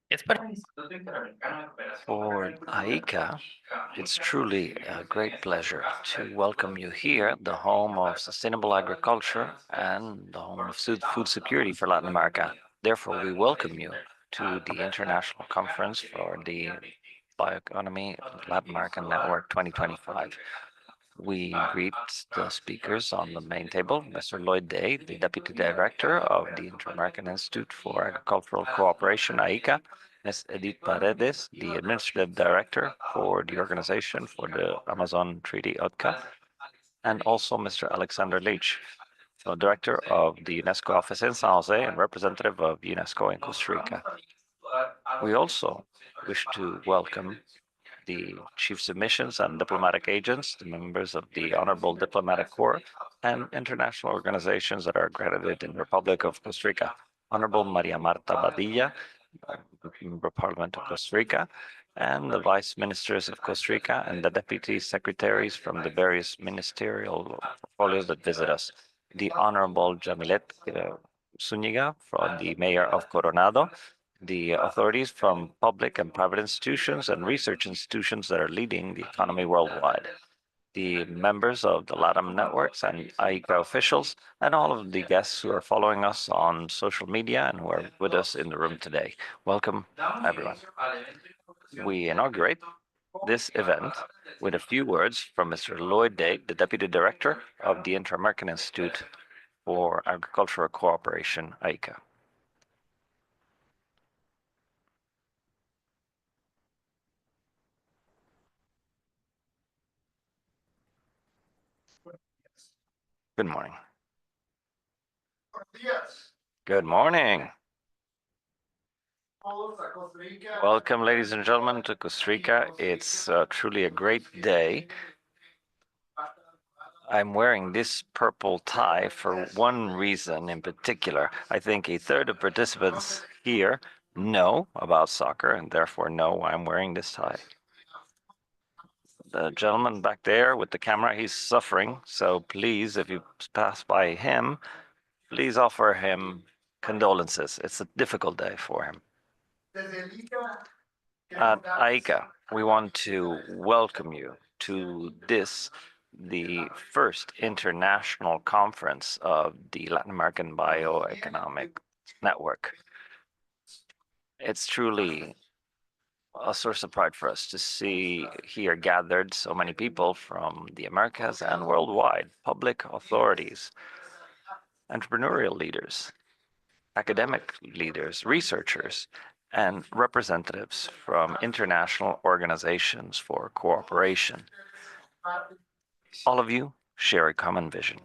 For AICA, it's truly a great pleasure to welcome you here, the home of sustainable agriculture and the home of food security for Latin America. Therefore, we welcome you to the International Conference for the Bioeconomy Latin American Network 2025. We greet the speakers on the main table, Mr. Lloyd Day, the Deputy Director of the Inter-American Institute for Agricultural Cooperation, AICA, Ms. Edith Paredes, the Administrative Director for the Organization for the Amazon Treaty, OTCA, and also Mr. Alexander Leach, the Director of the UNESCO office in San Jose and representative of UNESCO in Costa Rica. We also wish to welcome the chiefs of missions and diplomatic agents, the members of the Honorable Diplomatic Corps, and international organizations that are accredited in the Republic of Costa Rica. Honorable Maria Marta Badilla, Member of Parliament of Costa Rica, and the vice ministers of Costa Rica and the deputy secretaries from the various ministerial portfolios that visit us. The Honorable Jamilet Zuniga, from the mayor of Coronado, the authorities from public and private institutions and research institutions that are leading the economy worldwide, the members of the LATAM networks and AICA officials, and all of the guests who are following us on social media and who are with us in the room today. Welcome, everyone. We inaugurate this event with a few words from Mr. Lloyd Day, the Deputy Director of the Inter-American Institute for Agricultural Cooperation, AICA. Good morning. Good morning. Welcome, ladies and gentlemen, to Costa Rica. It's truly a great day. I'm wearing this purple tie for one reason in particular. I think a third of participants here know about soccer and therefore know why I'm wearing this tie. The gentleman back there with the camera, he's suffering. So please, if you pass by him, please offer him condolences. It's a difficult day for him. At AICA, we want to welcome you to this, the first international conference of the Latin American Bioeconomic Network. It's truly a source of pride for us to see here gathered so many people from the Americas and worldwide, public authorities, entrepreneurial leaders, academic leaders, researchers, and representatives from international organizations for cooperation. All of you share a common vision: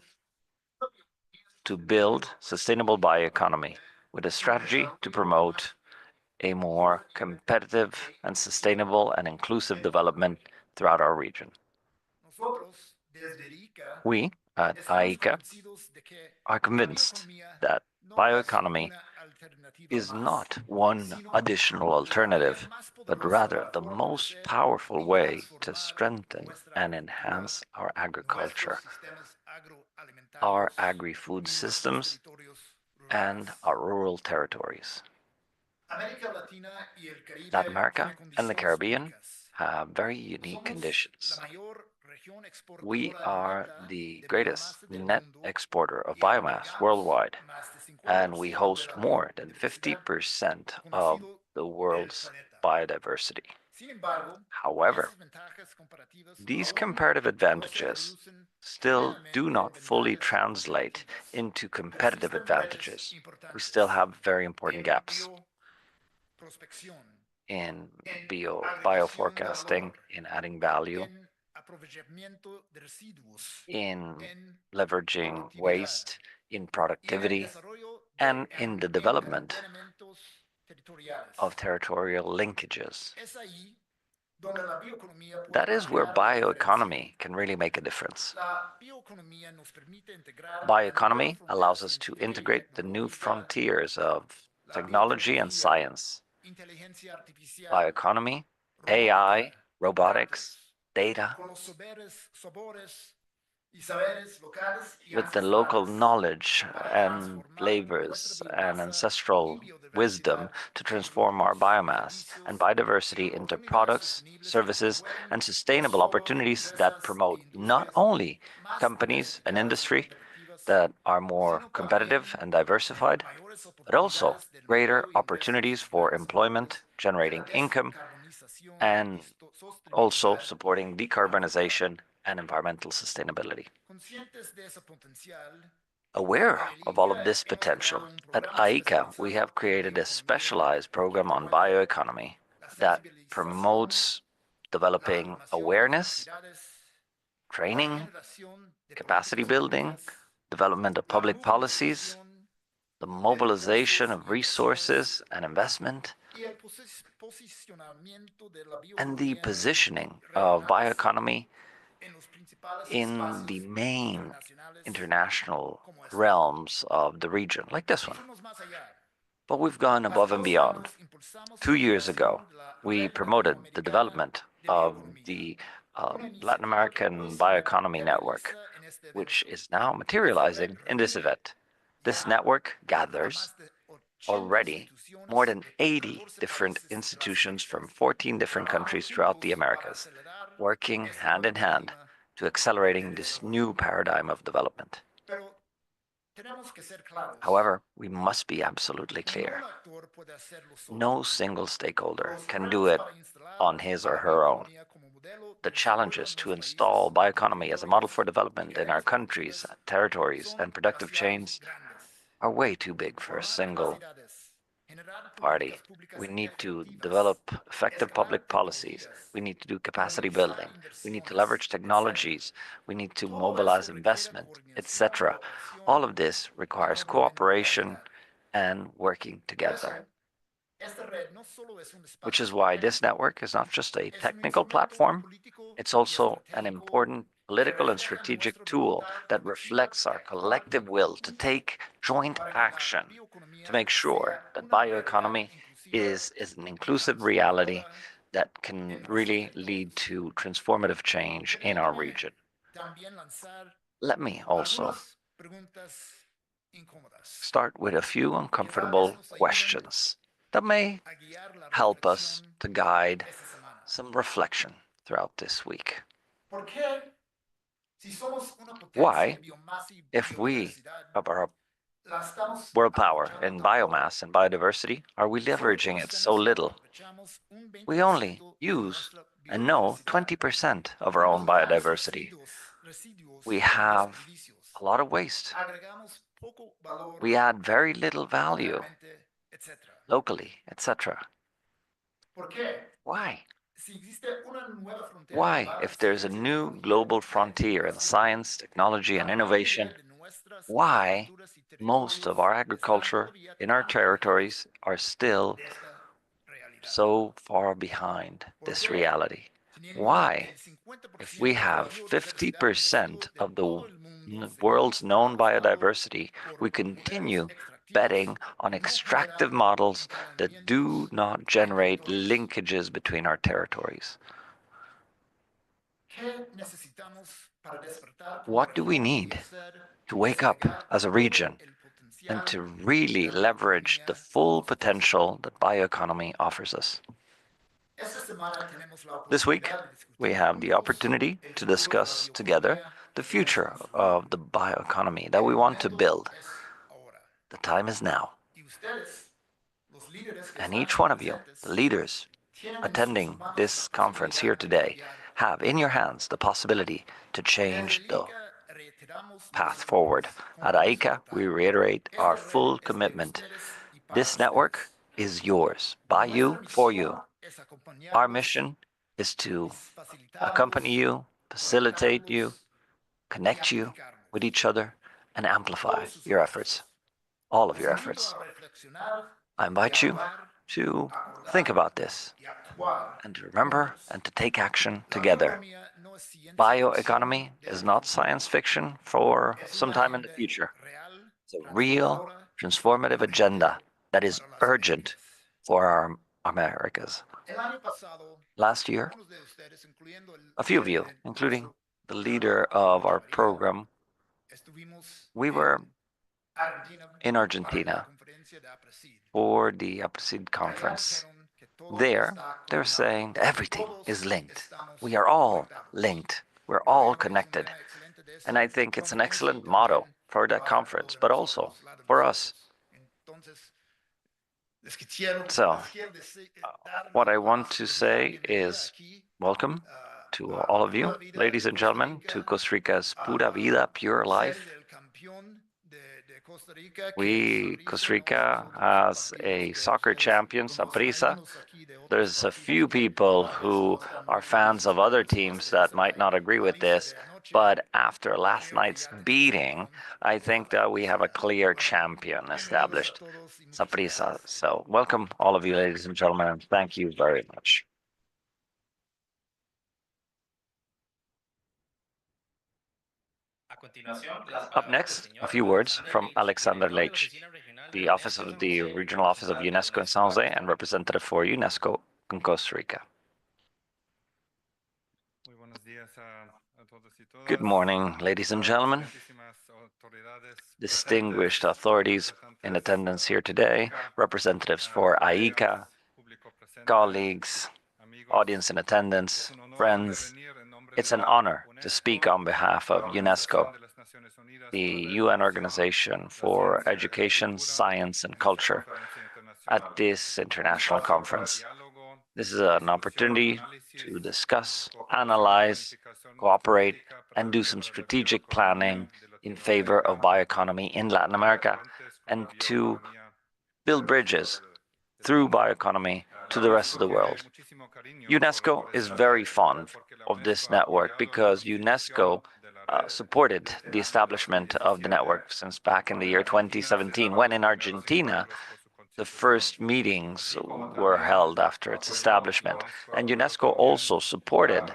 to build sustainable bioeconomy with a strategy to promote a more competitive and sustainable and inclusive development throughout our region. We at AICA are convinced that bioeconomy is not one additional alternative, but rather the most powerful way to strengthen and enhance our agriculture, our agri-food systems, and our rural territories. Latin America and the Caribbean have very unique conditions. We are the greatest net exporter of biomass worldwide, and we host more than 50% of the world's biodiversity. However, these comparative advantages still do not fully translate into competitive advantages. We still have very important gaps in bioforecasting, in adding value, in leveraging waste, in productivity, and in the development of territorial linkages. That is where bioeconomy can really make a difference. Bioeconomy allows us to integrate the new frontiers of technology and science. Bioeconomy, AI, robotics, data, with the local knowledge and flavors and ancestral wisdom to transform our biomass and biodiversity into products, services, and sustainable opportunities that promote not only companies and industry that are more competitive and diversified, but also greater opportunities for employment, generating income, and also supporting decarbonization and environmental sustainability. Aware of all of this potential, at AICA, we have created a specialized program on bioeconomy that promotes developing awareness, training, capacity building, development of public policies, the mobilization of resources and investment, and the positioning of bioeconomy in the main international realms of the region, like this one. But we've gone above and beyond. 2 years ago, we promoted the development of the Latin American Bioeconomy Network, which is now materializing in this event. This network gathers already more than 80 different institutions from 14 different countries throughout the Americas, working hand in hand to accelerating this new paradigm of development. However, we must be absolutely clear. No single stakeholder can do it on his or her own. The challenges to install bioeconomy as a model for development in our countries, territories, and productive chains are way too big for a single party. We need to develop effective public policies. We need to do capacity building. We need to leverage technologies. We need to mobilize investment, etc. All of this requires cooperation and working together, which is why this network is not just a technical platform, it's also an important political and strategic tool that reflects our collective will to take joint action to make sure that bioeconomy is an inclusive reality that can really lead to transformative change in our region. Let me also start with a few uncomfortable questions that may help us to guide some reflection throughout this week. Why, if we of our world power in biomass and biodiversity, are we leveraging it so little? We only use and know 20% of our own biodiversity. We have a lot of waste. We add very little value locally, etc. Why? Why, if there's a new global frontier in science, technology, and innovation, why most of our agriculture in our territories are still so far behind this reality? Why, if we have 50% of the world's known biodiversity, we continue betting on extractive models that do not generate linkages between our territories? What do we need to wake up as a region and to really leverage the full potential that bioeconomy offers us? This week, we have the opportunity to discuss together the future of the bioeconomy that we want to build. The time is now. And each one of you, the leaders attending this conference here today, have in your hands the possibility to change the path forward. At AICA, we reiterate our full commitment. This network is yours, by you, for you. Our mission is to accompany you, facilitate you, connect you with each other, and amplify your efforts, all of your efforts. I invite you to think about this and to remember and to take action together. Bioeconomy is not science fiction for some time in the future. It's a real transformative agenda that is urgent for our Americas. Last year, a few of you, including the leader of our program, we were in Argentina for the APRESID conference. There, they're saying everything is linked. We are all linked. We're all connected. And I think it's an excellent motto for that conference, but also for us. So, what I want to say is welcome to all of you, ladies and gentlemen, to Costa Rica's Pura Vida, Pure Life. We, Costa Rica, has a soccer champion, Saprissa. There's a few people who are fans of other teams that might not agree with this, but after last night's beating, I think that we have a clear champion established, Saprissa. So welcome all of you, ladies and gentlemen, and thank you very much. Up next, a few words from Alexander Leitch, the Office of the Regional Office of UNESCO in San Jose and representative for UNESCO in Costa Rica. Good morning, ladies and gentlemen, distinguished authorities in attendance here today, representatives for IICA, colleagues, audience in attendance, friends. It's an honor to speak on behalf of UNESCO, the UN Organization for Education, Science, and Culture, at this international conference. This is an opportunity to discuss, analyze, cooperate, and do some strategic planning in favor of bioeconomy in Latin America, and to build bridges through bioeconomy to the rest of the world. UNESCO is very fond of this network because UNESCO supported the establishment of the network since back in the year 2017, when in Argentina, the first meetings were held after its establishment. And UNESCO also supported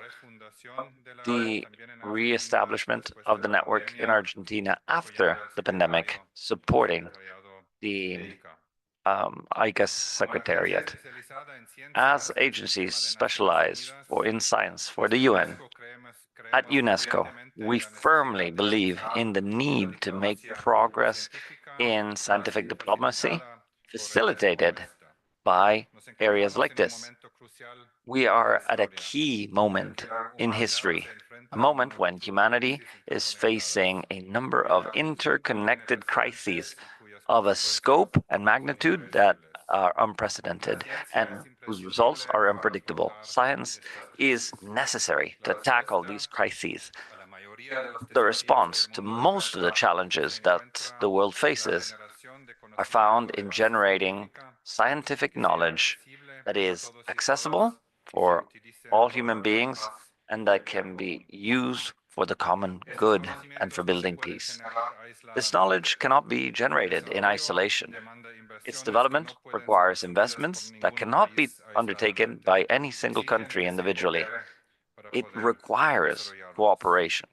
the re-establishment of the network in Argentina after the pandemic, supporting the ICAS Secretariat. As agencies specialized in science for the UN, at UNESCO, we firmly believe in the need to make progress in scientific diplomacy, facilitated by areas like this. We are at a key moment in history, a moment when humanity is facing a number of interconnected crises of a scope and magnitude that are unprecedented and whose results are unpredictable. Science is necessary to tackle these crises. The response to most of the challenges that the world faces are found in generating scientific knowledge that is accessible for all human beings and that can be used for the common good and for building peace. This knowledge cannot be generated in isolation. Its development requires investments that cannot be undertaken by any single country individually. It requires cooperation.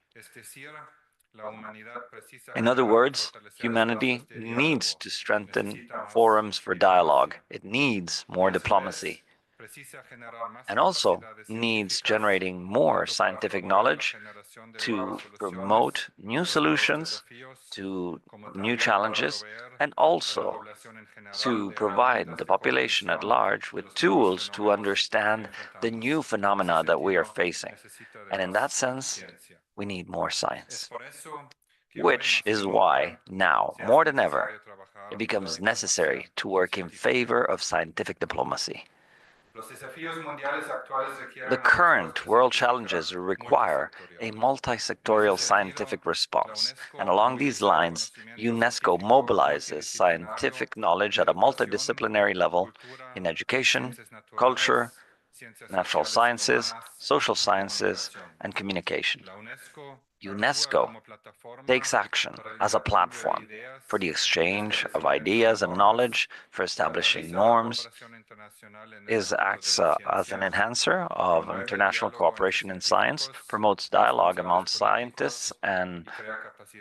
In other words, humanity needs to strengthen forums for dialogue. It needs more diplomacy. And also needs generating more scientific knowledge to promote new solutions to new challenges, and also to provide the population at large with tools to understand the new phenomena that we are facing. And in that sense, we need more science. Which is why now, more than ever, it becomes necessary to work in favor of scientific diplomacy. The current world challenges require a multi-sectorial scientific response, and along these lines, UNESCO mobilizes scientific knowledge at a multidisciplinary level in education, culture, natural sciences, social sciences, and communication. UNESCO takes action as a platform for the exchange of ideas and knowledge, for establishing norms, acts as an enhancer of international cooperation in science, promotes dialogue among scientists and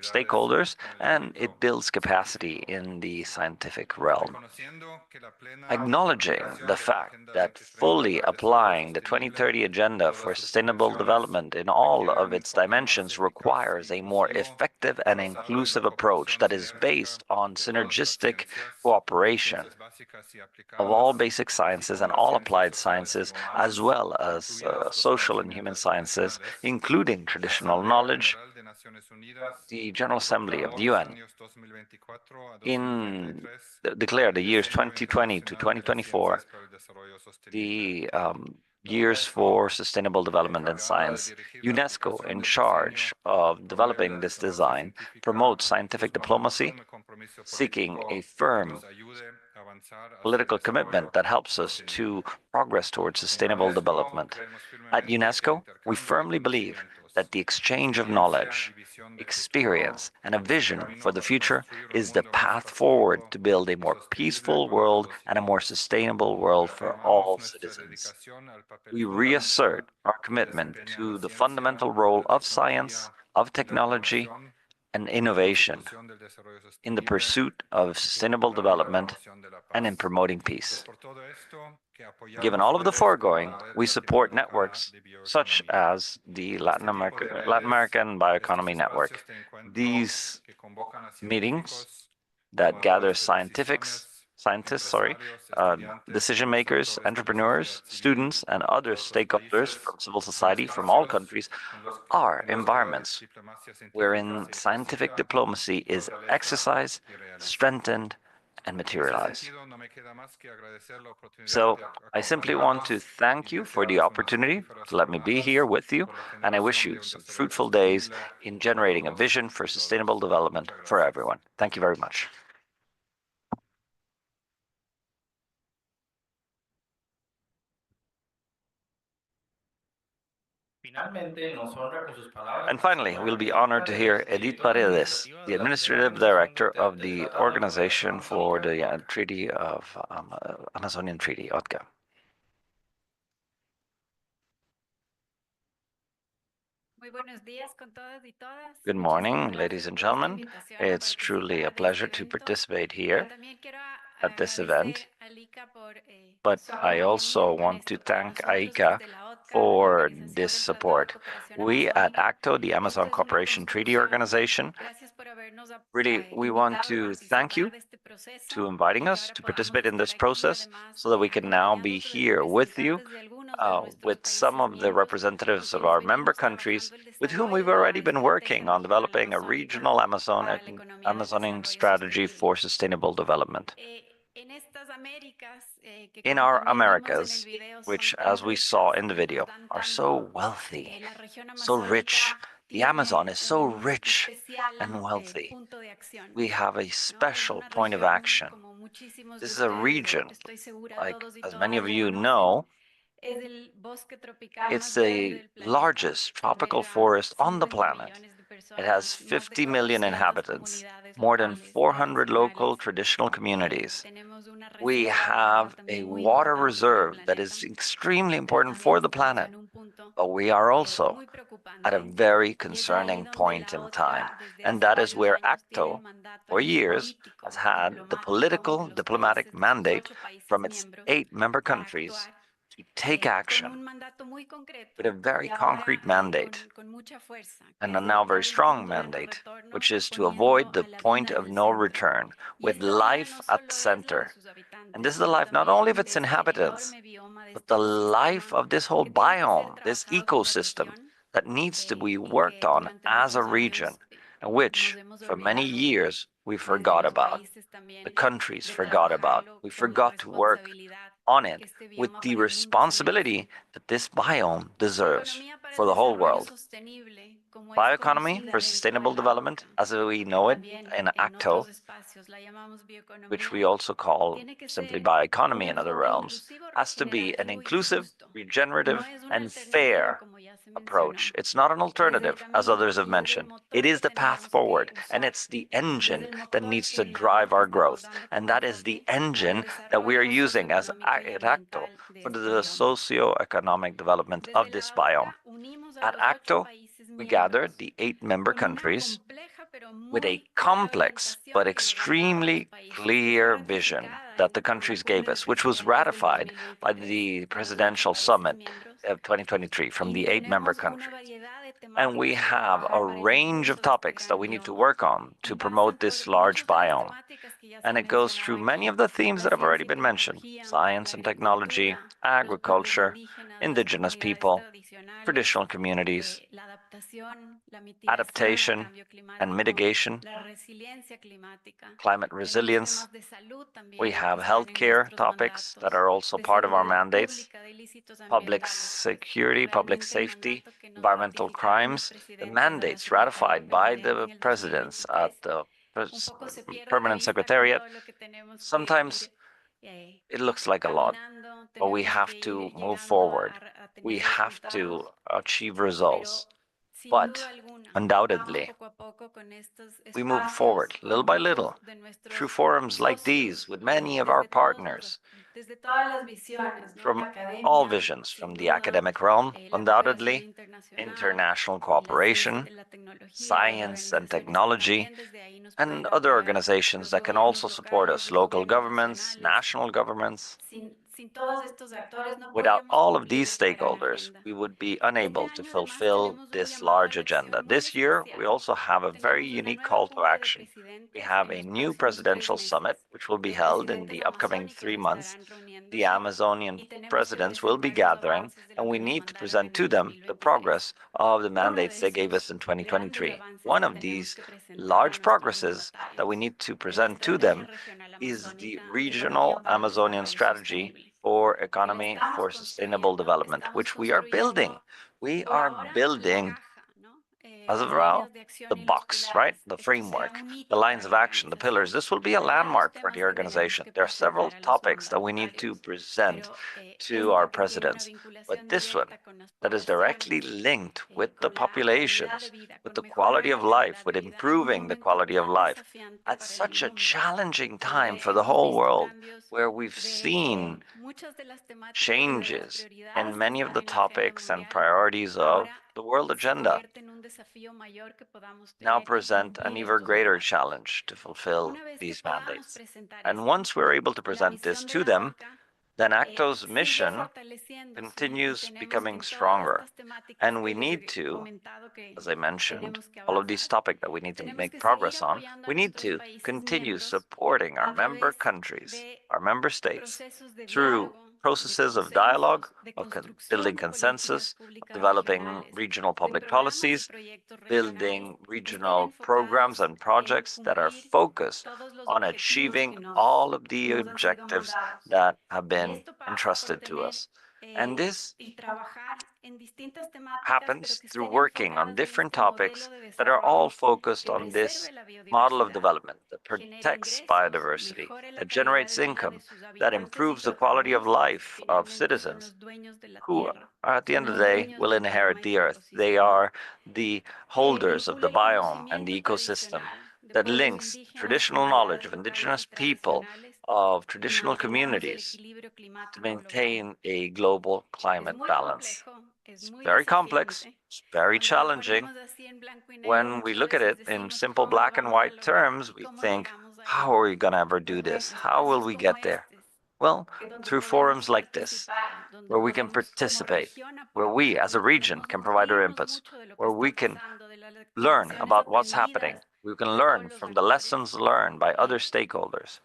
stakeholders, and it builds capacity in the scientific realm. Acknowledging the fact that fully applying the 2030 Agenda for Sustainable Development in all of its dimensions requires a more effective and inclusive approach that is based on synergistic cooperation of all basic sciences and all applied sciences, as well as social and human sciences, including traditional knowledge. The General Assembly of the UN declared the years 2020 to 2024 the years for sustainable development and science. UNESCO, in charge of developing this design, promotes scientific diplomacy, seeking a firm political commitment that helps us to progress towards sustainable development. At UNESCO, we firmly believe that the exchange of knowledge, experience, and a vision for the future is the path forward to build a more peaceful world and a more sustainable world for all citizens. We reassert our commitment to the fundamental role of science, of technology, and innovation in the pursuit of sustainable development and in promoting peace. Given all of the foregoing, we support networks such as the Latin American Bioeconomy Network. These meetings that gather scientists, decision makers, entrepreneurs, students, and other stakeholders from civil society from all countries are environments wherein scientific diplomacy is exercised, strengthened, and materialized. So I simply want to thank you for the opportunity to let me be here with you, and I wish you some fruitful days in generating a vision for sustainable development for everyone. Thank you very much. And finally, we'll be honored to hear Edith Paredes, the Administrative Director of the Organization for the Treaty of Amazonian Treaty, OTCA. Good morning, ladies and gentlemen. It's truly a pleasure to participate here at this event. But I also want to thank AICA for this support. We at ACTO, the Amazon Cooperation Treaty Organization, really, we want to thank you to inviting us to participate in this process so that we can now be here with you, with some of the representatives of our member countries with whom we've already been working on developing a regional Amazonian strategy for sustainable development. In our Americas, which, as we saw in the video, are so wealthy, so rich. The Amazon is so rich and wealthy. We have a special point of action. This is a region, like as many of you know, it's the largest tropical forest on the planet. It has 50 million inhabitants, more than 400 local traditional communities. We have a water reserve that is extremely important for the planet, but we are also at a very concerning point in time, and that is where ACTO, for years, has had the political diplomatic mandate from its 8 member countries to take action with a very concrete mandate, and a now very strong mandate, which is to avoid the point of no return, with life at the center. And this is the life not only of its inhabitants, but the life of this whole biome, this ecosystem that needs to be worked on as a region, and which for many years we forgot about. The countries forgot about. We forgot to work on it with the responsibility that this biome deserves. for the whole world. Bioeconomy for sustainable development, as we know it in ACTO, which we also call simply bioeconomy in other realms, has to be an inclusive, regenerative, and fair approach. It's not an alternative, as others have mentioned. It is the path forward, and it's the engine that needs to drive our growth. And that is the engine that we are using as at ACTO for the socio-economic development of this biome. At ACTO, we gathered the 8 member countries with a complex but extremely clear vision that the countries gave us, which was ratified by the presidential summit of 2023 from the 8 member countries. And we have a range of topics that we need to work on to promote this large biome. And it goes through many of the themes that have already been mentioned: science and technology, agriculture, indigenous people, traditional communities, adaptation and mitigation, climate resilience. We have healthcare topics that are also part of our mandates: public security, public safety, environmental crimes, the mandates ratified by the presidents at the Permanent Secretariat. Sometimes it looks like a lot, but we have to move forward. We have to achieve results. But undoubtedly, we move forward little by little through forums like these with many of our partners from all visions, from the academic realm, undoubtedly, international cooperation, science and technology, and other organizations that can also support us, local governments, national governments. Without all of these stakeholders, we would be unable to fulfill this large agenda. This year, we also have a very unique call to action. We have a new presidential summit, which will be held in the upcoming 3 months. The Amazonian presidents will be gathering, and we need to present to them the progress of the mandates they gave us in 2023. One of these large progresses that we need to present to them is the regional Amazonian strategy for economy for sustainable development, which we are building. We are building, as of now, the box, right? The framework, the lines of action, the pillars. This will be a landmark for the organization. There are several topics that we need to present to our presidents, but this one that is directly linked with the populations, with the quality of life, with improving the quality of life at such a challenging time for the whole world, where we've seen changes in many of the topics and priorities of the world agenda now present an even greater challenge to fulfill these mandates. And once we're able to present this to them, then ACTO's mission continues becoming stronger. And we need to, as I mentioned, all of these topics that we need to make progress on, we need to continue supporting our member countries, our member states, through processes of dialogue, of building consensus, of developing regional public policies, building regional programs and projects that are focused on achieving all of the objectives that have been entrusted to us. And this happens through working on different topics that are all focused on this model of development that protects biodiversity, that generates income, that improves the quality of life of citizens who are, at the end of the day, will inherit the earth. They are the holders of the biome and the ecosystem that links traditional knowledge of indigenous people, of traditional communities, to maintain a global climate balance. It's very complex, it's very challenging. When we look at it in simple black and white terms, we think, how are we going to ever do this? How will we get there? Well, through forums like this, where we can participate, where we as a region can provide our inputs, where we can learn about what's happening. We can learn from the lessons learned by other stakeholders.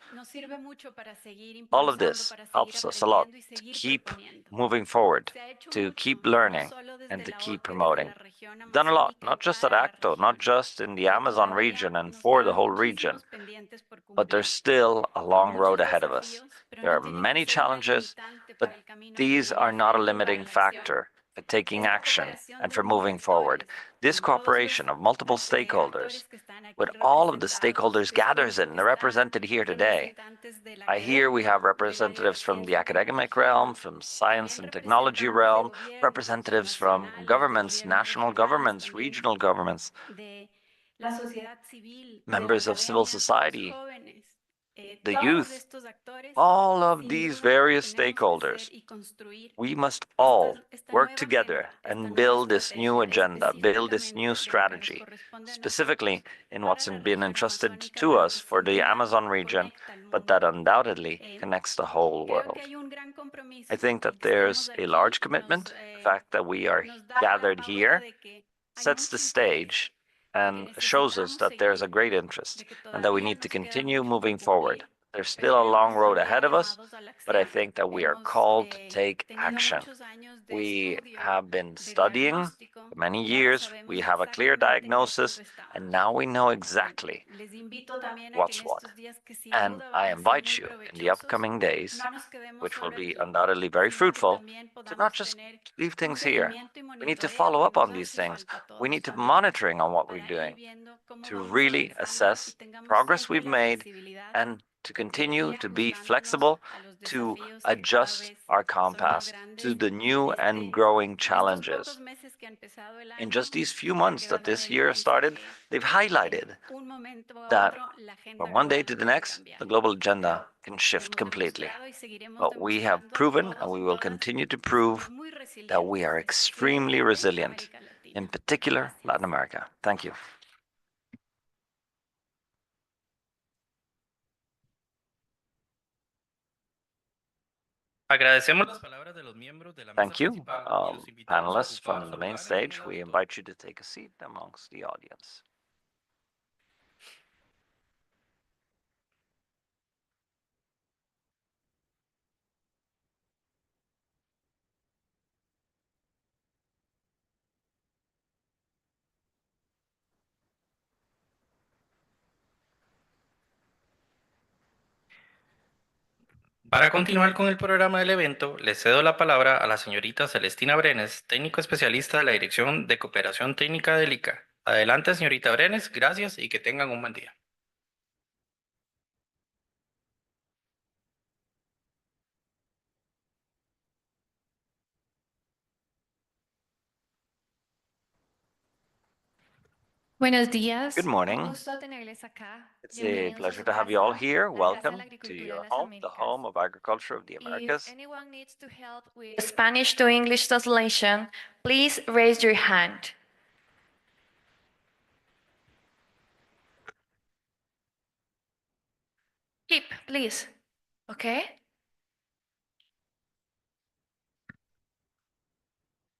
All of this helps us a lot to keep moving forward, to keep learning, and to keep promoting. We've done a lot, not just at ACTO, not just in the Amazon region and for the whole region, but there's still a long road ahead of us. There are many challenges, but these are not a limiting factor. for taking action, and for moving forward. This cooperation of multiple stakeholders, with all of the stakeholders gathered and represented here today. I hear we have representatives from the academic realm, from science and technology realm, representatives from governments, national governments, regional governments, members of civil society, the youth, all of these various stakeholders. We must all work together and build this new agenda, build this new strategy, specifically in what's been entrusted to us for the Amazon region, but that undoubtedly connects the whole world. I think that there's a large commitment. The fact that we are gathered here sets the stage and shows us that there's a great interest and that we need to continue moving forward. There's still a long road ahead of us, but I think that we are called to take action. We have been studying for many years, we have a clear diagnosis, and now we know exactly what's what. And I invite you in the upcoming days, which will be undoubtedly very fruitful, to not just leave things here. We need to follow up on these things. We need to be monitoring on what we're doing to really assess progress we've made and to continue to be flexible, to adjust our compass to the new and growing challenges. In just these few months that this year started, they've highlighted that from one day to the next, the global agenda can shift completely. But we have proven, and we will continue to prove, that we are extremely resilient, in particular Latin America. Thank you. Agradecemos las palabras de los miembros de la mesa Thank you. principal y los invitamos a Panelists ocupar from the su main lugar en stage, el we auditorio. invite you to take a seat amongst the audience. Para continuar con el programa del evento, le cedo la palabra a la señorita Celestina Brenes, técnico especialista de la Dirección de Cooperación Técnica del ICA. Adelante, señorita Brenes, gracias y que tengan un buen día. Buenos Good días, un morning. gusto tenerles acá. It's a Bienvenidos a pleasure su to have you all casa, here. la Casa de la Welcome to Agricultura de your las home, the Américas. home of agriculture of the If Americas. anyone needs to help with Spanish to English translation, please raise your hand. Keep, please. Okay?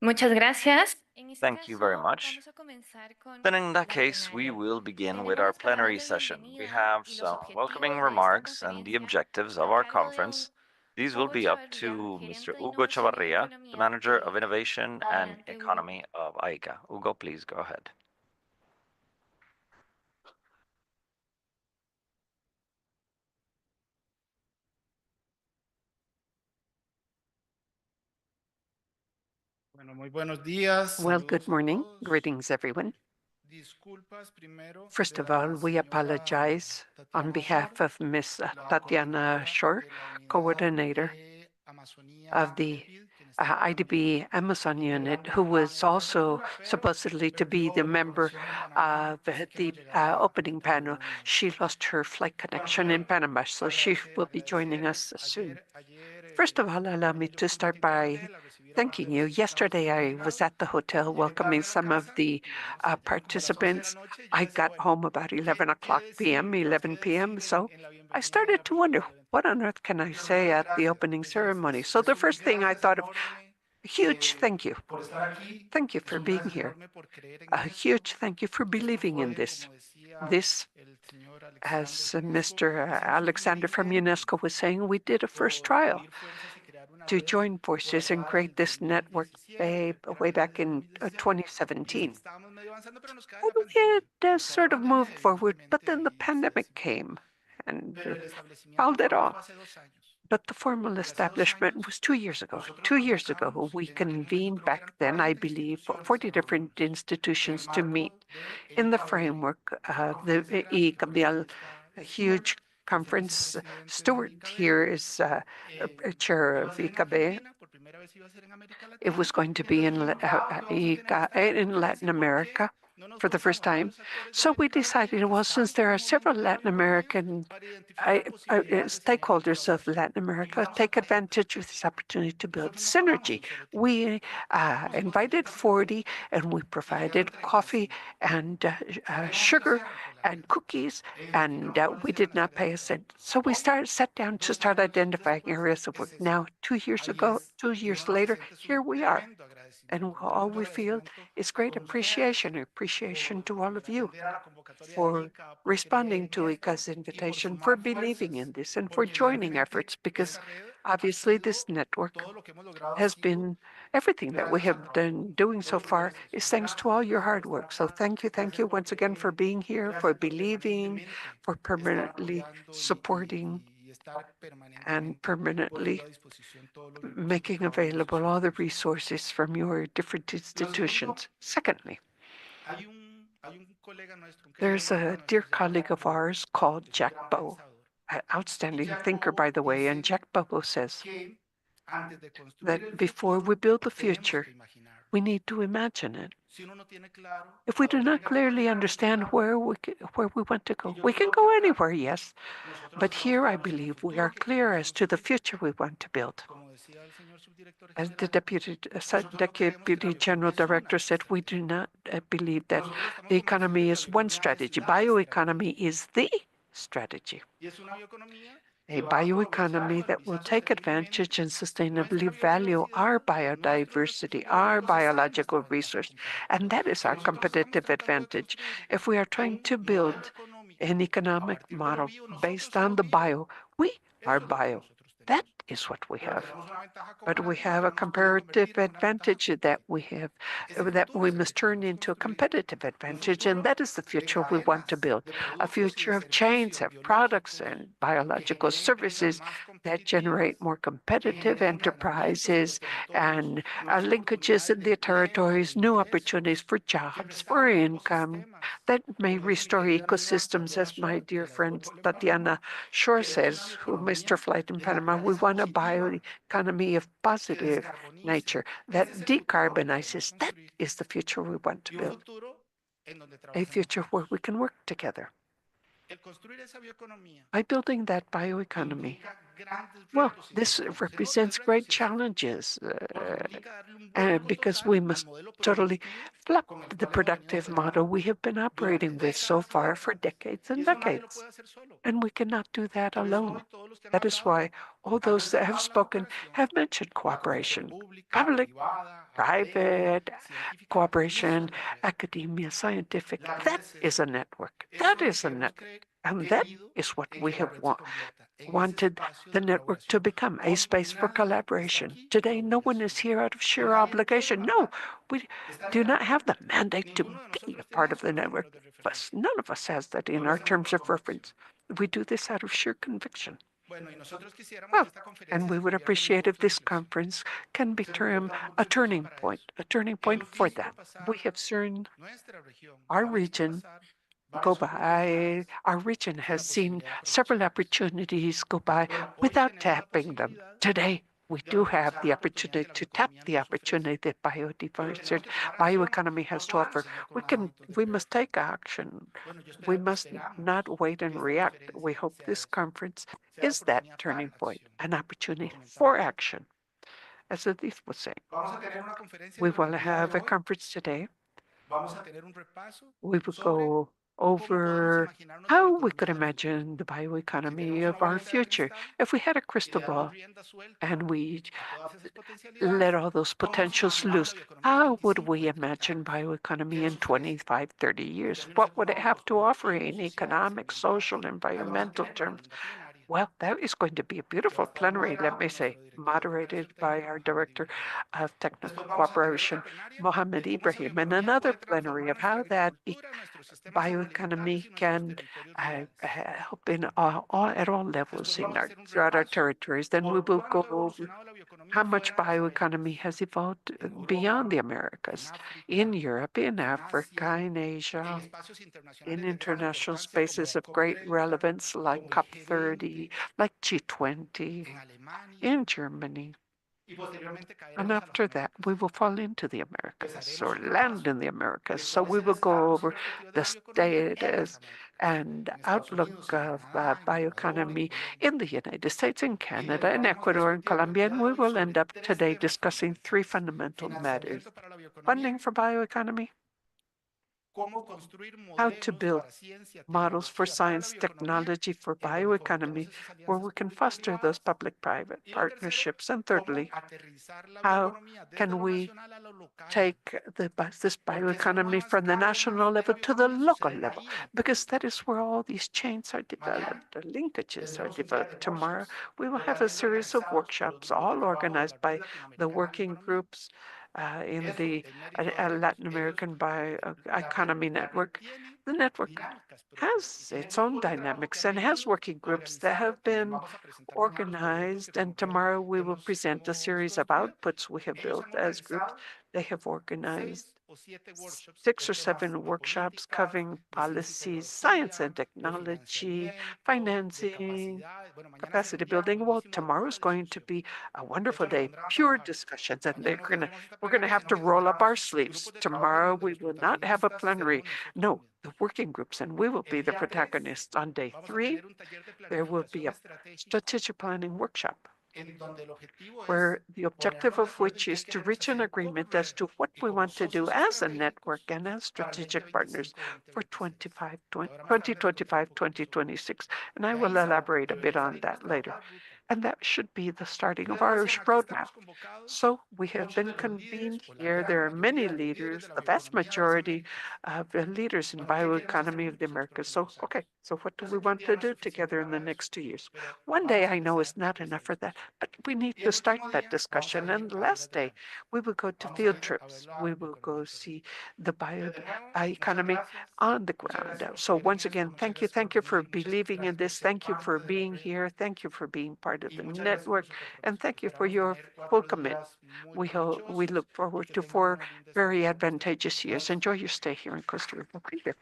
Muchas gracias. En ese Thank you very caso, much. vamos a comenzar con Then in that la case, we plenaria. will begin with our Tenemos las palabras plenary de session. We bienvenida have y los some welcoming objetivos de esta remarks and the conferencia objectives of a our cargo de conference. These will Hugo be up Chavarría, to Mr. gerente de Hugo innovación y Chavarria, the economía manager del of ICA. innovation and Adelante, Hugo. economy of AICA. Hugo, please go ahead. Bueno, muy buenos días. Well, good Saludos a morning. todos. Greetings, everyone. Disculpas primero First de of la all, we señora apologize on Tatiana Shore, behalf of Ms. la Tatiana coordinadora Shore, de la unidad coordinator de Amazonía of the IDPID, quien estaba también IDB Amazon unit, integrando who la was also candidatura, pero supposedly to be perdió the la member conexión en Panamá, of así que the hemos llegado opening tarde panel. algunos. She lost her flight connection in Bueno, Panama, so she will be joining agradecer us soon. ayer, First of all, allow me yo to fui muy start temprano al by hotel a recibir a parte thanking de you. los que estaban Yesterday, I was invitados. at the hotel Llegué tarde welcoming a la some of casa the y bueno, ya como a las 11 de la participants. noche yo I decía, got bueno, home about 11 o'clock p.m., 11 qué p.m., decir so en la I bienvenida de la started to wonder, apertura del evento? what on earth can I Pero say primero, at the gracias. opening ceremony? So Es the un first thing I gracias thought of, enorme a huge thank you. por estar aquí. Thank you Es for un being gracias here. enorme por creer en A esto. huge thank you for Esto believing in fue, this. como decía This, el señor Alexander as from UNESCO, Mr. hicimos un primer Alexander from intento UNESCO was saying, we did a first por trial unir fuerzas y crear una to red join por forces and allá en create el this network 2017, way finales back del in 2017, y es que 2017. estábamos medio avanzando, pero nos cae And la we pandemia. had Nos cae la sort of pandemia, moved forward, but evidentemente then the ahí se pandemic desvió. came and Pero el establecimiento fouled it formal all. fue hace 2 años. But the formal establishment was 2 years ago. 2 years ago, we convened back then, I believe, 40 different institutions to meet in the framework of the ICABL, a huge conference. Stuart here is chair of ICABE. It was going to be in Latin America for the first time. So we decided, well, since there are several Latin American stakeholders of Latin America, take advantage of this opportunity to build synergy. We invited 40 and we provided coffee and sugar and cookies, and we did not pay a cent. So we sat down to start identifying areas of work. Now, 2 years ago, 2 years later, here we are. And all we feel is great appreciation to all of you for responding to ICA's invitation, for believing in this, and for joining efforts, because obviously this network has been everything that we have been doing so far is thanks to all your hard work. So thank you once again for being here, for believing, for permanently supporting and permanently making available all the resources from your different institutions. Secondly, there's a dear colleague of ours called Jack Bow, an outstanding thinker, by the way, and Jack Bow says that before we build the future, we need to imagine it. If we do not clearly understand where we want to go, we can go anywhere, yes, but here I believe we are clear as to the future we want to build. As the Deputy General Director said, we do not believe that the economy is one strategy. Bioeconomy is the strategy. A bioeconomy that will take advantage and sustainably value our biodiversity, our biological resource, and that is our competitive advantage. If we are trying to build an economic model based on the bio, we are bio. That is what we have. But we have a comparative advantage that we must turn into a competitive advantage, and that is the future we want to build. A future of chains, of products, and biological services that generate more competitive enterprises and linkages in the territories, new opportunities for jobs, for income, that may restore ecosystems, as my dear friend Tatiana Shore says, who missed her flight in Panama. We want a bioeconomy of positive nature that decarbonizes. That is the future we want to build. A future where we can work together. By building that bioeconomy, well, this represents great challenges because we must totally flip the productive model we have been operating with so far for decades and decades. And we cannot do that alone. That is why all those that have spoken have mentioned cooperation, public, private, cooperation, academia, scientific. That is a network. That is a network. And that is what we have wanted the network to become, a space for collaboration. Today, no one is here out of sheer obligation. No, we do not have the mandate to be a part of the network. But none of us has that in our terms of reference. We do this out of sheer conviction. Well, and we would appreciate if this conference can be termed a turning point for that. We have seen our region go by. Our region has seen several opportunities go by without tapping them. Today, we do have the opportunity to tap the opportunity that biodiversity, bioeconomy has to offer. We must take action. We must not wait and react. We hope this conference is that turning point, an opportunity for action. As Edith was saying, we will have a conference today. We will go over how we could imagine the bioeconomy of our future if we had a crystal ball and we let all those potentials loose. How would we imagine bioeconomy in 25, 30 years? What would it have to offer in economic, social, environmental terms? Well, that is going to be a beautiful plenary, let me say. moderated by our Director of Technical Cooperation, Mohammed Ibrahim, and another plenary of how that bioeconomy can help in at all levels throughout our territories. Then we will go over how much bioeconomy has evolved beyond the Americas, in Europe, in Africa, in Asia, in international spaces of great relevance like COP30, like G20, in Germany. And after that, we will fall into the Americas or land in the Americas. So we will go over the status and outlook of bioeconomy in the United States, in Canada, in Ecuador, and Colombia. And we will end up today discussing three fundamental matters: funding for bioeconomy, how to build models for science technology for bioeconomy where we can foster those public-private partnerships. And thirdly, how can we take this bioeconomy from the national level to the local level? Because that is where all these chains are developed, the linkages are developed. Tomorrow, we will have a series of workshops, all organized by the working groups in the Latin American Bioeconomy Network. The network has its own dynamics and has working groups that have been organized. And tomorrow we will present a series of outputs we have built as groups. They have organized 6 or 7 workshops covering policies, science and technology, financing, capacity building. Well, tomorrow is going to be a wonderful day, pure discussions, and we're gonna have to roll up our sleeves. Tomorrow we will not have a plenary. No, the working groups, and we will be the protagonists. On day 3, there will be a strategic planning workshop where the objective of which is to reach an agreement as to what we want to do as a network and as strategic partners for 2025-2026. And I will elaborate a bit on that later. And that should be the starting of our roadmap. So we have been convened here. There are many leaders, the vast majority of leaders in bioeconomy of the Americas. So, okay, so what do we want to do together in the next 2 years? One day I know is not enough for that, but we need to start that discussion. And the last day, we will go to field trips. We will go see the bioeconomy on the ground. So once again, thank you. Thank you for believing in this. Thank you for being here. Thank you for being part of the network. And thank you for your full commitment. We look forward to 4 very advantageous years. Enjoy your stay here in Costa Rica. Thank you.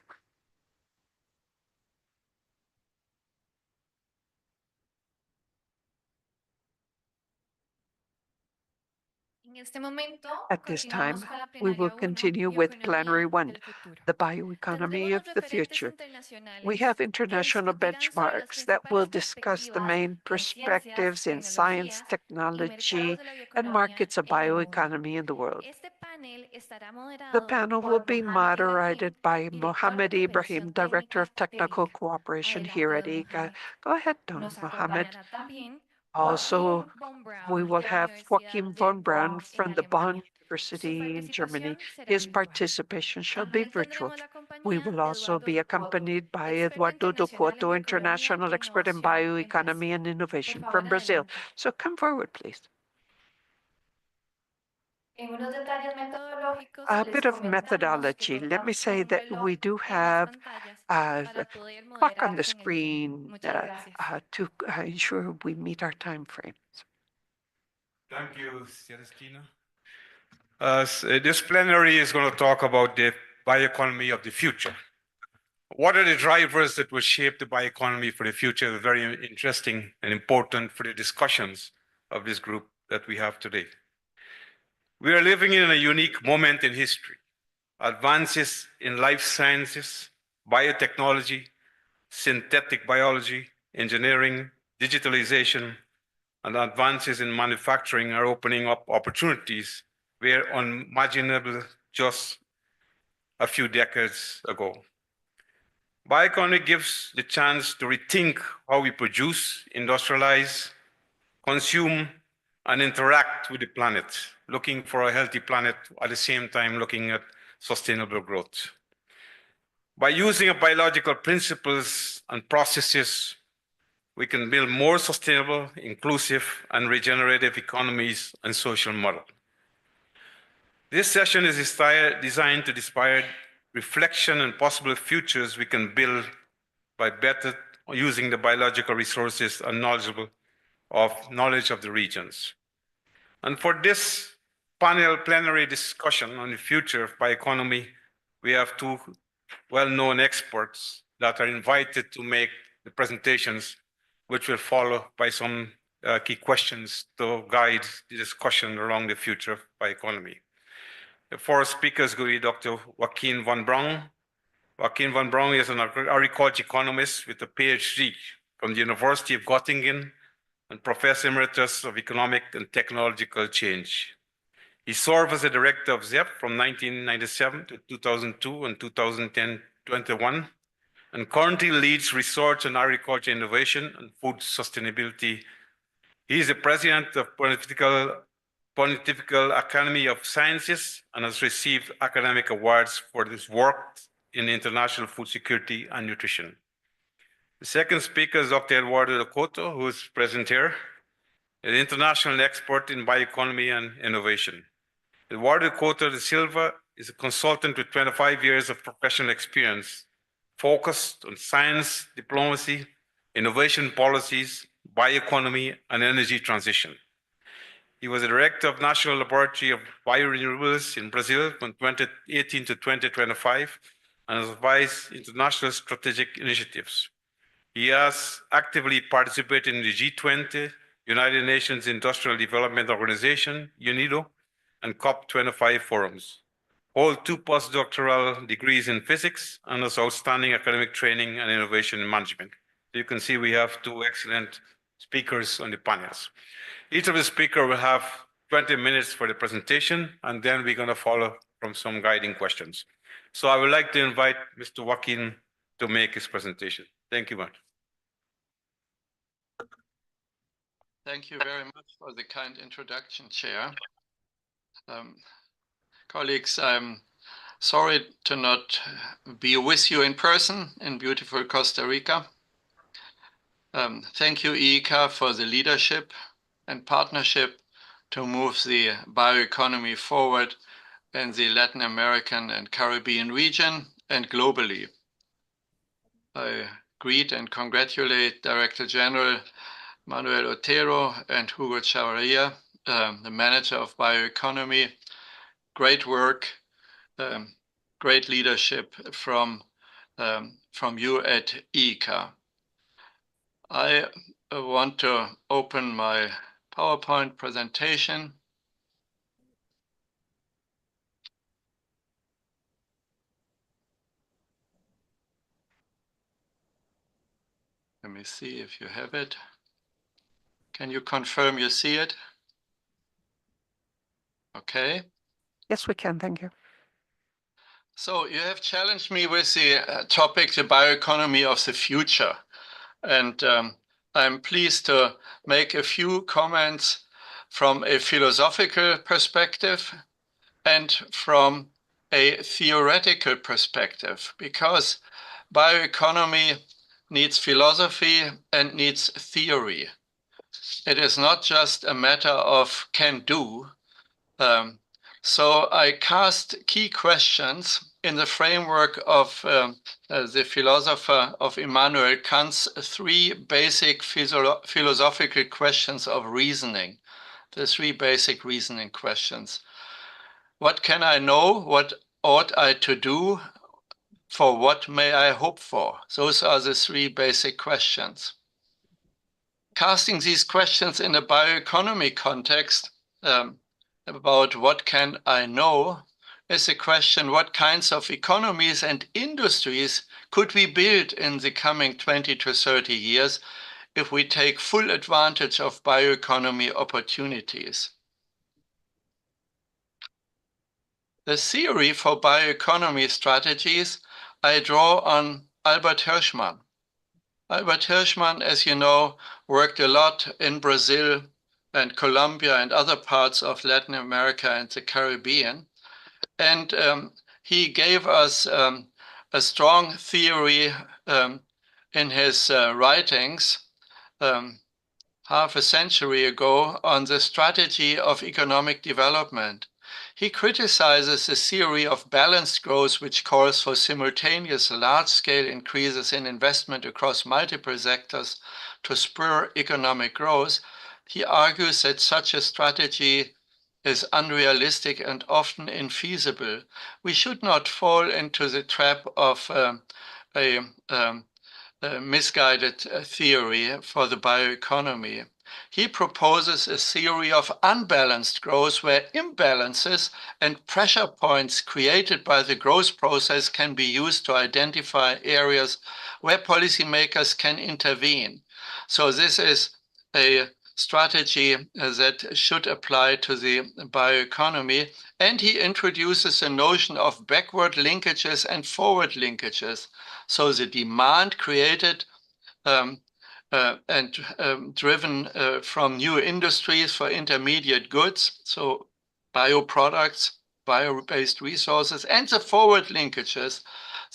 At this time, we will continue with Plenary 1, the bioeconomy of the future. We have international benchmarks that will discuss the main perspectives in science, technology, and markets of bioeconomy in the world. The panel will be moderated by Mohammed Ibrahim, Director of Technical Cooperation here at ICA. Go ahead, Don Mohammed. Also, we will have Joachim von Braun from the Bonn University in Germany. His participation shall be virtual. We will also be accompanied by Eduardo do Couto, international expert in bioeconomy and innovation from Brazil. So come forward, please. A bit of methodology. Let me say that we do have a clock on the screen to ensure we meet our time frames. Thank you, Celestina. This plenary is going to talk about the bioeconomy of the future. What are the drivers that will shape the bioeconomy for the future? Very interesting and important for the discussions of this group that we have today. We are living in a unique moment in history. Advances in life sciences, biotechnology, synthetic biology, engineering, digitalization, and advances in manufacturing are opening up opportunities were unimaginable just a few decades ago. Bioeconomy gives the chance to rethink how we produce, industrialize, consume, and interact with the planet, looking for a healthy planet at the same time looking at sustainable growth. By using biological principles and processes, we can build more sustainable, inclusive, and regenerative economies and social model. This session is designed to inspire reflection and possible futures we can build by better using the biological resources and knowledge of the regions. And for this plenary discussion on the future of bioeconomy, we have two well-known experts that are invited to make the presentations, which will follow by some key questions to guide the discussion around the future of bioeconomy. The four speakers will be Dr. Joaquin van Braun. Joaquin van Braun is an agriculture economist with a PhD from the University of Göttingen and Professor Emeritus of Economic and Technological Change. He served as the director of ZEP from 1997 to 2002 and 2010-21, and currently leads research on agriculture innovation and food sustainability. He is the president of Pontifical Academy of Sciences and has received academic awards for his work in international food security and nutrition. The second speaker is Dr. Eduardo Locoto, who is present here, an international expert in bioeconomy and innovation. Eduardo Locoto de Silva is a consultant with 25 years of professional experience, focused on science, diplomacy, innovation policies, bioeconomy, and energy transition. He was the director of National Laboratory of Biorenewables in Brazil from 2018 to 2025 and has advised international strategic initiatives. He has actively participated in the G20, United Nations Industrial Development Organization, UNIDO, and COP25 forums. Hold 2 postdoctoral degrees in physics and has outstanding academic training and innovation in management. You can see we have 2 excellent speakers on the panels. Each of the speakers will have 20 minutes for the presentation, and then we're going to follow from some guiding questions. So I would like to invite Mr. Joaquin to make his presentation. Thank you much. Thank you very much for the kind introduction, Chair. Colleagues, I'm sorry to not be with you in person in beautiful Costa Rica. Thank you, IICA, for the leadership and partnership to move the bioeconomy forward in the Latin American and Caribbean region and globally. I greet and congratulate Director General Manuel Otero and Hugo Chavarria, the manager of bioeconomy. Great work, great leadership from you at IICA. I want to open my PowerPoint presentation. Let me see if you have it. Can you confirm you see it? Okay. Yes, we can. Thank you. So you have challenged me with the topic, the bioeconomy of the future. And I'm pleased to make a few comments from a philosophical perspective and from a theoretical perspective, because bioeconomy needs philosophy and needs theory. It is not just a matter of can do. So I cast key questions in the framework of the philosopher of Immanuel Kant's 3 basic philosophical questions of reasoning, the 3 basic reasoning questions. What can I know? What ought I to do? For what may I hope for? Those are the 3 basic questions. Casting these questions in a bioeconomy context about what can I know is a question, what kinds of economies and industries could we build in the coming 20 to 30 years if we take full advantage of bioeconomy opportunities? The theory for bioeconomy strategies I draw on Albert Hirschman. Albert Hirschman, as you know, worked a lot in Brazil and Colombia and other parts of Latin America and the Caribbean. And he gave us a strong theory in his writings half a century ago on the strategy of economic development. He criticizes the theory of balanced growth, which calls for simultaneous large-scale increases in investment across multiple sectors to spur economic growth. He argues that such a strategy is unrealistic and often infeasible. We should not fall into the trap of a misguided theory for the bioeconomy. He proposes a theory of unbalanced growth where imbalances and pressure points created by the growth process can be used to identify areas where policymakers can intervene. So this is a strategy that should apply to the bioeconomy. And he introduces the notion of backward linkages and forward linkages. So the demand created and driven from new industries for intermediate goods, so bioproducts, bio-based resources, and the forward linkages,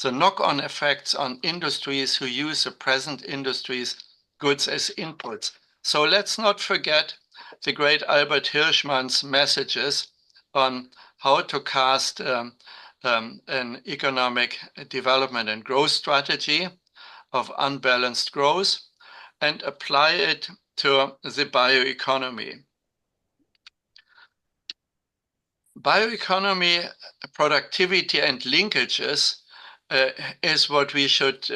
the knock-on effects on industries who use the present industries' goods as inputs. So let's not forget the great Albert Hirschman's messages on how to cast an economic development and growth strategy of unbalanced growth and apply it to the bioeconomy. Bioeconomy, productivity, and linkages is what we should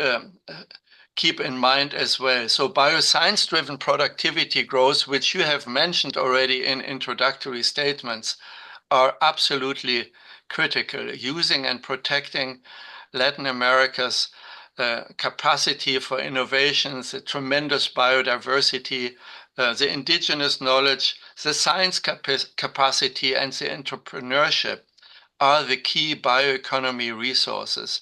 keep in mind as well. So bioscience-driven productivity growth, which you have mentioned already in introductory statements, are absolutely critical. Using and protecting Latin America's capacity for innovations, the tremendous biodiversity, the indigenous knowledge, the science capacity, and the entrepreneurship are the key bioeconomy resources.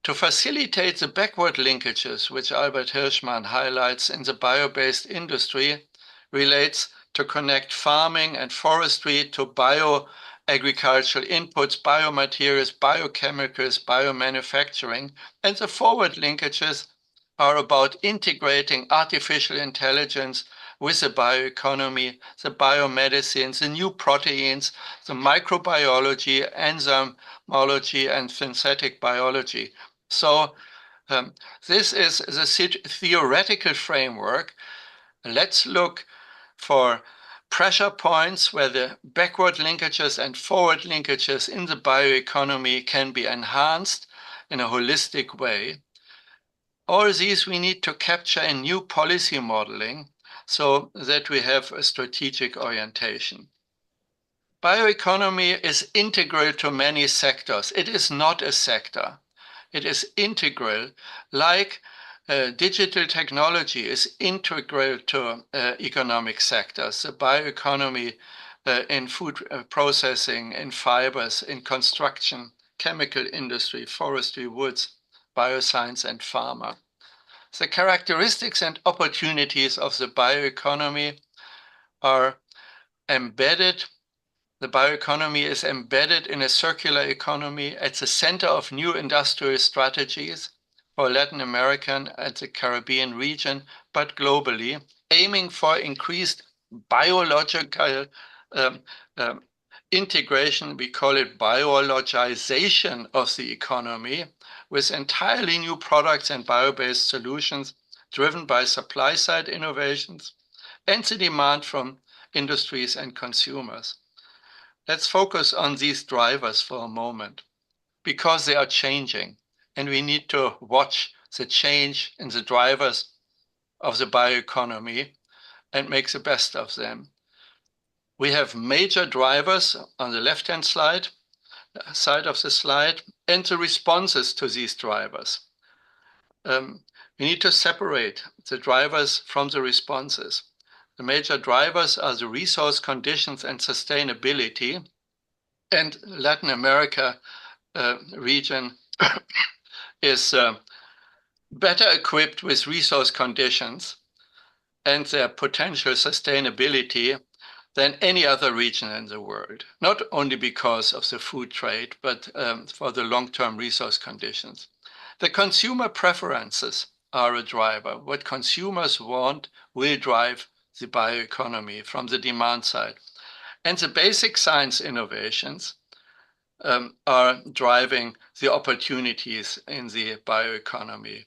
To facilitate the backward linkages, which Albert Hirschman highlights in the bio-based industry, relates to connect farming and forestry to bioagricultural inputs, biomaterials, biochemicals, biomanufacturing, and the forward linkages are about integrating artificial intelligence with the bioeconomy, the biomedicines, the new proteins, the microbiology, enzymology, and synthetic biology. So this is the theoretical framework. Let's look for pressure points where the backward linkages and forward linkages in the bioeconomy can be enhanced in a holistic way. All these we need to capture in new policy modeling so that we have a strategic orientation. Bioeconomy is integral to many sectors. It is not a sector. It is integral, like digital technology is integral to economic sectors. The bioeconomy in food processing, in fibers, in construction, chemical industry, forestry, woods, bioscience, and pharma. The characteristics and opportunities of the bioeconomy are embedded. The bioeconomy is embedded in a circular economy at the center of new industrial strategies for Latin American and the Caribbean region, but globally, aiming for increased biological integration. We call it biologization of the economy, with entirely new products and bio-based solutions driven by supply-side innovations and the demand from industries and consumers. Let's focus on these drivers for a moment, because they are changing, and we need to watch the change in the drivers of the bioeconomy and make the best of them. We have major drivers on the left-hand side of the slide, and the responses to these drivers. We need to separate the drivers from the responses. The major drivers are the resource conditions and sustainability, and Latin America region is better equipped with resource conditions and their potential sustainability than any other region in the world, not only because of the food trade, but for the long-term resource conditions. The consumer preferences are a driver. What consumers want will drive the bioeconomy from the demand side. And the basic science innovations are driving the opportunities in the bioeconomy.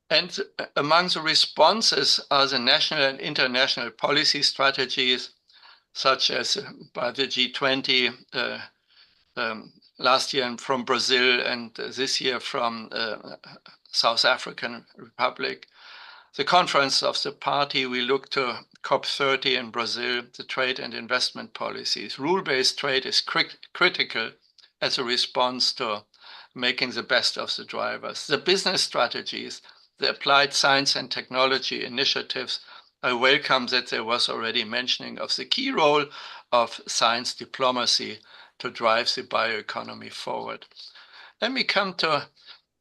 And among the responses are the national and international policy strategies, such as by the G20 last year from Brazil and this year from South African Republic. The conference of the party, we look to COP30 in Brazil, the trade and investment policies. Rule-based trade is critical as a response to making the best of the drivers. The business strategies, the applied science and technology initiatives, I welcome that there was already mentioning of the key role of science diplomacy to drive the bioeconomy forward. Let me come to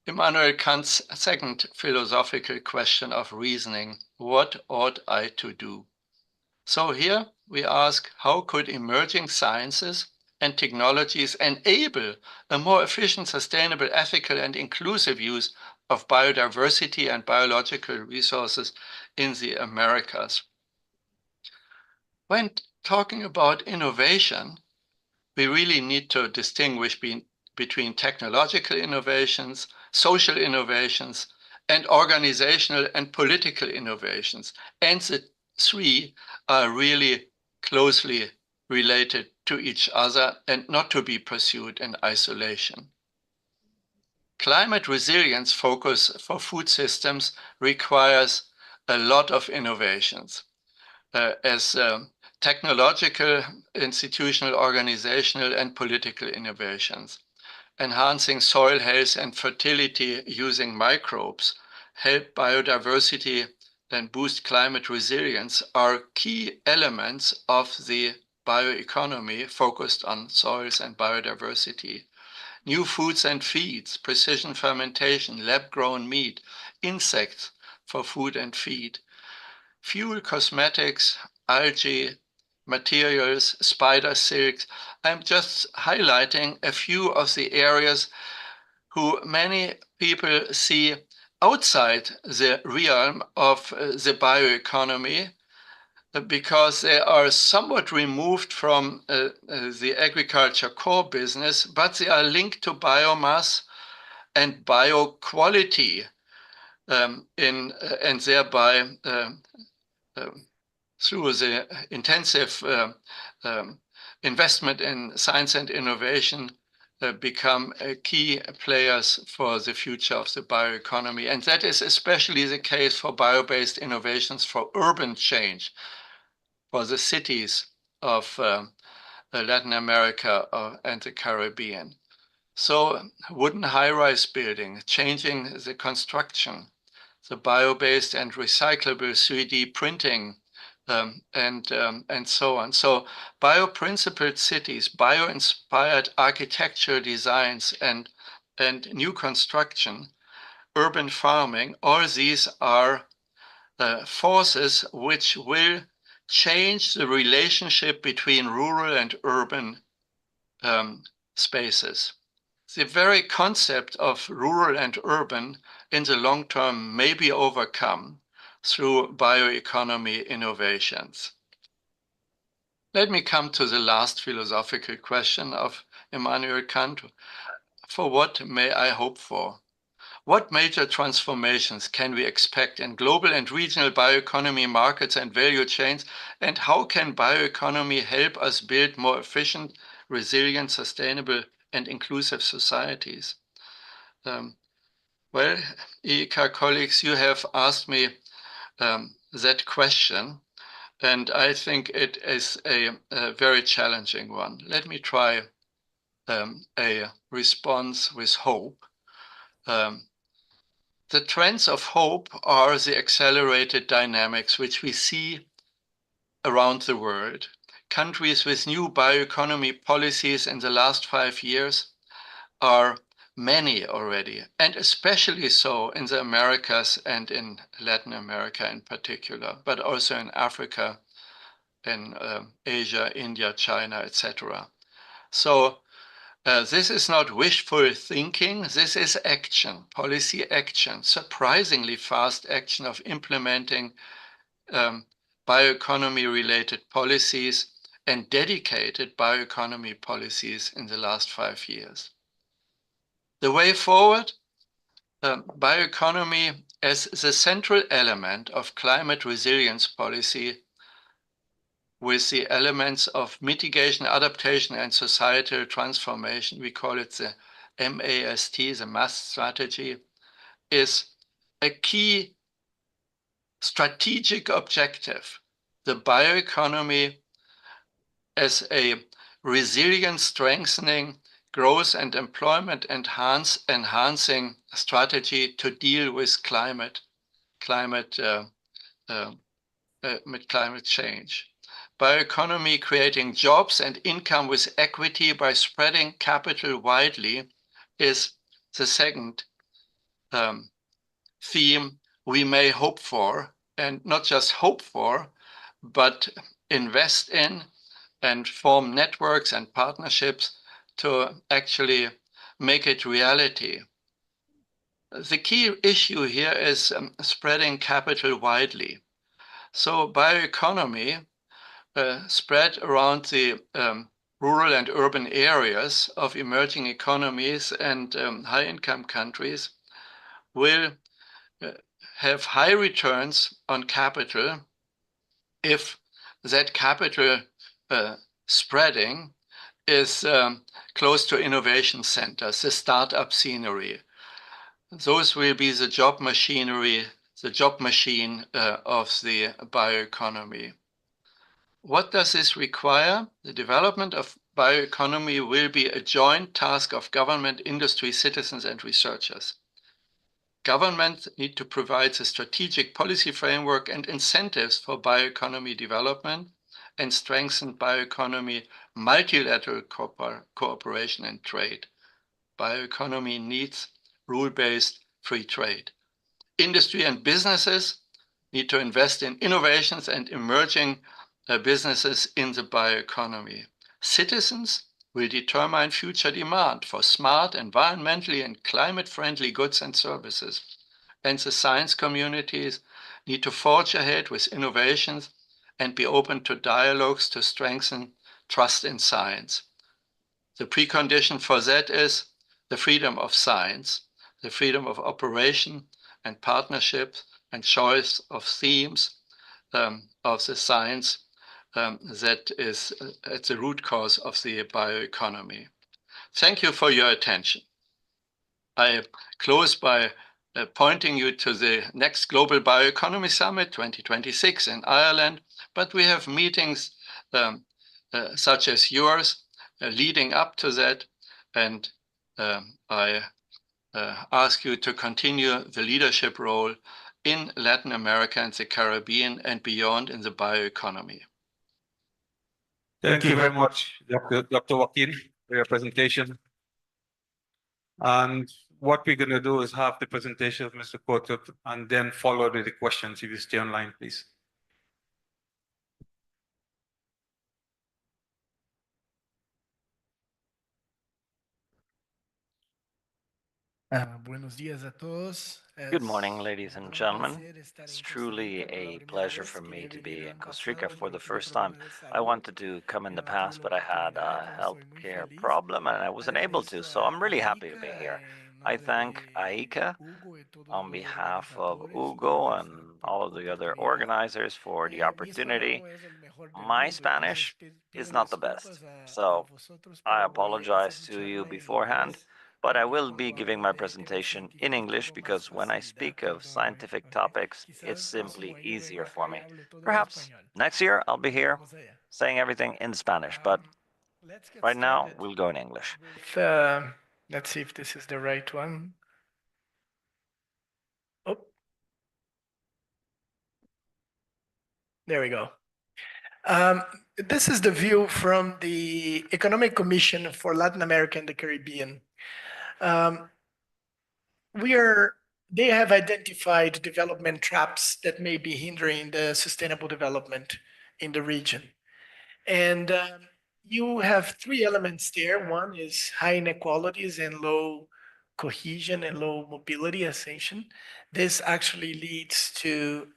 Immanuel Kant's second philosophical question of reasoning. What ought I to do? So here we ask, how could emerging sciences and technologies enable a more efficient, sustainable, ethical, and inclusive use of biodiversity and biological resources in the Americas? When talking about innovation, we really need to distinguish between technological innovations, social innovations, and organizational and political innovations. And the three are really closely related to each other and not to be pursued in isolation. Climate resilience focus for food systems requires a lot of innovations. As technological, institutional, organizational, and political innovations. Enhancing soil health and fertility using microbes, help biodiversity, and boost climate resilience are key elements of the bioeconomy focused on soils and biodiversity. New foods and feeds, precision fermentation, lab-grown meat, insects for food and feed, fuel, cosmetics, algae, materials, spider silks. I'm just highlighting a few of the areas who many people see outside the realm of the bioeconomy because they are somewhat removed from the agriculture core business, but they are linked to biomass and bioquality and thereby through the intensive investment in science and innovation become key players for the future of the bioeconomy. And that is especially the case for bio-based innovations for urban change, for the cities of Latin America and the Caribbean. So wooden high-rise building, changing the construction, the bio-based and recyclable 3D printing, and so on. So bio-principled cities, bio-inspired architectural designs, and new construction, urban farming, all these are forces which will change the relationship between rural and urban spaces. The very concept of rural and urban in the long term may be overcome through bioeconomy innovations. Let me come to the last philosophical question of Immanuel Kant. For what may I hope for? What major transformations can we expect in global and regional bioeconomy markets and value chains? And how can bioeconomy help us build more efficient, resilient, sustainable, and inclusive societies? Well, IICA colleagues, you have asked me that question, and I think it is a very challenging one. Let me try a response with hope. The trends of hope are the accelerated dynamics which we see around the world. Countries with new bioeconomy policies in the last 5 years are many already, and especially so in the Americas and in Latin America in particular, but also in Africa, in Asia, India, China, etc. So This is not wishful thinking, this is action, policy action, surprisingly fast action of implementing bioeconomy-related policies and dedicated bioeconomy policies in the last 5 years. The way forward, bioeconomy as the central element of climate resilience policy with the elements of mitigation, adaptation, and societal transformation, we call it the MAST, the MAST strategy, is a key strategic objective. The bioeconomy as a resilience strengthening, growth and employment enhancing strategy to deal with climate change. Bioeconomy creating jobs and income with equity by spreading capital widely is the second theme we may hope for, and not just hope for, but invest in and form networks and partnerships to actually make it reality. The key issue here is spreading capital widely. So bioeconomy spread around the rural and urban areas of emerging economies and high-income countries will have high returns on capital if that capital spreading is close to innovation centers, the startup scenery. Those will be the job machinery, the job machine of the bioeconomy. What does this require? The development of bioeconomy will be a joint task of government, industry, citizens, and researchers. Governments need to provide a strategic policy framework and incentives for bioeconomy development and strengthen bioeconomy multilateral cooperation and trade. Bioeconomy needs rule-based free trade. Industry and businesses need to invest in innovations and emerging businesses in the bioeconomy. Citizens will determine future demand for smart, environmentally and climate-friendly goods and services. And the science communities need to forge ahead with innovations and be open to dialogues to strengthen trust in science. The precondition for that is the freedom of science, the freedom of operation and partnership and choice of themes of the science that is at the root cause of the bioeconomy. Thank you for your attention. I close by pointing you to the next Global Bioeconomy Summit 2026 in Ireland, but we have meetings such as yours leading up to that, and I ask you to continue the leadership role in Latin America and the Caribbean and beyond in the bioeconomy. Thank you very much, Dr. Joaquin, for your presentation. And what we're going to do is have the presentation of Mr. Cotto and then follow with the questions. If you stay online, please. Buenos días a todos. Good morning, ladies and gentlemen. It's truly a pleasure for me to be in Costa Rica for the first time. I wanted to come in the past, but I had a healthcare problem and I wasn't able to, so I'm really happy to be here. I thank AICA on behalf of Hugo and all of the other organizers for the opportunity. My Spanish is not the best, so I apologize to you beforehand, but I will be giving my presentation in English because when I speak of scientific topics, it's simply easier for me. Perhaps next year I'll be here saying everything in Spanish, but right now we'll go in English. Let's see if this is the right one. Oh, there we go. This is the view from the Economic Commission for Latin America and the Caribbean. They have identified development traps that may be hindering the sustainable development in the region. And you have three elements there. One is high inequalities and low cohesion and low mobility ascension. This actually leads to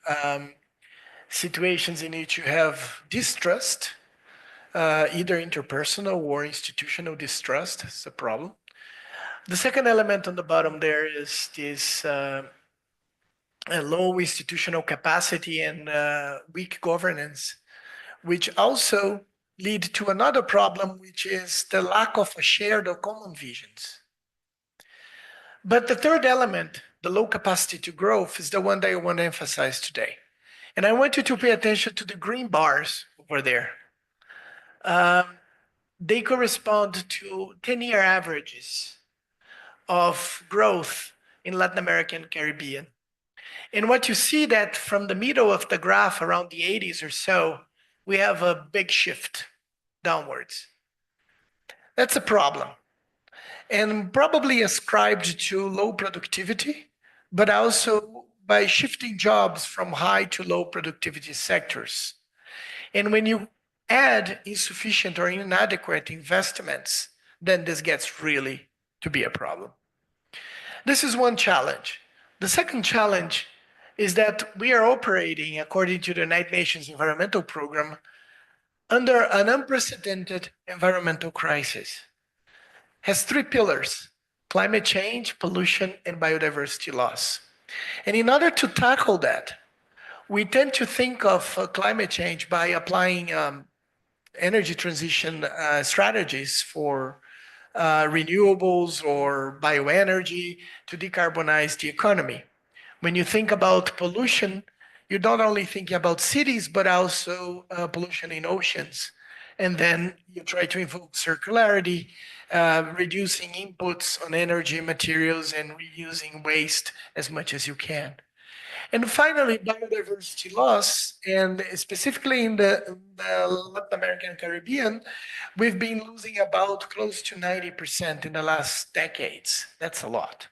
situations in which you have distrust, either interpersonal or institutional distrust. It's a problem. The second element on the bottom there is this low institutional capacity and weak governance, which also lead to another problem, which is the lack of a shared or common visions. But the third element, the low capacity to growth, is the one that I want to emphasize today. And I want you to pay attention to the green bars over there. They correspond to 10-year averages of growth in Latin America and Caribbean. And what you see that from the middle of the graph around the 80s or so, we have a big shift downwards. That's a problem. And probably ascribed to low productivity, but also by shifting jobs from high to low productivity sectors. And when you add insufficient or inadequate investments, then this gets really to be a problem. This is one challenge. The second challenge is that we are operating, according to the United Nations Environmental Program, under an unprecedented environmental crisis. Has three pillars: climate change, pollution, and biodiversity loss. And in order to tackle that, we tend to think of climate change by applying energy transition strategies for renewables or bioenergy to decarbonize the economy. When you think about pollution, you're not only thinking about cities, but also pollution in oceans. And then you try to invoke circularity, reducing inputs on energy materials and reusing waste as much as you can. And finally, biodiversity loss, and specifically in the Latin American Caribbean, we've been losing about close to 90% in the last decades. That's a lot.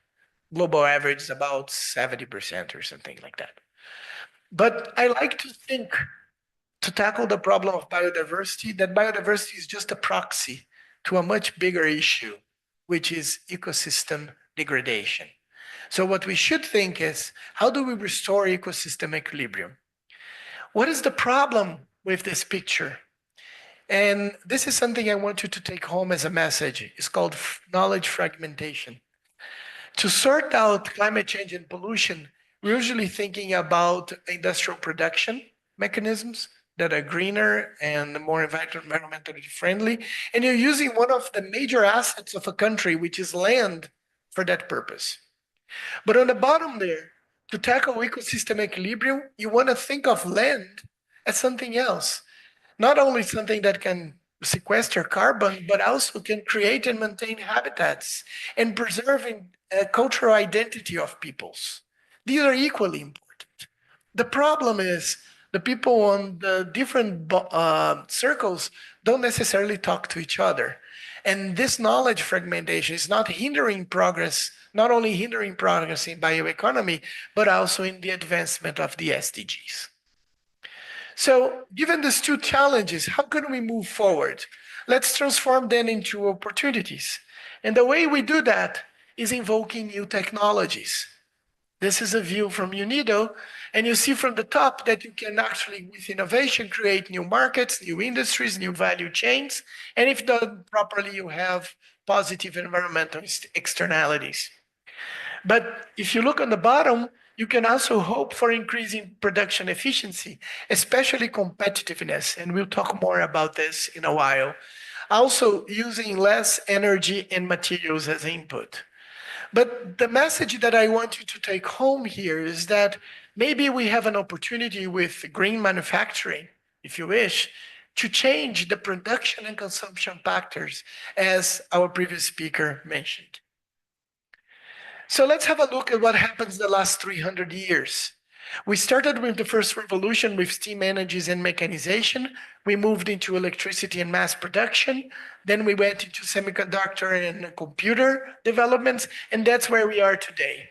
Global average is about 70% or something like that. But I like to think, to tackle the problem of biodiversity, that biodiversity is just a proxy to a much bigger issue, which is ecosystem degradation. So what we should think is, how do we restore ecosystem equilibrium? What is the problem with this picture? And this is something I want you to take home as a message. It's called knowledge fragmentation. To sort out climate change and pollution, we're usually thinking about industrial production mechanisms that are greener and more environmentally friendly. And you're using one of the major assets of a country, which is land, for that purpose. But on the bottom there, to tackle ecosystem equilibrium, you want to think of land as something else. Not only something that can sequester carbon, but also can create and maintain habitats and preserving cultural identity of peoples. These are equally important. The problem is the people on the different circles don't necessarily talk to each other. And this knowledge fragmentation is not hindering progress, not only hindering progress in bioeconomy, but also in the advancement of the SDGs. So given these two challenges, how can we move forward? Let's transform them into opportunities. And the way we do that is invoking new technologies. This is a view from UNIDO, and you see from the top that you can actually, with innovation, create new markets, new industries, new value chains, and if done properly, you have positive environmental externalities. But if you look on the bottom, you can also hope for increasing production efficiency, especially competitiveness, and we'll talk more about this in a while. Also, using less energy and materials as input. But the message that I want you to take home here is that maybe we have an opportunity with green manufacturing, if you wish, to change the production and consumption factors, as our previous speaker mentioned. So let's have a look at what happens the last 300 years. We started with the first revolution with steam energies and mechanization. We moved into electricity and mass production. Then we went into semiconductor and computer developments, and that's where we are today,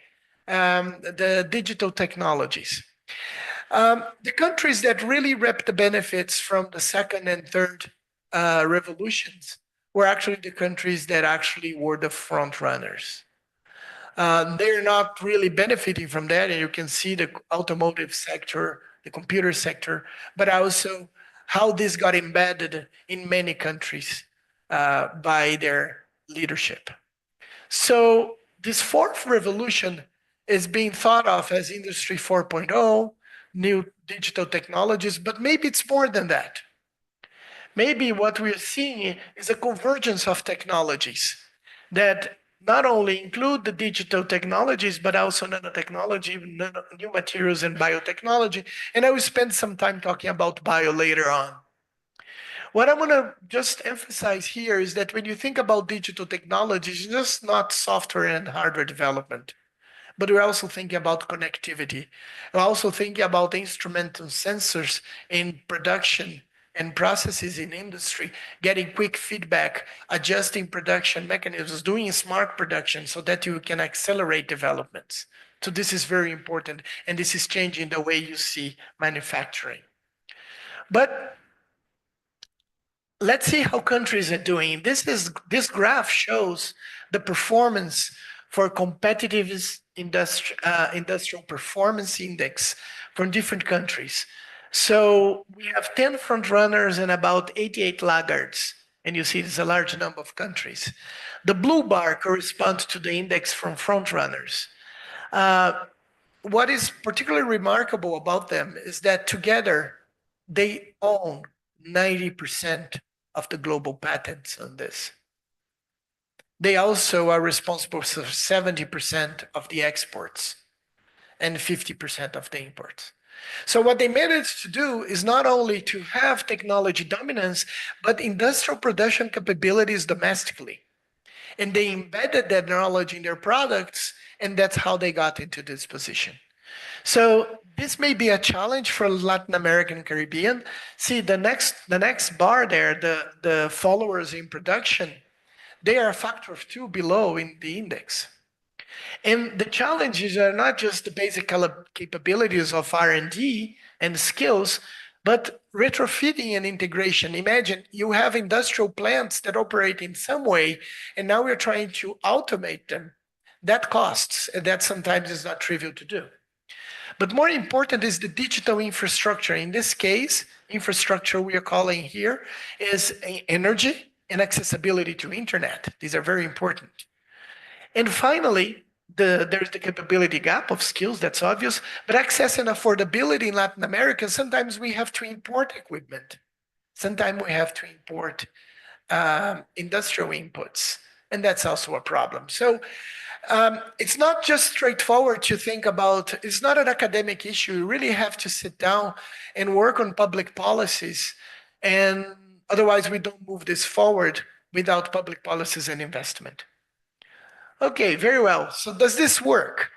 the digital technologies. The countries that really reap the benefits from the second and third revolutions were actually the countries that actually were the front runners. They're not really benefiting from that, and you can see the automotive sector, the computer sector, but also how this got embedded in many countries by their leadership. So this fourth revolution is being thought of as Industry 4.0, new digital technologies, but maybe it's more than that. Maybe what we're seeing is a convergence of technologies that not only include the digital technologies, but also nanotechnology, new materials, and biotechnology. And I will spend some time talking about bio later on. What I want to just emphasize here is that when you think about digital technologies, it's just not software and hardware development, but we're also thinking about connectivity. We're also thinking about instrumental sensors in production and processes in industry, getting quick feedback, adjusting production mechanisms, doing smart production so that you can accelerate developments. So this is very important, and this is changing the way you see manufacturing. But let's see how countries are doing. This graph shows the performance for competitiveness industrial performance index from different countries. So we have 10 front runners and about 88 laggards. And you see there's a large number of countries. The blue bar corresponds to the index from front runners. What is particularly remarkable about them is that together they own 90% of the global patents on this. They also are responsible for 70% of the exports and 50% of the imports. So what they managed to do is not only to have technology dominance, but industrial production capabilities domestically. And they embedded that knowledge in their products, and that's how they got into this position. So this may be a challenge for Latin American and Caribbean. See, the next bar there, the followers in production, they are a factor of 2 below in the index. And the challenges are not just the basic capabilities of R&D and skills, but retrofitting and integration. Imagine you have industrial plants that operate in some way, and now we're trying to automate them. That costs, and that sometimes is not trivial to do. But more important is the digital infrastructure. In this case, infrastructure we are calling here is energy and accessibility to internet. These are very important. And finally, there's the capability gap of skills, that's obvious, but access and affordability in Latin America, sometimes we have to import equipment. Sometimes we have to import industrial inputs, and that's also a problem. So it's not just straightforward to think about, it's not an academic issue. You really have to sit down and work on public policies, and otherwise we don't move this forward without public policies and investment. Okay, very well. So does this work?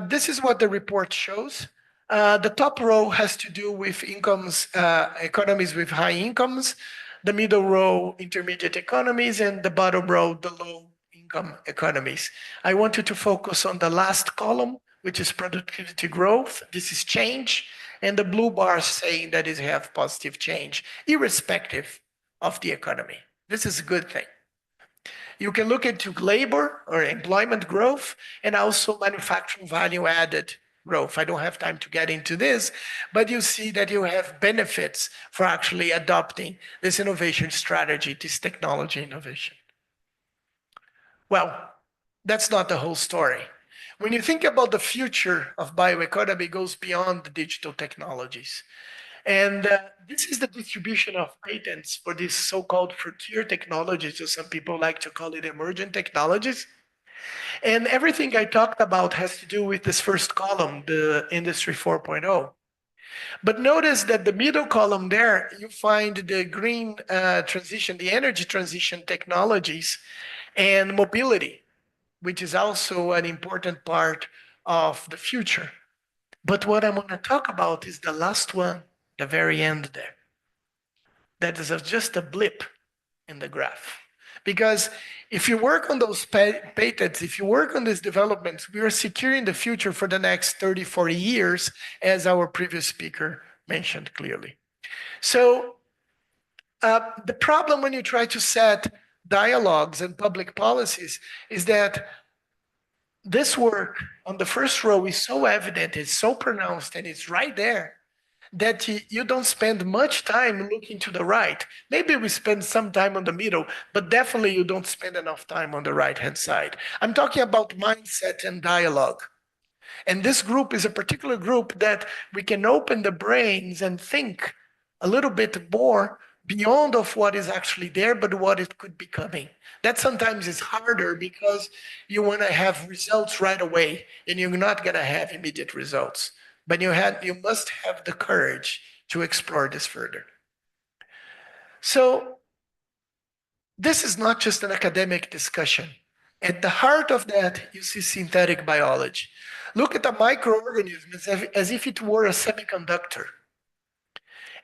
This is what the report shows. The top row has to do with incomes, economies with high incomes. The middle row, intermediate economies, and the bottom row, the low income economies. I want you to focus on the last column, which is productivity growth. This is change. And the blue bars saying that it have positive change, irrespective of the economy. This is a good thing. You can look into labor or employment growth and also manufacturing value added growth. I don't have time to get into this, but you see that you have benefits for actually adopting this innovation strategy, this technology innovation. Well, that's not the whole story. When you think about the future of bioeconomy, it goes beyond the digital technologies. And this is the distribution of patents for these so-called frontier technologies, or some people like to call it emergent technologies. And everything I talked about has to do with this first column, the Industry 4.0. But notice that the middle column there, you find the green transition, the energy transition technologies, and mobility, which is also an important part of the future. But what I'm going to talk about is the last one, the very end there. That is just a blip in the graph. Because if you work on those patents, if you work on these developments, we are securing the future for the next 30, 40 years, as our previous speaker mentioned clearly. So The problem when you try to set dialogues and public policies is that this work on the first row is so evident, it's so pronounced, and it's right there that you don't spend much time looking to the right. Maybe we spend some time on the middle, but definitely you don't spend enough time on the right-hand side. I'm talking about mindset and dialogue. And this group is a particular group that we can open the brains and think a little bit more beyond of what is actually there, but what it could be coming. That sometimes is harder because you want to have results right away, and you're not going to have immediate results. But you must have the courage to explore this further. So this is not just an academic discussion. At the heart of that, you see synthetic biology. Look at a microorganism as if it were a semiconductor.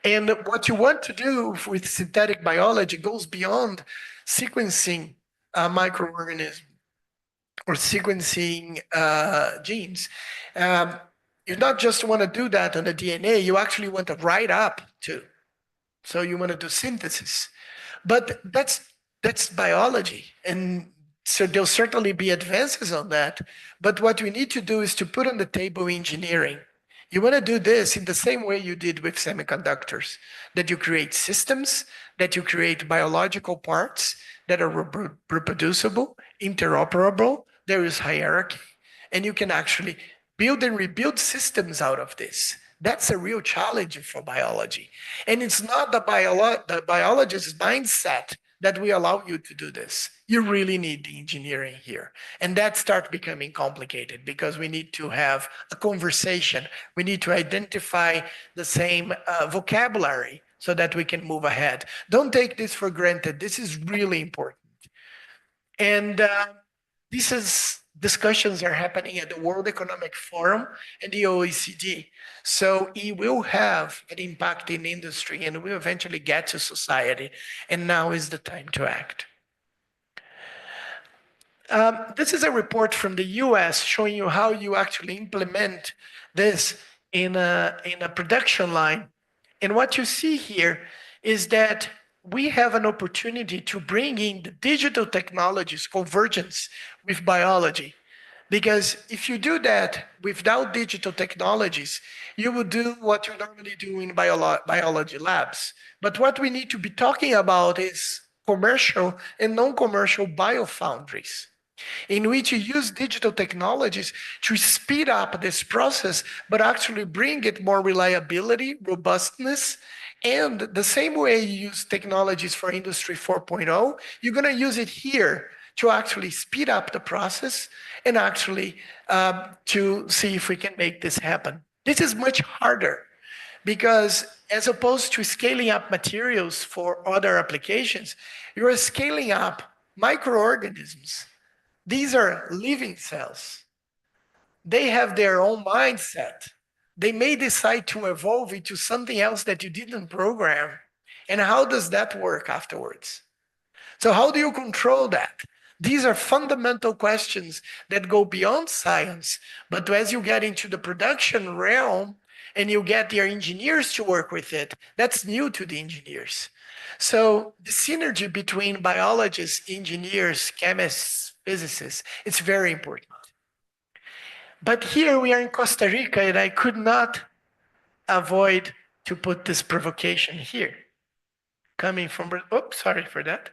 And what you want to do with synthetic biology goes beyond sequencing a microorganism or sequencing genes. Um, you not just want to do that on the DNA, you actually want to write up too. So you want to do synthesis. But that's biology. And so there'll certainly be advances on that. But what we need to do is to put on the table engineering. You want to do this in the same way you did with semiconductors, that you create systems, that you create biological parts that are reproducible, interoperable, there is hierarchy, and you can actually build and rebuild systems out of this. That's a real challenge for biology. And it's not the biologist's mindset that we allow you to do this. You really need the engineering here. And that starts becoming complicated because we need to have a conversation. We need to identify the same vocabulary so that we can move ahead. Don't take this for granted. This is really important. And discussions are happening at the World Economic Forum and the OECD. So it will have an impact in industry and will eventually get to society. And now is the time to act. This is a report from the US showing you how you actually implement this in a production line. And what you see here is that we have an opportunity to bring in the digital technologies, convergence with biology. Because if you do that without digital technologies, you will do what you normally do in biology labs. But what we need to be talking about is commercial and non-commercial biofoundries, in which you use digital technologies to speed up this process, but actually bring it more reliability, robustness, and the same way you use technologies for Industry 4.0, you're going to use it here to actually speed up the process and actually to see if we can make this happen. This is much harder because as opposed to scaling up materials for other applications, you're scaling up microorganisms. These are living cells. They have their own mindset. They may decide to evolve into something else that you didn't program. And how does that work afterwards? So how do you control that? These are fundamental questions that go beyond science. But as you get into the production realm and you get your engineers to work with it, that's new to the engineers. So the synergy between biologists, engineers, chemists, physicists, it's very important. But here we are in Costa Rica, and I could not avoid to put this provocation here. Coming from, oops, sorry for that.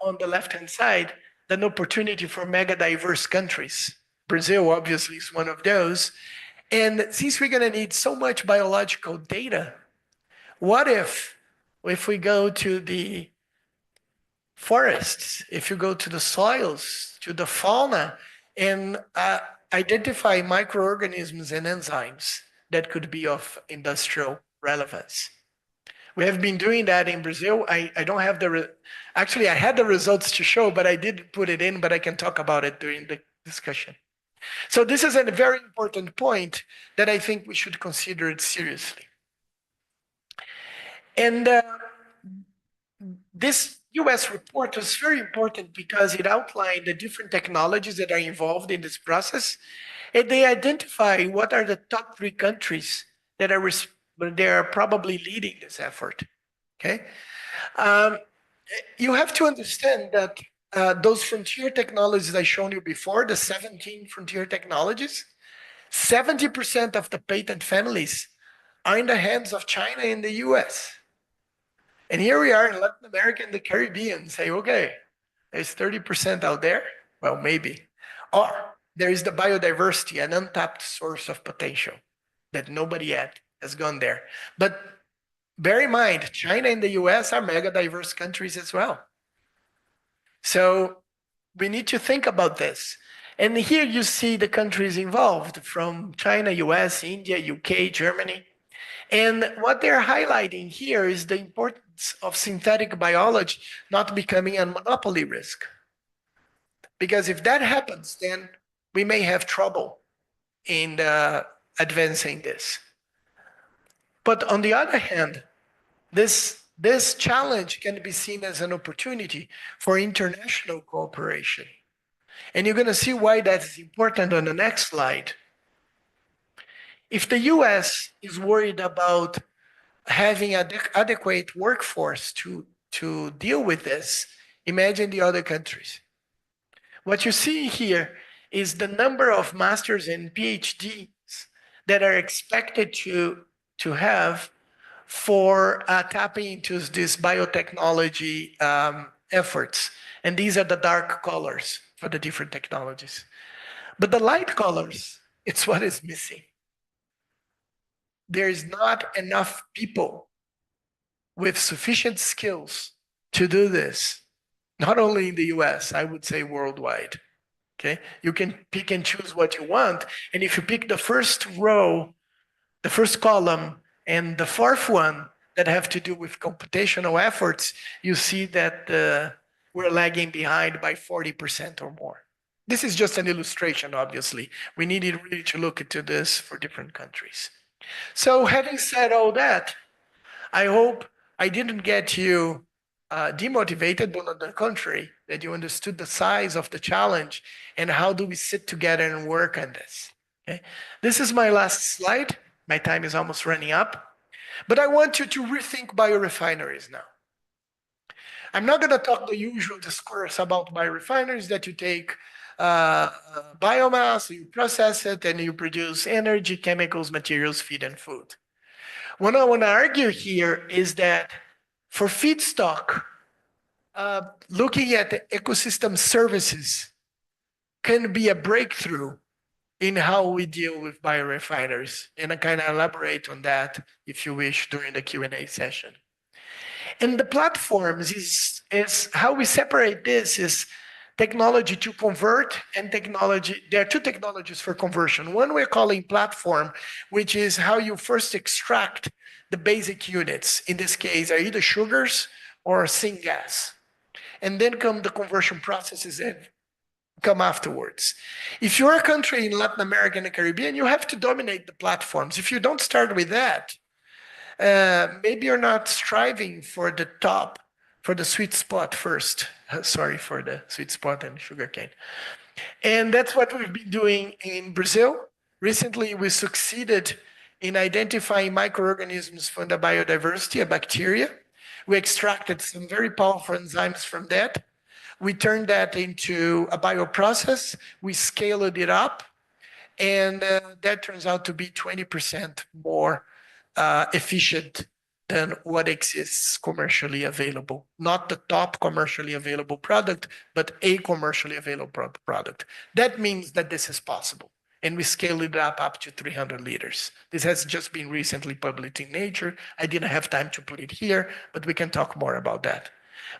On the left-hand side, an opportunity for mega diverse countries. Brazil obviously is one of those. And since we're going to need so much biological data, what if we go to the forests, if you go to the soils, to the fauna, and identify microorganisms and enzymes that could be of industrial relevance? We have been doing that in Brazil. I don't have actually, I had the results to show, but I did put it in, but I can talk about it during the discussion. So this is a very important point that I think we should consider it seriously. And this US report was very important because it outlined the different technologies that are involved in this process, and they identify what are the top 3 countries that are probably leading this effort. Okay, you have to understand that those frontier technologies I shown you before, the 17 frontier technologies, 70% of the patent families are in the hands of China and the US. And here we are in Latin America and the Caribbean, say, okay, there's 30% out there. Well, maybe. Or there is the biodiversity, an untapped source of potential that nobody yet has gone there. But bear in mind, China and the US are mega diverse countries as well. So we need to think about this. And here you see the countries involved from China, US, India, UK, Germany. And what they're highlighting here is the importance of synthetic biology not becoming a monopoly risk. Because if that happens, then we may have trouble in advancing this. But on the other hand, this challenge can be seen as an opportunity for international cooperation. And you're going to see why that's important on the next slide. If the US is worried about having an adequate workforce to deal with this, imagine the other countries. What you see here is the number of masters and PhDs that are expected to have for tapping into this biotechnology efforts. And these are the dark colors for the different technologies. But the light colors, it's what is missing. There is not enough people with sufficient skills to do this, not only in the US, I would say worldwide. Okay, you can pick and choose what you want. And if you pick the first row, the first column, and the fourth one that have to do with computational efforts, you see that we're lagging behind by 40% or more. This is just an illustration, obviously. We needed really to look into this for different countries. So having said all that, I hope I didn't get you demotivated, but on the contrary, that you understood the size of the challenge and how do we sit together and work on this. Okay? This is my last slide. My time is almost running up. But I want you to rethink biorefineries now. I'm not going to talk the usual discourse about biorefineries that you take biomass, you process it, and you produce energy, chemicals, materials, feed, and food. What I want to argue here is that for feedstock, looking at ecosystem services can be a breakthrough in how we deal with biorefineries. And I kind of elaborate on that, if you wish, during the Q&A session. And the platforms is how we separate this is technology to convert and technology. There are two technologies for conversion. One we're calling platform, which is how you first extract the basic units. In this case, are either sugars or syngas. And then come the conversion processes that come afterwards. If you're a country in Latin America and the Caribbean, you have to dominate the platforms. If you don't start with that, maybe you're not striving for the top, for the sweet spot first. Sorry for the sweet spot and sugarcane. And that's what we've been doing in Brazil. Recently, we succeeded in identifying microorganisms from the biodiversity, a bacteria. We extracted some very powerful enzymes from that. We turned that into a bioprocess. We scaled it up. And that turns out to be 20% more efficient than what exists commercially available. Not the top commercially available product, but a commercially available product. That means that this is possible. And we scaled it up to 300 liters. This has just been recently published in Nature. I didn't have time to put it here, but we can talk more about that.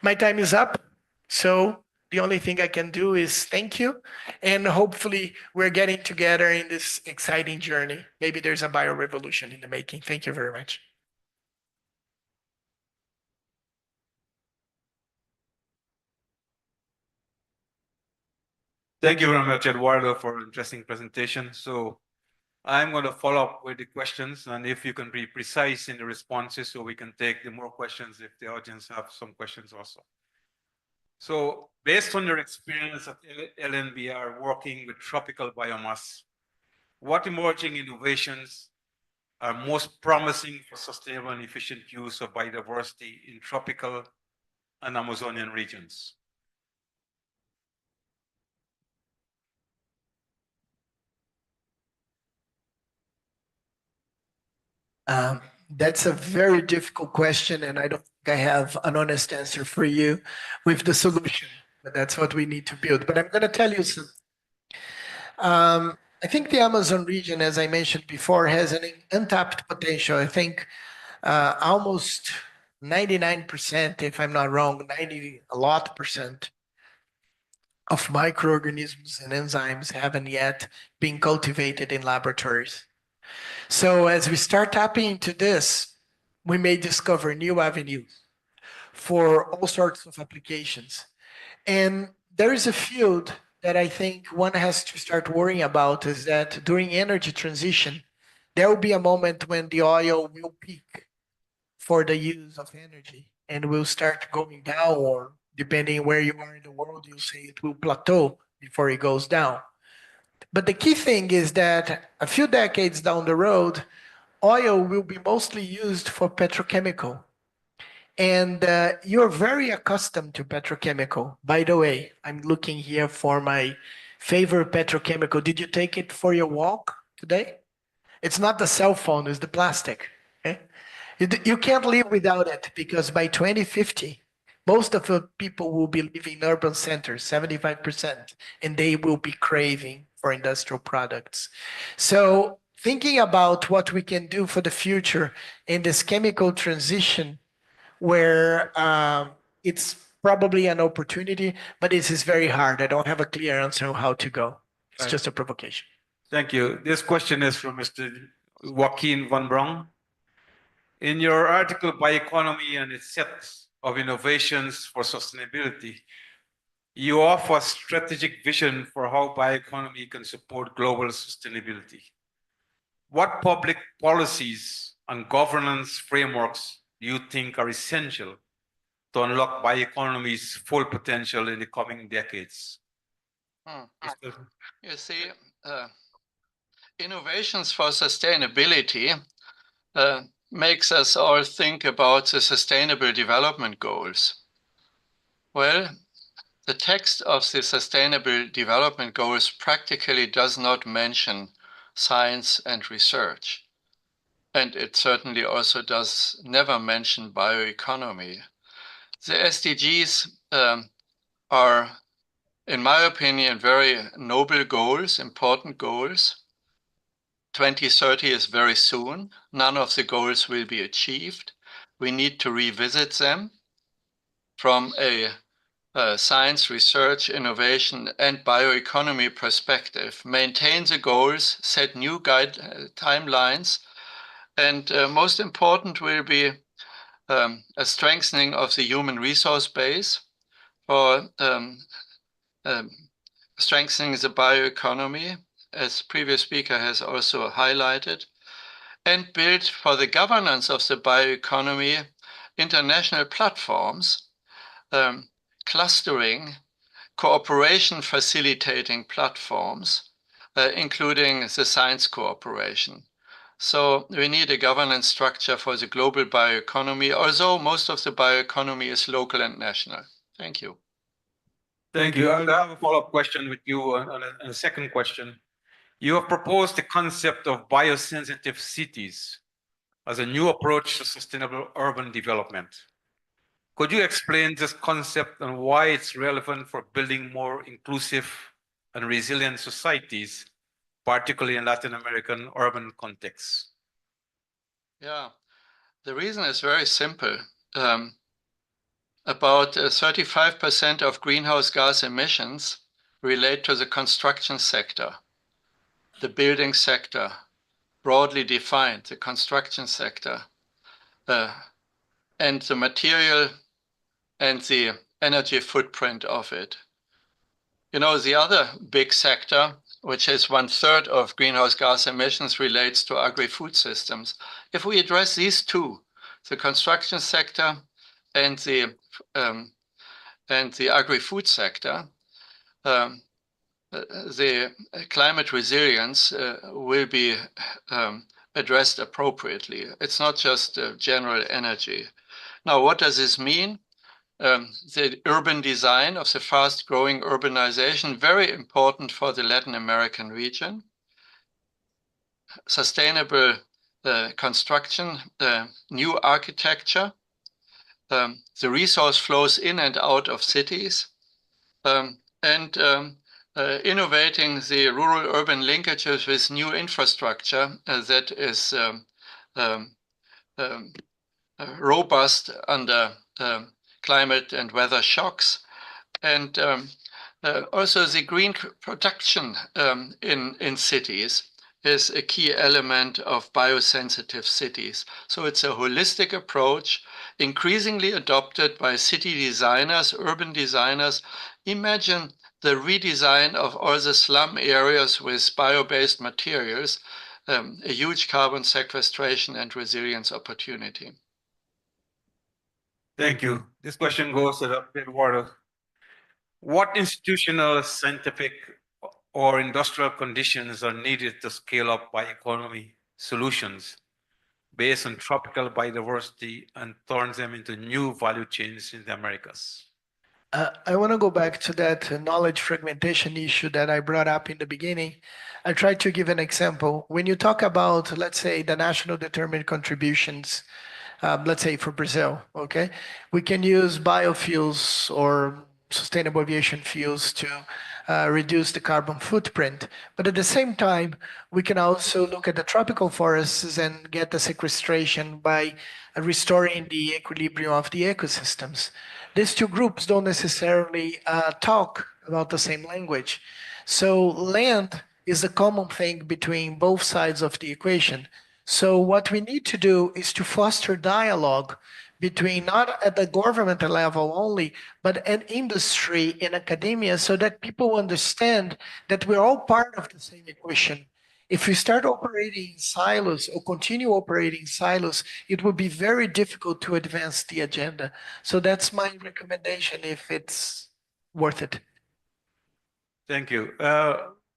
My time is up. So the only thing I can do is thank you. And hopefully we're getting together in this exciting journey. Maybe there's a bio-revolution in the making. Thank you very much. Thank you very much, Eduardo, for an interesting presentation. So I'm going to follow up with the questions, and if you can be precise in the responses so we can take the more questions if the audience have some questions also. So based on your experience at LNBR working with tropical biomass, what emerging innovations are most promising for sustainable and efficient use of biodiversity in tropical and Amazonian regions? That's a very difficult question, and I don't think I have an honest answer for you with the solution. But that's what we need to build. But I'm going to tell you something. I think the Amazon region, as I mentioned before, has an untapped potential. I think almost 99%, if I'm not wrong, 90 a lot percent of microorganisms and enzymes haven't yet been cultivated in laboratories. So as we start tapping into this, we may discover new avenues for all sorts of applications. And there is a field that I think one has to start worrying about is that during energy transition, there will be a moment when the oil will peak for the use of energy and will start going down, or depending where you are in the world, you'll say it will plateau before it goes down. But the key thing is that a few decades down the road, oil will be mostly used for petrochemical. And you're very accustomed to petrochemical. By the way, I'm looking here for my favorite petrochemical. Did you take it for your walk today? It's not the cell phone, it's the plastic. Okay? You can't live without it because by 2050, most of the people will be living in urban centers, 75%, and they will be craving for industrial products. So thinking about what we can do for the future in this chemical transition where it's probably an opportunity, but this is very hard. I don't have a clear answer on how to go. It's just a provocation. Thank you. This question is from Mr. Joaquin Van Brong. In your article, Bioeconomy and its set of innovations for sustainability, you offer a strategic vision for how bioeconomy can support global sustainability. What public policies and governance frameworks do you think are essential to unlock bioeconomy's full potential in the coming decades? You see, innovations for sustainability makes us all think about the Sustainable Development Goals. Well, the text of the Sustainable Development Goals practically does not mention science and research. And it certainly also does never mention bioeconomy. The SDGs are, in my opinion, very noble goals, important goals. 2030 is very soon. None of the goals will be achieved. We need to revisit them from a science, research, innovation, and bioeconomy perspective, maintain the goals, set new timelines, and most important will be a strengthening of the human resource base for strengthening the bioeconomy, as previous speaker has also highlighted, and build for the governance of the bioeconomy international platforms, clustering, cooperation facilitating platforms, including the science cooperation. So we need a governance structure for the global bioeconomy, although most of the bioeconomy is local and national. Thank you. Thank you. I'll have a follow-up question with you on a second question. You have proposed the concept of biosensitive cities as a new approach to sustainable urban development. Could you explain this concept and why it's relevant for building more inclusive and resilient societies, particularly in Latin American urban contexts? Yeah, the reason is very simple. About 35% of greenhouse gas emissions relate to the construction sector, the building sector, broadly defined, the construction sector, and the material and the energy footprint of it. You know, the other big sector, which is 1/3 of greenhouse gas emissions, relates to agri-food systems. If we address these two, the construction sector and the agri-food sector, the climate resilience will be addressed appropriately. It's not just general energy. Now, what does this mean? The urban design of the fast-growing urbanization, very important for the Latin American region. Sustainable construction, new architecture, the resource flows in and out of cities, and innovating the rural-urban linkages with new infrastructure that is robust under climate and weather shocks. And also the green production in cities is a key element of biosensitive cities. So it's a holistic approach, increasingly adopted by city designers, urban designers. Imagine the redesign of all the slum areas with bio-based materials, a huge carbon sequestration and resilience opportunity. Thank you. This question goes to Eduardo. What institutional, scientific, or industrial conditions are needed to scale up bioeconomy solutions based on tropical biodiversity and turn them into new value chains in the Americas? I want to go back to that knowledge fragmentation issue that I brought up in the beginning. I tried to give an example. When you talk about, let's say, the national determined contributions, let's say for Brazil, okay, we can use biofuels or sustainable aviation fuels to reduce the carbon footprint. But at the same time, we can also look at the tropical forests and get the sequestration by restoring the equilibrium of the ecosystems. These two groups don't necessarily talk about the same language. So land is a common thing between both sides of the equation. So what we need to do is to foster dialogue between not at the government level only, but at industry and academia so that people understand that we're all part of the same equation. If we start operating in silos or continue operating silos, it will be very difficult to advance the agenda. So that's my recommendation if it's worth it. Thank you.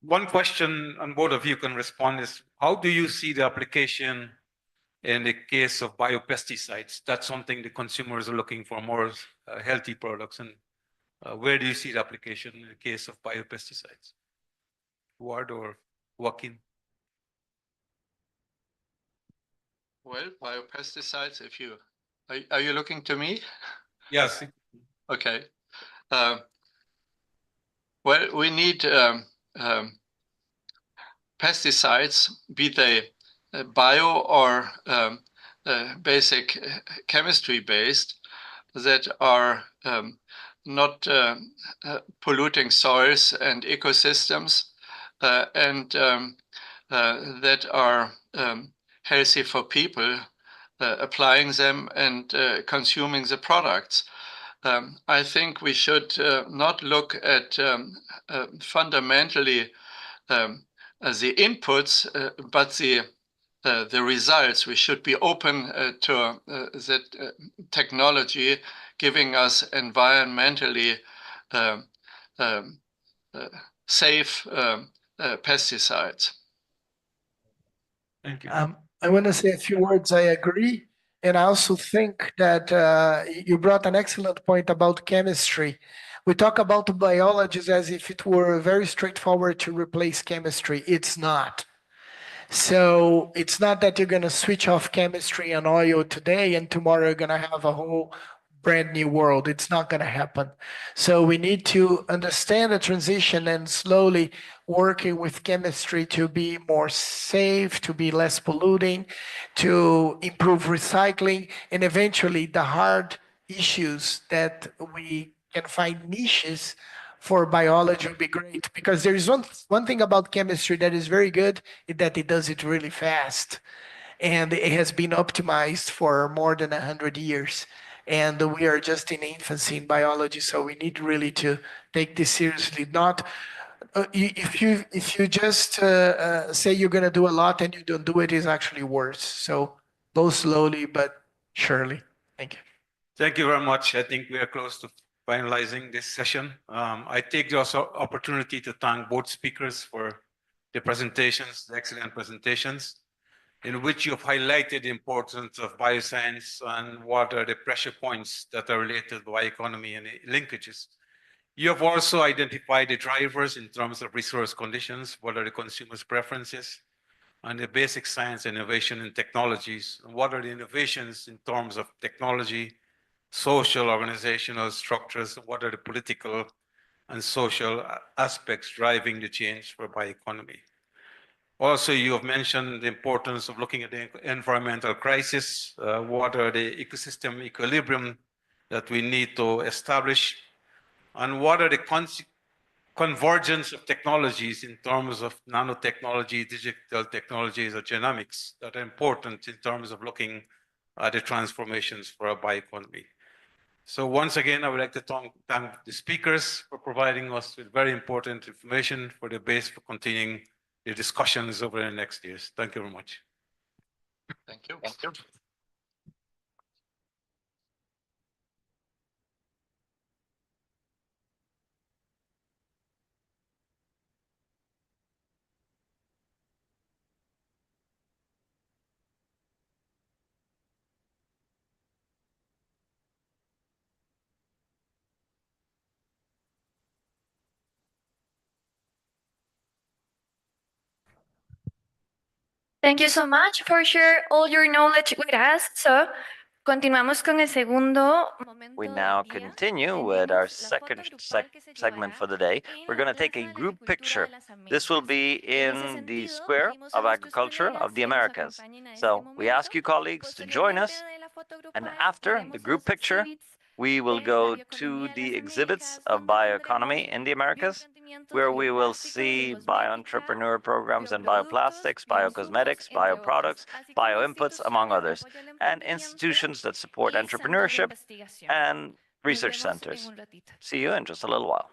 One question, and both of you can respond, is how do you see the application in the case of biopesticides? That's something the consumers are looking for, more healthy products. And where do you see the application in the case of biopesticides? Eduardo or Joaquin? Well, biopesticides, if you are you looking to me? Yes. Okay. Well, we need pesticides, be they bio or basic chemistry based, that are not polluting soils and ecosystems, and that are healthy for people applying them and consuming the products. I think we should not look at fundamentally the inputs, but the results. We should be open to that technology giving us environmentally safe pesticides. Thank you. I want to say a few words. I agree. And I also think that you brought an excellent point about chemistry. We talk about biology as if it were very straightforward to replace chemistry. It's not. So it's not that you're going to switch off chemistry and oil today and tomorrow you're going to have a whole brand new world. It's not going to happen. So we need to understand the transition and slowly working with chemistry to be more safe, to be less polluting, to improve recycling, and eventually the hard issues that we can find niches for biology would be great, because there is one thing about chemistry that is very good, is that it does it really fast, and it has been optimized for more than 100 years, and we are just in infancy in biology, so we need really to take this seriously. Not if you just say you're going to do a lot and you don't do it, is actually worse. So go slowly but surely. Thank you. Thank you very much. I think we are close to finalizing this session. I take this opportunity to thank both speakers for the presentations, the excellent presentations. in which you've highlighted the importance of bioscience and what are the pressure points that are related to bioeconomy and linkages. You have also identified the drivers in terms of resource conditions, what are the consumers' preferences, and the basic science, innovation, and technologies. What are the innovations in terms of technology, social, organizational structures, what are the political and social aspects driving the change for bioeconomy. Also, you have mentioned the importance of looking at the environmental crisis. What are the ecosystem equilibrium that we need to establish? And what are the convergence of technologies in terms of nanotechnology, digital technologies, or genomics that are important in terms of looking at the transformations for our bioeconomy. So once again, I would like to thank the speakers for providing us with very important information for the base for continuing the discussions over the next years. Thank you very much. Thank you. Thank you so much for share all your knowledge with us. So, continuamos con el segundo momento We del now día. continue with our Tenemos la second foto grupal que se segment llevará for the day. en We're going to la take a Sala de group Cultura picture. de las This will Américas. be En ese in the sentido, Square pedimos a of nuestros Agriculture colegas of the que nos Americas. acompañen a este So we momento. ask you colleagues to join Posteriormente us, de la foto and grupal, after the veremos group los picture, exhibits we will de go la to bioeconomía de the las exhibits Américas, of donde tendremos bioeconomy in the el Americas, bioemprendimiento where we will bioplástico, see biocosmética, bioentrepreneur programs in bioproductos, bioplastics, bioinsumos, biocosmetics, entre otros, bioproducts, así como bioinputs, among instituciones de others, apoyo al and emprendimiento institutions that support y centros de entrepreneurship investigación. and Nos research vemos en centers. un ratito. See you in just a little while.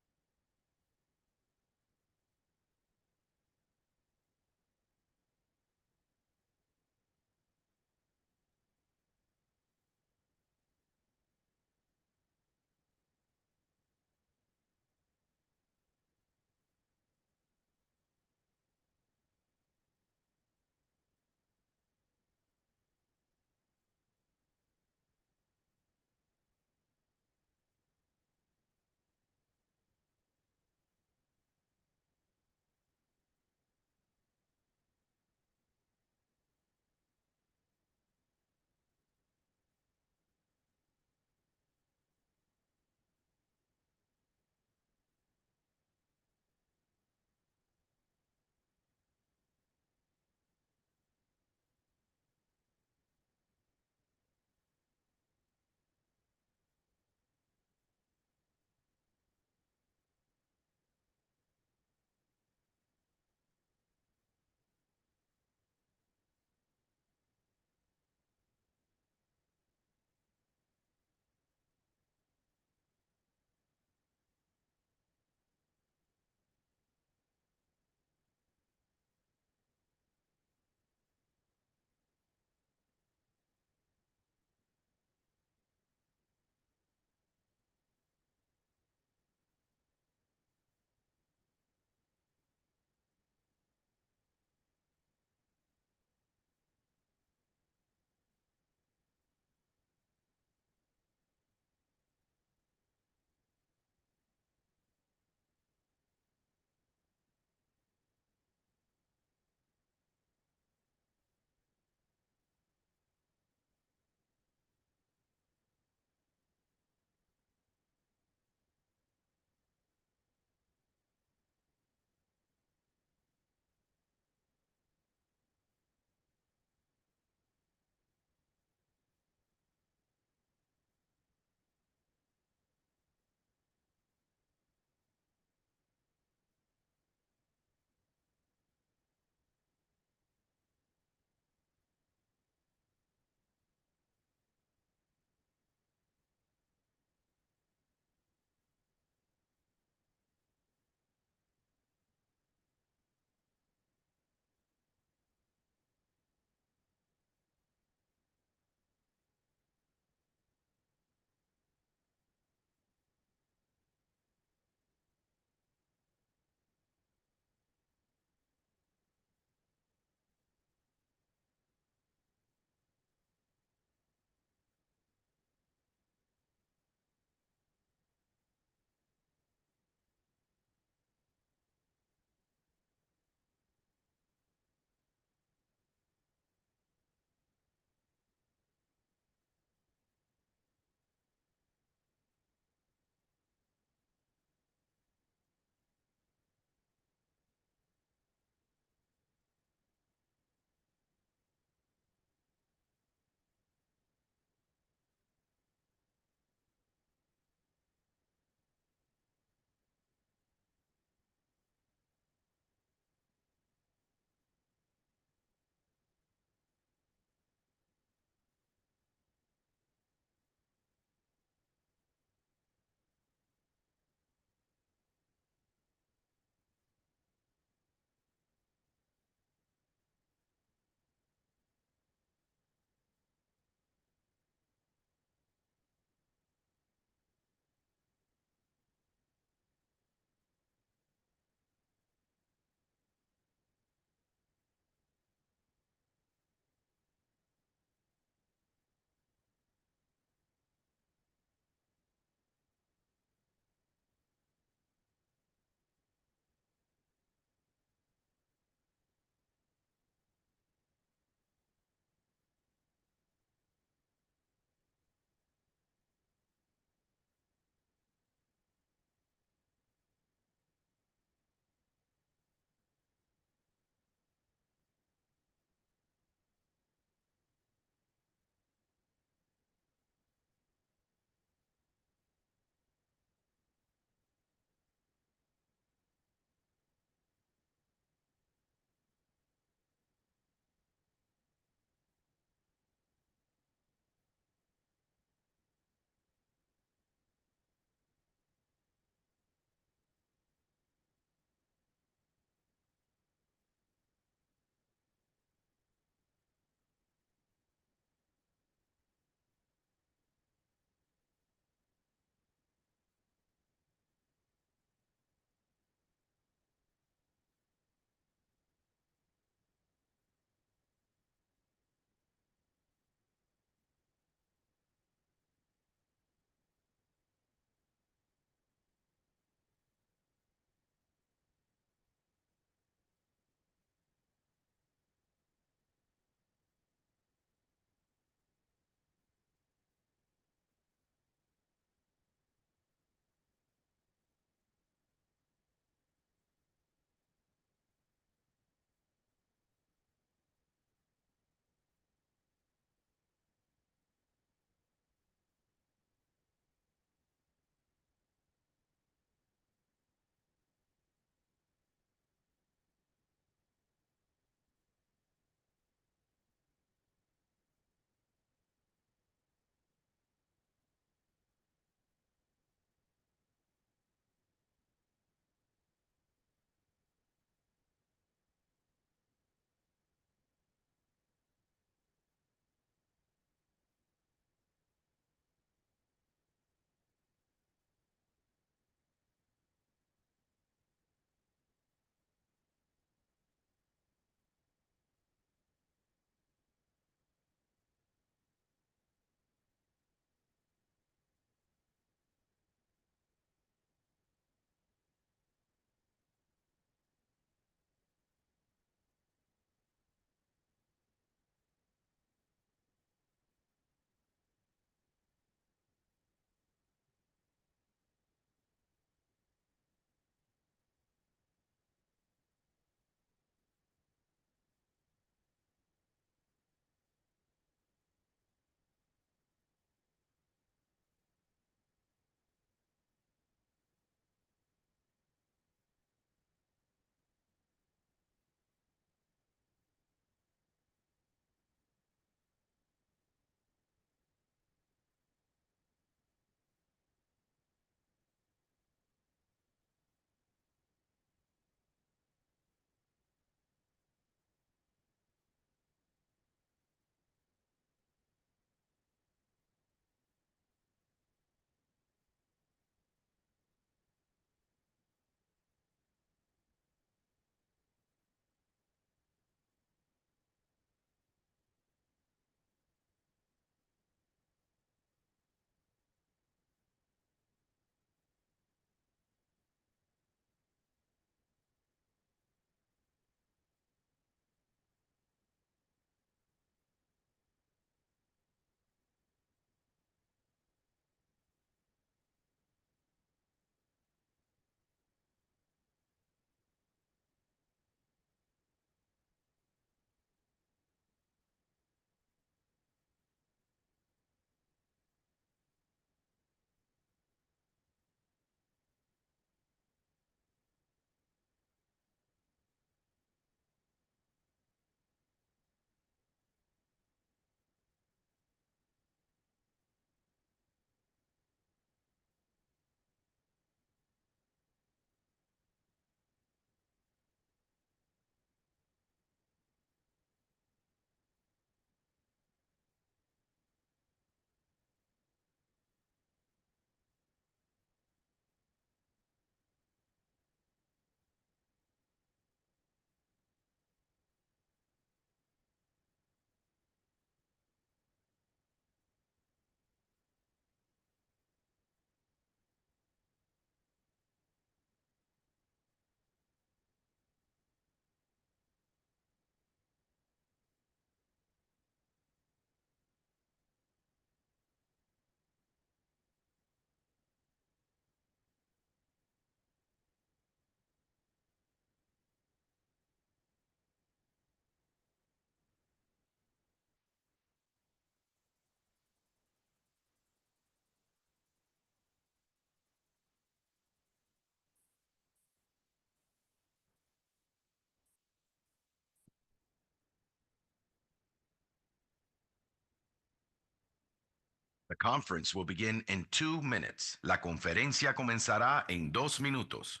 conference will begin in 2 minutes. La conferencia comenzará en 2 minutos.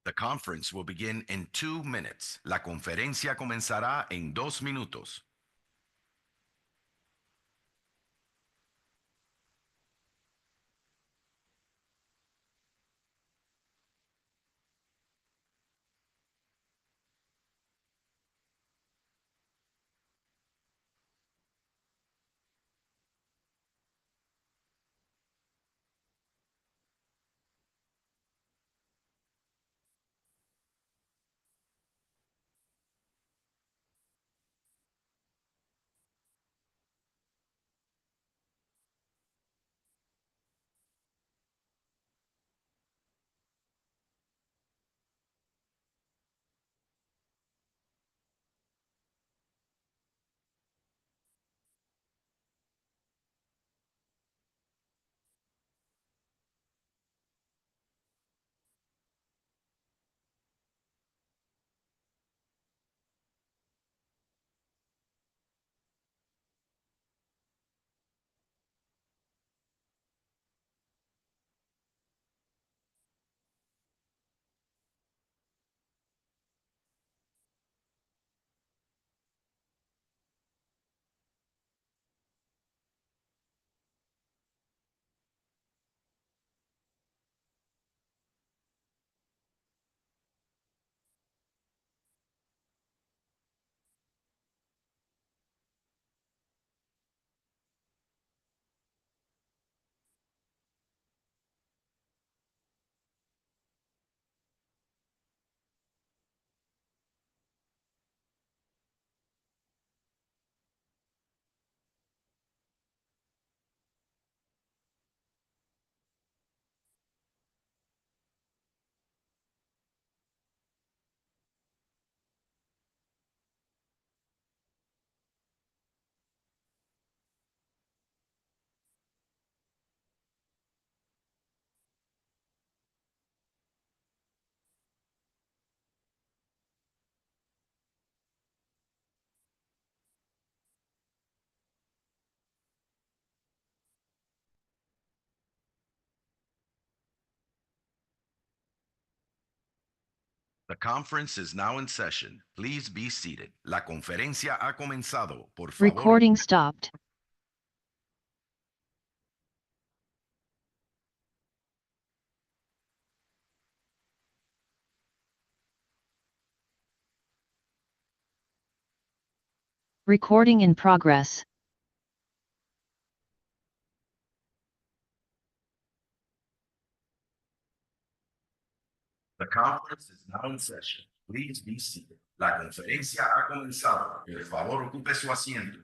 The conference will begin in 2 minutes. La conferencia comenzará en 2 minutos. The conference is now in session. Please be seated. La conferencia ha comenzado. Por favor. Recording stopped. Recording in progress. The conference is now in session. Please be seated. La conferencia ha comenzado. Por favor, ocupe su asiento.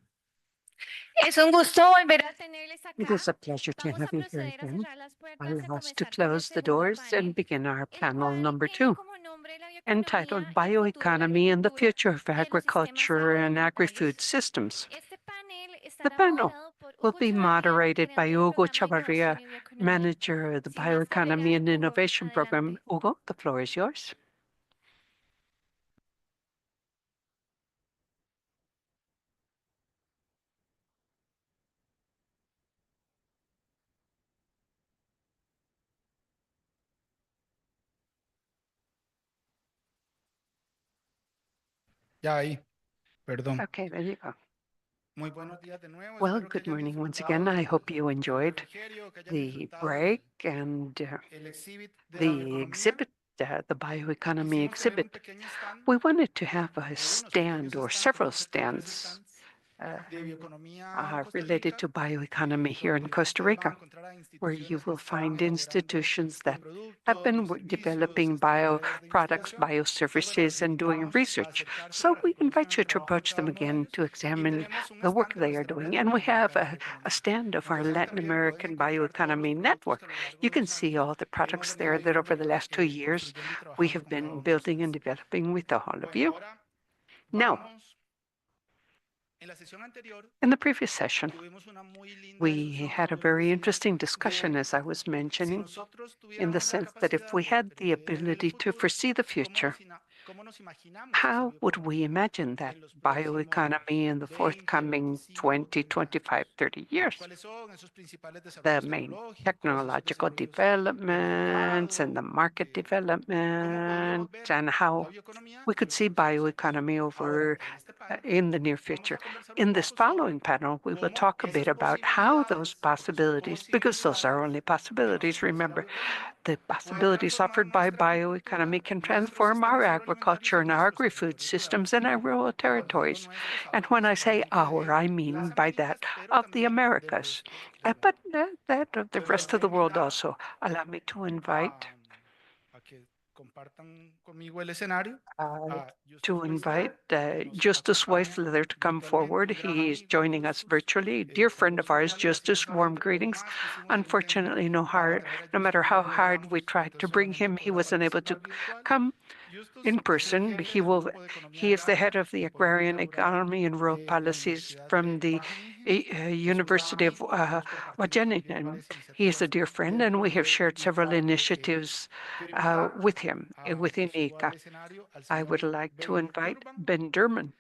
Es un gusto volver a tenerles acá. It is a pleasure to Vamos a have you here proceder a again. cerrar las puertas y Allow us to comenzar con el close the segundo doors panel, and begin our el panel cual number tiene 2, como nombre la entitled bioeconomía y el futuro de la Bioeconomy and the agricultura Future of y de los sistemas Agriculture and Agri-Food agroalimentarios. Systems. Este panel The estará panel moderado por will Hugo be Chavarría, moderated by gerente del Hugo programa de Chavarria, innovación y bioeconomía. manager of the Sin más que Bioeconomy agregar, and Hugo, Innovation Program. adelante. Hugo, the floor is yours. Ya ahí, perdón. Okay, there you go. Muy buenos días de nuevo. Well, Espero que good hayan morning once disfrutado again. I del hope you enjoyed refrigerio, que hayan the disfrutado break and el exhibit de la the bioeconomía. exhibit, the bioeconomy Quisimos tener un exhibit. pequeño stand, We wanted to have a unos stand pequeños or stands, several unos pequeños stands stands de bioeconomía en Costa related Rica, to bioeconomy here in donde Costa ustedes van a Rica, encontrar a where you instituciones que will están find elaborando institutions that have productos, been bioservicios, developing tareas de bioproducts, investigación. Entonces, bueno, bioservices, les and doing invitamos a research. acercarse a So la we reproducción invite del you to trabajo de approach cada them uno de again ellos to y examine tenemos un the work stand de they are nuestra red doing. And we have latinoamericana de a bioeconomía, stand of our donde ustedes Latin también pueden American encontrar todos los Bioeconomy productos Network. que a lo largo You de can los see años all the hemos products there venido that over ayudando the para last 2 que years construyendo y we trabajando have con cada been uno de building and ustedes. developing with all of Bueno, you. ahora Now, vamos In the previous session, we had a very interesting discussion, as I was mentioning, in the sense that if we had the ability to foresee the future, how would we imagine that bioeconomy in the forthcoming 20, 25, 30 years? The main technological developments and the market development, and how we could see bioeconomy over in the near future. In this following panel, we will talk a bit about how those possibilities, because those are only possibilities, remember, the possibilities offered by bioeconomy can transform our agriculture and our agri-food systems in our rural territories. And when I say our, I mean by that of the Americas, but that of the rest of the world also. Allow me to invite Justus Weisler to come forward. He is joining us virtually. A dear friend of ours, Justus, warm greetings. Unfortunately, no matter how hard we tried to bring him, he was unable to come in person. He is the head of the agrarian economy and rural policies from the University of Wageningen. He is a dear friend, and we have shared several initiatives with him within ICA. I would like to invite Ben Derman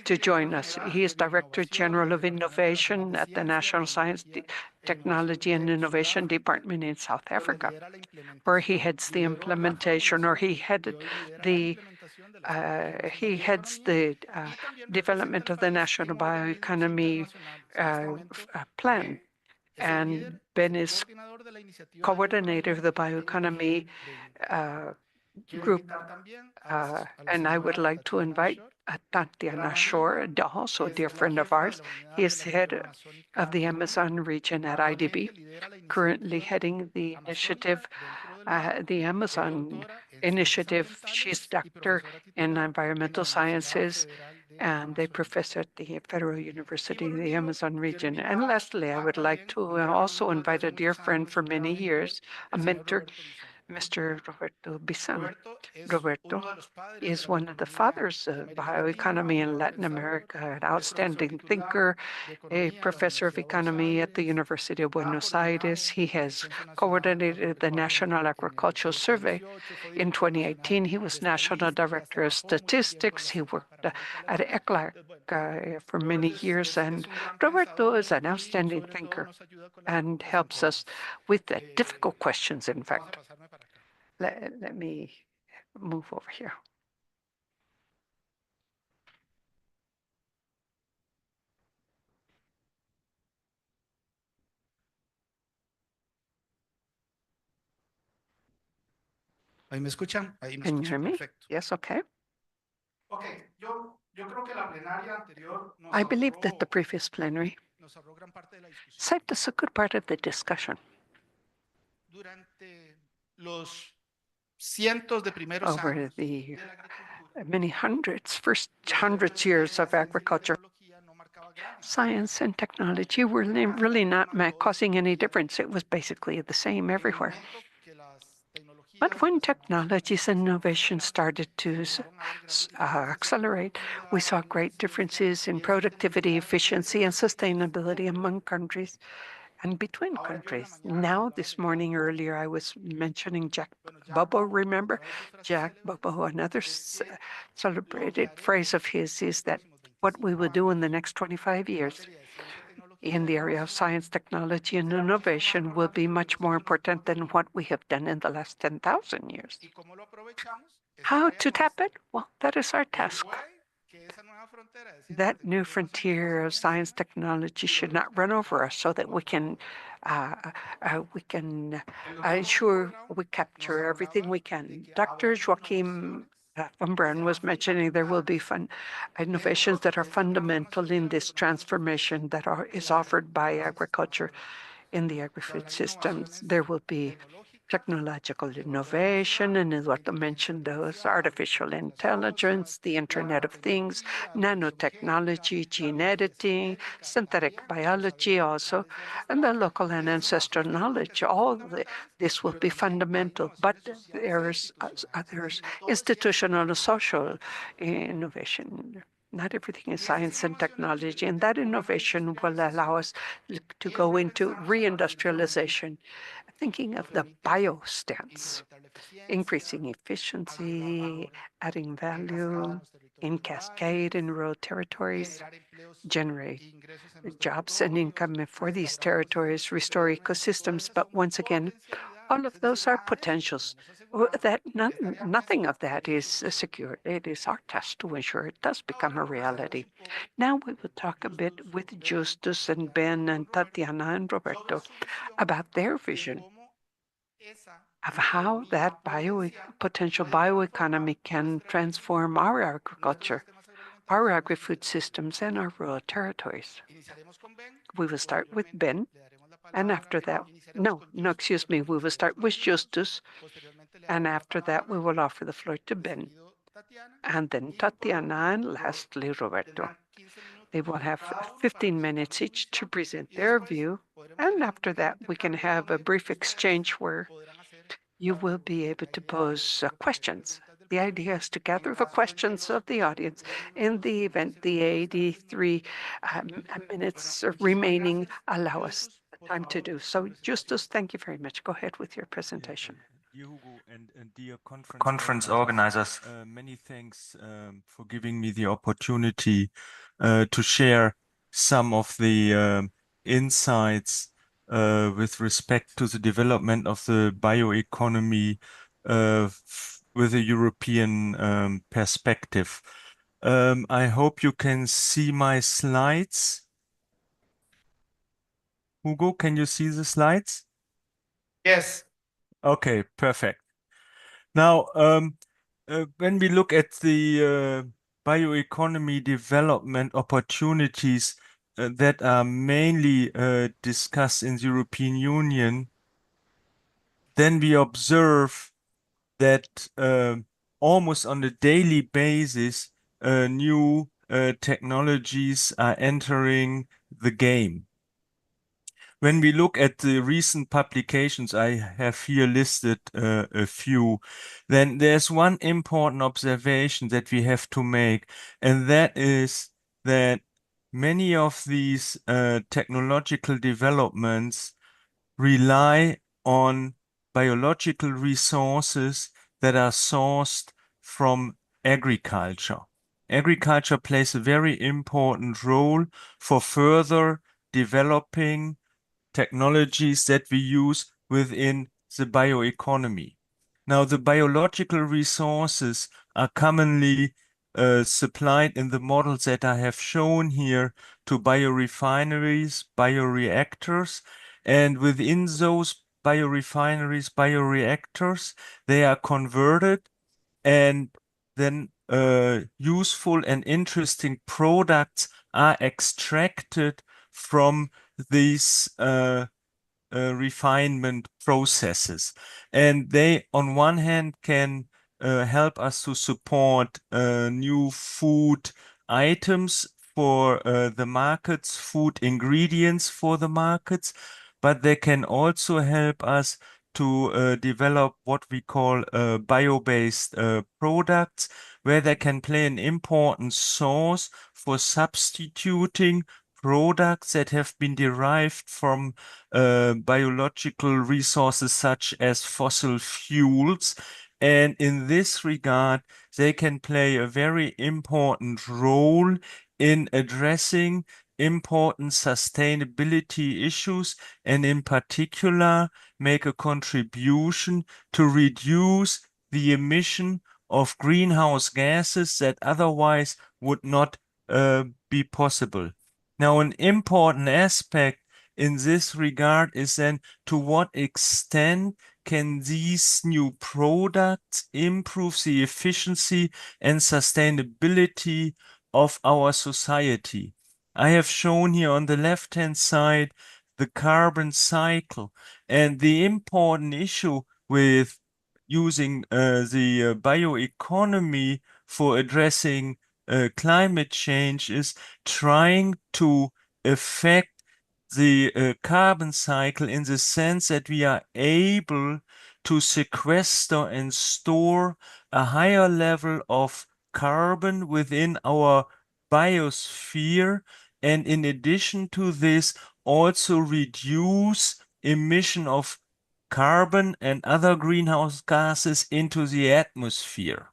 to join us. He is Director General of Innovation at the National Science, Technology and Innovation Department in South Africa, where he heads the implementation, or he heads the development of the National Bioeconomy Plan. And Ben is coordinator of the Bioeconomy group. And I would like to invite Tatiana Shore, also a dear friend of ours. He is head of the Amazon region at IDB, currently heading the initiative, the Amazon initiative. She's doctor in environmental sciences and a professor at the Federal University of the Amazon region. And lastly, I would like to also invite a dear friend for many years, a mentor, Mr. Roberto Bizan. Roberto is one of the fathers of bioeconomy in Latin America, an outstanding thinker, a professor of economy at the University of Buenos Aires. He has coordinated the National Agricultural Survey. In 2018, he was National Director of Statistics. He worked at ECLAC for many years, and Roberto is an outstanding thinker and helps us with the difficult questions, in fact. Let me move over here. Ahí me escuchan, ahí me Can you escuchan hear me? perfecto. Yes, okay. Yo creo que la plenaria anterior I believe that the previous plenary nos ahorró gran parte de la discusión. saved us a good part of the discussion. Durante los cientos de primeros Over años the de la agricultura, many first hundreds years of agriculture, science and technology were really not causing any difference. It was basically the same everywhere. But when technologies and innovation started to accelerate, we saw great differences in productivity, efficiency, and sustainability among countries and between countries. Now, this morning, earlier, I was mentioning Jack Bobo, remember? Jack Bobo, another celebrated phrase of his is that what we will do in the next 25 years in the area of science, technology, and innovation will be much more important than what we have done in the last 10,000 years. How to tap it? Well, that is our task. That new frontier of science technology should not run over us so that we can ensure we capture everything we can. Dr. Joachim von Braun was mentioning there will be innovations that are fundamental in this transformation that is offered by agriculture in the agri-food systems. There will be technological innovation, and Eduardo mentioned those, artificial intelligence, the Internet of Things, nanotechnology, gene editing, synthetic biology also, and the local and ancestral knowledge. This will be fundamental, but there's institutional and social innovation. Not everything is science and technology, and that innovation will allow us to go into reindustrialization, thinking of the bio stance, increasing efficiency, adding value in cascade in rural territories, generate jobs and income for these territories, restore ecosystems. But once again, all of those are potentials. Nothing of that is secure. It is our task to ensure it does become a reality. Now we will talk a bit with Justus and Ben and Tatiana and Roberto about their vision of how that potential bioeconomy can transform our agriculture, our agri-food systems, and our rural territories. We will start with Ben, and after that, excuse me, we will start with Justus, and after that, we will offer the floor to Ben, and then Tatiana, and lastly, Roberto. They will have 15 minutes each to present their view, and after that, we can have a brief exchange where you will be able to pose questions. The idea is to gather the questions of the audience. In the event the 83 minutes remaining allow us time to do so. Justus, thank you very much. Go ahead with your presentation. Dear Hugo and dear conference organizers, many thanks for giving me the opportunity to share some of the insights with respect to the development of the bioeconomy with a European perspective. I hope you can see my slides. Hugo, can you see the slides? Yes. Okay, perfect. Now, when we look at the bioeconomy development opportunities that are mainly discussed in the European Union, then we observe that almost on a daily basis, new technologies are entering the game. When we look at the recent publications, I have here listed a few, then there's one important observation that we have to make, and that is that many of these technological developments rely on biological resources that are sourced from agriculture. Agriculture plays a very important role for further developing technologies that we use within the bioeconomy. Now, the biological resources are commonly supplied in the models that I have shown here to biorefineries, bioreactors, and within those biorefineries, bioreactors, they are converted and then useful and interesting products are extracted from these refinement processes. And they, on one hand, can help us to support new food items for the markets, food ingredients for the markets, but they can also help us to develop what we call bio-based products, where they can play an important source for substituting products that have been derived from biological resources such as fossil fuels. And in this regard, they can play a very important role in addressing important sustainability issues and in particular make a contribution to reduce the emission of greenhouse gases that otherwise would not be possible. Now, an important aspect in this regard is then to what extent can these new products improve the efficiency and sustainability of our society. I have shown here on the left-hand side the carbon cycle, and the important issue with using the bioeconomy for addressing climate change is trying to affect the carbon cycle in the sense that we are able to sequester and store a higher level of carbon within our biosphere, and in addition to this, also reduce emission of carbon and other greenhouse gases into the atmosphere.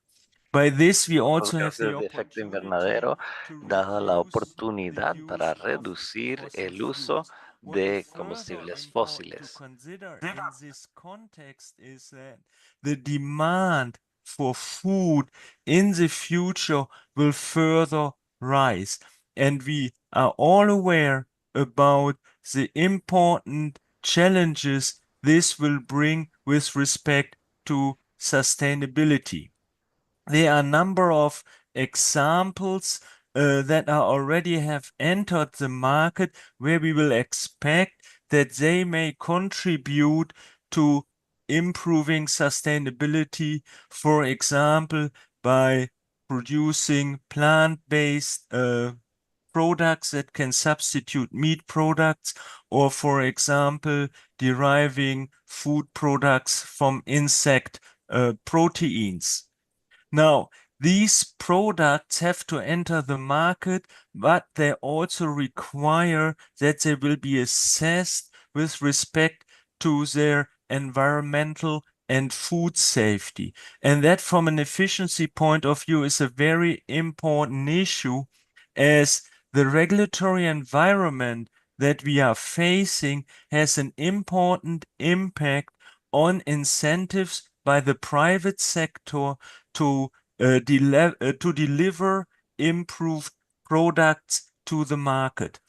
By this, we also have the Gases de efecto opportunity invernadero, to dada la reduce the oportunidad para use of reducir fossil el uso fuels. What is de further combustibles important to fósiles. consider in this context is that the demand for food in the future will further rise. And we are all aware about the important challenges this will bring with respect to sustainability. There are a number of examples that are already have entered the market where we will expect that they may contribute to improving sustainability, for example, by producing plant-based products that can substitute meat products, or for example, deriving food products from insect proteins. Now, these products have to enter the market, but they also require that they will be assessed with respect to their environmental and food safety. And that, from an efficiency point of view, is a very important issue, as the regulatory environment that we are facing has an important impact on incentives by the private sector to deliver improved products to the market.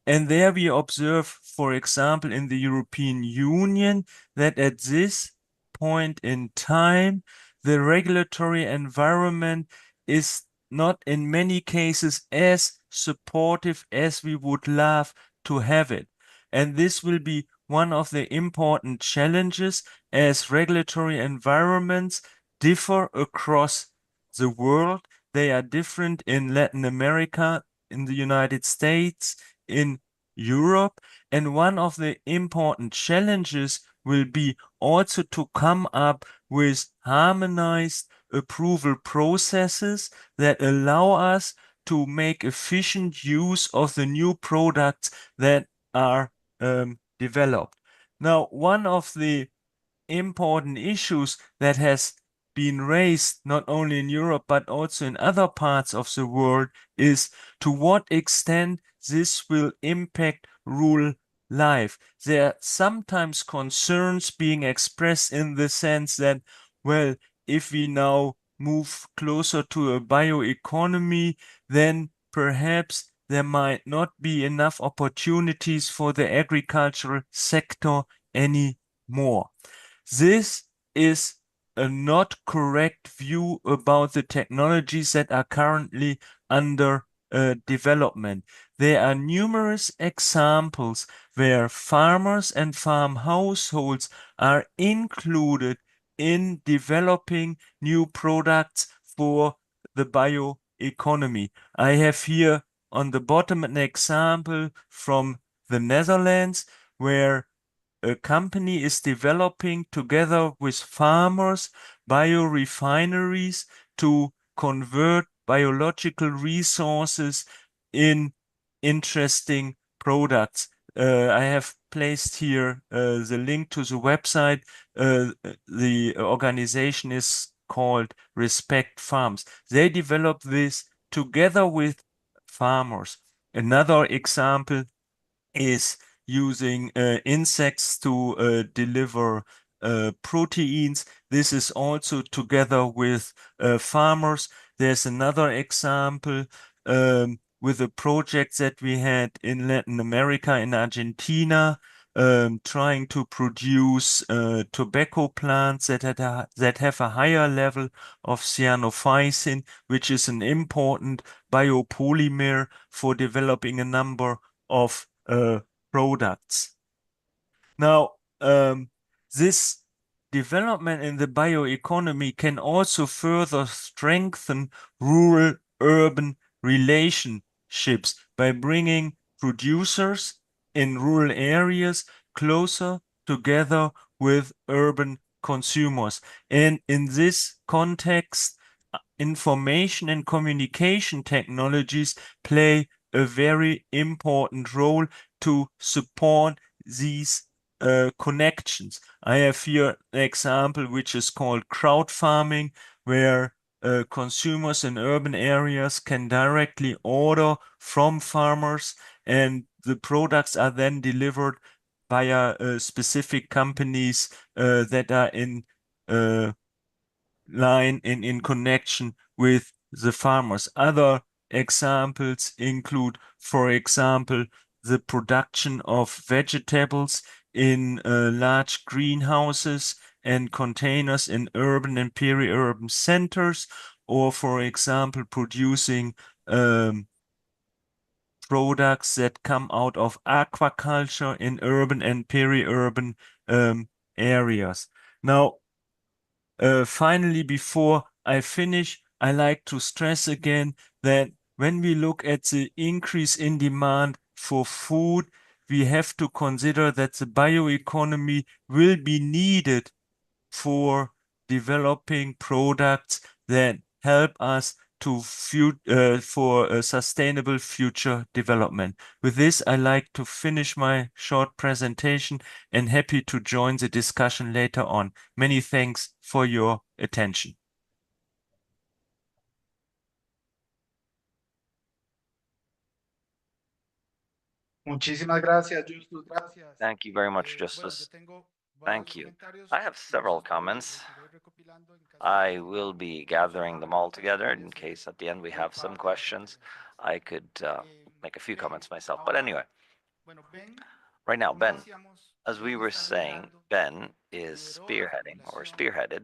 And there we observe, for example, in the European Union, that at this point in time, the regulatory environment is not in many cases as supportive as we would love to have it. And this will be one of the important challenges, as regulatory environments differ across the world. They are different in Latin America, in the United States, in Europe. And one of the important challenges will be also to come up with harmonized approval processes that allow us to make efficient use of the new products that are developed. Now, one of the important issues that has been raised not only in Europe but also in other parts of the world is to what extent this will impact rural life. There are sometimes concerns being expressed in the sense that, well, if we now move closer to a bioeconomy, then perhaps there might not be enough opportunities for the agricultural sector anymore. This is a not correct view about the technologies that are currently under development. There are numerous examples where farmers and farm households are included in developing new products for the bioeconomy. I have here on the bottom an example from the Netherlands, where a company is developing together with farmers biorefineries to convert biological resources in interesting products. I have placed here the link to the website. The organization is called Respect Farms. They develop this together with farmers. Another example is using insects to deliver proteins. This is also together with farmers. There's another example with a project that we had in Latin America, in Argentina, trying to produce tobacco plants that have a higher level of cyanophycin, which is an important biopolymer for developing a number of products. Now, this development in the bioeconomy can also further strengthen rural-urban relationships by bringing producers in rural areas closer together with urban consumers. And in this context, information and communication technologies play a very important role to support these connections. I have here an example which is called crowd farming, where consumers in urban areas can directly order from farmers, and the products are then delivered via specific companies that are in line in connection with the farmers. Other examples include, for example, the production of vegetables in large greenhouses and containers in urban and peri-urban centers, or, for example, producing products that come out of aquaculture in urban and peri-urban areas. Now, finally, before I finish, I like to stress again that when we look at the increase in demand for food, we have to consider that the bioeconomy will be needed for developing products that help us to for a sustainable future development. With this, I like to finish my short presentation and happy to join the discussion later on. Many thanks for your attention. Muchísimas gracias, Justus. Gracias. Thank you very much, Bueno, Justus. yo tengo varios Thank you. comentarios. I have several comments. I will be gathering them all together in case at the end we have some questions. I could make a few comments myself. But anyway, Bueno, Ben, right now, como Ben, decíamos, as we were saying, Ben is spearheaded de la Estrategia the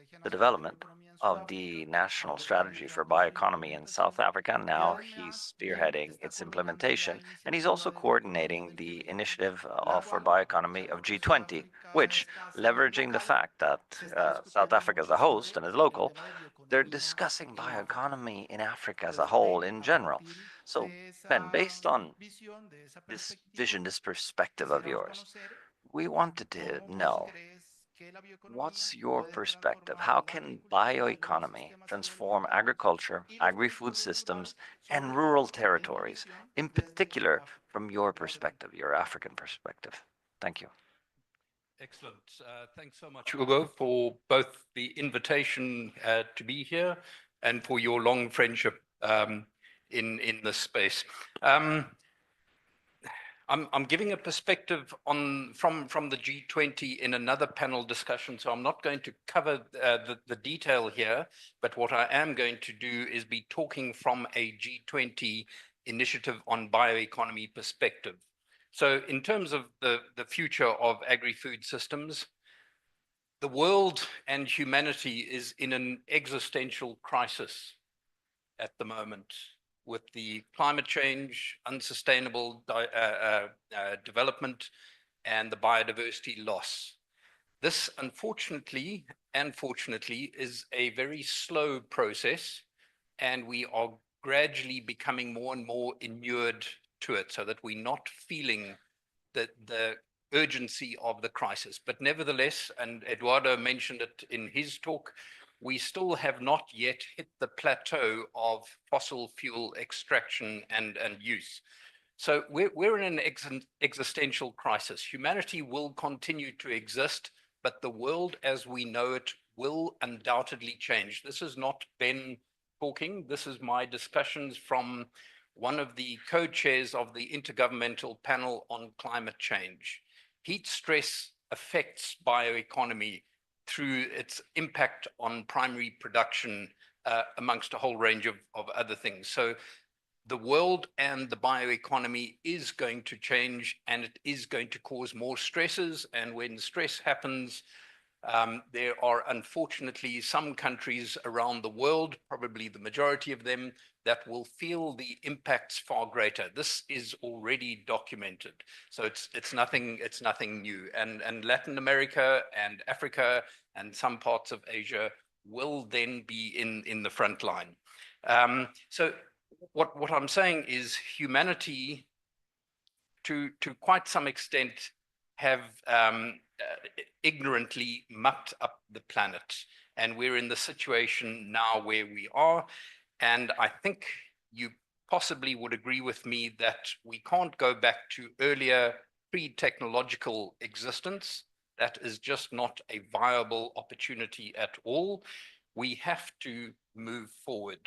Nacional de development Bioeconomía en of the National Strategy for Bioeconomy in South Africa. Now he's spearheading its implementation, and he's also coordinating the initiative for bioeconomy of G20, which, leveraging the fact that South Africa is a host and is local, they're discussing bioeconomy in Africa as a whole in general. So, Ben, based on this vision, this perspective of yours, we wanted to know, what's your perspective? How can bioeconomy transform agriculture, agri-food systems, and rural territories, in particular from your perspective, your African perspective? Thank you. Excellent. Thanks so much, Hugo, for both the invitation to be here and for your long friendship in this space. I'm giving a perspective from the G20 in another panel discussion, so I'm not going to cover the detail here, but what I am going to do is be talking from a G20 initiative on bioeconomy perspective. So in terms of the future of agri-food systems, the world and humanity is in an existential crisis at the moment, with the climate change, unsustainable development, and the biodiversity loss. This, unfortunately and fortunately, is a very slow process, and we are gradually becoming more and more inured to it, so that we're not feeling the urgency of the crisis. But nevertheless, and Eduardo mentioned it in his talk, we still have not yet hit the plateau of fossil fuel extraction and use. So we're in an existential crisis. Humanity will continue to exist, but the world as we know it will undoubtedly change. This is not Ben talking. This is my discussions from one of the co-chairs of the Intergovernmental Panel on Climate Change. Heat stress affects bioeconomy through its impact on primary production, amongst a whole range of other things. So the world and the bioeconomy is going to change, and it is going to cause more stresses. And when stress happens, there are unfortunately some countries around the world, probably the majority of them, that will feel the impacts far greater. This is already documented, so it's nothing new. And Latin America and Africa and some parts of Asia will then be in the front line. So what I'm saying is humanity, to quite some extent, have ignorantly mucked up the planet. And we're in the situation now where we are. And I think you possibly would agree with me that we can't go back to earlier pre-technological existence. That is just not a viable opportunity at all. We have to move forward.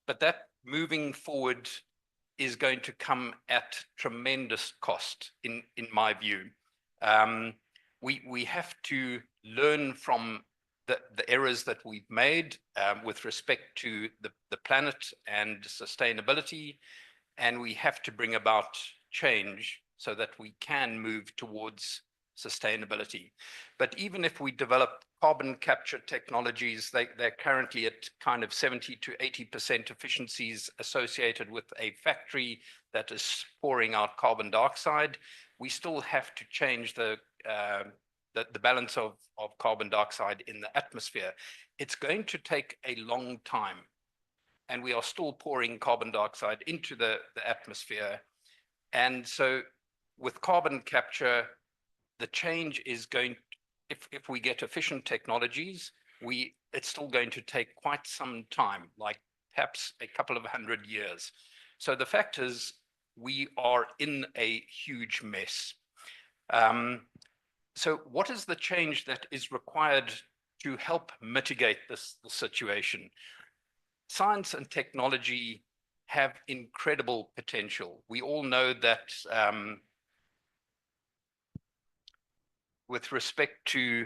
But that moving forward is going to come at tremendous cost, in my view. We have to learn from the errors that we've made with respect to the planet and sustainability, and we have to bring about change so that we can move towards sustainability. But even if we develop carbon capture technologies, they're currently at kind of 70 to 80% efficiencies associated with a factory that is pouring out carbon dioxide. We still have to change the balance of carbon dioxide in the atmosphere. It's going to take a long time, and we are still pouring carbon dioxide into the atmosphere. And so with carbon capture, the change is going, if we get efficient technologies, it's still going to take quite some time, like perhaps a couple of 100 years. So the fact is, we are in a huge mess. So what is the change that is required to help mitigate the situation? Science and technology have incredible potential. We all know that with respect to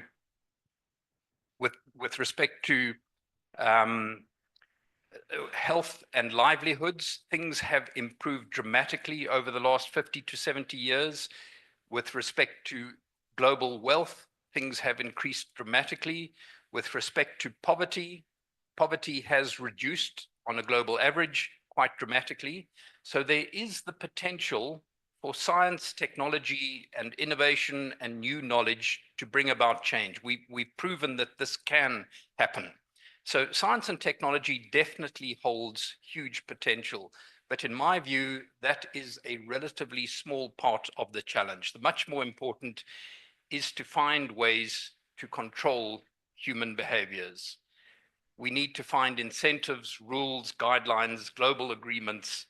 health and livelihoods, things have improved dramatically over the last 50 to 70 years. With respect to global wealth, things have increased dramatically. With respect to poverty, poverty has reduced on a global average quite dramatically. So there is the potential for science, technology, and innovation and new knowledge to bring about change. We've proven that this can happen. So science and technology definitely holds huge potential. But in my view, that is a relatively small part of the challenge. The much more important is to find ways to control human behaviors. We need to find incentives, rules, guidelines, global agreements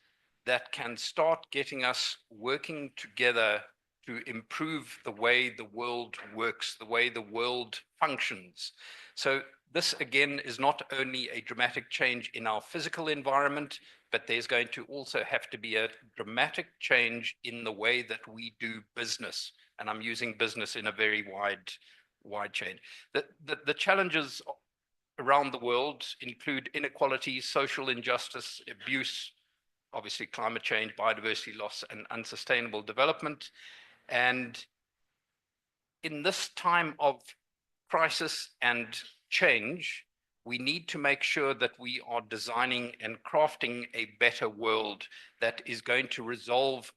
that can start getting us working together to improve the way the world works, the way the world functions. So this, again, is not only a dramatic change in our physical environment, but there's going to also have to be a dramatic change in the way that we do business. And I'm using business in a very wide change. The challenges around the world include inequality, social injustice, abuse, obviously climate change, biodiversity loss, and unsustainable development. And in this time of crisis and change, we need to make sure that we are designing and crafting a better world that is going to resolve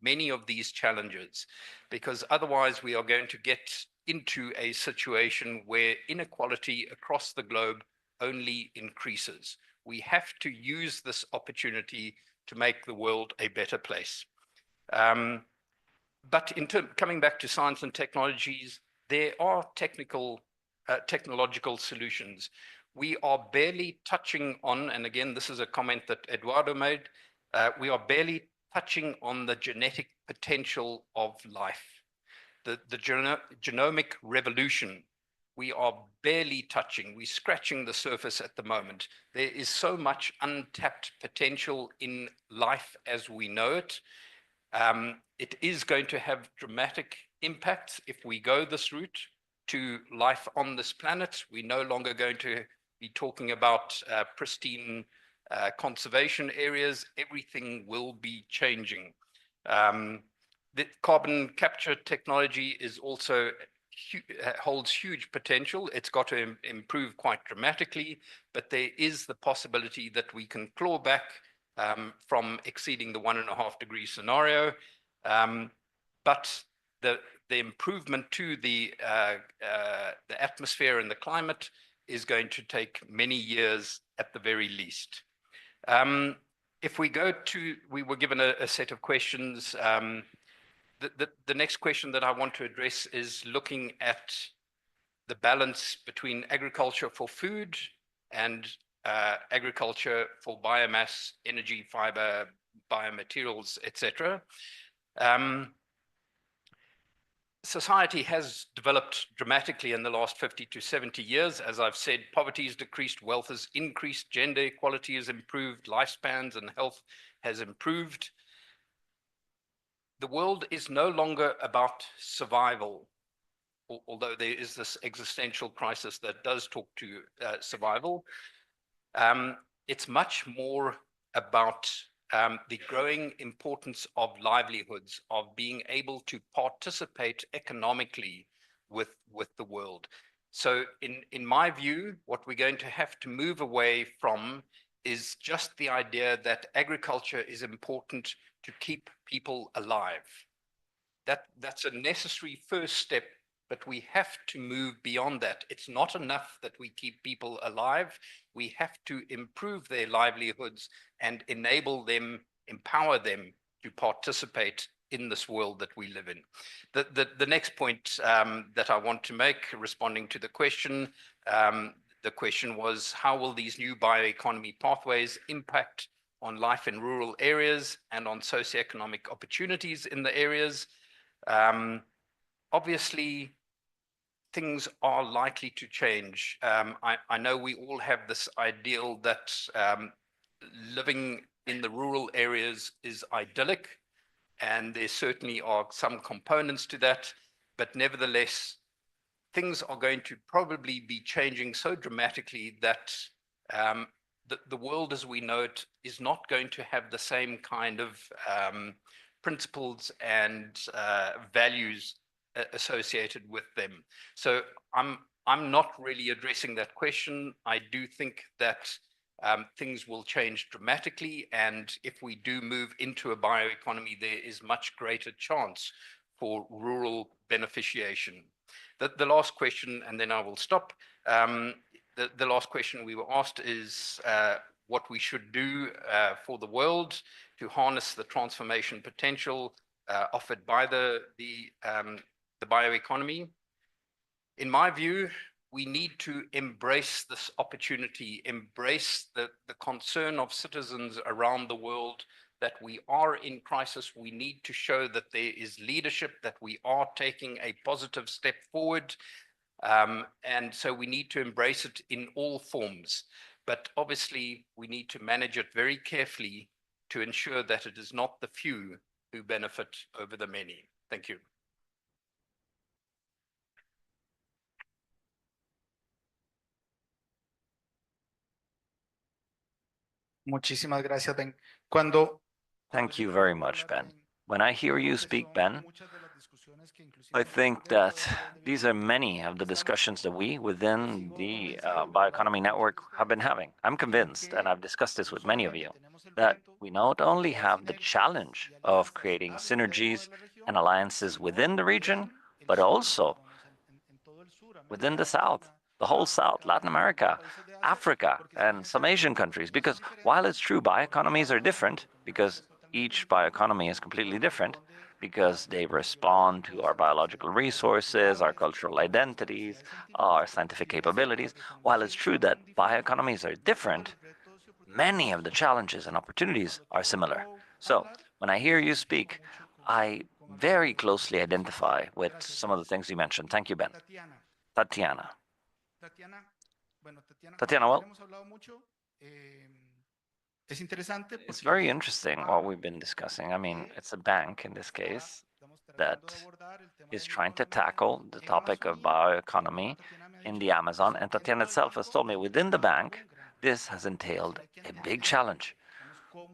many of these challenges, because otherwise we are going to get into a situation where inequality across the globe only increases. We have to use this opportunity to make the world a better place. But coming back to science and technologies, there are technological solutions. We are barely touching on, and again, this is a comment that Eduardo made, we are barely touching on the genetic potential of life. The genomic revolution, we are barely touching, we're scratching the surface at the moment. There is so much untapped potential in life as we know it. It is going to have dramatic impacts if we go this route to life on this planet. We're no longer going to be talking about pristine conservation areas. Everything will be changing. The carbon capture technology is also holds huge potential. It's got to improve quite dramatically, but there is the possibility that we can claw back from exceeding the 1.5 degree scenario. But the improvement to the atmosphere and the climate is going to take many years at the very least. If we go to, we were given a set of questions. The next question that I want to address is looking at the balance between agriculture for food and agriculture for biomass, energy, fiber, biomaterials, etc. Society has developed dramatically in the last 50 to 70 years. As I've said, poverty has decreased, wealth has increased, gender equality has improved, lifespans and health has improved. The world is no longer about survival, although there is this existential crisis that does talk to survival. It's much more about the growing importance of livelihoods, of being able to participate economically with the world. So in my view, what we're going to have to move away from is just the idea that agriculture is important to keep people alive. That's a necessary first step, but we have to move beyond that. It's not enough that we keep people alive. We have to improve their livelihoods and enable them, empower them to participate in this world that we live in. The next point that I want to make, responding to the question was, how will these new bioeconomy pathways impact on life in rural areas and on socioeconomic opportunities in the areas? Obviously, things are likely to change. I know we all have this ideal that living in the rural areas is idyllic, and there certainly are some components to that, but nevertheless, things are going to probably be changing so dramatically that the world as we know it is not going to have the same kind of principles and values associated with them. So I'm not really addressing that question. I do think that things will change dramatically, and if we do move into a bioeconomy, there is much greater chance for rural beneficiation. The last question, and then I will stop. The last question we were asked is what we should do for the world to harness the transformation potential offered by the bioeconomy. In my view, we need to embrace this opportunity, embrace the concern of citizens around the world that we are in crisis. We need to show that there is leadership, that we are taking a positive step forward. And so we need to embrace it in all forms. But obviously, we need to manage it very carefully to ensure that it is not the few who benefit over the many. Thank you. Muchísimas gracias, Ben. Thank you very much, Ben. When I hear you speak, Ben, I think that these are many of the discussions that we within the Bioeconomy Network have been having. I'm convinced, and I've discussed this with many of you, that we not only have the challenge of creating synergies and alliances within the region, but also within the South, the whole South, Latin America, Africa, and some Asian countries. Because while it's true bioeconomies are different, because each bioeconomy is completely different, because they respond to our biological resources, our cultural identities, our scientific capabilities. While it's true that bioeconomies are different, many of the challenges and opportunities are similar. So when I hear you speak, I very closely identify with some of the things you mentioned. Thank you, Ben. Tatiana. Tatiana, well, it's very interesting what we've been discussing. I mean, it's a bank in this case that is trying to tackle the topic of bioeconomy in the Amazon. And Tatiana itself has told me within the bank, this has entailed a big challenge.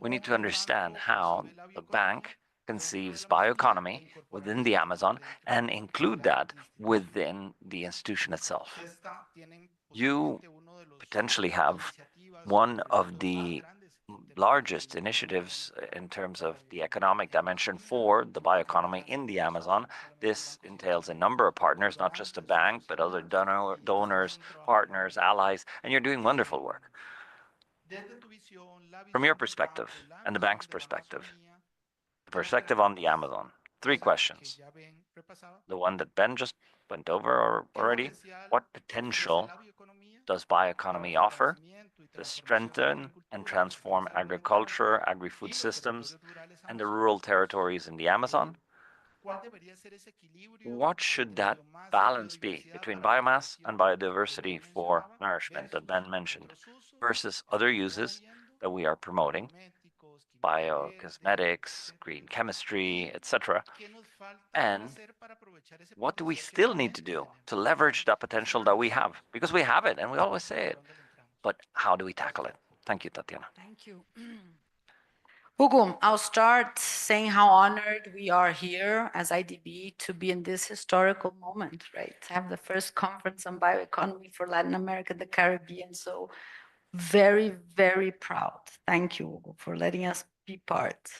We need to understand how the bank conceives bioeconomy within the Amazon and include that within the institution itself. You potentially have one of the largest initiatives in terms of the economic dimension for the bioeconomy in the Amazon. This entails a number of partners, not just a bank, but other donors, partners, allies, and you're doing wonderful work. From your perspective and the bank's perspective, the perspective on the Amazon, 3 questions. The one that Ben just went over already. What potential does bioeconomy offer to strengthen and transform agriculture, agri-food systems, and the rural territories in the Amazon? What should that balance be between biomass and biodiversity for nourishment that Ben mentioned versus other uses that we are promoting, biocosmetics, green chemistry, etc.? And what do we still need to do to leverage that potential that we have? Because we have it and we always say it, but how do we tackle it? Thank you, Tatiana. Thank you. Hugo, I'll start saying how honored we are here as IDB to be in this historical moment, right? To have the first conference on bioeconomy for Latin America and the Caribbean. So very, very proud. Thank you, Hugo, for letting us be part.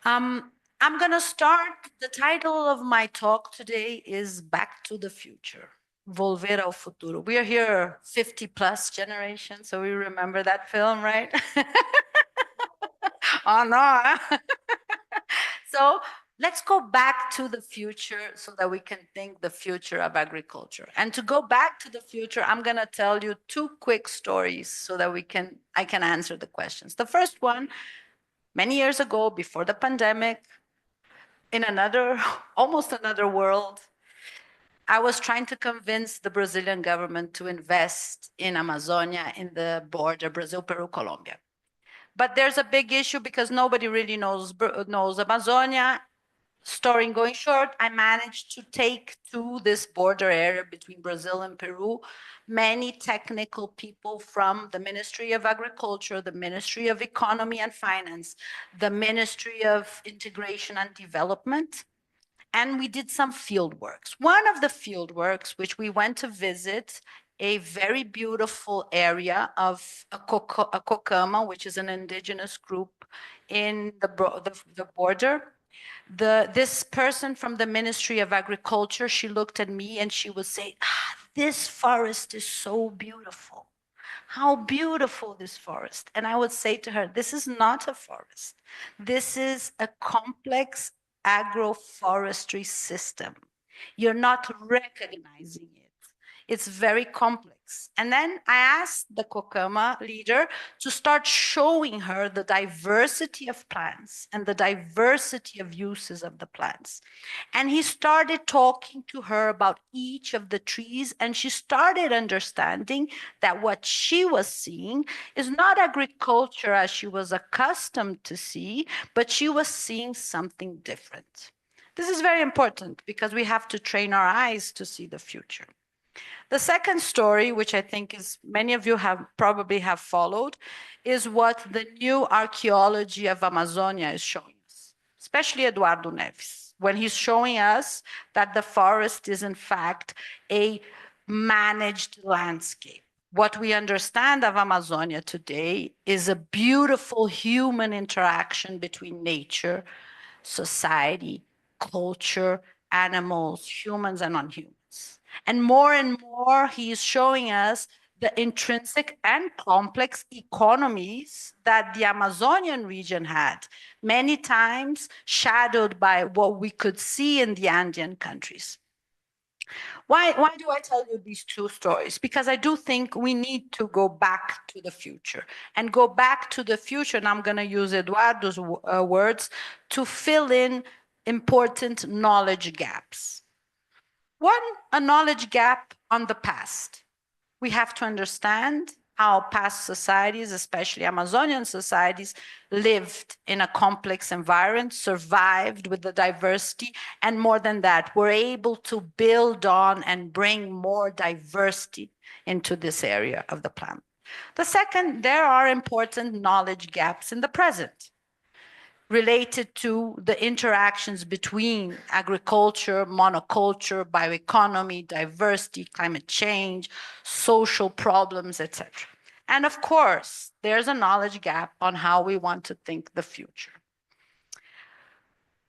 I'm going to start. The title of my talk today is Back to the Future. Volver ao Futuro. We are here 50 plus generation, so we remember that film, right? Oh, no. So let's go back to the future so that we can think the future of agriculture. And to go back to the future, I'm going to tell you two quick stories so that I can answer the questions. The first one, many years ago, before the pandemic, in almost another world, I was trying to convince the Brazilian government to invest in Amazonia in the border, Brazil, Peru, Colombia. But there's a big issue because nobody really knows Amazonia. Story going short, I managed to take to this border area between Brazil and Peru many technical people from the Ministry of Agriculture, the Ministry of Economy and Finance, the Ministry of Integration and Development, and we did some field works. One of the field works, which we went to visit a very beautiful area of Acocama, which is an indigenous group in the border. This person from the Ministry of Agriculture, she looked at me and she would say, this forest is so beautiful. How beautiful this forest. And I would say to her, this is not a forest. This is a complex agroforestry system. You're not recognizing it. It's very complex. And then I asked the Kokama leader to start showing her the diversity of plants and the diversity of uses of the plants. And he started talking to her about each of the trees, and she started understanding that what she was seeing is not agriculture as she was accustomed to see, but she was seeing something different. This is very important because we have to train our eyes to see the future. The second story, which I think is many of you probably have followed, is what the new archaeology of Amazonia is showing us, especially Eduardo Neves, when he's showing us that the forest is in fact a managed landscape. What we understand of Amazonia today is a beautiful human interaction between nature, society, culture, animals, humans, and non-humans. And more, he is showing us the intrinsic and complex economies that the Amazonian region had, many times shadowed by what we could see in the Andean countries. Why do I tell you these two stories? Because I do think we need to go back to the future and go back to the future. And I'm going to use Eduardo's words to fill in important knowledge gaps. One, a knowledge gap on the past. We have to understand how past societies, especially Amazonian societies, lived in a complex environment, survived with the diversity, and more than that, were able to build on and bring more diversity into this area of the planet. The second, there are important knowledge gaps in the present, related to the interactions between agriculture, monoculture, bioeconomy, diversity, climate change, social problems, etc. And of course, there's a knowledge gap on how we want to think the future.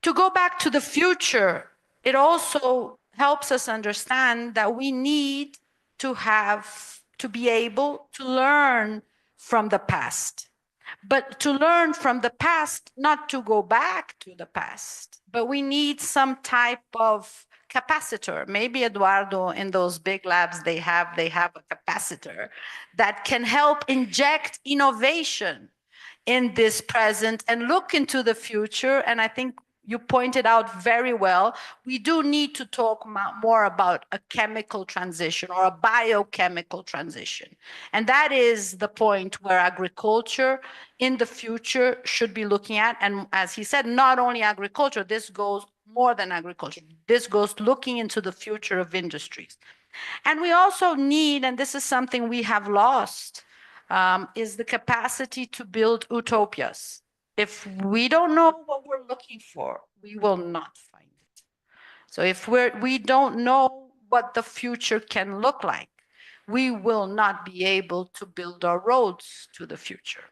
To go back to the future, it also helps us understand that we need to be able to learn from the past. But to learn from the past, not to go back to the past, but we need some type of capacitor. Maybe Eduardo, in those big labs they have a capacitor that can help inject innovation in this present and look into the future. And I think you pointed out very well, we do need to talk more about a chemical transition or a biochemical transition. And that is the point where agriculture in the future should be looking at. And as he said, not only agriculture, this goes more than agriculture. This goes looking into the future of industries. And we also need, and this is something we have lost, is the capacity to build utopias. If we don't know what we're looking for, we will not find it. So if we don't know what the future can look like, we will not be able to build our roads to the future.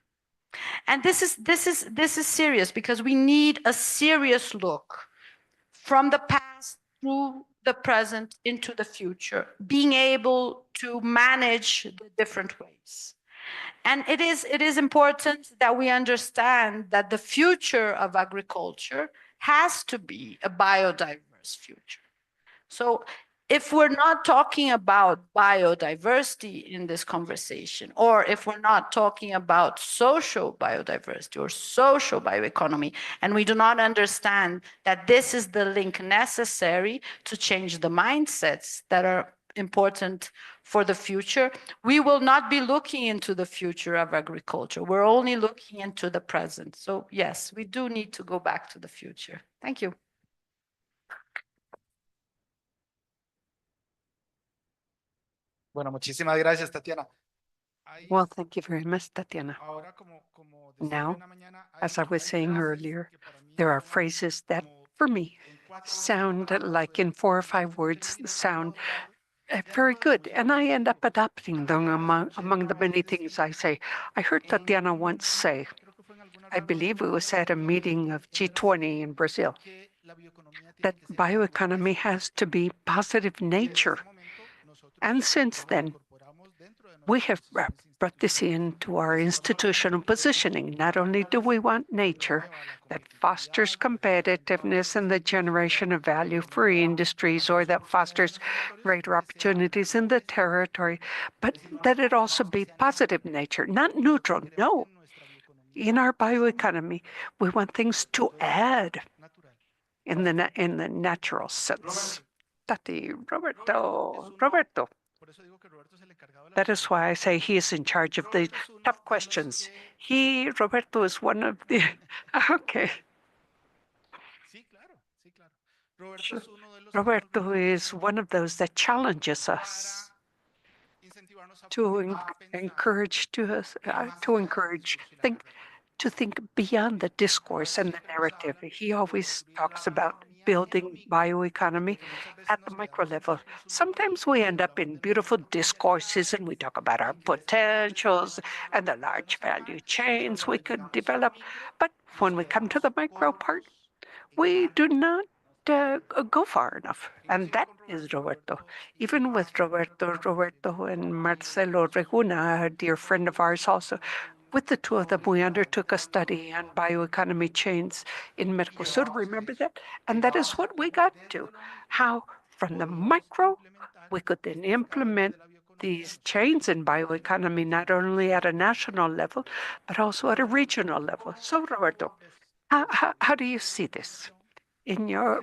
And this is serious, because we need a serious look from the past through the present into the future, being able to manage the different ways. And it is important that we understand that the future of agriculture has to be a biodiverse future. So if we're not talking about biodiversity in this conversation, or if we're not talking about social biodiversity or social bioeconomy, and we do not understand that this is the link necessary to change the mindsets that are important for the future, we will not be looking into the future of agriculture. We're only looking into the present. So yes, we do need to go back to the future. Thank you. Bueno, muchísimas gracias, Tatiana. Well, thank you very much, Tatiana. Now, as I was saying earlier, there are phrases that, for me, sound like in 4 or 5 words, sound very good. And I end up adopting them among the many things I say. I heard Tatiana once say, I believe it was at a meeting of G20 in Brazil, that bioeconomy has to be positive nature. And since then, we have brought this into our institutional positioning. Not only do we want nature that fosters competitiveness and the generation of value for industries, or that fosters greater opportunities in the territory, but that it also be positive nature, not neutral. No. In our bioeconomy, we want things to add in the natural sense. Tati, Roberto. That is why I say he is in charge of the tough questions. Roberto, is one of the, okay. Sure. Roberto is one of those that challenges us to encourage to think beyond the discourse and the narrative. He always talks about building bioeconomy at the micro level. Sometimes we end up in beautiful discourses and we talk about our potentials and the large value chains we could develop. But when we come to the micro part, we do not go far enough. And that is Roberto. Even with Roberto and Marcelo Reguna, a dear friend of ours also, with the two of them, we undertook a study on bioeconomy chains in Mercosur. Remember that? And that is what we got to, how from the micro, we could then implement these chains in bioeconomy, not only at a national level, but also at a regional level. So, Roberto, how do you see this?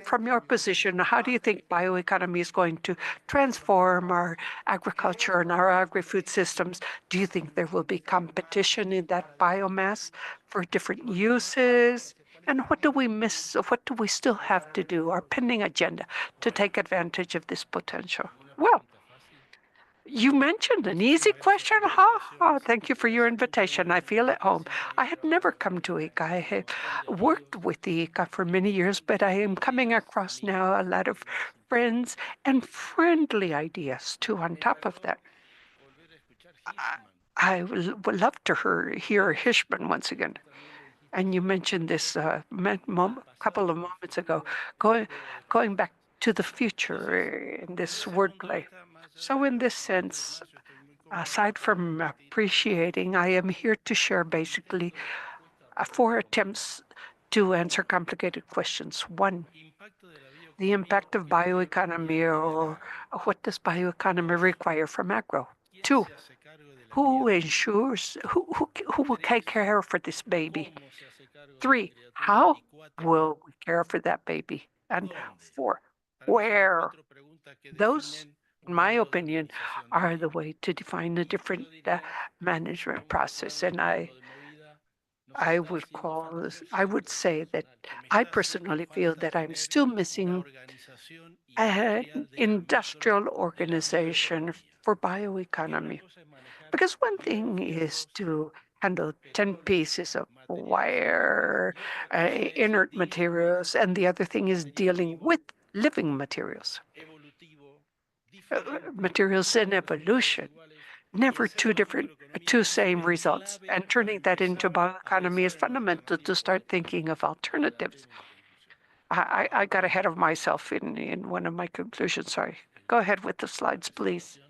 From your position, how do you think bioeconomy is going to transform our agriculture and our agri-food systems? Do you think there will be competition in that biomass for different uses? And what do we miss? What do we still have to do, our pending agenda, to take advantage of this potential? Well, you mentioned an easy question, huh? Oh, thank you for your invitation. I feel at home. I had never come to ICA. I had worked with the ICA for many years, but I am coming across now a lot of friends and friendly ideas too on top of that. I would love to hear Hishman once again. And you mentioned this couple of moments ago, going back to the future in this wordplay. So in this sense, aside from appreciating, I am here to share basically 4 attempts to answer complicated questions. One, the impact of bioeconomy, or what does bioeconomy require from agro? Two, who ensures, who will take care for this baby? Three, how will we care for that baby? And four, where? Those, in my opinion, are the way to define a different management process. And I would call this, I would say that I personally feel that I'm still missing an industrial organization for bioeconomy. Because one thing is to handle 10 pieces of wire, inert materials, and the other thing is dealing with living materials. Materials in evolution, never two same results. And turning that into bioeconomy is fundamental to start thinking of alternatives. I got ahead of myself in one of my conclusions. Sorry. Go ahead with the slides, please.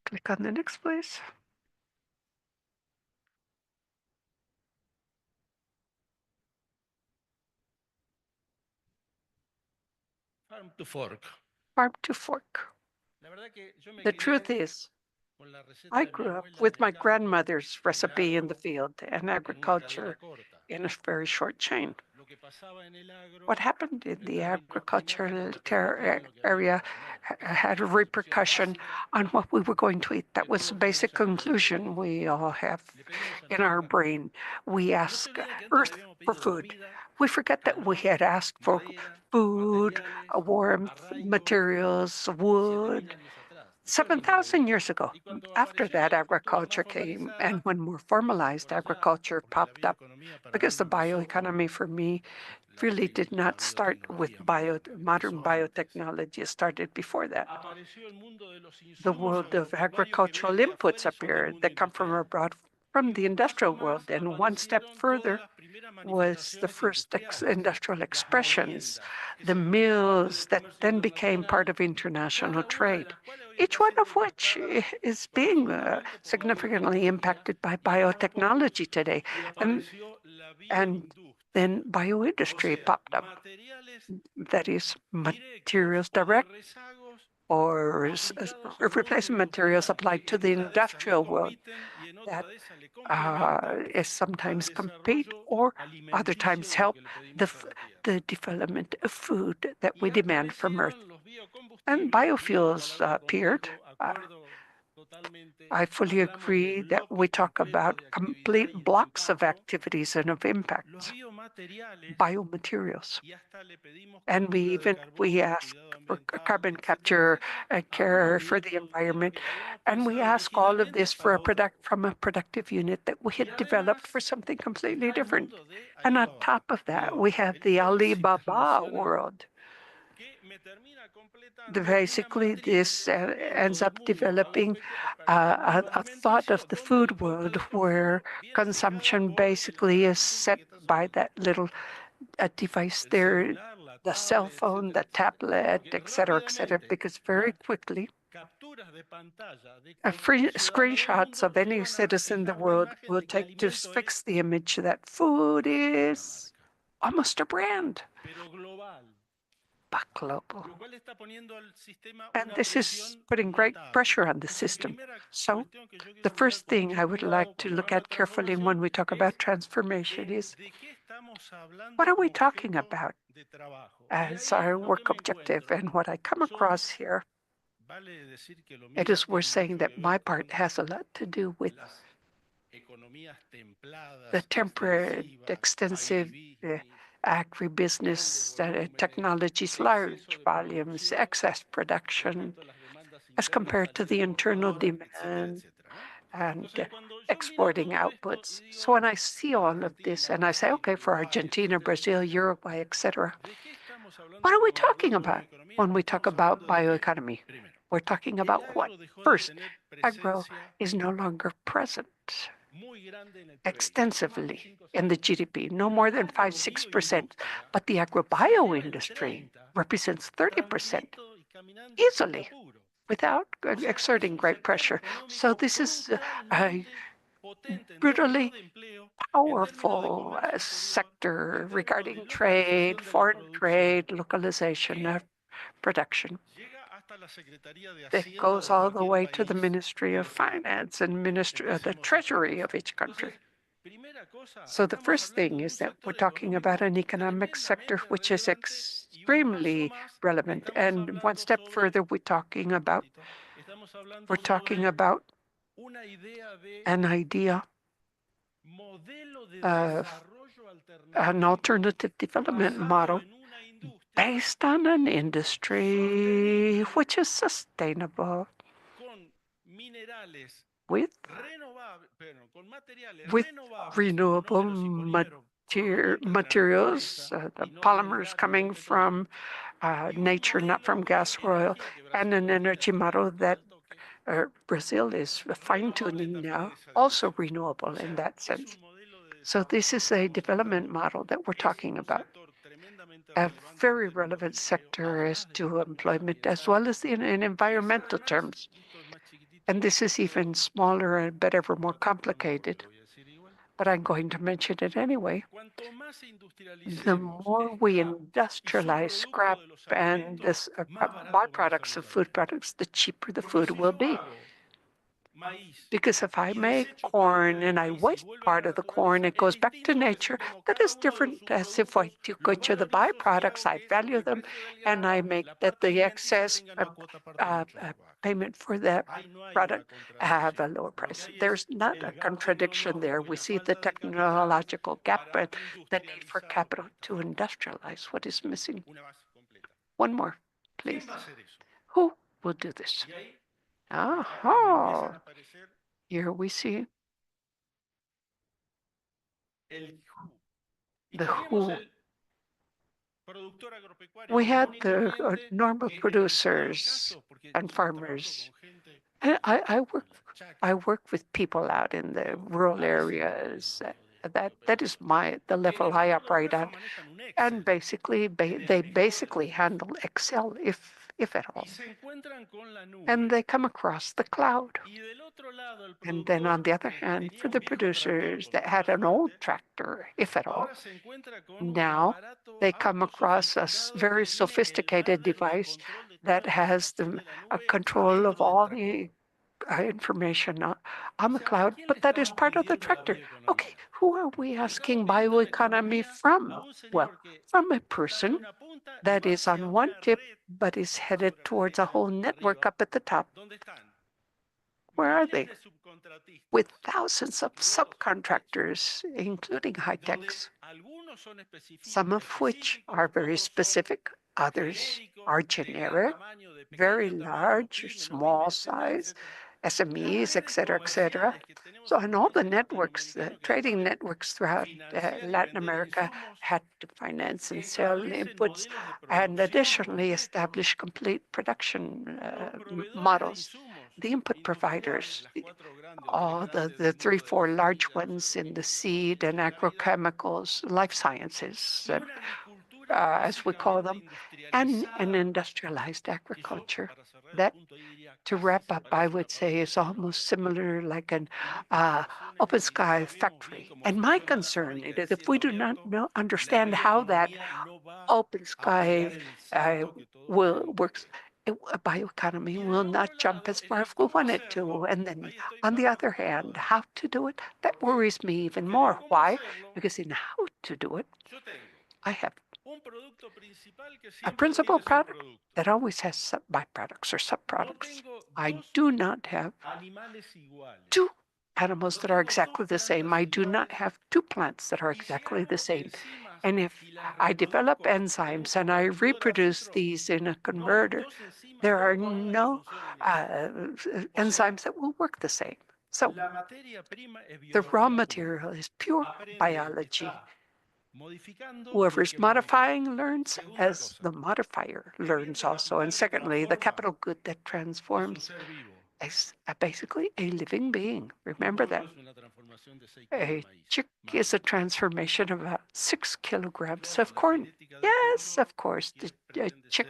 Click on the next, please. Farm to fork. Farm to fork. The truth is, I grew up with my grandmother's recipe in the field and agriculture in a very short chain. What happened in the agricultural area had a repercussion on what we were going to eat. That was the basic conclusion we all have in our brain. We ask Earth for food. We forget that we had asked for food, warmth, materials, wood, 7,000 years ago. After that, agriculture came, and when more formalized agriculture popped up, because the bioeconomy for me really did not start with modern biotechnology. It started before that. The world of agricultural inputs appeared that come from abroad, from the industrial world, and one step further was the first industrial expressions, the mills that then became part of international trade, each one of which is being significantly impacted by biotechnology today. And then bioindustry popped up. That is materials direct or replacement materials applied to the industrial world that is sometimes compete or other times help the development of food that we demand from Earth. And biofuels appeared. I fully agree that we talk about complete blocks of activities and of impacts, biomaterials. And we ask for carbon capture and care for the environment. And we ask all of this for from a productive unit that we had developed for something completely different. And on top of that, we have the Alibaba world. Basically, this ends up developing a thought of the food world where consumption basically is set by that little device there, the cell phone, the tablet, et cetera, because very quickly, screenshots of any citizen in the world will take to fix the image that food is almost a brand, but global. And this is putting great pressure on the system. So the first thing I would like to look at carefully when we talk about transformation is, what are we talking about as our work objective? And what I come across here, it is worth saying that my part has a lot to do with the temperate, extensive agribusiness technologies, large volumes, excess production, as compared to the internal demand and exporting outputs. So when I see all of this and I say, okay, for Argentina, Brazil, Uruguay, etc., what are we talking about when we talk about bioeconomy? We're talking about what? First, agro is no longer present extensively in the GDP, no more than 5-6%. But the agro-bio industry represents 30% easily without exerting great pressure. So this is brutally powerful sector regarding trade, foreign trade, localization of production. That goes all the way to the Ministry of Finance and the Treasury of each country. So the first thing is that we're talking about an economic sector which is extremely relevant. And one step further, we're talking about an idea of an alternative development model based on an industry which is sustainable with renewable materials, the polymers coming from nature, not from gas oil, and an energy model that Brazil is fine-tuning now, also renewable in that sense. So this is a development model that we're talking about. A very relevant sector as to employment as well as in environmental terms. And this is even smaller and but ever more complicated. But I'm going to mention it anyway. The more we industrialize scrap and this byproducts of food products, the cheaper the food will be. Because if I make corn and I waste part of the corn, it goes back to nature. That is different as if I go to the byproducts, I value them, and I make that the excess payment for that product have a lower price. There's not a contradiction there. We see the technological gap and the need for capital to industrialize. What is missing? One more, please. Who will do this? Here we see the who. We had the normal producers and farmers. I work with people out in the rural areas. That is the level I operate on, and basically they basically handle Excel if at all, and they come across the cloud. And then on the other hand, for the producers that had an old tractor, if at all, now they come across a very sophisticated device that has a control of all the information on the cloud, but that is part of the tractor. Okay, who are we asking bioeconomy from? Well, from a person that is on one tip, but is headed towards a whole network up at the top. Where are they? With thousands of subcontractors, including high techs, some of which are very specific, others are generic, very large, small size, SMEs, et cetera. So, and all the networks, trading networks throughout Latin America had to finance and sell inputs and additionally establish complete production models. The input providers, all the 3, 4 large ones in the seed and agrochemicals, life sciences, as we call them, and an industrialized agriculture. That, to wrap up, I would say is almost similar like an open sky factory. And my concern is that if we do not understand how that open sky works, bioeconomy will not jump as far as we want it to. And then on the other hand, how to do it, that worries me even more. Why? Because in how to do it, I have a principal product that always has byproducts or subproducts. I do not have two animals that are exactly the same. I do not have two plants that are exactly the same. And if I develop enzymes and I reproduce these in a converter, there are no enzymes that will work the same. So the raw material is pure biology. Whoever's modifying learns as the modifier learns also. And secondly, the capital good that transforms is basically a living being. Remember that. A chick is a transformation of about 6 kilograms of corn. Yes, of course, the chick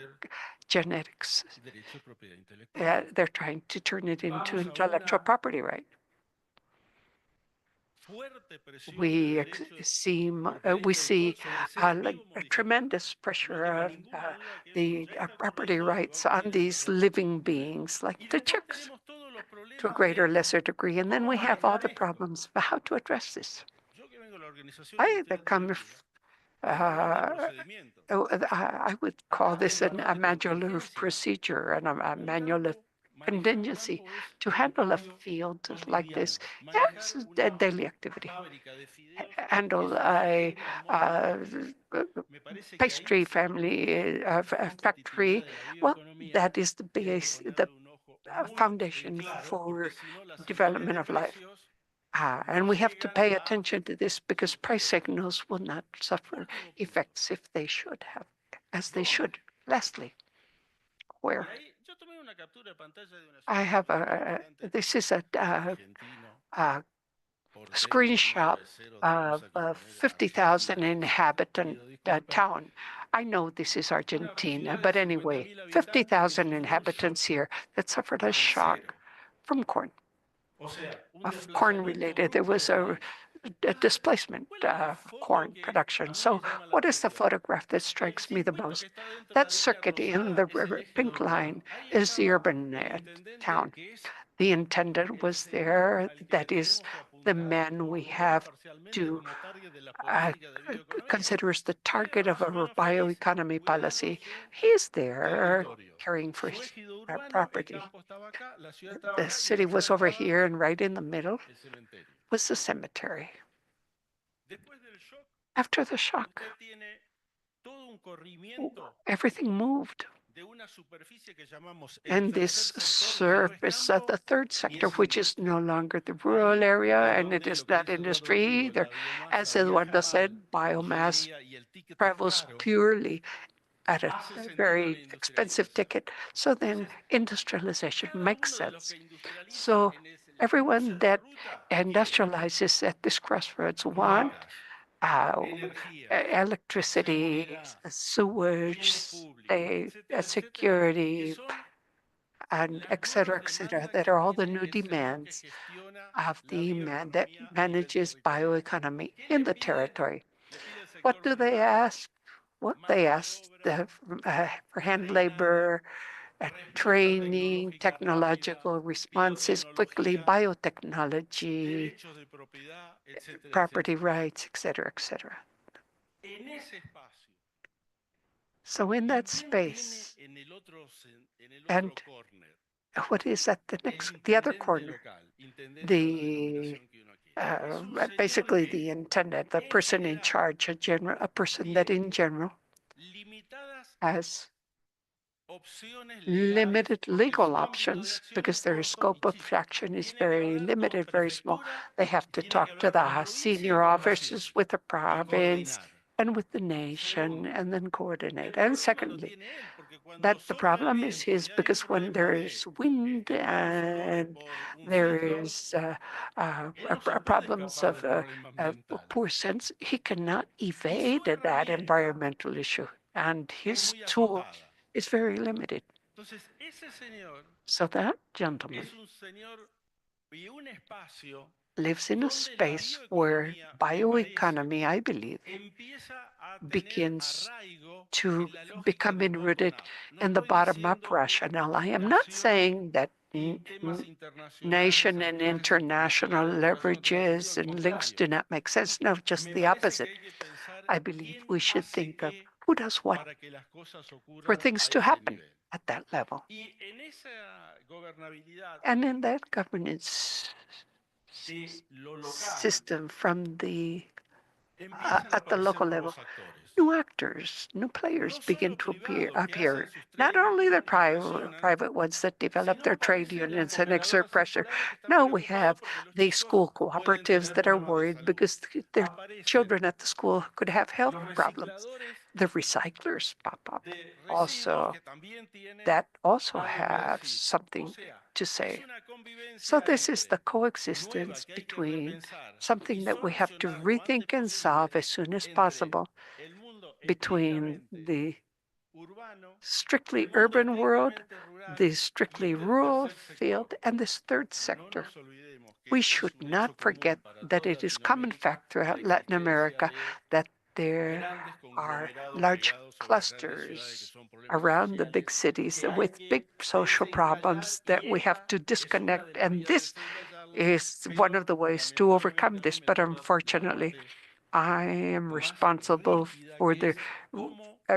genetics. They're trying to turn it into intellectual property right. we see like a tremendous pressure of the property rights on these living beings, like the chicks, to a greater or lesser degree. And then we have all the problems of how to address this. That come I would call this a manual of procedure and a manual of contingency to handle a field like this. Yes, a daily activity. Handle a pastry family factory. Well, that is the base, the foundation for development of life. And we have to pay attention to this because price signals will not suffer effects if they should have, as they should. Lastly, where I have this is a screenshot of a 50,000 inhabitant town. I know this is Argentina, but anyway, 50,000 inhabitants here that suffered a shock from corn. Of corn related, there was a displacement of corn production. So what is the photograph that strikes me the most? That circuit in the pink line is the urban town. The intendant was there. That is the man we have to consider as the target of our bioeconomy policy. He's there caring for his property. The city was over here, and right in the middle was the cemetery. After the shock, everything moved. And this surface of the third sector, which is no longer the rural area, and it is not industry either. As Eduardo said, biomass travels purely at a very expensive ticket. So then industrialization makes sense. So everyone that industrializes at this crossroads want electricity, sewage, security, and et cetera, that are all the new demands of the man that manages bioeconomy in the territory. What do they ask? What they ask for hand labor, training, technological responses quickly, biotechnology, property rights, et cetera. So in that space, and what is at the other corner? The basically the intendant, the person in charge, a person that in general has limited legal options because their scope of action is very limited, very small. They have to talk to the senior officers with the province and with the nation and then coordinate. And secondly, that the problem is his because when there is wind and there is problems of poor sense, he cannot evade that environmental issue. And his tool is very limited. So that gentleman lives in a space where bioeconomy, I believe, begins to become enrooted in the bottom-up rationale. I am not saying that nation and international leverages and links do not make sense. No, just the opposite. I believe we should think of who does what for things to happen at that level. And in that governance system from the at the local level, new actors, new players begin to appear. Not only the private ones that develop their trade unions and exert pressure. No, we have the school cooperatives that are worried because their children at the school could have health problems. The recyclers pop up also that also have something to say. So this is the coexistence between something that we have to rethink and solve as soon as possible between the strictly urban world, the strictly rural field, and this third sector. We should not forget that it is common fact throughout Latin America that there are large clusters around the big cities with big social problems that we have to disconnect. And this is one of the ways to overcome this. But unfortunately, I am responsible for the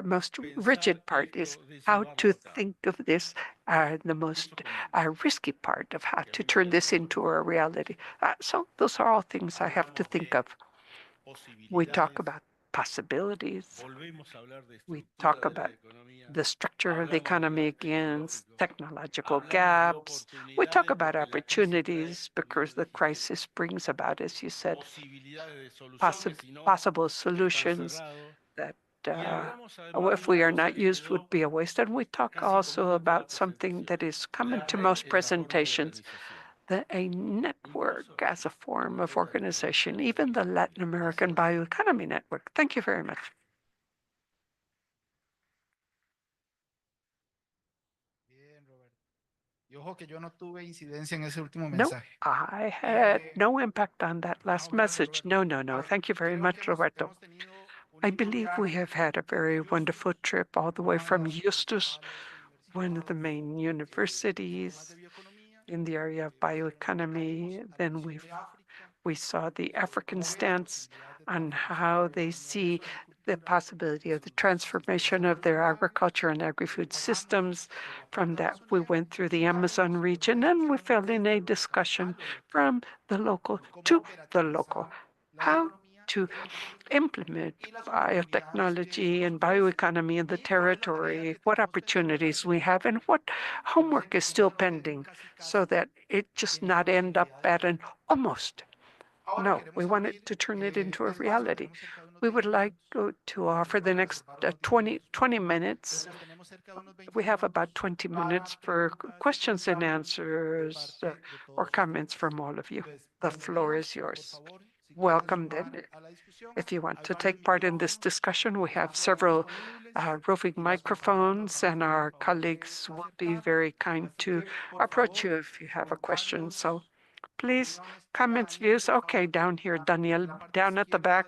most rigid part is how to think of this, the most risky part of how to turn this into a reality. So those are all things I have to think of. We talk about possibilities. We talk about the structure of the economy against technological gaps. We talk about opportunities because the crisis brings about, as you said, possible solutions that if we are not used would be a waste. And we talk also about something that is common to most presentations, a network as a form of organization, even the Latin American Bioeconomy Network. Thank you very much. No, I had no impact on that last message. No, no, no. Thank you very much, Roberto. I believe we have had a very wonderful trip all the way from Justus, one of the main universities in the area of bioeconomy. Then we saw the African stance on how they see the possibility of the transformation of their agriculture and agri-food systems. From that, we went through the Amazon region and we fell in a discussion from the local to the local. How to implement biotechnology and bioeconomy in the territory, what opportunities we have, and what homework is still pending so that it just not end up at an almost. No, we wanted to turn it into a reality. We would like to offer the next 20 minutes. We have about 20 minutes for questions and answers or comments from all of you. The floor is yours. Welcome then. If you want to take part in this discussion, we have several roving microphones, and our colleagues will be very kind to approach you if you have a question. So please, comments, views. Okay, down here, Daniel, down at the back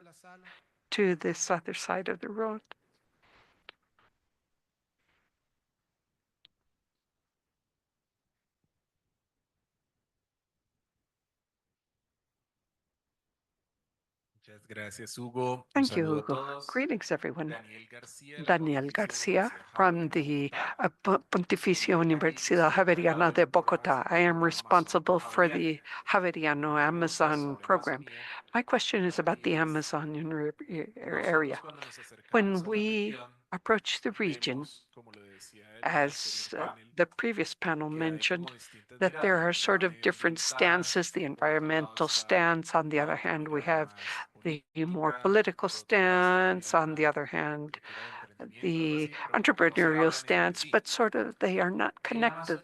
to this other side of the road. Thank you, Hugo. Greetings, everyone. Daniel Garcia from the Pontificia Universidad Javeriana de Bogotá. I am responsible for the Javeriano Amazon program. My question is about the Amazon area. When we approach the region, as the previous panel mentioned, that there are sort of different stances, the environmental stance. On the other hand, we have the more political stance. On the other hand, the entrepreneurial stance, but sort of they are not connected.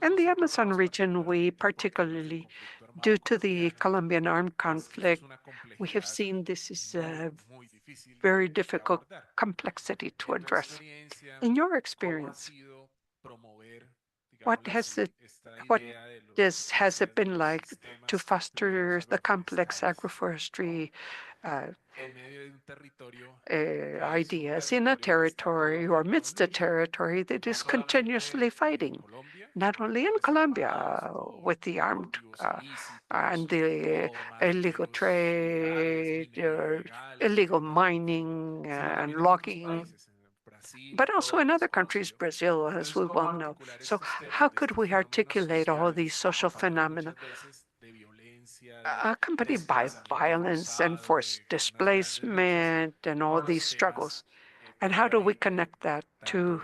In the Amazon region, we particularly, due to the Colombian armed conflict, we have seen this is a very difficult complexity to address. In your experience, what has it been like to foster the complex agroforestry ideas in a territory or amidst a territory that is continuously fighting, not only in Colombia with the armed and the illegal trade, illegal mining and logging, but also in other countries, Brazil, as we well know. So how could we articulate all these social phenomena accompanied by violence and forced displacement and all these struggles? And how do we connect that to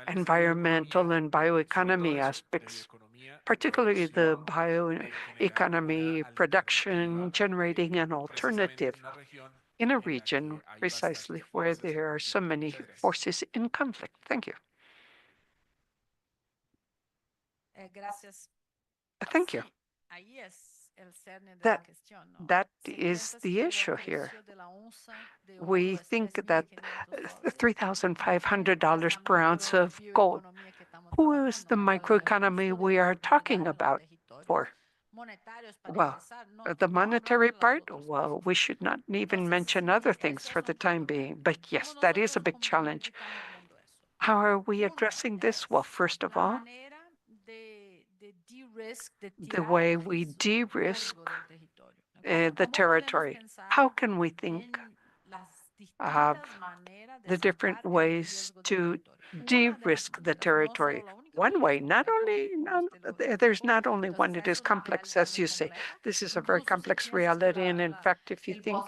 environmental and bioeconomy aspects, particularly the bioeconomy production, generating an alternative in a region precisely where there are so many forces in conflict? Thank you. Thank you. That is the issue here. We think that $3,500 per ounce of gold. Who is the microeconomy we are talking about for? Well, the monetary part, well, we should not even mention other things for the time being. But yes, that is a big challenge. How are we addressing this? Well, first of all, the way we de-risk the territory. How can we think of the different ways to de-risk the territory? One way, there's not only one, it is complex, as you say. This is a very complex reality. And in fact, if you think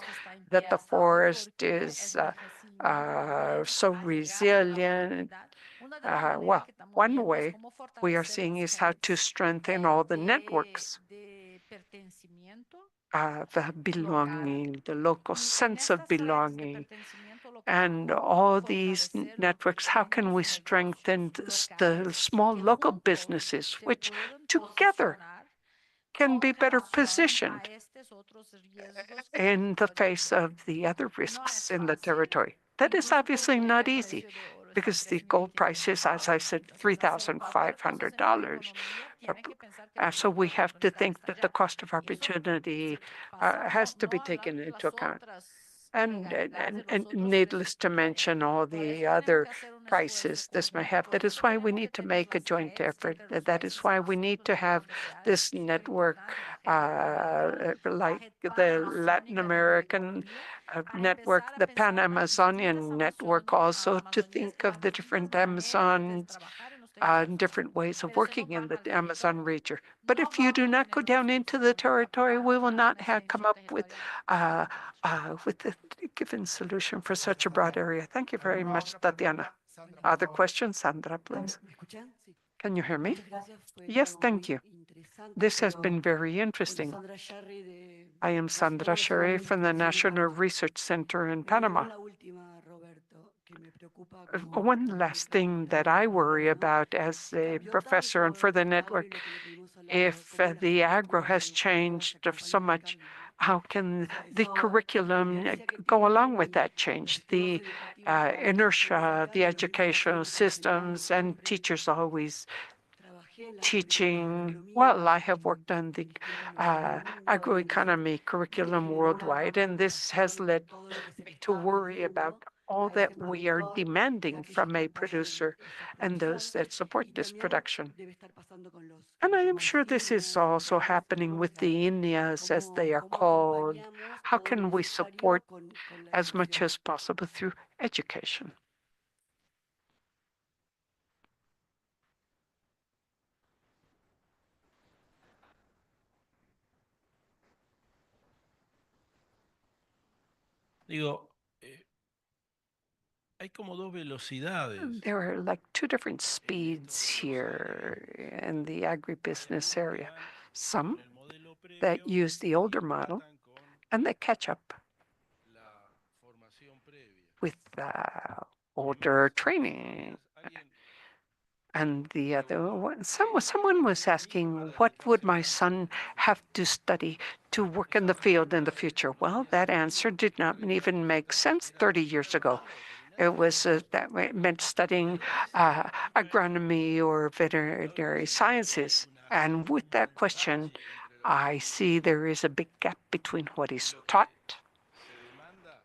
that the forest is so resilient, well, one way we are seeing is how to strengthen all the networks the belonging, the local sense of belonging, and all these networks. How can we strengthen the small local businesses, which together can be better positioned in the face of the other risks in the territory? That is obviously not easy because the gold price is, as I said, $3,500. So we have to think that the cost of opportunity has to be taken into account. And needless to mention all the other prices this may have. That is why we need to make a joint effort. That is why we need to have this network like the Latin American network, the Pan-Amazonian network also, to think of the different Amazons different ways of working in the Amazon region. But if you do not go down into the territory, we will not have come up with the given solution for such a broad area. Thank you very much, Tatiana. Other questions? Sandra, please. Can you hear me? Yes, thank you. This has been very interesting. I am Sandra Sherry from the National Research Center in Panama. One last thing that I worry about as a professor and for the network, if the agro has changed so much, how can the curriculum go along with that change? The inertia, the educational systems, and teachers always teaching. Well, I have worked on the agroeconomy curriculum worldwide, and this has led me to worry about all that we are demanding from a producer and those that support this production. And I am sure this is also happening with the INEAs, as they are called. How can we support as much as possible through education? Digo, hay como dos velocidades. There are like two different speeds here in the agribusiness area. Some that use the older model and they catch up with older training. And the other one, someone was asking, what would my son have to study to work in the field in the future? Well, that answer did not even make sense 30 years ago. It was that meant studying agronomy or veterinary sciences. And with that question, I see there is a big gap between what is taught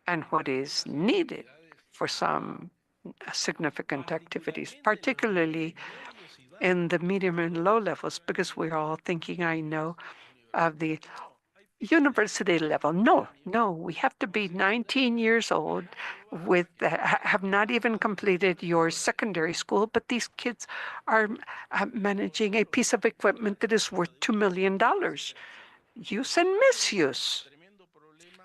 and what is needed for some significant activities, particularly in the medium and low levels, because we're all thinking, I know, of the university level. No, we have to be 19 years old with have not even completed your secondary school, but these kids are managing a piece of equipment that is worth $2 million. Use and misuse.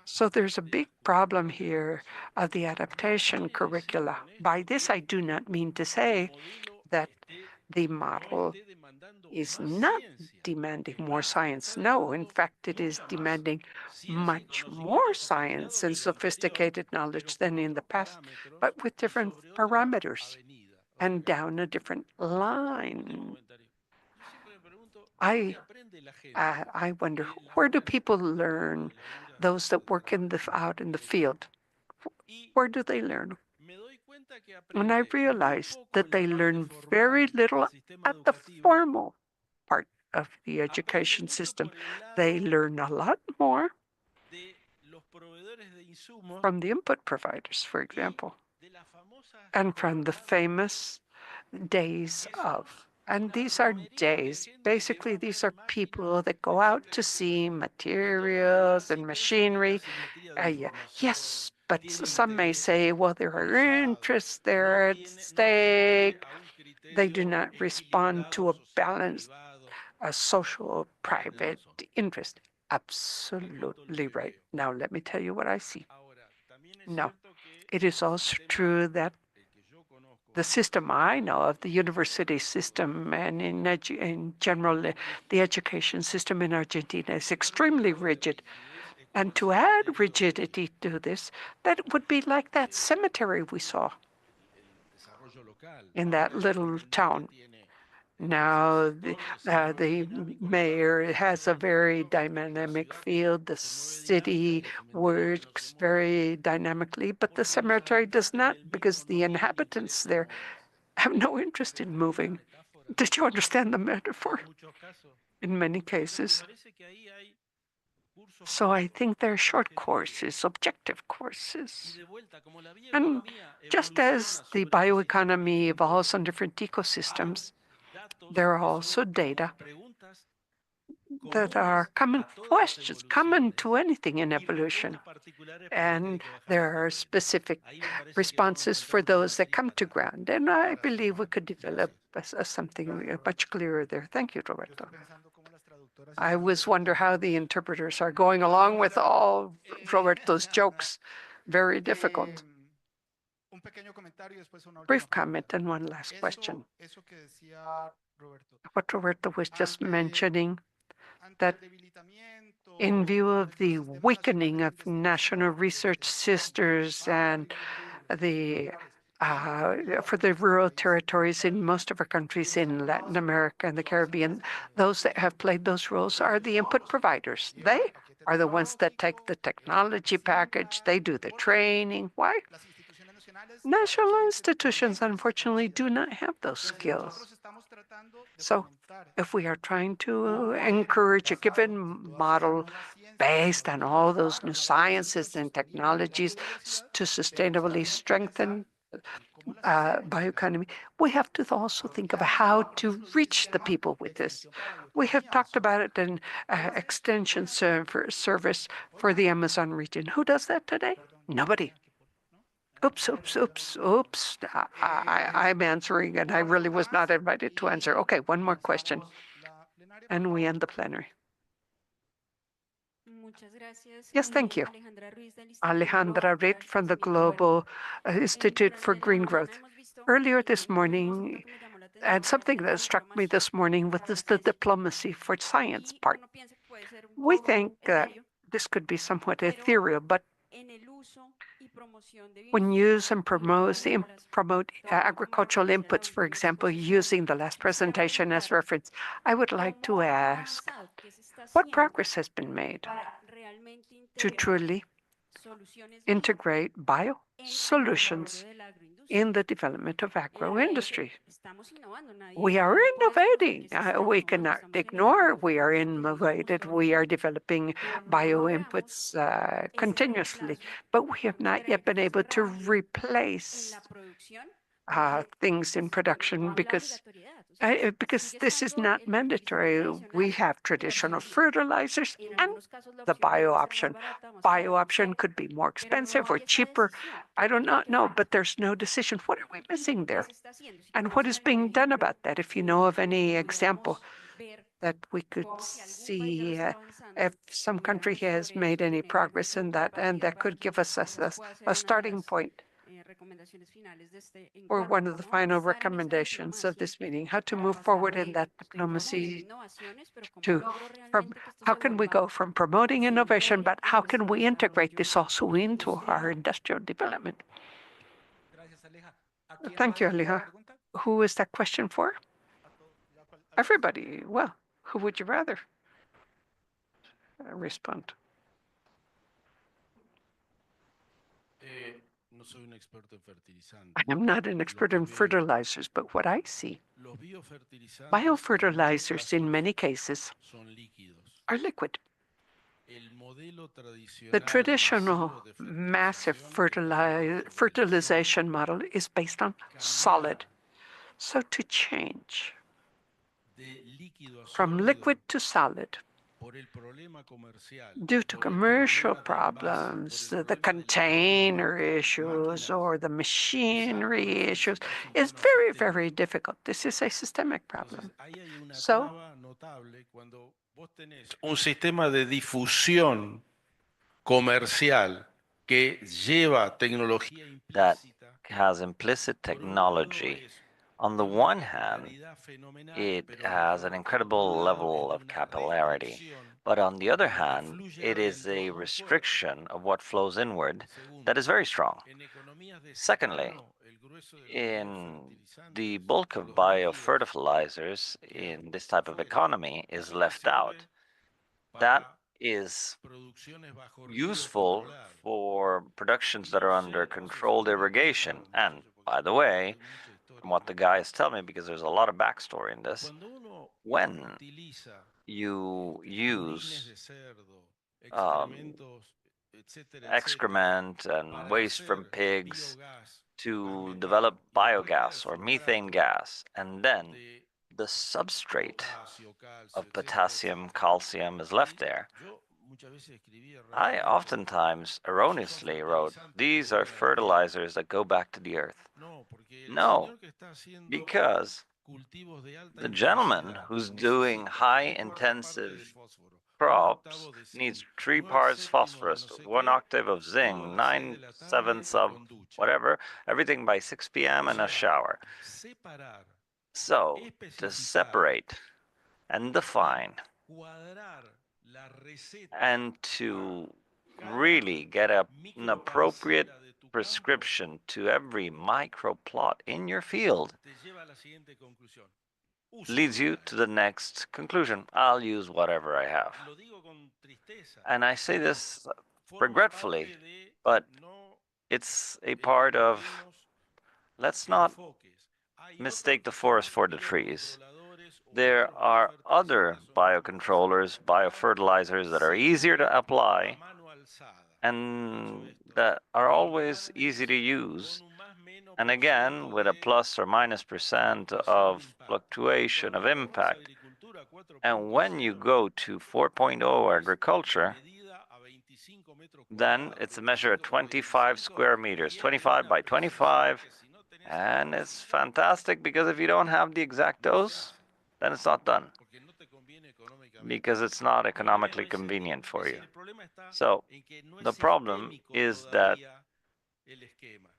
So there's a big problem here of the adaptation curricula. By this, I do not mean to say that the model is not demanding more science. No, in fact, it is demanding much more science and sophisticated knowledge than in the past, but with different parameters and down a different line. I wonder, where do people learn? Those that work out in the field, where do they learn? And I realized that they learn very little at the formal part of the education system. They learn a lot more from the input providers, for example, and from the famous days of. And these are days, basically, these are people that go out to see materials and machinery. Yes, but some may say, well, there are interests there at stake. They do not respond to a balanced a social private interest. Absolutely right. Now, let me tell you what I see. No, it is also true that the system I know of, the university system, and in general, the education system in Argentina is extremely rigid. And to add rigidity to this, that would be like that cemetery we saw in that little town. Now, the mayor has a very dynamic field. The city works very dynamically, but the cemetery does not, because the inhabitants there have no interest in moving. Did you understand the metaphor? In many cases. So I think they're short courses, objective courses. And just as the bioeconomy evolves on different ecosystems, there are also data that are common questions, common to anything in evolution. And there are specific responses for those that come to ground. And I believe we could develop something much clearer there. Thank you, Roberto. I always wonder how the interpreters are going along with all Roberto's jokes. Very difficult. Brief comment and one last question. What Roberto was just mentioning, that in view of the weakening of national research sisters and the for the rural territories in most of our countries in Latin America and the Caribbean, those that have played those roles are the input providers. They are the ones that take the technology package, they do the training. Why? National institutions, unfortunately, do not have those skills. So if we are trying to encourage a given model based on all those new sciences and technologies to sustainably strengthen bioeconomy, we have to also think of how to reach the people with this. We have talked about it in extension service for the Amazon region. Who does that today? Nobody. Oops. I'm answering and I really was not invited to answer. Okay, one more question. And we end the plenary. Yes, thank you. Alejandra Reed from the Global Institute for Green Growth. Earlier this morning, and something that struck me this morning was the diplomacy for science part. We think that this could be somewhat ethereal, but when use and promote agricultural inputs, for example, using the last presentation as reference, I would like to ask, what progress has been made to truly integrate bio solutions in the development of agro-industry? We are innovating. We cannot ignore we are innovated. We are developing bio inputs continuously, but we have not yet been able to replace things in production because this is not mandatory. We have traditional fertilizers and the bio option. Bio option could be more expensive or cheaper. I do not know, but there's no decision. What are we missing there? And what is being done about that? If you know of any example that we could see if some country has made any progress in that, and that could give us a starting point or one of the final recommendations of this meeting, how to move forward in that diplomacy how can we go from promoting innovation, but how can we integrate this also into our industrial development? Thank you, Aleja. Who is that question for? Everybody. Well, who would you rather respond? I am not an expert in fertilizers, but what I see, biofertilizers in many cases are liquid. The traditional massive fertilization model is based on solid. So to change from liquid to solid due to commercial problems, the container issues or the machinery issues is very, very difficult. This is a systemic problem. So un sistema de difusión comercial que lleva tecnología that implícita. has implicit technology. On the one hand, it has an incredible level of capillarity, but on the other hand, it is a restriction of what flows inward that is very strong. Secondly, in the bulk of biofertilizers in this type of economy is left out. That is useful for productions that are under controlled irrigation. And by the way, from what the guys tell me, because there's a lot of backstory in this, when you use excrement and waste from pigs to develop biogas or methane gas, and then the substrate of potassium, calcium is left there. I oftentimes erroneously wrote, these are fertilizers that go back to the earth. No, because the gentleman who's doing high intensive crops needs 3 parts phosphorus, 1 octave of zinc, 9/7 of whatever, everything by 6 p.m. and a shower. So, to separate and define and to really get an appropriate prescription to every microplot in your field leads you to the next conclusion. I'll use whatever I have. And I say this regretfully, but it's a part of, let's not mistake the forest for the trees. There are other biocontrollers, biofertilizers that are easier to apply and that are always easy to use. And again, with a plus or minus percent of fluctuation of impact. And when you go to 4.0 agriculture, then it's a measure of 25 square meters, 25 by 25. And it's fantastic because if you don't have the exact dose, then it's not done because it's not economically convenient for you. So the problem is that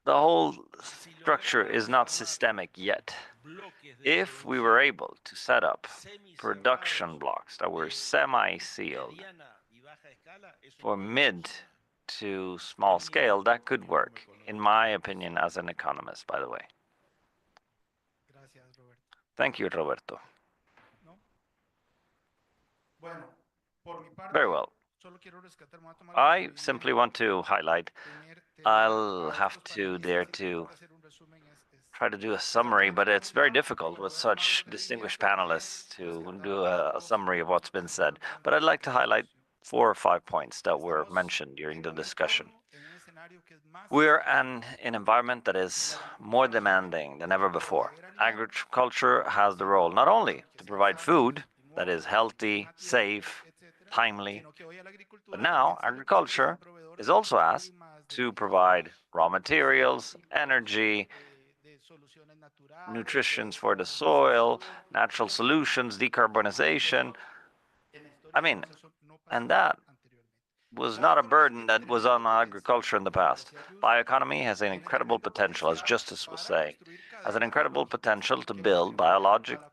the whole structure is not systemic yet. If we were able to set up production blocks that were semi-sealed for mid to small scale, that could work, in my opinion, as an economist, by the way. Thank you, Roberto. Very well. I simply want to highlight, I'll have to dare to try to do a summary, but it's very difficult with such distinguished panelists to do a summary of what's been said. But I'd like to highlight 4 or 5 points that were mentioned during the discussion. We're in an environment that is more demanding than ever before. Agriculture has the role not only to provide food that is healthy, safe, timely, but now agriculture is also asked to provide raw materials, energy, nutrition for the soil, natural solutions, decarbonization. I mean, and that was not a burden that was on agriculture in the past. Bioeconomy has an incredible potential, as Justice was saying, has an incredible potential to build biological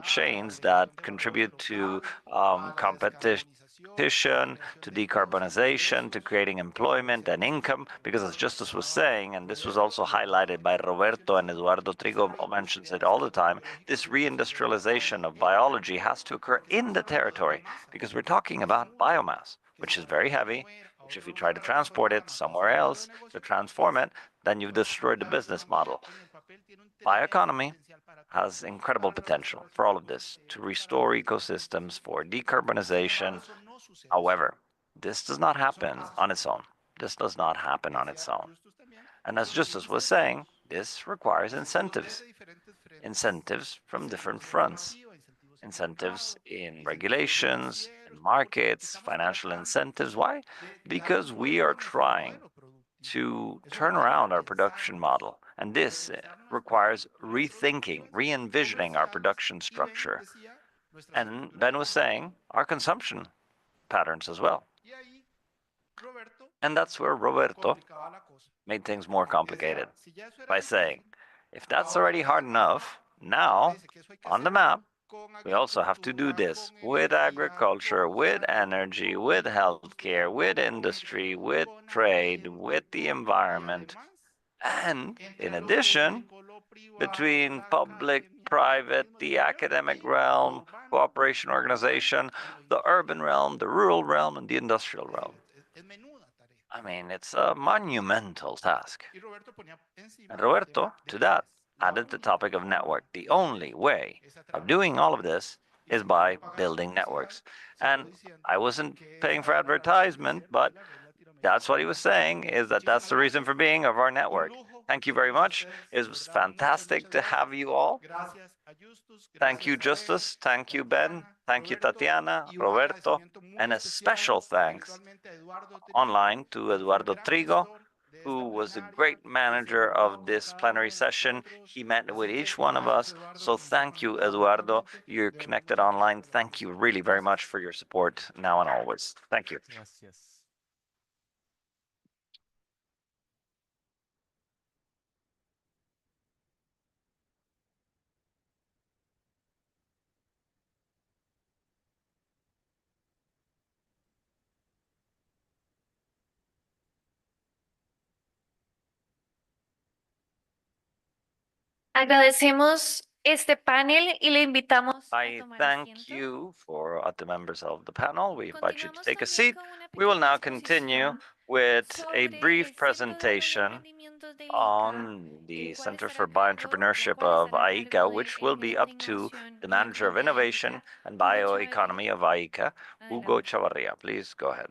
chains that contribute to competition, to decarbonization, to creating employment and income, because as Justice was saying, and this was also highlighted by Roberto and Eduardo Trigo mentions it all the time, this reindustrialization of biology has to occur in the territory, because we're talking about biomass, which is very heavy, which if you try to transport it somewhere else to transform it, then you've destroyed the business model. Bioeconomy has incredible potential for all of this, to restore ecosystems, for decarbonization. However, this does not happen on its own. This does not happen on its own. And as Justus was saying, this requires incentives. Incentives from different fronts. Incentives in regulations, in markets, financial incentives. Why? Because we are trying to turn around our production model. And this requires rethinking, re-envisioning our production structure. And Ben was saying our consumption patterns as well. And that's where Roberto made things more complicated by saying, if that's already hard enough, now on the map, we also have to do this with agriculture, with energy, with healthcare, with industry, with trade, with the environment. And in addition, between public, private, the academic realm, cooperation organization, the urban realm, the rural realm, and the industrial realm. I mean, it's a monumental task. And Roberto, to that, added the topic of network. The only way of doing all of this is by building networks. And I wasn't paying for advertisement, but that's what he was saying, is that that's the reason for being of our network. Thank you very much. It was fantastic to have you all. Thank you, Justus. Thank you, Ben. Thank you, Tatiana, Roberto. And a special thanks online to Eduardo Trigo, who was a great manager of this plenary session. He met with each one of us. So thank you, Eduardo. You're connected online. Thank you really very much for your support now and always. Thank you. Gracias. Agradecemos este panel y le invitamos a I tomar thank asiento. you for the members of the panel. We invite you to Continuamos take a también seat. con una We will pequeña now continue exposición with a sobre brief el Centro de presentation Emprendimientos del ICA, on the el cual Center estará for a cargo, Bioentrepreneurship la cual of estará a AICA, cargo which del will be gerente up de to innovación the y Manager of ventas de Innovation AICA, and Hugo Chavarría. Bioeconomy of AICA, Hugo Adelante. Chavarria. Please go ahead.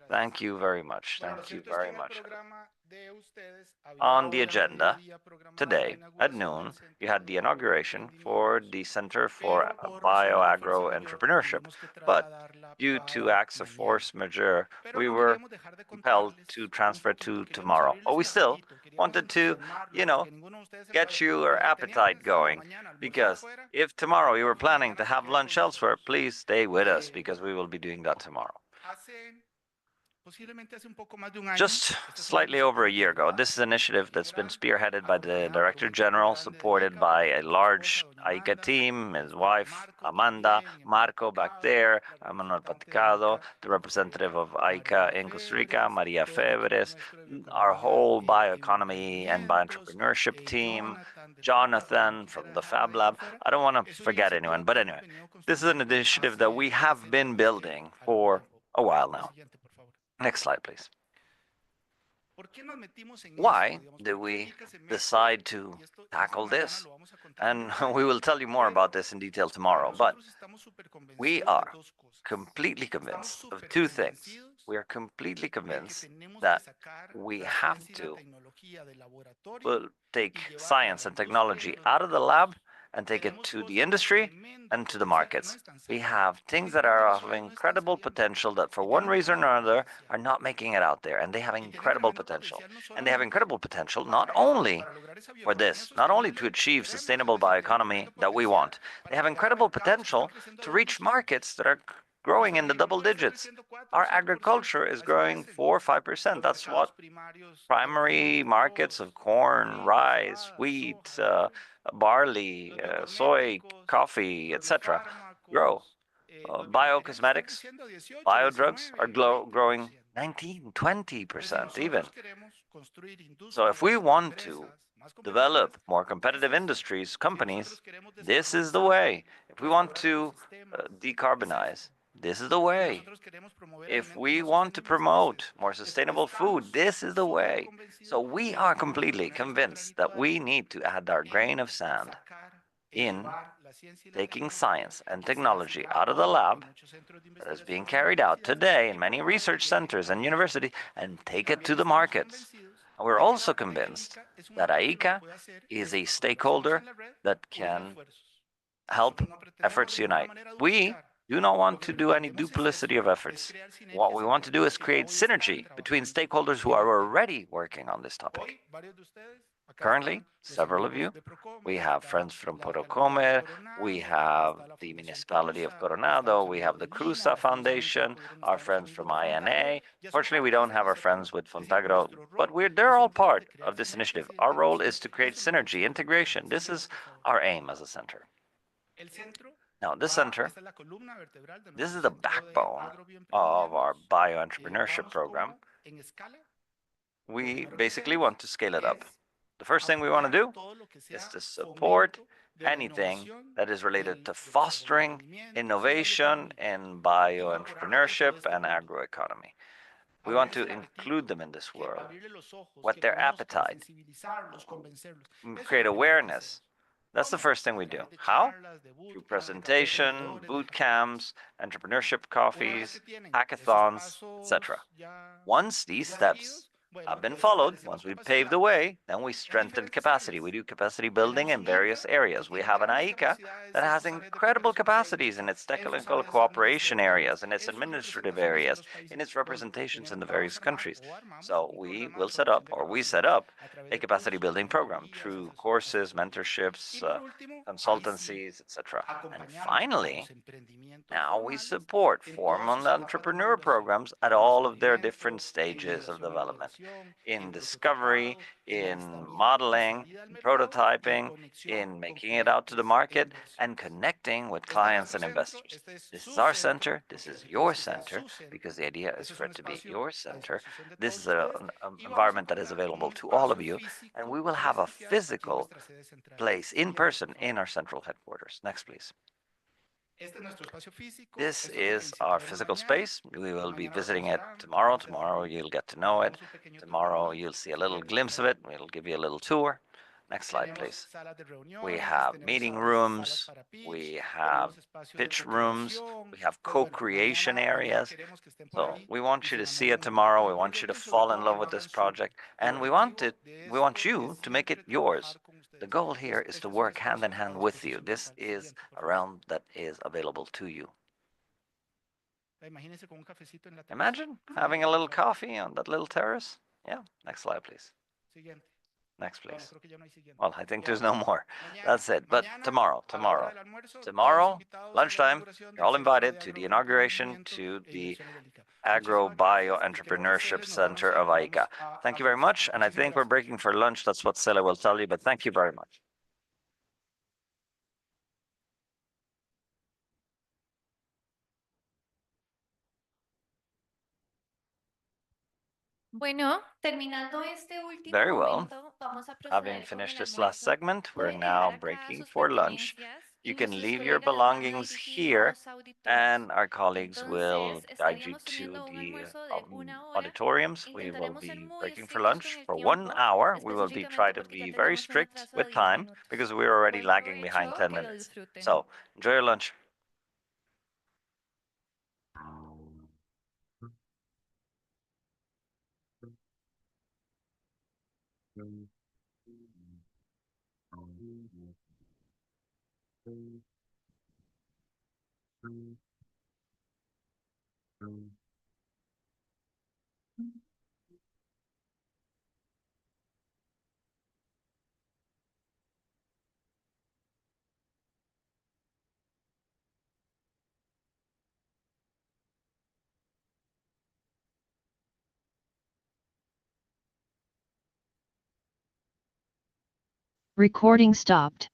Thank you very much. Thank you very much. On the agenda today at noon, you had the inauguration for the Center for Bioagro Entrepreneurship. But due to acts of force majeure, we were compelled to transfer to tomorrow. But we still wanted to, get your appetite going. Because if tomorrow you were planning to have lunch elsewhere, please stay with us because we will be doing that tomorrow. Just slightly over a year ago, this is an initiative that's been spearheaded by the Director General, supported by a large AICA team, his wife, Amanda, Marco back there, Manuel Paticado, the representative of AICA in Costa Rica, Maria Febres, our whole bioeconomy and bioentrepreneurship team, Jonathan from the Fab Lab. I don't want to forget anyone, but anyway, this is an initiative that we have been building for a while now. Next slide, please. Why did we decide to tackle this? And we will tell you more about this in detail tomorrow, but we are completely convinced of two things. We are completely convinced that we have to take science and technology out of the lab and take it to the industry and to the markets. We have things that are of incredible potential that for one reason or another are not making it out there, and they have incredible potential. And they have incredible potential not only for this, not only to achieve sustainable bioeconomy that we want, they have incredible potential to reach markets that are growing in the double digits. Our agriculture is growing 4 or 5%. That's what primary markets of corn, rice, wheat, barley, soy, coffee, etc. grow. Biocosmetics, biodrugs are growing 19, 20% even. So if we want to develop more competitive industries, companies, this is the way. If we want to decarbonize, this is the way. If we want to promote more sustainable food, this is the way. So we are completely convinced that we need to add our grain of sand in taking science and technology out of the lab that is being carried out today in many research centers and universities and take it to the markets. And we're also convinced that AICA is a stakeholder that can help efforts unite. We do not want to do any duplicity of efforts. What we want to do is create synergy between stakeholders who are already working on this topic. Currently, several of you, we have friends from Porocomer, we have the municipality of Coronado, we have the Cruza Foundation, our friends from INA. Fortunately, we don't have our friends with Fontagro, but they're all part of this initiative. Our role is to create synergy, integration. This is our aim as a center. Now, this center, this is the backbone of our bioentrepreneurship program. We basically want to scale it up. The first thing we want to do is to support anything that is related to fostering innovation in bioentrepreneurship and agroeconomy. We want to include them in this world, whet their appetite, create awareness. That's the first thing we do. How? Through presentation, boot camps, entrepreneurship coffees, hackathons, etc. Once these steps have been followed, once we've paved the way, then we strengthen capacity. We do capacity building in various areas. We have an AICA that has incredible capacities in its technical cooperation areas, in its administrative areas, in its representations in the various countries. So we set up a capacity building program through courses, mentorships, consultancies, etc. And finally, now we support formal entrepreneur programs at all of their different stages of development, in discovery, in modeling, in prototyping, in making it out to the market, and connecting with clients and investors. This is our center. This is your center, because the idea is for it to be your center. This is an environment that is available to all of you, and we will have a physical place in person in our central headquarters. Next, please. This is our physical space. We will be visiting it tomorrow. Tomorrow you'll get to know it. Tomorrow you'll see a little glimpse of it. We'll give you a little tour. Next slide, please. We have meeting rooms. We have pitch rooms. We have co-creation areas. So we want you to see it tomorrow. We want you to fall in love with this project. And we want you to make it yours. The goal here is to work hand in hand with you. This is a realm that is available to you. Imagine having a little coffee on that little terrace. Yeah, next slide, please. Next, please. Well, I think there's no more. That's it. But tomorrow, lunchtime, you're all invited to the inauguration to the Agro Bio Entrepreneurship Center of AICA. Thank you very much. And I think we're breaking for lunch. That's what Celia will tell you, but thank you very much. Bueno, terminando este último Very well. momento, vamos a Having proceder con finished el this last almuerzo. segment, we're Pueden now dejar acá breaking sus for lunch. pertenencias You y can nuestros leave your colegas les van a belongings dirigir a here, los auditorios. and our colleagues will Entonces, guide you estaríamos to teniendo un the almuerzo de una hora. auditoriums. We will Intentaremos ser be muy breaking for estrictos con lunch el for 1 tiempo, hour. We will try específicamente to porque ya be very tenemos un strict atraso de with 10 time minutos. because we're already Buen lagging behind provecho, 10 que lo minutes. disfruten. So enjoy your lunch. Recording stopped.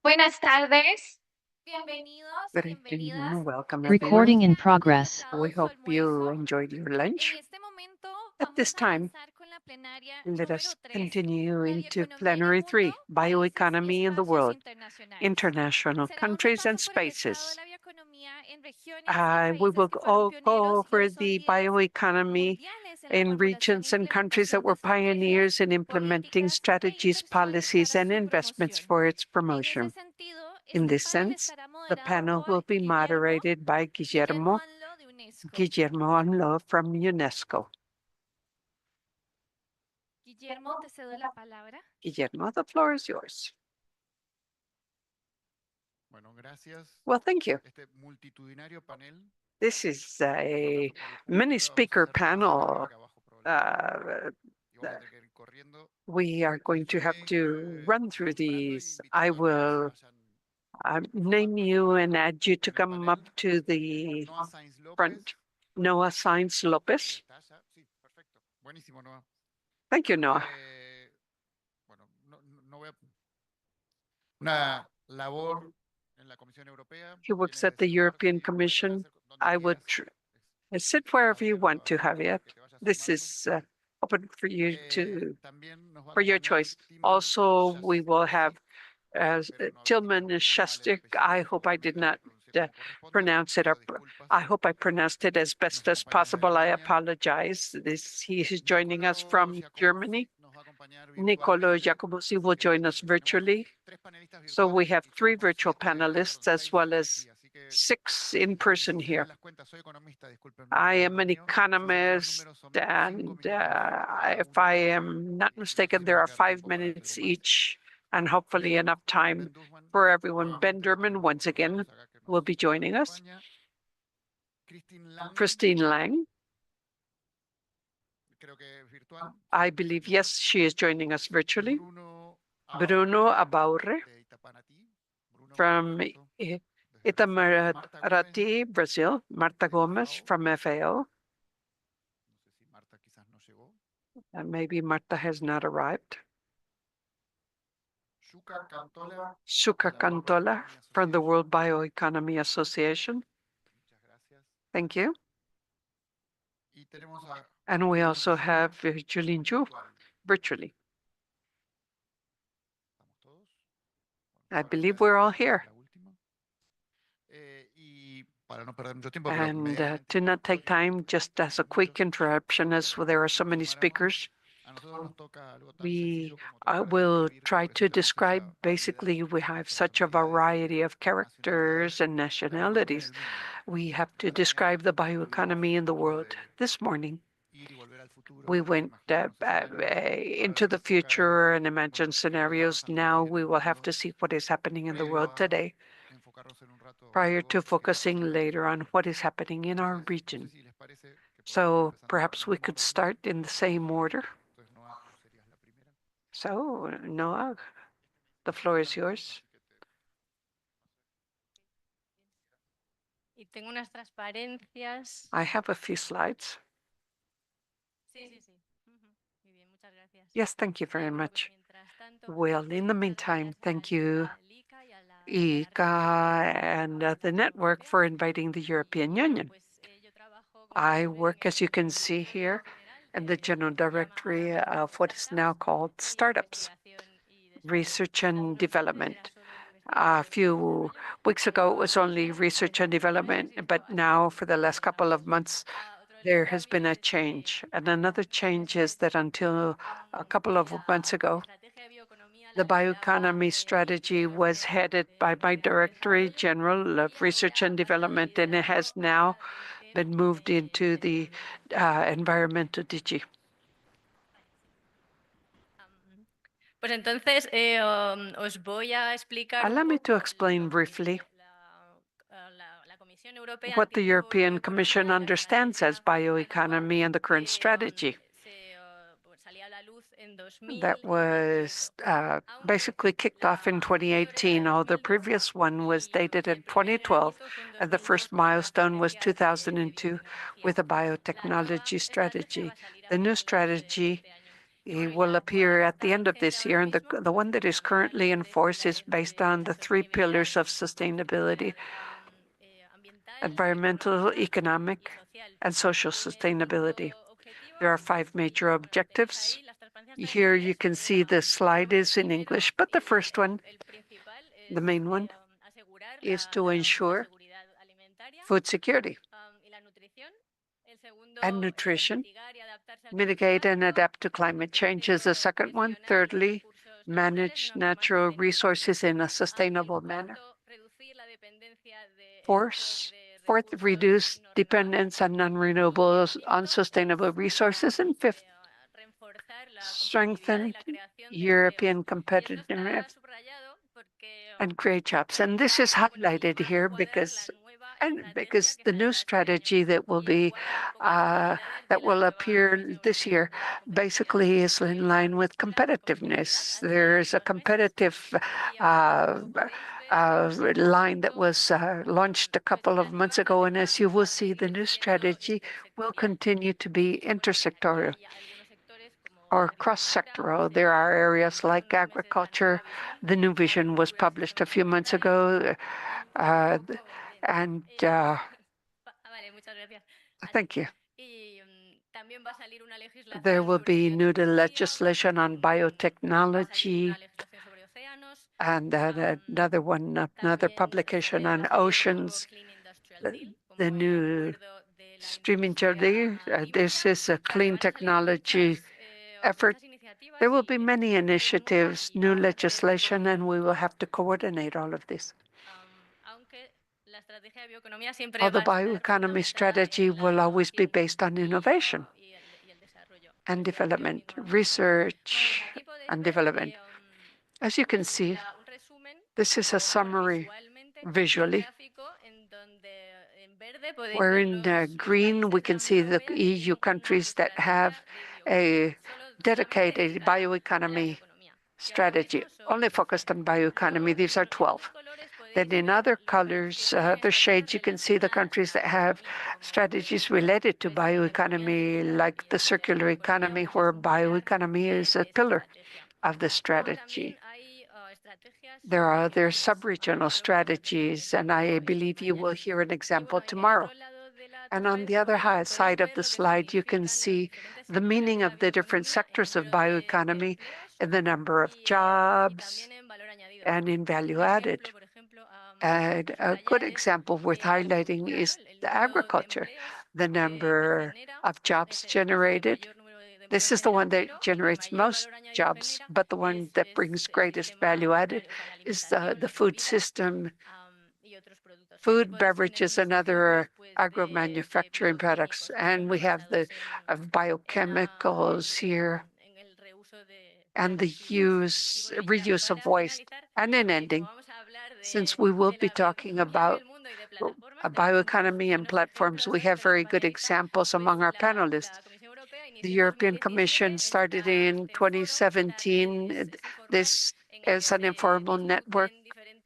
Buenas tardes. Bienvenidos, Good afternoon. Welcome, Recording everyone. in progress. We hope you enjoyed your lunch. At this time, let us continue into plenary 3, Bioeconomy in the World, International Countries and Spaces. We will all go over the bioeconomy in regions and countries that were pioneers in implementing strategies, policies, and investments for its promotion. In this sense, the panel will be moderated by Guillermo Anlo from UNESCO. Guillermo, the floor is yours. Well, thank you. This is a many speaker panel. We are going to have to run through these. I will name you and add you to come up to the front. Noah Sainz Lopez. Thank you, Noah. He works at the European Commission. I would sit wherever you want to, Javier. This is open for you for your choice. Also, we will have Tilman Shastik. I hope I did not pronounce it, or I hope I pronounced it as best as possible. I apologize. He is joining us from Germany. Nicolo Giacobuzzi will join us virtually. So we have 3 virtual panelists as well as 6 in person here. I am an economist, and if I am not mistaken, there are 5 minutes each, and hopefully enough time for everyone. Ben Derman, once again, will be joining us. Christine Lang. I believe, yes, she is joining us virtually. Bruno Abaurre from Itamaraty, Brazil. Marta Gomes from FAO. And maybe Marta has not arrived. Suka Cantola from the World Bioeconomy Association. Thank you. And we also have Julien Zhu virtually. I believe we're all here. And to not take time, just as a quick interruption, as there are so many speakers, we will try to describe. Basically, we have such a variety of characters and nationalities. We have to describe the bioeconomy in the world. This morning, we went into the future and imagined scenarios. Now we will have to see what is happening in the world today, prior to focusing later on what is happening in our region. So perhaps we could start in the same order. So, Noah, the floor is yours. I have a few slides. Yes, thank you very much. Well, in the meantime, thank you, ICA and the network for inviting the European Union. I work, as you can see here, in the General Directory of what is now called Startups, Research and Development. A few weeks ago, it was only research and development, but now for the last couple of months, there has been a change. And another change is that until a couple of months ago, the bioeconomy strategy was headed by my Directorate General of Research and Development, and it has now been moved into the environmental DG. Allow me to explain briefly what the European Commission understands as bioeconomy and the current strategy. That was basically kicked off in 2018, although the previous one was dated in 2012, and the first milestone was 2002 with a biotechnology strategy. The new strategy It will appear at the end of this year, and the one that is currently in force is based on the three pillars of sustainability: environmental, economic, and social sustainability. There are 5 major objectives. Here you can see the slide is in English, but the first one, the main one, is to ensure food security and nutrition. Mitigate and adapt to climate change is the second one. Thirdly, manage natural resources in a sustainable manner. Fourth, reduce dependence on non-renewables, unsustainable resources. And fifth, strengthen European competitiveness and create jobs. And this is highlighted here because the new strategy that will appear this year basically is in line with competitiveness. There is a competitive line that was launched a couple of months ago, and as you will see, the new strategy will continue to be intersectoral or cross-sectoral. There are areas like agriculture. The new vision was published a few months ago, and thank you. There will be new legislation on biotechnology, and another publication on oceans. The new streaming journey. This is a clean technology effort. There will be many initiatives, new legislation, and we will have to coordinate all of this. Although bioeconomy strategy will always be based on innovation and development, research and development. As you can see, this is a summary visually, where in green we can see the EU countries that have a dedicated bioeconomy strategy, only focused on bioeconomy. These are 12. Then in other colors, the shades, you can see the countries that have strategies related to bioeconomy, like the circular economy, where bioeconomy is a pillar of the strategy. There are other sub-regional strategies, and I believe you will hear an example tomorrow. And on the other side of the slide, you can see the meaning of the different sectors of bioeconomy and the number of jobs and in value added. And a good example worth highlighting is the agriculture, the number of jobs generated. This is the one that generates most jobs, but the one that brings greatest value added is the food system, food, beverages, and other agro-manufacturing products. And we have the biochemicals here and the reuse of waste. And in ending, since we will be talking about a bioeconomy and platforms, we have very good examples among our panelists. The European Commission started in 2017. This is an informal network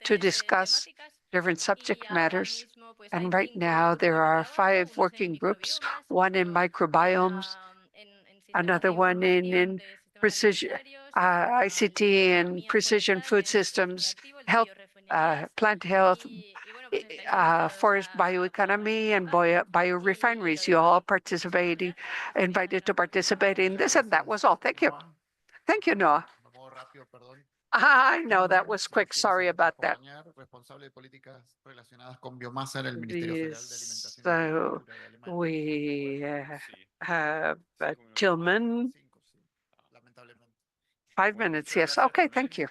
to discuss different subject matters. And right now there are 5 working groups, one in microbiomes, another one in precision ICT and precision food systems, health, plant health, forest bioeconomy, and biorefineries. You all invited to participate in this, and that was all. Thank you. Thank you, Noah. I know that was quick. Sorry about that. So we have Tillman. 5 minutes, yes. Okay, thank you.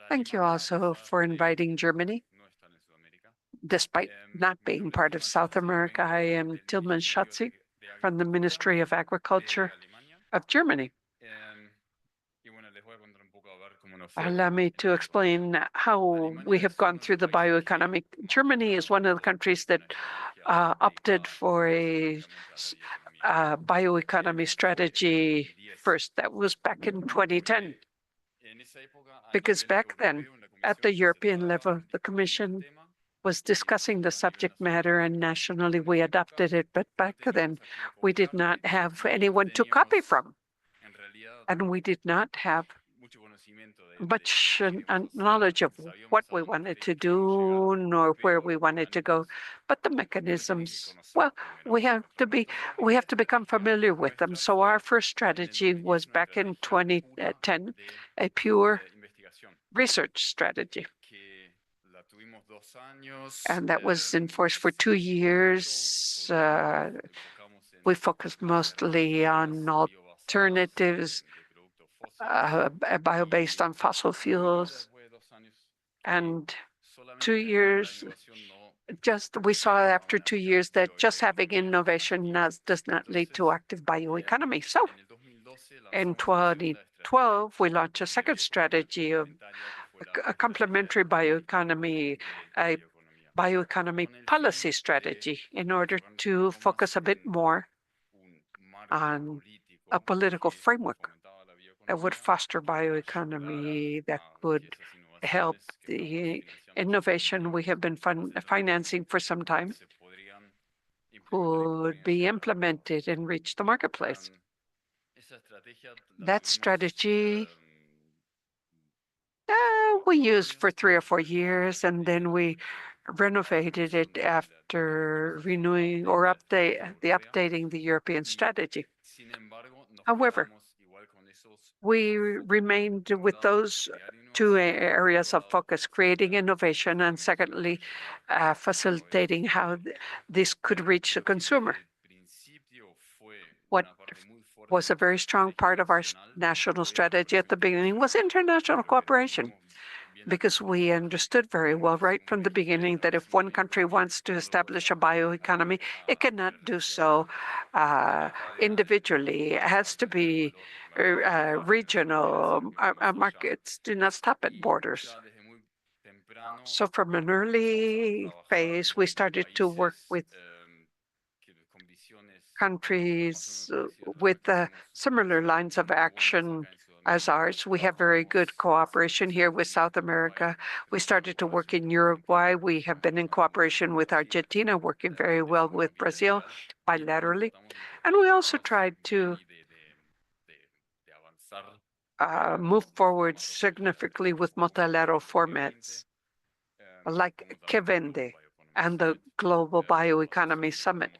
Thank you also for inviting Germany. Despite not being part of South America, I am Tillman Schatzi from the Ministry of Agriculture of Germany. Allow me to explain how we have gone through the bioeconomy. Germany is one of the countries that opted for a bioeconomy strategy first. That was back in 2010. Because back then, at the European level, the Commission was discussing the subject matter, and nationally we adopted it. But back then, we did not have anyone to copy from. and we did not have much knowledge of what we wanted to do nor where we wanted to go. But the mechanisms, well, we have to become familiar with them. So our first strategy was back in 2010, a pure research strategy. And that was in force for 2 years. We focused mostly on alternatives, bio-based on fossil fuels. And 2 years, we saw after 2 years that just having innovation does not lead to active bioeconomy. So in 2012, we launched a second strategy of a complementary bioeconomy, a bioeconomy policy strategy in order to focus a bit more on a political framework that would foster bioeconomy, that could help the innovation we have been financing for some time, would be implemented and reach the marketplace. That strategy we used for 3 or 4 years, and then we renovated it after renewing or updating the European strategy. However, we remained with those 2 areas of focus, creating innovation, and secondly, facilitating how this could reach the consumer. What was a very strong part of our national strategy at the beginning was international cooperation, because we understood very well right from the beginning that if one country wants to establish a bioeconomy, it cannot do so individually. It has to be regional. Our markets do not stop at borders. So from an early phase, we started to work with countries with similar lines of action as ours. We have very good cooperation here with South America. We started to work in Uruguay. We have been in cooperation with Argentina, working very well with Brazil bilaterally. And we also tried to move forward significantly with multilateral formats like Kevende and the Global Bioeconomy Summit,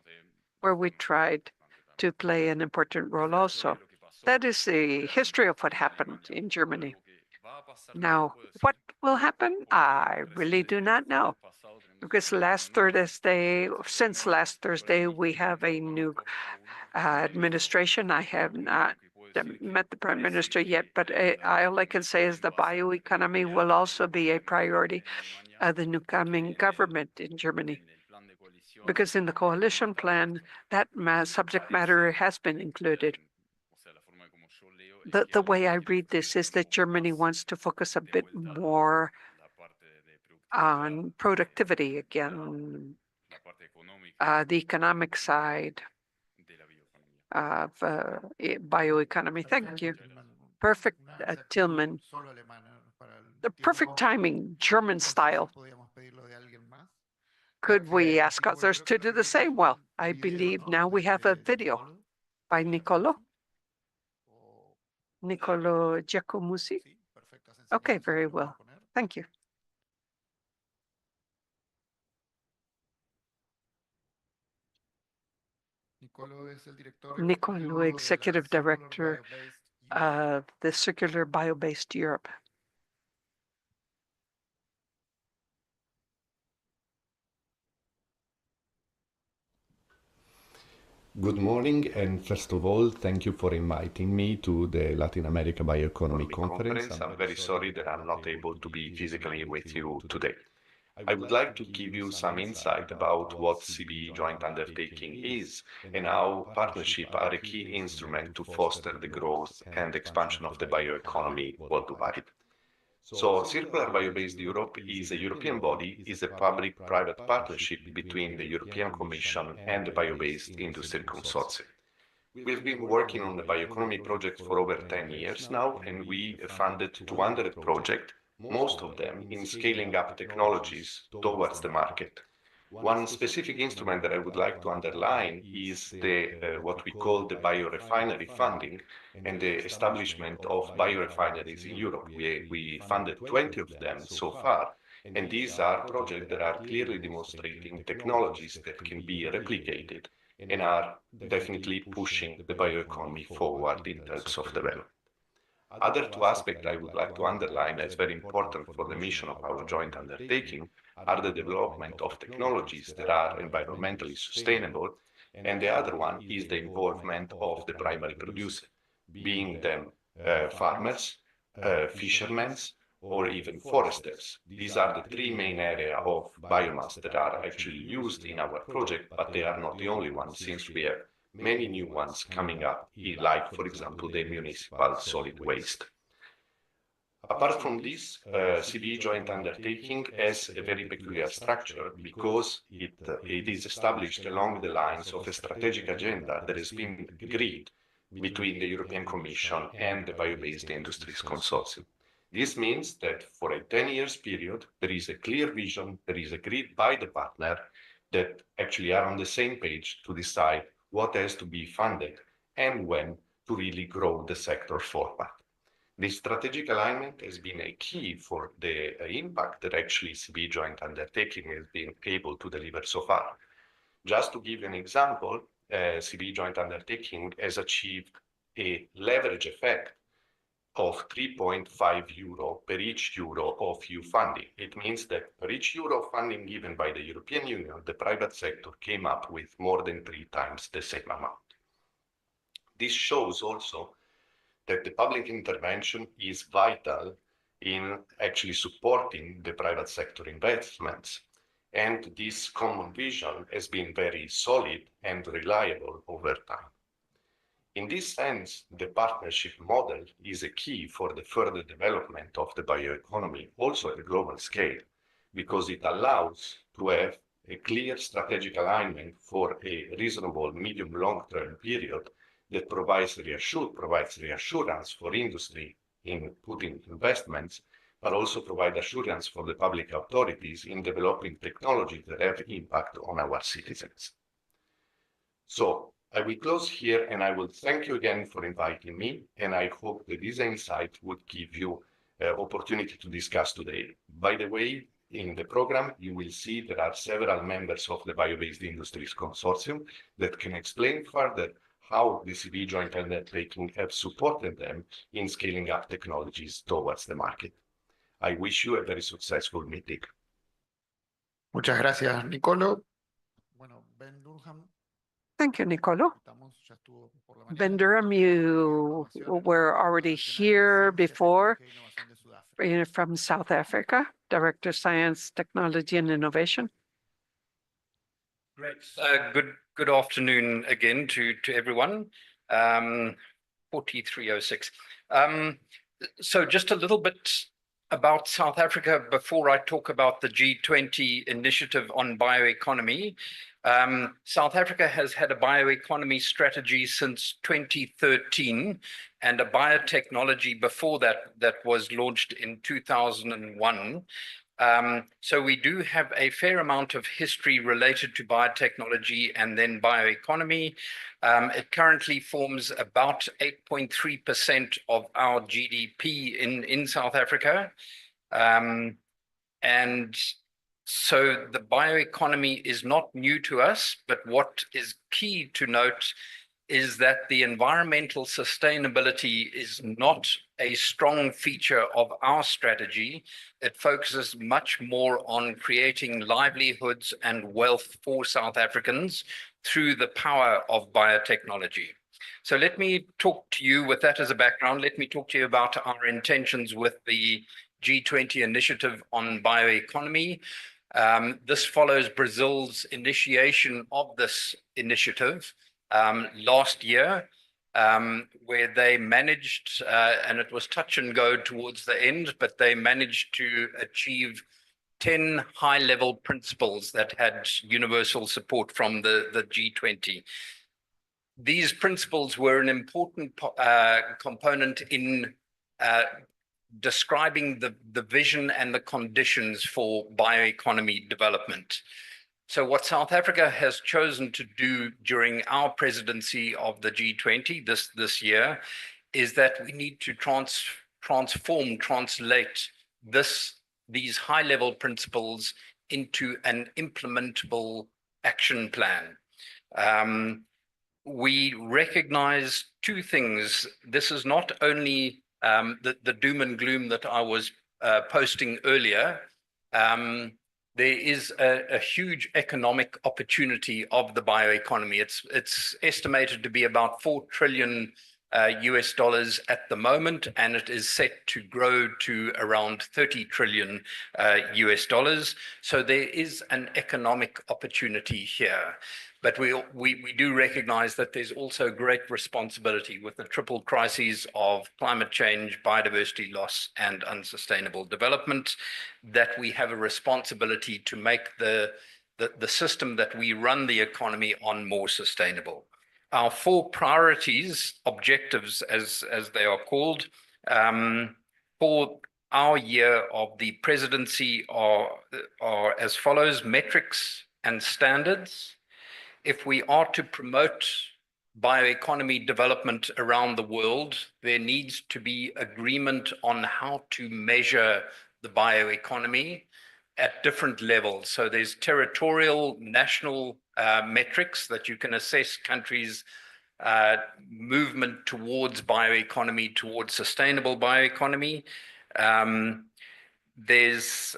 where we tried to play an important role also. That is the history of what happened in Germany. Now, what will happen? I really do not know, because since last Thursday, we have a new administration. I have not met the Prime Minister yet, but all I can say is the bioeconomy will also be a priority of the new coming government in Germany, because in the coalition plan, that subject matter has been included. The way I read this is that Germany wants to focus a bit more on productivity again, the economic side of bioeconomy. Thank you. Perfect, Tillman. The perfect timing, German style. Could we ask others to do the same? Well, I believe now we have a video by Nicolo Giacomusi. Okay, very well. Thank you. Nicolo, Executive Director of the Circular Bio-Based Europe. Good morning, and first of all, thank you for inviting me to the Latin America Bioeconomy Conference. I'm very sorry that I'm not able to be physically with you today. I would like to give you some insight about what CB joint undertaking is and how partnerships are a key instrument to foster the growth and expansion of the bioeconomy worldwide. So Circular Bio-Based Europe is a European body, is a public-private partnership between the European Commission and the Bio-Based Industry Consortium. We've been working on the bioeconomy project for over 10 years now, and we funded 200 projects, most of them in scaling up technologies towards the market. One specific instrument that I would like to underline is the what we call the biorefinery funding and the establishment of biorefineries in Europe. We funded 20 of them so far, and these are projects that are clearly demonstrating technologies that can be replicated and are definitely pushing the bioeconomy forward in terms of development. Other two aspects I would like to underline as very important for the mission of our joint undertaking are the development of technologies that are environmentally sustainable, and the other one is the involvement of the primary producer, being them farmers, fishermen, or even foresters. These are the three main areas of biomass that are actually used in our project, but they are not the only ones, since we have many new ones coming up, like, for example, the municipal solid waste. Apart from this, CBE joint undertaking has a very peculiar structure because it is established along the lines of a strategic agenda that has been agreed between the European Commission and the Bio-Based Industries Consortium. This means that for a 10 years period, there is a clear vision that is agreed by the partner that actually are on the same page to decide what has to be funded and when to really grow the sector forward. This strategic alignment has been a key for the impact that actually CBE joint undertaking has been able to deliver so far. Just to give you an example, CBE joint undertaking has achieved a leverage effect of 3.5 euro per each euro of EU funding. It means that per each euro of funding given by the European Union, the private sector came up with more than 3 times the same amount. This shows also that the public intervention is vital in actually supporting the private sector investments. And this common vision has been very solid and reliable over time. In this sense, the partnership model is a key for the further development of the bioeconomy, also at a global scale, because it allows to have a clear strategic alignment for a reasonable medium-long-term period that provides reassurance for industry in putting investments, but also provide assurance for the public authorities in developing technology that have impact on our citizens. So I will close here, and I will thank you again for inviting me, and I hope that this insight would give you opportunity to discuss today. By the way, in the program, you will see there are several members of the Bio-Based Industries Consortium that can explain further how the CBE joint undertaking have supported them in scaling up technologies towards the market. I wish you a very successful meeting. Muchas gracias, Nicolo. Thank you, Nicolo. Ben Durham, you were already here before from South Africa, Director of Science, Technology and Innovation. Great. Good afternoon again to everyone. 4306. So just a little bit about South Africa before I talk about the G20 initiative on bioeconomy. South Africa has had a bioeconomy strategy since 2013 and a biotechnology before that was launched in 2001. So we do have a fair amount of history related to biotechnology and then bioeconomy. It currently forms about 8.3% of our GDP in South Africa. And so the bioeconomy is not new to us, but what is key to note is that the environmental sustainability is not a strong feature of our strategy. It focuses much more on creating livelihoods and wealth for South Africans through the power of biotechnology. So let me talk to you with that as a background. Let me talk to you about our intentions with the G20 initiative on bioeconomy. This follows Brazil's initiation of this initiative last year, where they managed, and it was touch and go towards the end, but they managed to achieve 10 high-level principles that had universal support from the G20. These principles were an important component in describing the vision and the conditions for bioeconomy development. So what South Africa has chosen to do during our presidency of the G20 this year is that we need to translate these high-level principles into an implementable action plan. We recognize two things. This is not only the doom and gloom that I was posting earlier. There is a huge economic opportunity of the bioeconomy. It's estimated to be about $4 trillion US dollars at the moment, and it is set to grow to around 30 trillion US dollars. So there is an economic opportunity here. But we do recognize that there's also great responsibility with the triple crises of climate change, biodiversity loss, and unsustainable development, that we have a responsibility to make the system that we run the economy on more sustainable. Our four priorities, objectives as they are called, for our year of the presidency are as follows: metrics and standards. If we are to promote bioeconomy development around the world, there needs to be agreement on how to measure the bioeconomy at different levels. So there's territorial, national metrics that you can assess countries' movement towards bioeconomy, towards sustainable bioeconomy. There's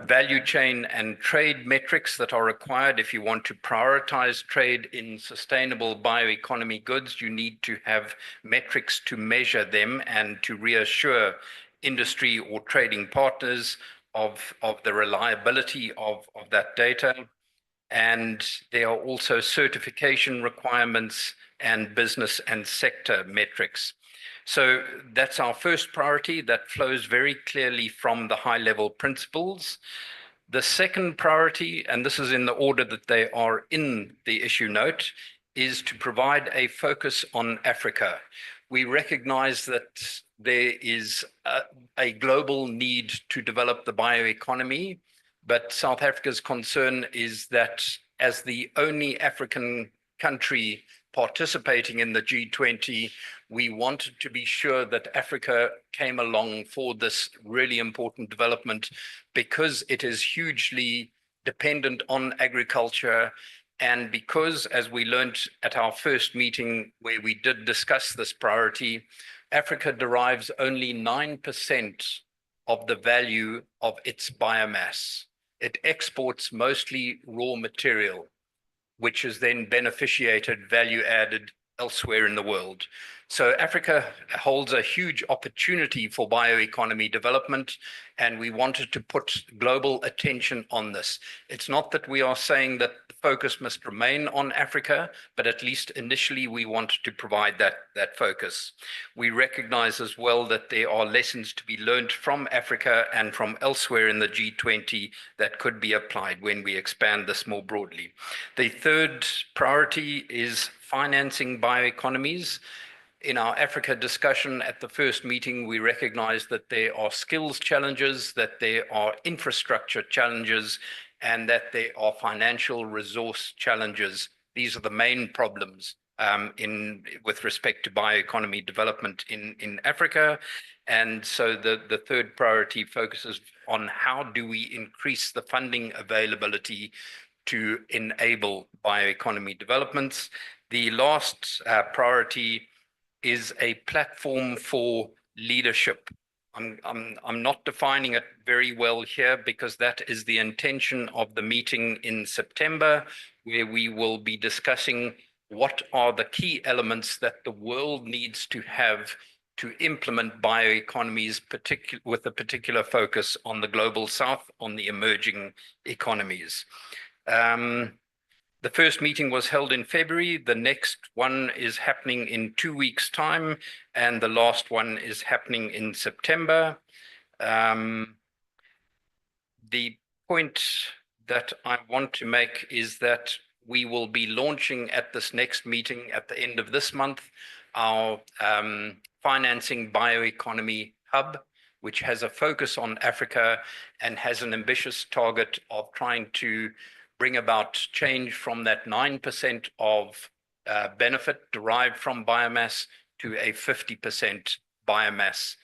value chain and trade metrics that are required. If you want to prioritize trade in sustainable bioeconomy goods, you need to have metrics to measure them and to reassure industry or trading partners of the reliability of that data. And there are also certification requirements and business and sector metrics. So that's our first priority that flows very clearly from the high-level principles. The second priority, and this is in the order that they are in the issue note, is to provide a focus on Africa. We recognize that there is a global need to develop the bioeconomy, but South Africa's concern is that as the only African country participating in the G20, we wanted to be sure that Africa came along for this really important development because it is hugely dependent on agriculture, and because, as we learned at our first meeting where we did discuss this priority, Africa derives only 9% of the value of its biomass. It exports mostly raw material, which is then beneficiated, value added elsewhere in the world. So Africa holds a huge opportunity for bioeconomy development, and we wanted to put global attention on this. It's not that we are saying that the focus must remain on Africa, but at least initially we want to provide that focus. We recognize as well that there are lessons to be learned from Africa and from elsewhere in the G20 that could be applied when we expand this more broadly. The third priority is financing bioeconomies. In our Africa discussion at the first meeting, we recognized that there are skills challenges, that there are infrastructure challenges, and that there are financial resource challenges. These are the main problems with respect to bioeconomy development in Africa. And so the third priority focuses on how do we increase the funding availability to enable bioeconomy developments. The last priority is a platform for leadership. I'm not defining it very well here because that is the intention of the meeting in September, where we will be discussing what are the key elements that the world needs to have to implement bioeconomies, with a particular focus on the global south, on the emerging economies. The first meeting was held in February. The next one is happening in 2 weeks' time, and the last one is happening in September. The point that I want to make is that we will be launching at this next meeting at the end of this month our Financing Bioeconomy Hub, which has a focus on Africa and has an ambitious target of trying to bring about change from that 9% of benefit derived from biomass to a 50% biomass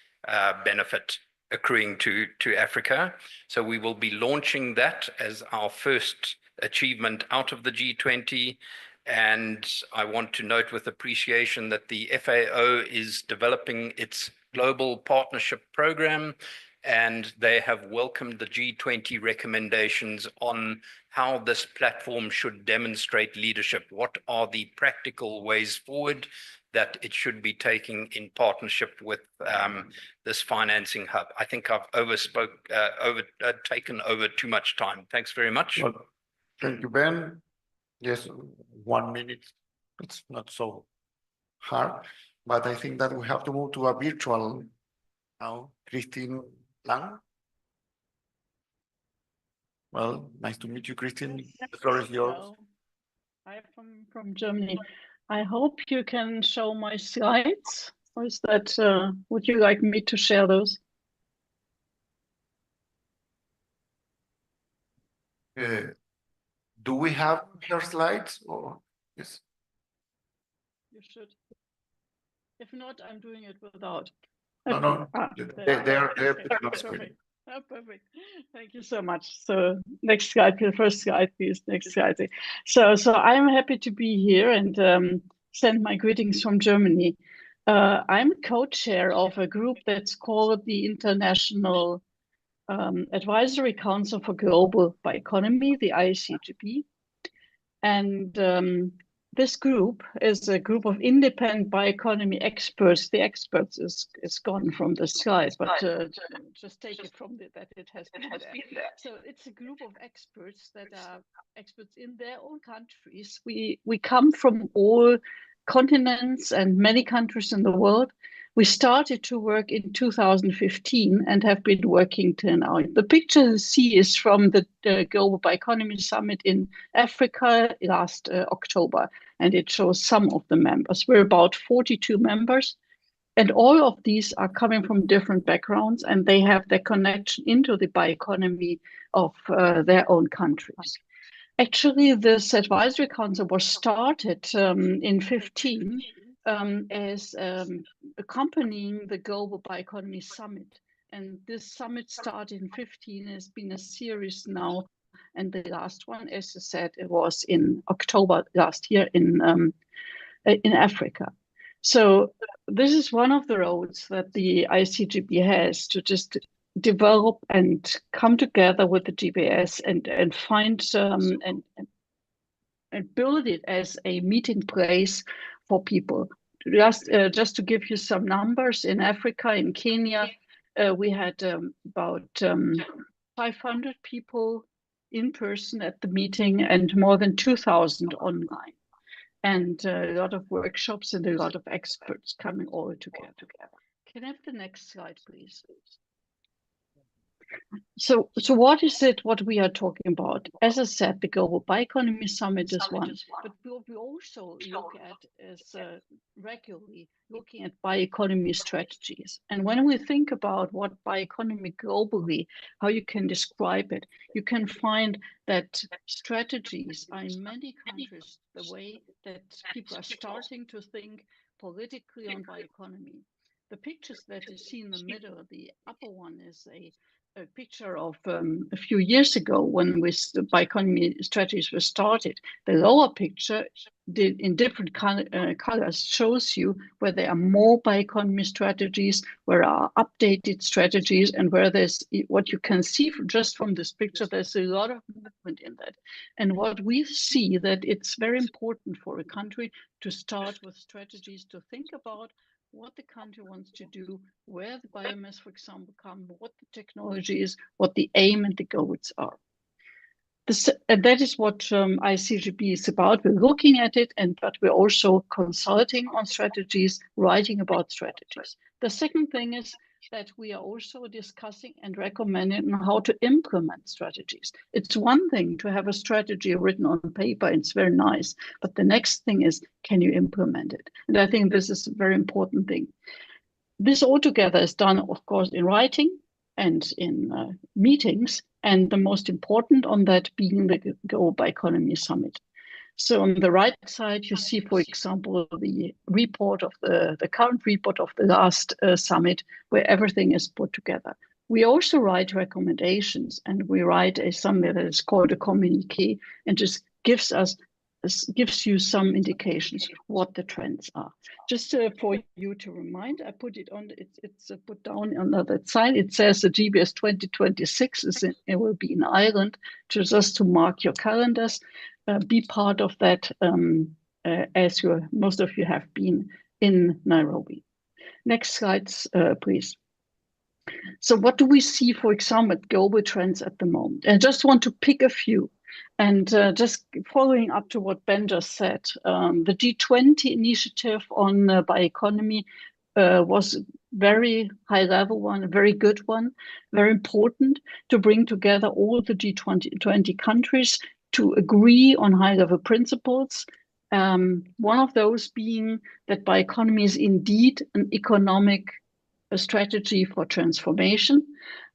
benefit accruing to Africa. So we will be launching that as our first achievement out of the G20. And I want to note with appreciation that the FAO is developing its global partnership program, and they have welcomed the G20 recommendations on how this platform should demonstrate leadership. What are the practical ways forward that it should be taking in partnership with this financing hub? I think I've taken over too much time. Thanks very much. Well, thank you, Ben. Yes, 1 minute. It's not so hard, but I think that we have to move to a virtual now. Christine Lang. Well, nice to meet you, Christine. The floor is yours. Hello. I'm from Germany. I hope you can show my slides, or is that, would you like me to share those? Do we have your slides or yes? You should. If not, I'm doing it without. No, they're pretty much perfect. Oh, perfect. Thank you so much. So next slide, please. First slide, please. Next slide. So I'm happy to be here and send my greetings from Germany. I'm co-chair of a group that's called the International Advisory Council for Global Bioeconomy, the ICGB. And this group is a group of independent bioeconomy experts. The experts is gone from the slide, but just take it from that it has been there. So it's a group of experts that are experts in their own countries. We come from all continents and many countries in the world. We started to work in 2015 and have been working till now. The picture you see is from the Global Bioeconomy Summit in Africa last October, and it shows some of the members. We're about 42 members, and all of these are coming from different backgrounds, and they have their connection into the bioeconomy of their own countries. Actually, this advisory council was started in 15 as accompanying the Global Bioeconomy Summit. And this summit started in 15, has been a series now. And the last one, as I said, it was in October last year in Africa. So this is one of the roads that the ICGB has to just develop and come together with the GBS and find and build it as a meeting place for people. Just to give you some numbers, in Africa, in Kenya, we had about 500 people in person at the meeting and more than 2,000 online. And a lot of workshops and a lot of experts coming all together. Can I have the next slide, please? So what is it, what we are talking about? As I said, the Global Bioeconomy Summit is one, but we also look at as regularly looking at bioeconomy strategies. And when we think about what bioeconomy globally, how you can describe it, you can find that strategies are in many countries the way that people are starting to think politically on bioeconomy. The pictures that you see in the middle, the upper one is a picture of a few years ago when bioeconomy strategies were started. The lower picture in different colors shows you where there are more bioeconomy strategies, where are updated strategies, and where there's what you can see just from this picture, there's a lot of movement in that. And what we see that it's very important for a country to start with strategies to think about what the country wants to do, where the biomass, for example, come, what the technology is, what the aim and the goals are. And that is what ICGB is about. We're looking at it, but we're also consulting on strategies, writing about strategies. The second thing is that we are also discussing and recommending how to implement strategies. It's one thing to have a strategy written on paper, it's very nice, but the next thing is, can you implement it? And I think this is a very important thing. this altogether is done, of course, in writing and in meetings, and the most important on that being the Global Bioeconomy Summit. So on the right side, you see, for example, the report of the current report of the last summit, where everything is put together. We also write recommendations, and we write something that is called a communique, and just gives you some indications what the trends are. Just for you to remind, I put it on. It's put down on that side. It says the GBS 2026 it will be in Ireland, just to mark your calendars. Be part of that, as most of you have been in Nairobi. Next slides, please. So what do we see, for example, at global trends at the moment? I just want to pick a few. And just following up to what Ben just said, the G20 initiative on bioeconomy was very high level one, a very good one, very important to bring together all the G20 countries to agree on high level principles. One of those being that bioeconomy is indeed an economic strategy for transformation.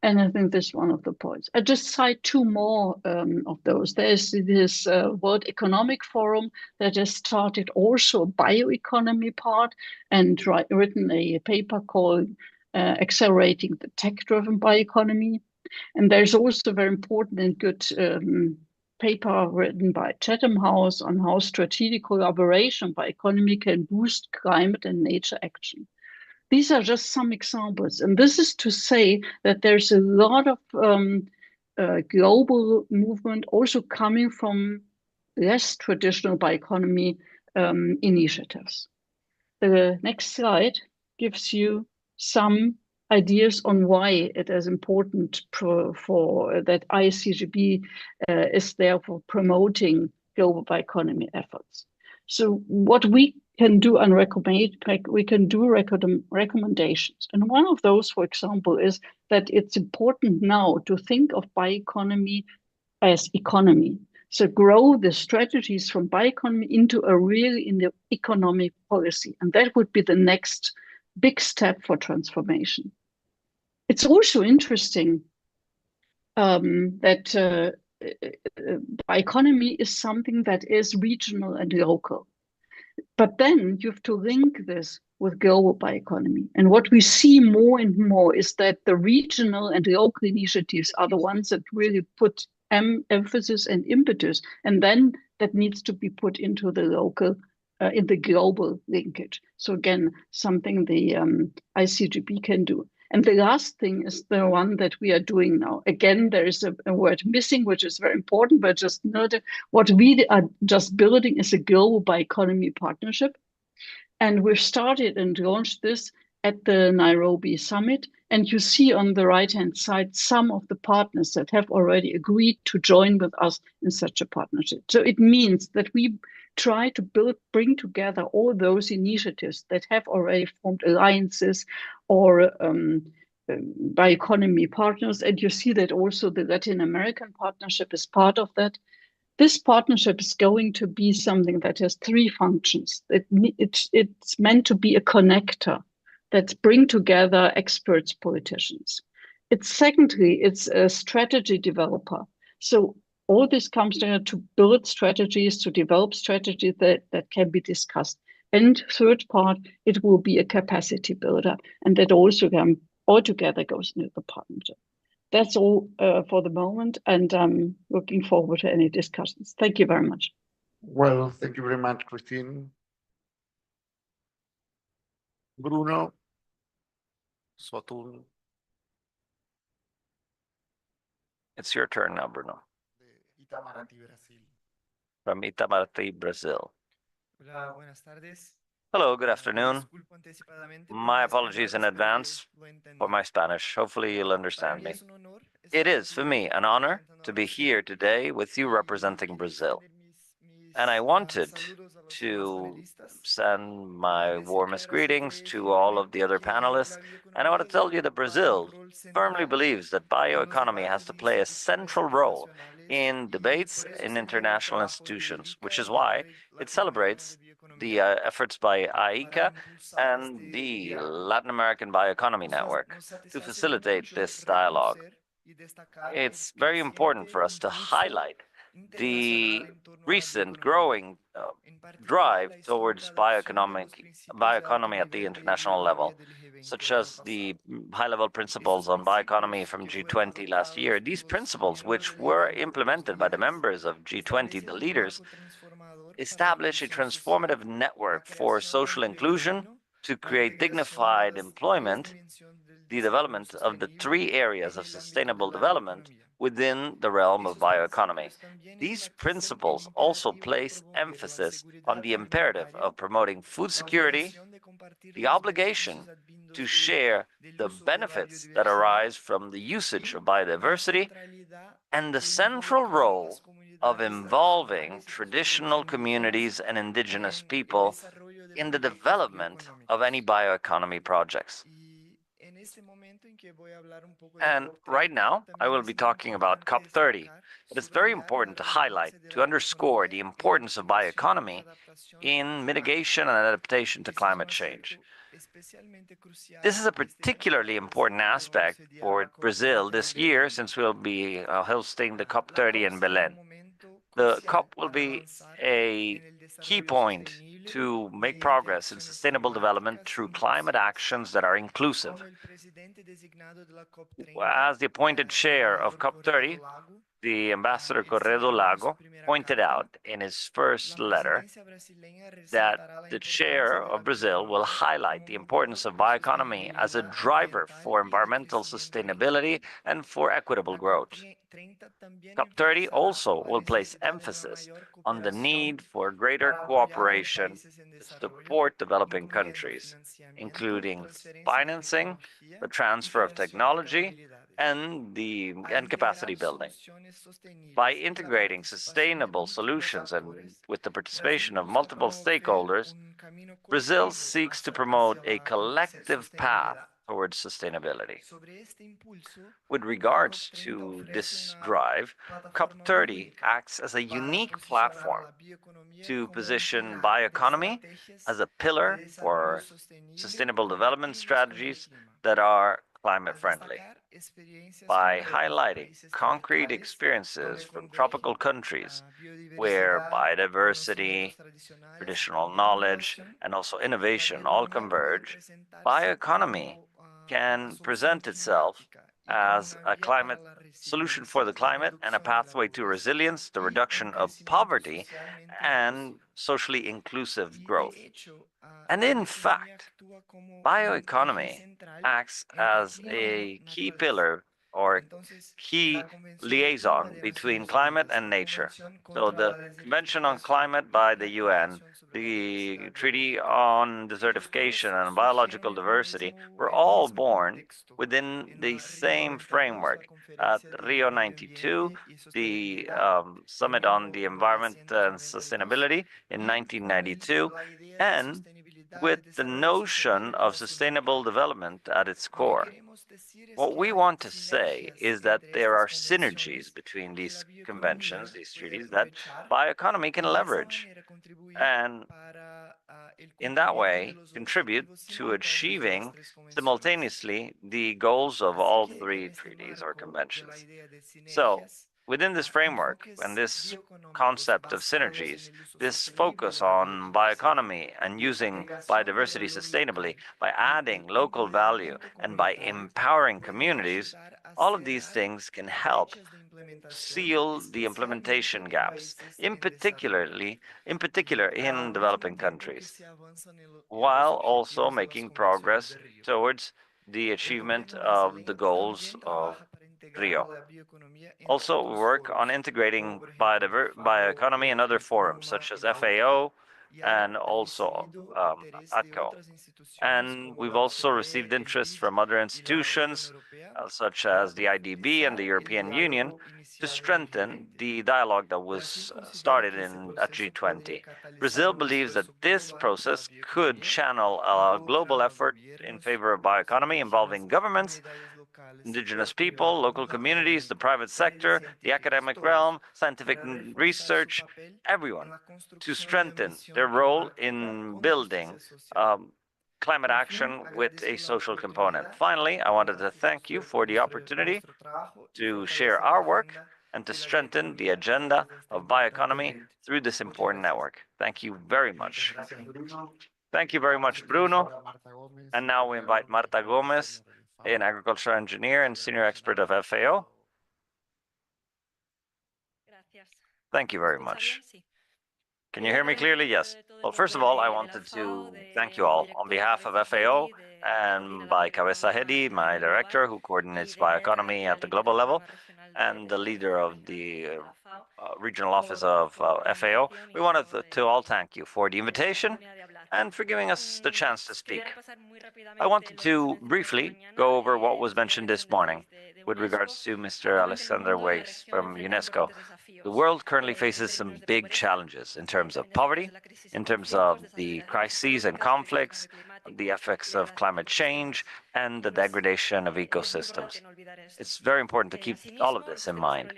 And I think this is one of the points. I just cite two more of those. There's this World Economic Forum that has started also a bioeconomy part and written a paper called Accelerating the Tech-Driven Bioeconomy. And there's also a very important and good paper written by Chatham House on how strategic collaboration by economy can boost climate and nature action. These are just some examples. And this is to say that there's a lot of global movement also coming from less traditional bioeconomy initiatives. The next slide gives you some ideas on why it is important for that ICGB is there for promoting global bioeconomy efforts. So what we can do and recommend, we can do recommendations. And one of those, for example, is that it's important now to think of bioeconomy as economy. So grow the strategies from bioeconomy into a really in the economic policy. And that would be the next big step for transformation. It's also interesting that bioeconomy is something that is regional and local. But then you have to link this with global bioeconomy. And what we see more and more is that the regional and local initiatives are the ones that really put emphasis and impetus. And then that needs to be put into the local, in the global linkage. So again, something the ICGP can do. And the last thing is the one that we are doing now. Again, there is a word missing, which is very important, but just note what we are just building is a global bioeconomy partnership. And we've started and launched this at the Nairobi summit. And you see on the right-hand side some of the partners that have already agreed to join with us in such a partnership. So it means that we try to bring together all those initiatives that have already formed alliances or bioeconomy partners. And you see that also the Latin American partnership is part of that. This partnership is going to be something that has three functions. It's meant to be a connector that bring together experts, politicians. Secondly, it's a strategy developer. So all this comes down to build strategies, to develop strategies that can be discussed. And third part, it will be a capacity builder, and that also altogether goes into the partnership. That's all for the moment, and I'm looking forward to any discussions. Thank you very much. Well, thank you very much, Christine. Bruno, Sotul. It's your turn now, Bruno. From Itamaraty, Brazil. Hello, good afternoon. My apologies in advance for my Spanish. Hopefully you'll understand me. It is, for me, an honor to be here today with you representing Brazil. And I wanted to send my warmest greetings to all of the other panelists. And I want to tell you that Brazil firmly believes that bioeconomy has to play a central role in debates in international institutions, which is why it celebrates the efforts by AICA and the Latin American Bioeconomy Network to facilitate this dialogue. It's very important for us to highlight the recent growing drive towards bioeconomy at the international level, such as the high-level principles on bioeconomy from G20 last year. These principles, which were implemented by the members of G20, the leaders, establish a transformative network for social inclusion to create dignified employment, the development of the three areas of sustainable development within the realm of bioeconomy. These principles also place emphasis on the imperative of promoting food security, the obligation to share the benefits that arise from the usage of biodiversity, and the central role of involving traditional communities and indigenous people in the development of any bioeconomy projects. And right now, I will be talking about COP30, but it's very important to highlight, to underscore the importance of bioeconomy in mitigation and adaptation to climate change. This is a particularly important aspect for Brazil this year, since we'll be hosting the COP30 in Belém. The COP will be a key point to make progress in sustainable development through climate actions that are inclusive. As the appointed chair of COP30, the Ambassador Corredo Lago pointed out in his first letter that the chair of Brazil will highlight the importance of bioeconomy as a driver for environmental sustainability and for equitable growth. COP30 also will place emphasis on the need for greater cooperation to support developing countries, including financing, the transfer of technology, and capacity building. By integrating sustainable solutions and with the participation of multiple stakeholders, Brazil seeks to promote a collective path towards sustainability. With regards to this drive, COP30 acts as a unique platform to position bioeconomy as a pillar for sustainable development strategies that are climate friendly. By highlighting concrete experiences from tropical countries where biodiversity, traditional knowledge, and also innovation all converge, bioeconomy can present itself as a climate solution for the climate and a pathway to resilience, the reduction of poverty, and socially inclusive growth. And in fact, bioeconomy acts as a key pillar or key liaison between climate and nature. So the Convention on Climate by the UN, the Treaty on Desertification and Biological Diversity were all born within the same framework. At Rio 92, the Summit on the Environment and Sustainability in 1992, and with the notion of sustainable development at its core. What we want to say is that there are synergies between these conventions, these treaties, that bioeconomy can leverage, and in that way contribute to achieving simultaneously the goals of all three treaties or conventions. So, within this framework and this concept of synergies, this focus on bioeconomy and using biodiversity sustainably by adding local value and by empowering communities, all of these things can help seal the implementation gaps, in particular in developing countries, while also making progress towards the achievement of the goals of Rio. Also work on integrating bioeconomy in other forums, such as FAO and also ATCO. And we've also received interest from other institutions, such as the IDB and the European Union, to strengthen the dialogue that was started at G20. Brazil believes that this process could channel a global effort in favor of bioeconomy involving governments indigenous people, local communities, the private sector, the academic realm, scientific research, everyone, to strengthen their role in building climate action with a social component. Finally, I wanted to thank you for the opportunity to share our work and to strengthen the agenda of bioeconomy through this important network. Thank you very much. Thank you very much, Bruno. And now we invite Marta Gomez, an agricultural engineer and senior expert of FAO. Thank you very much. Can you hear me clearly? Yes. Well, first of all, I wanted to thank you all on behalf of FAO and by Cabeza Hedi, my director who coordinates bioeconomy at the global level, and the leader of the regional office of FAO. We wanted to all thank you for the invitation and for giving us the chance to speak. I wanted to briefly go over what was mentioned this morning with regards to Mr. Alexander Weiss from UNESCO. The world currently faces some big challenges in terms of poverty, in terms of the crises and conflicts, the effects of climate change, and the degradation of ecosystems. It's very important to keep all of this in mind.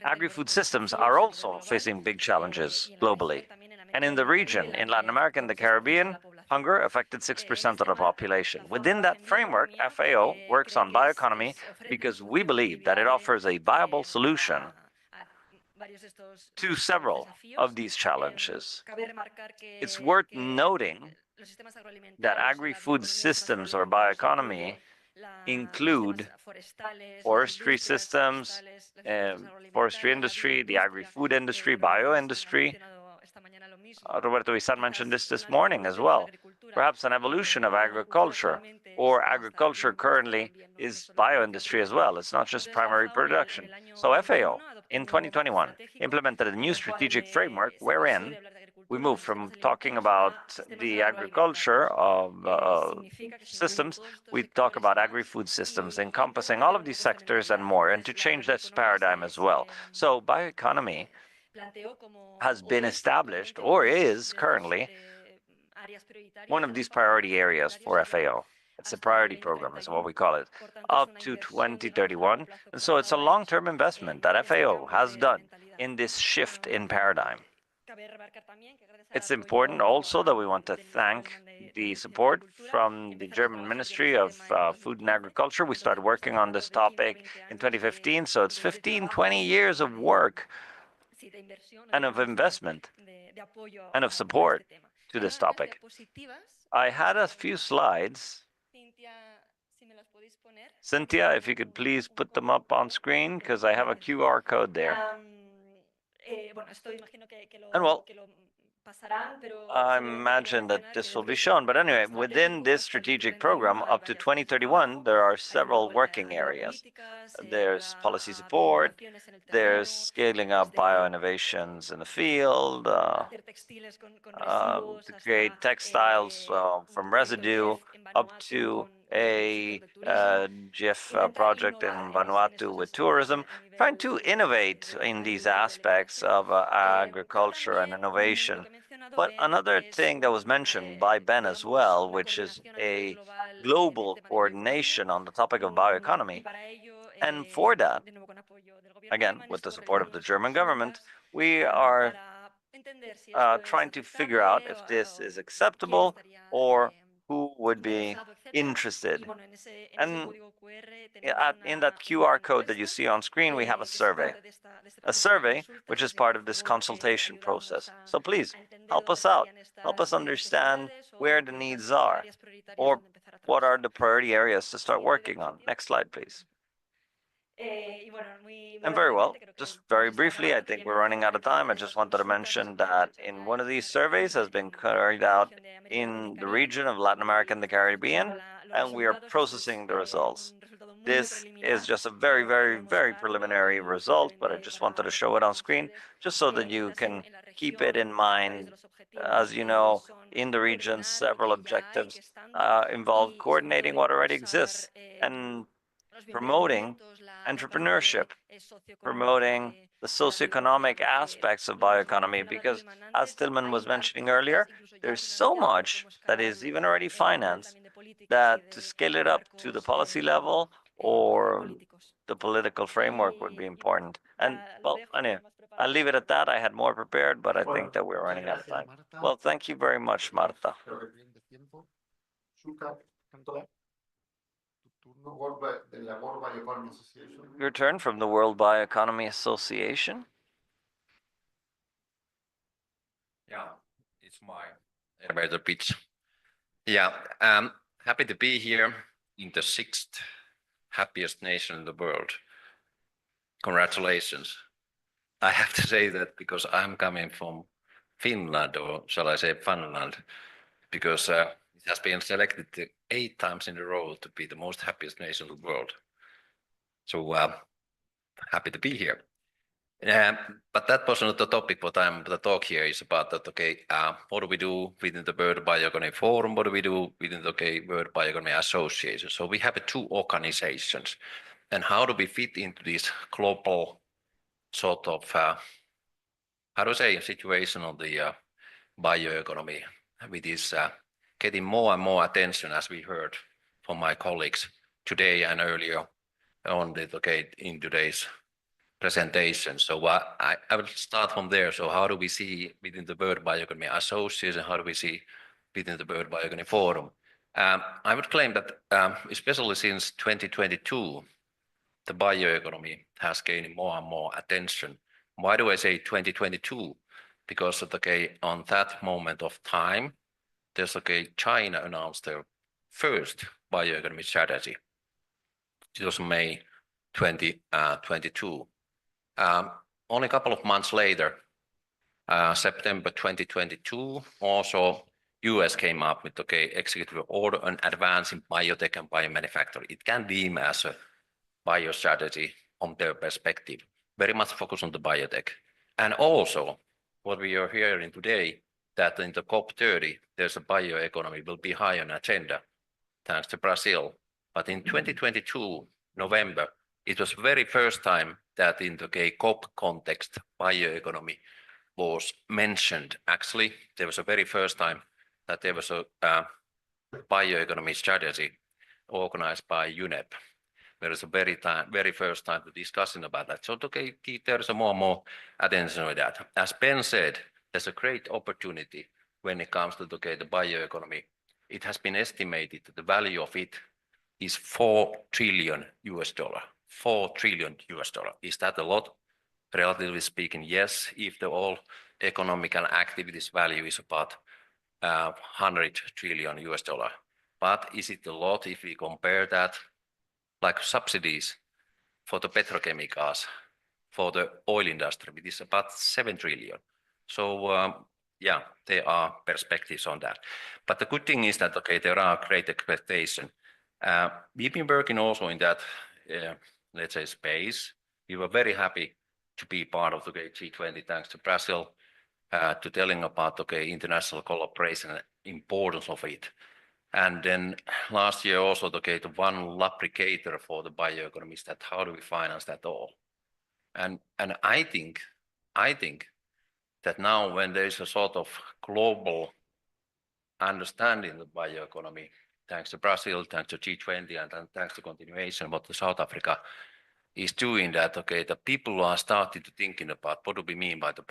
Agri-food systems are also facing big challenges globally. And in the region, in Latin America and the Caribbean, hunger affected 6% of the population. Within that framework, FAO works on bioeconomy because we believe that it offers a viable solution to several of these challenges. It's worth noting that agri-food systems or bioeconomy include forestry systems, forestry industry, the agri-food industry, bioindustry. Roberto Isan mentioned this morning as well. Perhaps an evolution of agriculture, or agriculture currently is bioindustry as well. It's not just primary production. So FAO in 2021 implemented a new strategic framework wherein we moved from talking about the agriculture of systems, we talk about agri-food systems, encompassing all of these sectors and more, and to change that paradigm as well. So bioeconomy has been established, or is currently, one of these priority areas for FAO. It's a priority program, is what we call it, up to 2031. And so it's a long-term investment that FAO has done in this shift in paradigm. It's important also that we want to thank the support from the German Ministry of Food and Agriculture. We started working on this topic in 2015, so it's 15, 20 years of work and of investment and of support to this topic. I had a few slides. Cynthia, if you could please put them up on screen, because I have a QR code there. And well, I imagine that this will be shown. But anyway, within this strategic program, up to 2031, there are several working areas. There's policy support, there's scaling up bioinnovations in the field, to create textiles from residue, up to a GIF project in Vanuatu with tourism, trying to innovate in these aspects of agriculture and innovation. But another thing that was mentioned by Ben as well, which is a global coordination on the topic of bioeconomy. And for that, again, with the support of the German government, we are trying to figure out if this is acceptable or who would be interested. And in that QR code that you see on screen, we have a survey which is part of this consultation process. So please, help us out. Help us understand where the needs are, or what are the priority areas to start working on. Next slide, please. And very well, just very briefly, I think we're running out of time. I just wanted to mention that in one of these surveys has been carried out in the region of Latin America and the Caribbean, and we are processing the results. This is just a very, very, very preliminary result, but I just wanted to show it on screen, just so that you can keep it in mind. As you know, in the region, several objectives involve coordinating what already exists and promoting entrepreneurship, promoting the socioeconomic aspects of bioeconomy, because as Tillman was mentioning earlier, there's so much that is even already financed that to scale it up to the policy level or the political framework would be important. And well, anyway, I'll leave it at that. I had more prepared, but I think that we're running out of time. Well, thank you very much, Marta. Your turn from the World Bioeconomy Association. Yeah, it's my elevator pitch. Yeah, happy to be here in the 6th happiest nation in the world. Congratulations. I have to say that because I'm coming from Finland, or shall I say Funland, because it has been selected 8 times in a row to be the most happiest nation in the world. So happy to be here. But that was not the topic. The talk here is about that. Okay, what do we do within the World Bioeconomy Forum? What do we do within the World Bioeconomy Association? So we have 2 organizations, and how do we fit into this global sort of how do I say situation on the bioeconomy, with this getting more and more attention, as we heard from my colleagues today and earlier on in today's presentation. So I will start from there. So how do we see within the World Bioeconomy Association, how do we see within the World Bioeconomy Forum? I would claim that especially since 2022, the bioeconomy has gained more and more attention. Why do I say 2022? Because on that moment of time, there's China announced their first bioeconomy strategy. It was May 2022. Only a couple of months later, September 2022, also US came up with executive order on advancing biotech and biomanufacturing. It can be deemed as a bio strategy from their perspective, very much focused on the biotech. And also what we are hearing today, that in the COP30, there's a bioeconomy will be high on agenda, thanks to Brazil. But in 2022, November, it was very first time that in the COP context, bioeconomy was mentioned. Actually, there was a very first time that there was a bioeconomy strategy organized by UNEP. There is a very first time to discussing about that. So there's more and more attention on that. As Ben said, there's a great opportunity when it comes to the bioeconomy. It has been estimated that the value of it is $4 trillion. $4 trillion. Is that a lot? Relatively speaking, yes, if the all economic and activities value is about $100 trillion. But is it a lot if we compare that like subsidies for the petrochemicals, for the oil industry, it is about 7 trillion. So yeah, there are perspectives on that. But the good thing is that, there are great expectations. We've been working also in that, let's say, space. We were very happy to be part of the G20, thanks to Brazil, to telling about international collaboration and importance of it. And then last year also the one lubricator for the bioeconomy is that how do we finance that all? And I think that now when there is a sort of global understanding of bioeconomy, thanks to Brazil, thanks to G20, and thanks to continuation what the South Africa is doing, that the people are starting to thinking about what do we mean by the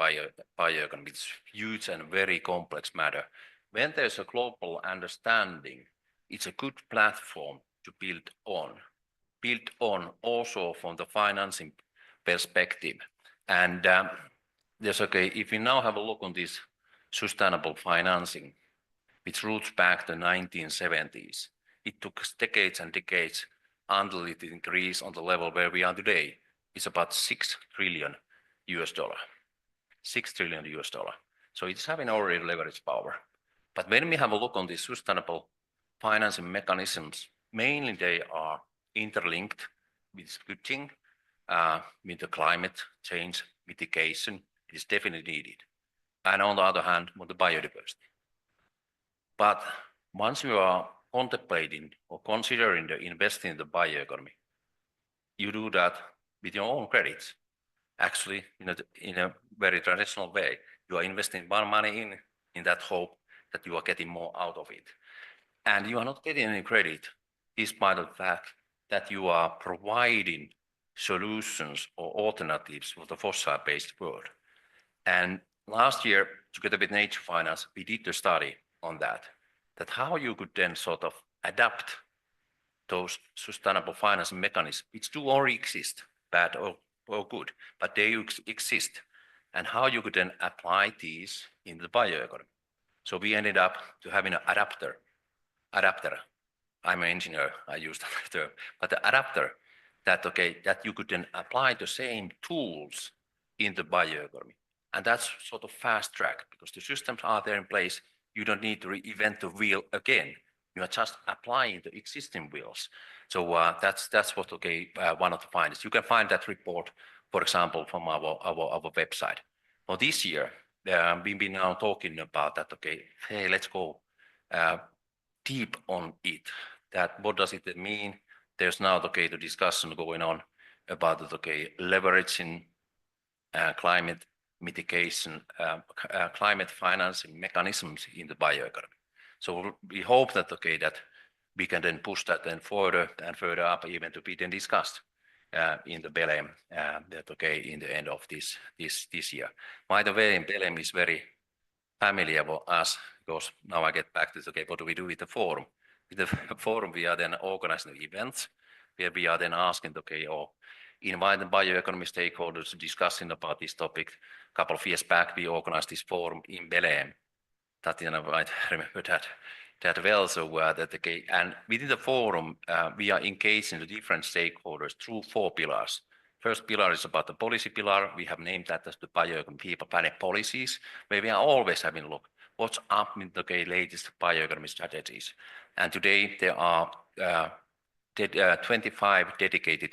bioeconomy. It's huge and very complex matter. When there's a global understanding, it's a good platform to build on also from the financing perspective. And there's if we now have a look on this sustainable financing, which roots back to the 1970s. It took decades and decades until it increased on the level where we are today. It's about $6 trillion. $6 trillion. So it's having already leverage power. But when we have a look on the sustainable financing mechanisms, mainly they are interlinked with good thing, with the climate change mitigation. It is definitely needed. And on the other hand, with the biodiversity. But once you are contemplating or considering the investing in the bioeconomy, you do that with your own credits. Actually, in a very traditional way, you are investing more money in that hope that you are getting more out of it. And you are not getting any credit despite the fact that you are providing solutions or alternatives for the fossil-based world. And last year, together with Nature Finance, we did a study on that how you could then sort of adapt those sustainable finance mechanisms, which do already exist, bad or good, but they exist, and how you could then apply these in the bioeconomy. So we ended up to having an adapter. I'm an engineer, I use that term, but the adapter that you could then apply the same tools in the bioeconomy. And that's sort of fast track because the systems are there in place. You don't need to reinvent the wheel again. You are just applying the existing wheels. So that's what one of the findings. You can find that report, for example, from our website. For this year, we've been now talking about that. Hey, let's go deep on it. That what does it mean? There's now the discussion going on about leveraging climate mitigation, climate financing mechanisms in the bioeconomy. So we hope that that we can then push that then further and further up, even to be then discussed in the Belém in the end of this year. By the way, Belém is very familiar for us because now I get back to what do we do with the forum? With the forum, we are then organizing events where we are then asking or invite the bioeconomy stakeholders discussing about this topic. A couple of years back, we organized this forum in Belém. Tatiana might remember that well. So and within the forum, we are engaging the different stakeholders through 4 pillars. First pillar is about the policy pillar. We have named that as the bioeconomy people planet policies, where we are always having a look what's up in the latest bioeconomy strategies. And today there are 25 dedicated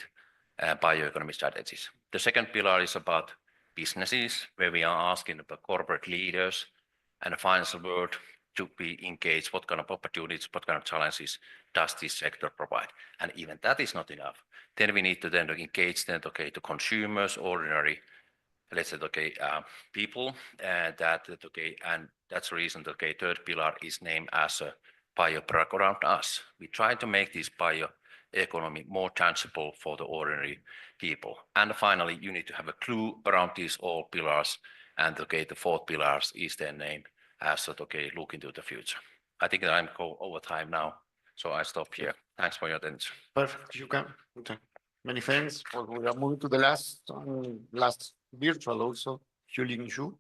bioeconomy strategies. The second pillar is about businesses, where we are asking the corporate leaders and the financial world to be engaged. What kind of opportunities, what kind of challenges does this sector provide? And even that is not enough. Then we need to then engage then to consumers, ordinary, let's say people, and that's the reason the third pillar is named as a bioproduct around us. We try to make this bioeconomy more tangible for the ordinary people. And finally, you need to have a clue around these all pillars, and the fourth pillar is then named as look into the future. I think that I'm over time now, so I stop here. Thanks for your attention. Perfect, you can. Okay. Many thanks. We are moving to the last virtual also, Julin Xu.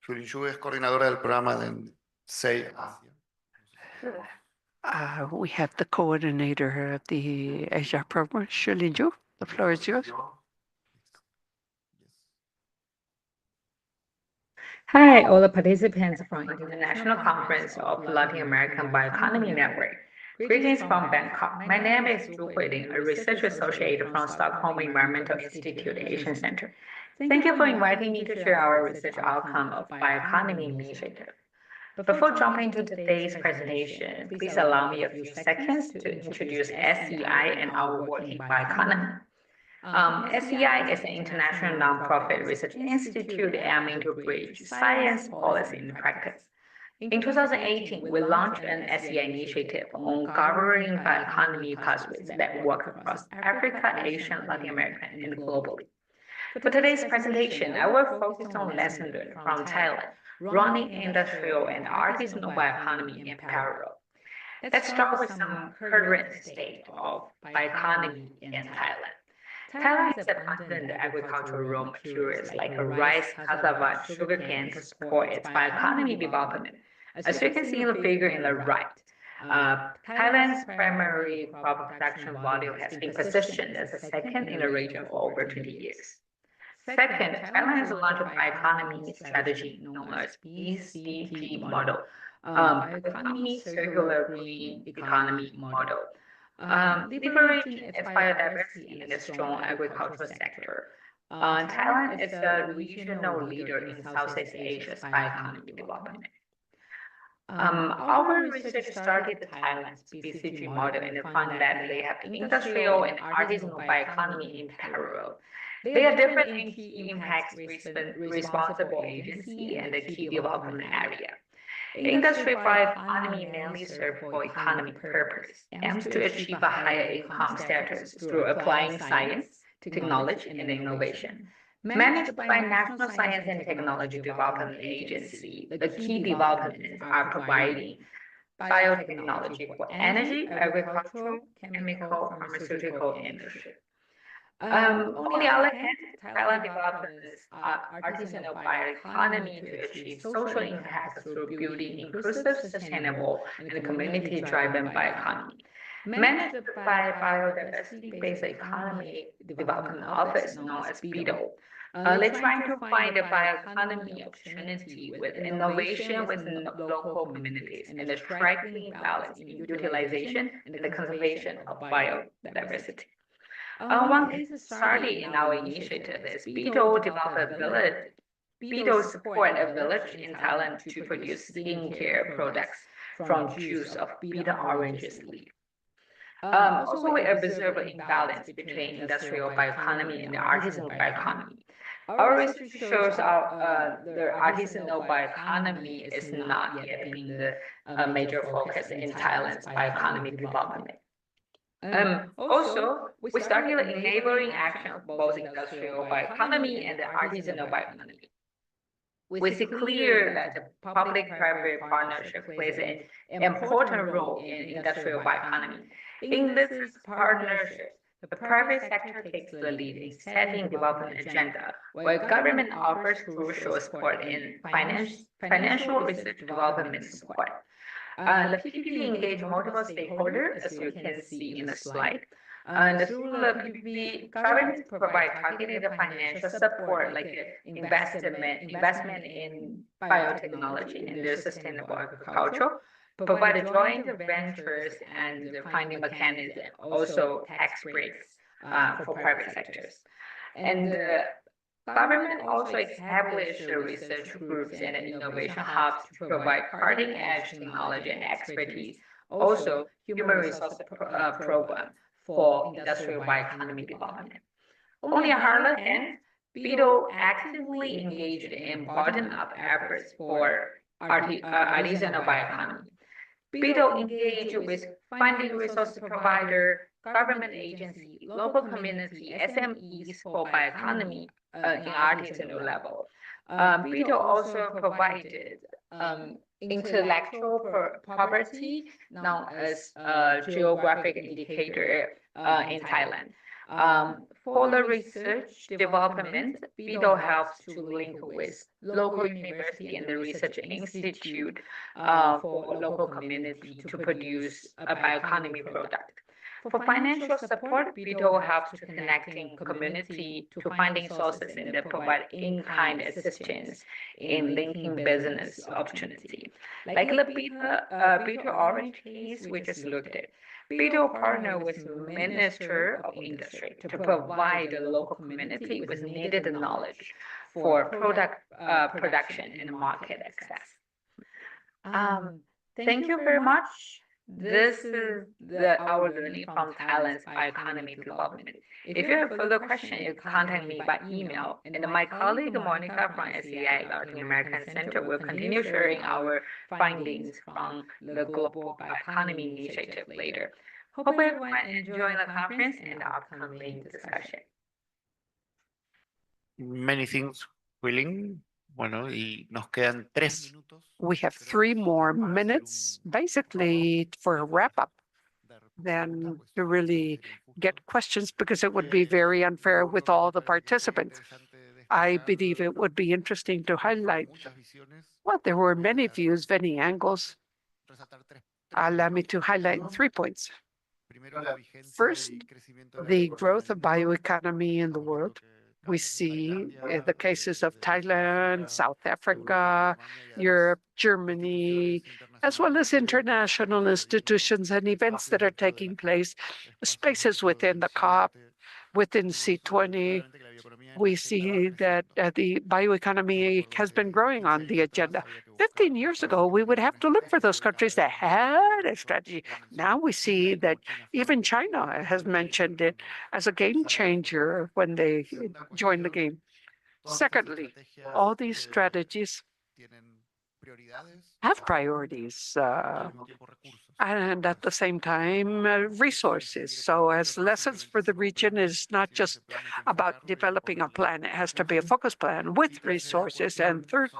Julin Xu es coordinadora del programa de SEI Asia. We have the coordinator of the Asia program, Shirley Ju. The floor is yours. Hi, all the participants from International Conference of Latin American Bioeconomy Network. Greetings from Bangkok. My name is Zhu Huiling, a research associate from Stockholm Environmental Institute Asian Center. Thank you for inviting me to share our research outcome of Bioeconomy Initiative. Before jumping into today's presentation, please allow me a few seconds to introduce SEI and our work in bioeconomy. SEI is an international nonprofit research institute aiming to bridge science, policy, and practice. In 2018, we launched an SEI initiative on governing bioeconomy pathways that work across Africa, Asia, Latin America, and globally. For today's presentation, I will focus on lessons learned from Thailand, running industrial and artisanal bioeconomy in parallel. Let's start with some current state of bioeconomy in Thailand. Thailand has abundant agricultural raw materials like rice, cassava, sugarcane to support its bioeconomy development. As you can see in the figure in the right, Thailand's primary crop production volume has been positioned as the second in the region for over 20 years. Second, Thailand has launched a bioeconomy strategy known as BCP model, Bioeconomy Circular Green Economy Model, leveraging its biodiversity and its strong agricultural sector. Thailand is a regional leader in Southeast Asia's bioeconomy development. Our research started the Thailand's BCG model and found that they have industrial and artisanal bioeconomy in parallel. They are different in key impacts responsible agency and the key development area. Industry bioeconomy mainly served for economic purpose, aims to achieve a higher income status through applying science, technology, and innovation. Managed by National Science and Technology Development Agency, the key developments are providing biotechnology for energy, agricultural, chemical, pharmaceutical industry. On the other hand, Thailand developed this artisanal bioeconomy to achieve social impact through building inclusive, sustainable, and community-driven bioeconomy. Managed by Biodiversity-Based Economy Development Office, known as BIDO, they're trying to find a bioeconomy opportunity with innovation within local communities and a striking balance in utilization and the conservation of biodiversity. One case study in our initiative is Beetle developed a village. Beetle support a village in Thailand to produce skincare products from juice of bitter oranges leaf. Also, we observe an imbalance between industrial bioeconomy and the artisanal bioeconomy. Our research shows the artisanal bioeconomy is not yet being the major focus in Thailand's bioeconomy development. Also, we started enabling action of both industrial bioeconomy and the artisanal bioeconomy. We see clear that the public-private partnership plays an important role in industrial bioeconomy. In this partnership, the private sector takes the lead in setting development agenda, while government offers crucial support in financial research development support. The PPP engage multiple stakeholders, as you can see in the slide. And through the PPP, governments provide targeted financial support like investment in biotechnology and the sustainable agriculture, provide joint ventures and the funding mechanism, also tax breaks for private sectors. And the government also established research groups and innovation hubs to provide cutting-edge technology and expertise. Also, human resource program for industrial bioeconomy development. On the other hand, BIDO actively engaged in bottom-up efforts for artisanal bioeconomy. BIDO engaged with funding resource provider, government agency, local community, SMEs for bioeconomy in artisanal level. BIDO also provided intellectual property, known as geographic indicator in Thailand. For the research development, BIDO helps to link with local university and the research institute for local community to produce a bioeconomy product. For financial support, BIDO helps to connecting community to finding sources and they provide in-kind assistance in linking business opportunity. Like the bitter orange case we just looked at, BIDO partner with Minister of Industry to provide the local community with needed knowledge for product production and market access. Thank you very much. This is our learning from Thailand's bioeconomy development. If you have further questions, you can contact me by email, and my colleague Monica from SEI Latin American Center will continue sharing our findings from the Global Bioeconomy Initiative later. Hope everyone enjoyed the conference and the upcoming discussion. Many things, Willing. Bueno, y nos quedan 3 minutos. We have 3 more minutes, basically for a wrap-up, then to really get questions, because it would be very unfair with all the participants. I believe it would be interesting to highlight, well, there were many views, many angles. Allow me to highlight 3 points. First, the growth of bioeconomy in the world. We see the cases of Thailand, South Africa, Europe, Germany, as well as international institutions and events that are taking place, spaces within the COP, within C20. We see that the bioeconomy has been growing on the agenda. 15 years ago, we would have to look for those countries that had a strategy. Now we see that even China has mentioned it as a game changer when they joined the game. Secondly, all these strategies have priorities and at the same time resources. So as lessons for the region is not just about developing a plan, it has to be a focus plan with resources. And third,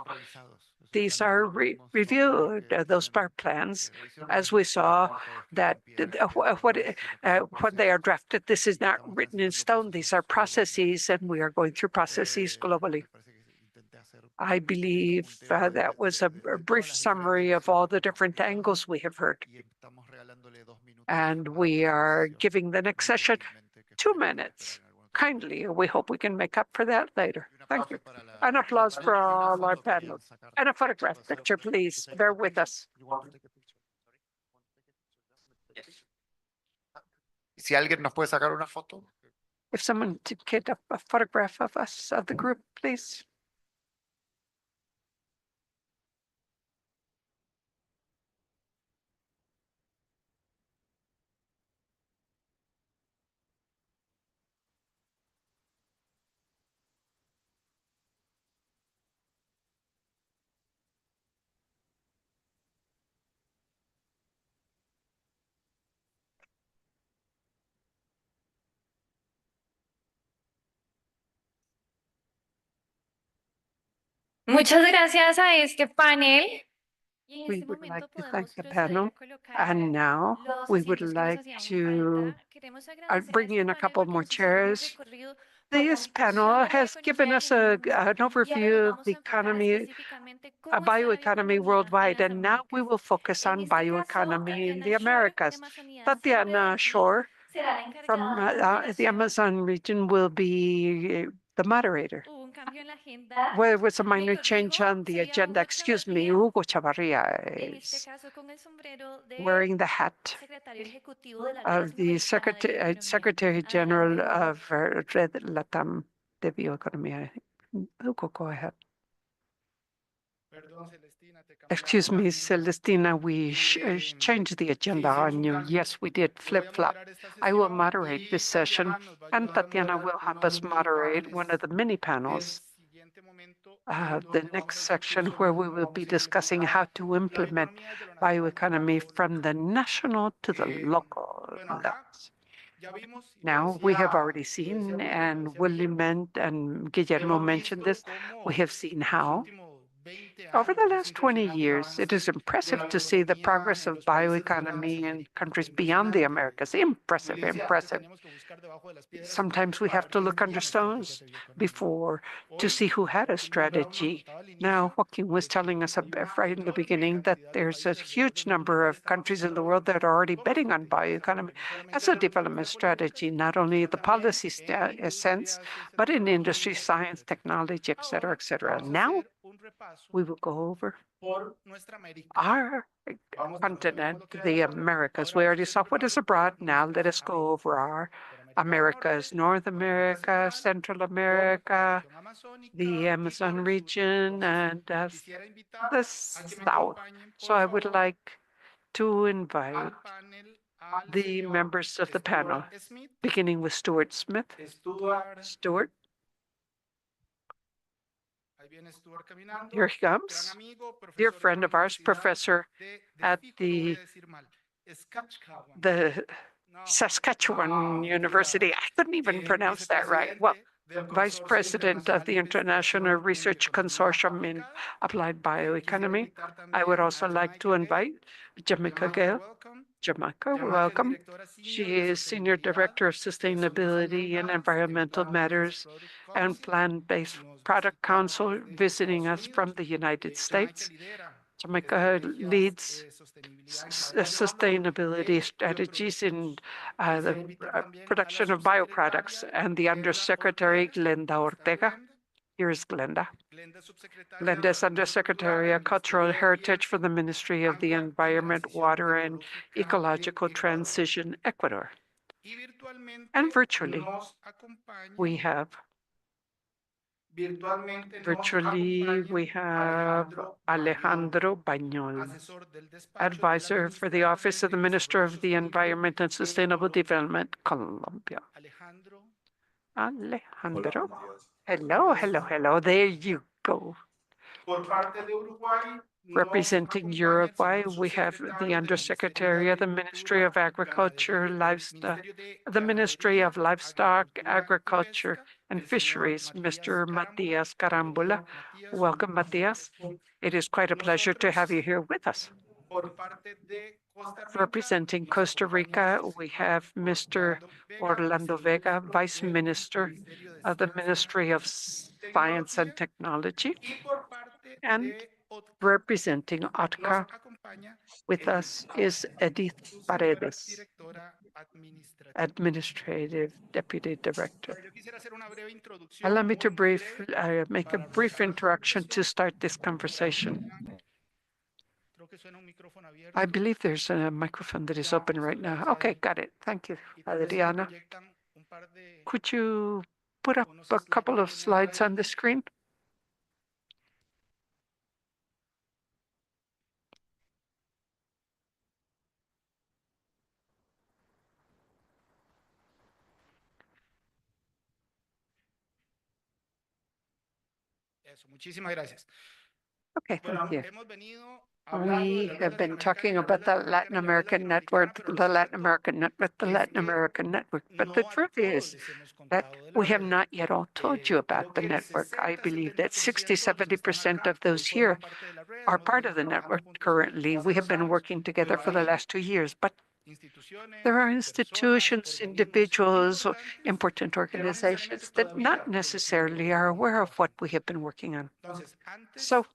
these are reviewed, those plans, as we saw that when they are drafted, this is not written in stone. These are processes, and we are going through processes globally. I believe that was a brief summary of all the different angles we have heard. And we are giving the next session 2 minutes. Kindly, we hope we can make up for that later. Thank you. An applause for all our panelists. And a photograph picture, please. Bear with us. Si alguien nos puede sacar una foto. If someone could get a photograph of us, of the group, please. Muchas gracias a este panel. We would like to thank the panel. And now we would like to bring in a couple more chairs. This panel has given us an overview of the economy, a bioeconomy worldwide, and now we will focus on bioeconomy in the Americas. Tatiana Shore from the Amazon region will be the moderator. There was a minor change on the agenda. Excuse me, Hugo Chavarria is wearing the hat of the Secretary General of Red Latam de Bioeconomía. Hugo, go ahead. Excuse me, Celestina, we changed the agenda on you. Yes, we did flip-flop. I will moderate this session, and Tatiana will help us moderate one of the mini panels. The next section where we will be discussing how to implement bioeconomy from the national to the local levels. Now, we have already seen, and William and Guillermo mentioned this, we have seen how over the last 20 years, it is impressive to see the progress of bioeconomy in countries beyond the Americas. Impressive, impressive. Sometimes we have to look under stones before to see who had a strategy. Now, Joaquin was telling us right in the beginning that there's a huge number of countries in the world that are already betting on bioeconomy as a development strategy, not only the policy sense, but in industry, science, technology, et cetera, et cetera. Now, we will go over our continent, the Americas. We already saw what is abroad. Now let us go over our Americas, North America, Central America, the Amazon region, and the South. So I would like to invite the members of the panel, beginning with Stuart Smith. Stuart. Here he comes. Dear friend of ours, professor at the Saskatchewan University. I couldn't even pronounce that right. Well, Vice President of the International Research Consortium in Applied Bioeconomy. I would also like to invite Jamaica Gale. Jamaica, welcome. She is Senior Director of Sustainability and Environmental Matters and Plant-Based Product Council, visiting us from the United States. Jamaica leads sustainability strategies in the production of bioproducts, and the Undersecretary Glenda Ortega. Here is Glenda. Glenda is Undersecretary of Cultural Heritage for the Ministry of the Environment, Water, and Ecological Transition, Ecuador. And virtually, we have Alejandro Bañol, advisor for the Office of the Minister of the Environment and Sustainable Development, Colombia. Alejandro. Hello, hello, hello. There you go. Representing Uruguay, we have the Undersecretary of the Ministry of Agriculture, Livestock, the Ministry of Livestock, Agriculture, and Fisheries, Mr. Matias Carambula. Welcome, Matias. It is quite a pleasure to have you here with us. Representing Costa Rica, we have Mr. Orlando Vega, Vice Minister of the Ministry of Science and Technology. And representing OTCA with us is Edith Paredes, Administrative Deputy Director. Allow me to make a brief introduction to start this conversation. I believe there's a microphone that is open right now. Okay, got it. Thank you, Adriana. Could you put up a couple of slides on the screen? Okay, thank you. We have been talking about the Latin American network, the Latin American network, the Latin American network. But the truth is that we have not yet all told you about the network. I believe that 60–70% of those here are part of the network currently. We have been working together for the last 2 years, but there are institutions, individuals, or important organizations that not necessarily are aware of what we have been working on. So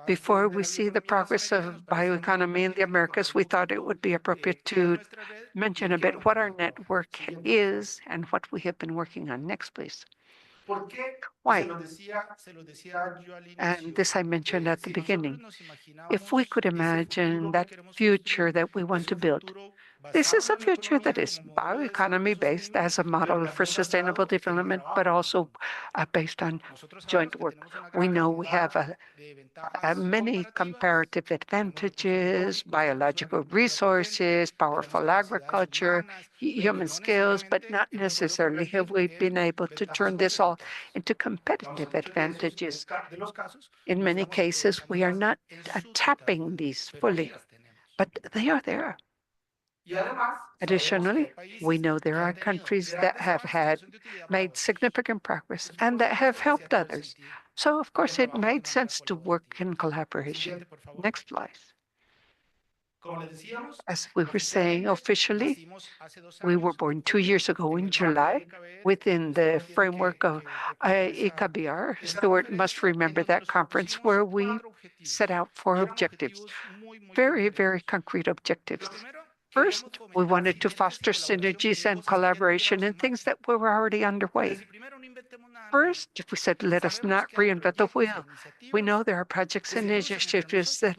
before we see the progress of bioeconomy in the Americas, we thought it would be appropriate to mention a bit what our network is and what we have been working on. Next, please. Why? And this I mentioned at the beginning. If we could imagine that future that we want to build, this is a future that is bioeconomy based as a model for sustainable development, but also based on joint work. We know we have many comparative advantages, biological resources, powerful agriculture, human skills, but not necessarily have we been able to turn this all into competitive advantages. In many cases, we are not tapping these fully, but they are there. Additionally, we know there are countries that have made significant progress and that have helped others. So, of course, it made sense to work in collaboration. Next slide. As we were saying, officially, we were born 2 years ago in July within the framework of ICABR. Stuart must remember that conference where we set out 4 objectives, very, very concrete objectives. First, we wanted to foster synergies and collaboration in things that were already underway. First, we said, let us not reinvent the wheel. We know there are projects and initiatives that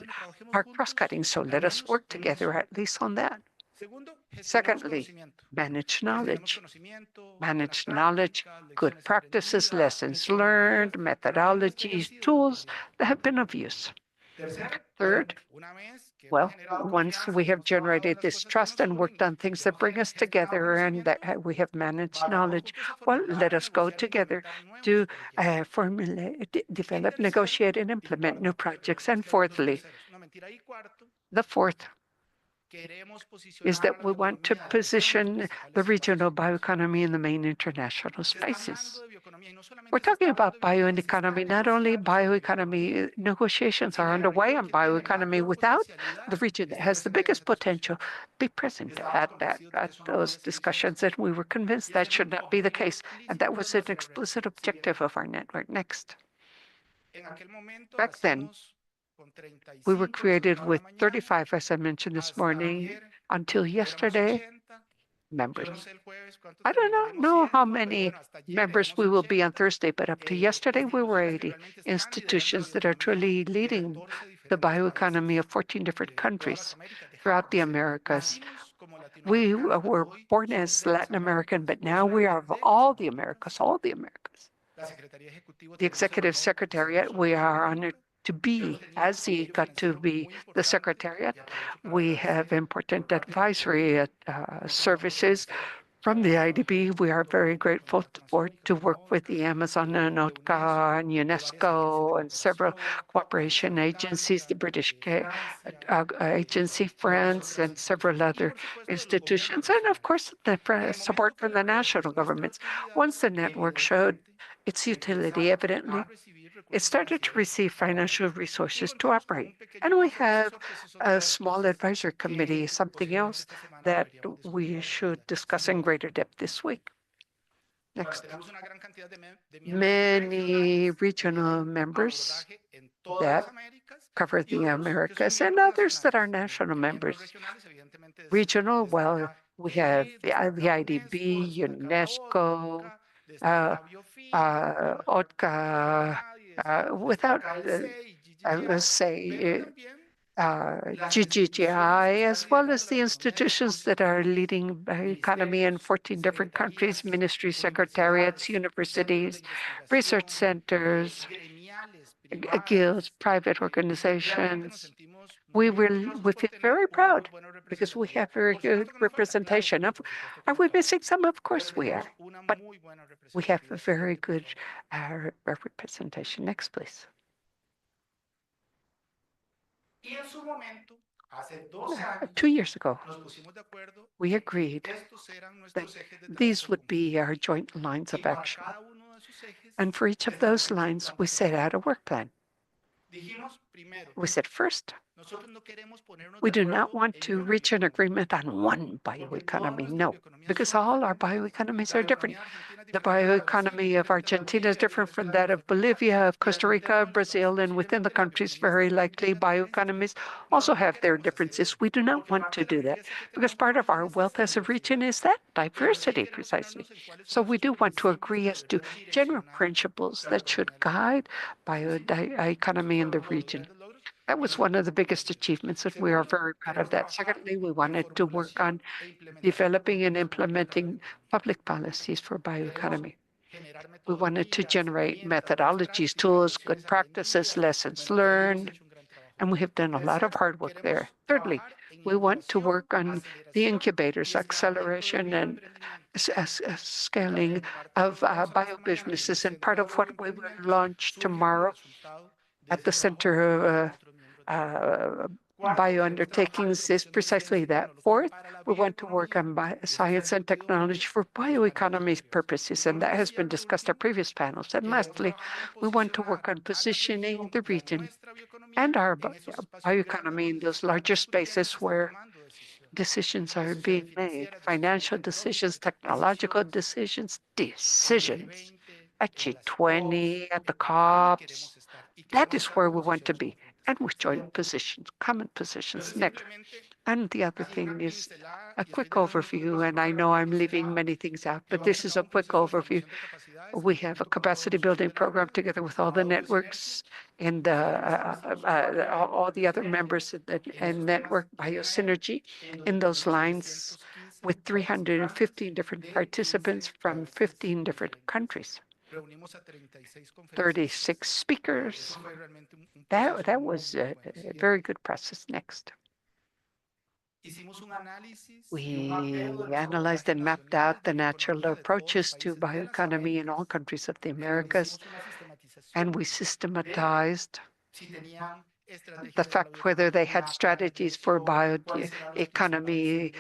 are cross-cutting, so let us work together at least on that. Secondly, manage knowledge. Manage knowledge, good practices, lessons learned, methodologies, tools that have been of use. Third, well, once we have generated this trust and worked on things that bring us together and that we have managed knowledge, well, let us go together to formulate, develop, negotiate, and implement new projects. And fourthly, the fourth is that we want to position the regional bioeconomy in the main international spaces. We're talking about bioeconomy, not only bioeconomy, negotiations are underway on bioeconomy without the region that has the biggest potential be present at those discussions, and we were convinced that should not be the case, and that was an explicit objective of our network. Next. Back then, we were created with 35, as I mentioned this morning, until yesterday, members. I do not know how many members we will be on Thursday, but up to yesterday, we were 80 institutions that are truly leading the bioeconomy of 14 different countries throughout the Americas. We were born as Latin American, but now we are of all the Americas, all the Americas. The Executive Secretariat, we are honored to be, as he got to be the Secretariat. We have important advisory services From the IDB, we are very grateful to work with the Amazon and OTCA and UNESCO and several cooperation agencies, the British Agency, France, and several other institutions, and of course, the support from the national governments. Once the network showed its utility, evidently, it started to receive financial resources to operate. And we have a small advisory committee, something else that we should discuss in greater depth this week. Next. Many regional members that cover the Americas and others that are national members. Regional, well, we have the IDB, UNESCO, OTCA, without, let's say, GGGI, as well as the institutions that are leading economy in 14 different countries, ministry secretariats, universities, research centers, guilds, private organizations. We feel very proud because we have very good representation. Are we missing some? Of course we are, but we have a very good representation. Next, please. 2 years ago, we agreed that these would be our joint lines of action. And for each of those lines, we set out a work plan. We said, first, we do not want to reach an agreement on one bioeconomy. No, because all our bioeconomies are different. The bioeconomy of Argentina is different from that of Bolivia, of Costa Rica, Brazil, and within the countries, very likely bioeconomies also have their differences. We do not want to do that because part of our wealth as a region is that diversity, precisely. So we do want to agree as to general principles that should guide bioeconomy in the region. That was one of the biggest achievements, and we are very proud of that. Secondly, we wanted to work on developing and implementing public policies for bioeconomy. We wanted to generate methodologies, tools, good practices, lessons learned, and we have done a lot of hard work there. Thirdly, we want to work on the incubators, acceleration, and scaling of biobusinesses, and part of what we will launch tomorrow at the Center of bio undertakings is precisely that. Fourth, we want to work on science and technology for bioeconomy purposes, and that has been discussed at previous panels. And lastly, we want to work on positioning the region and our bioeconomy in those larger spaces where decisions are being made, financial decisions, technological decisions, at G20, at the COPs. That is where we want to be, and with joint positions, common positions. Next. And the other thing is a quick overview, and I know I'm leaving many things out, but this is a quick overview. We have a capacity building program together with all the networks and all the other members of the network biosynergy in those lines with 315 different participants from 15 different countries. 36 speakers. That was a very good process. Next. We analyzed and mapped out the natural approaches to bioeconomy in all countries of the Americas, and we systematized the fact whether they had strategies for bioeconomy,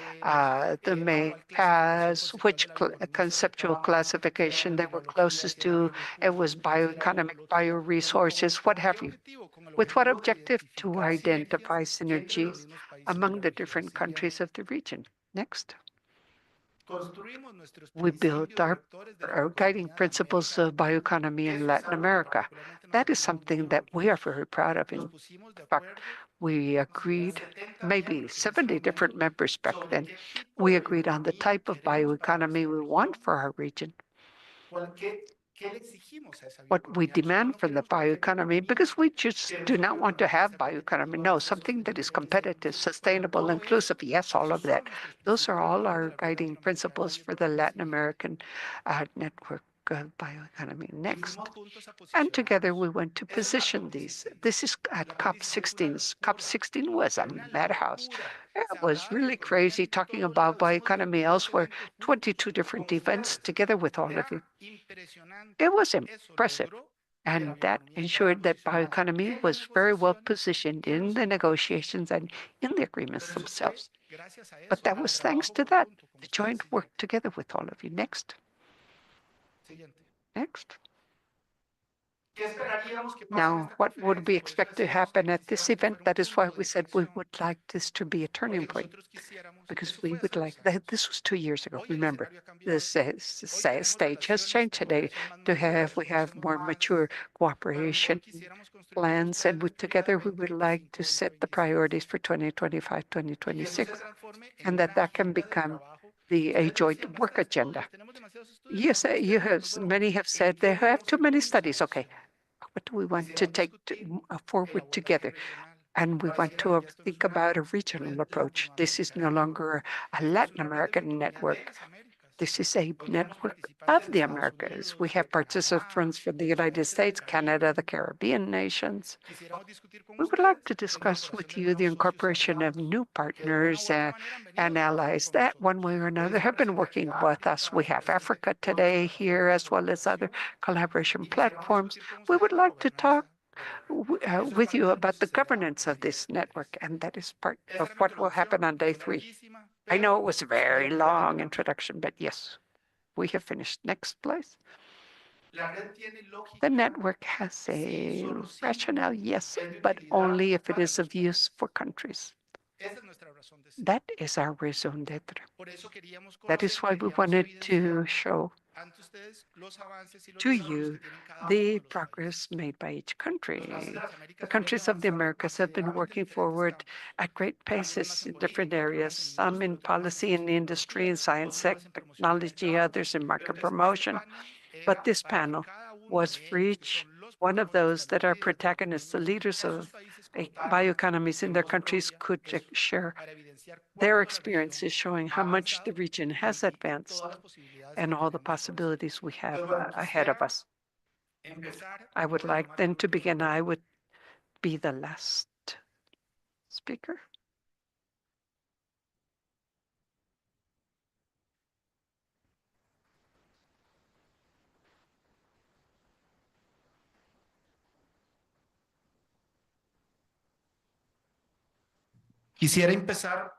the main paths, which conceptual classification they were closest to. It was bioeconomic, bioresources, what have you. With what objective? To identify synergies among the different countries of the region. Next. We built our guiding principles of bioeconomy in Latin America. That is something that we are very proud of. In fact, we agreed, maybe 70 different members back then, we agreed on the type of bioeconomy we want for our region. What we demand from the bioeconomy, because we just do not want to have bioeconomy. No, something that is competitive, sustainable, inclusive. Yes, all of that. Those are all our guiding principles for the Latin American network. of bioeconomy next. And together we went to position these. This is at COP16. COP16 was a madhouse. It was really crazy talking about bioeconomy elsewhere, 22 different events together with all of you. It was impressive. And that ensured that bioeconomy was very well positioned in the negotiations and in the agreements themselves. But that was thanks to that, the joint work together with all of you. Next. Next. Now, what would we expect to happen at this event? That is why we said we would like this to be a turning point, because we would like that. This was 2 years ago. Remember, the stage has changed today. We have more mature cooperation plans, and together we would like to set the priorities for 2025, 2026, and that can become a joint work agenda. Yes, many have said they have too many studies. Okay, what do we want to take forward together? And we want to think about a regional approach. This is no longer a Latin American network. This is a network of the Americas. We have participants from the United States, Canada, the Caribbean nations. We would like to discuss with you the incorporation of new partners and allies that one way or another have been working with us. We have Africa today here, as well as other collaboration platforms. We would like to talk with you about the governance of this network, and that is part of what will happen on day 3. I know it was a very long introduction, but yes, we have finished. Next, please. The network has a rationale, yes, but only if it is of use for countries. That is our raison d'etre. That is why we wanted to show to you the progress made by each country. The countries of the Americas have been working forward at great paces in different areas, some in policy and industry, in science, technology, others in market promotion. But this panel was for each one of those that are protagonists, the leaders of bioeconomies in their countries could share their experiences showing how much the region has advanced and all the possibilities we have ahead of us. I would like then to begin. I would be the last speaker.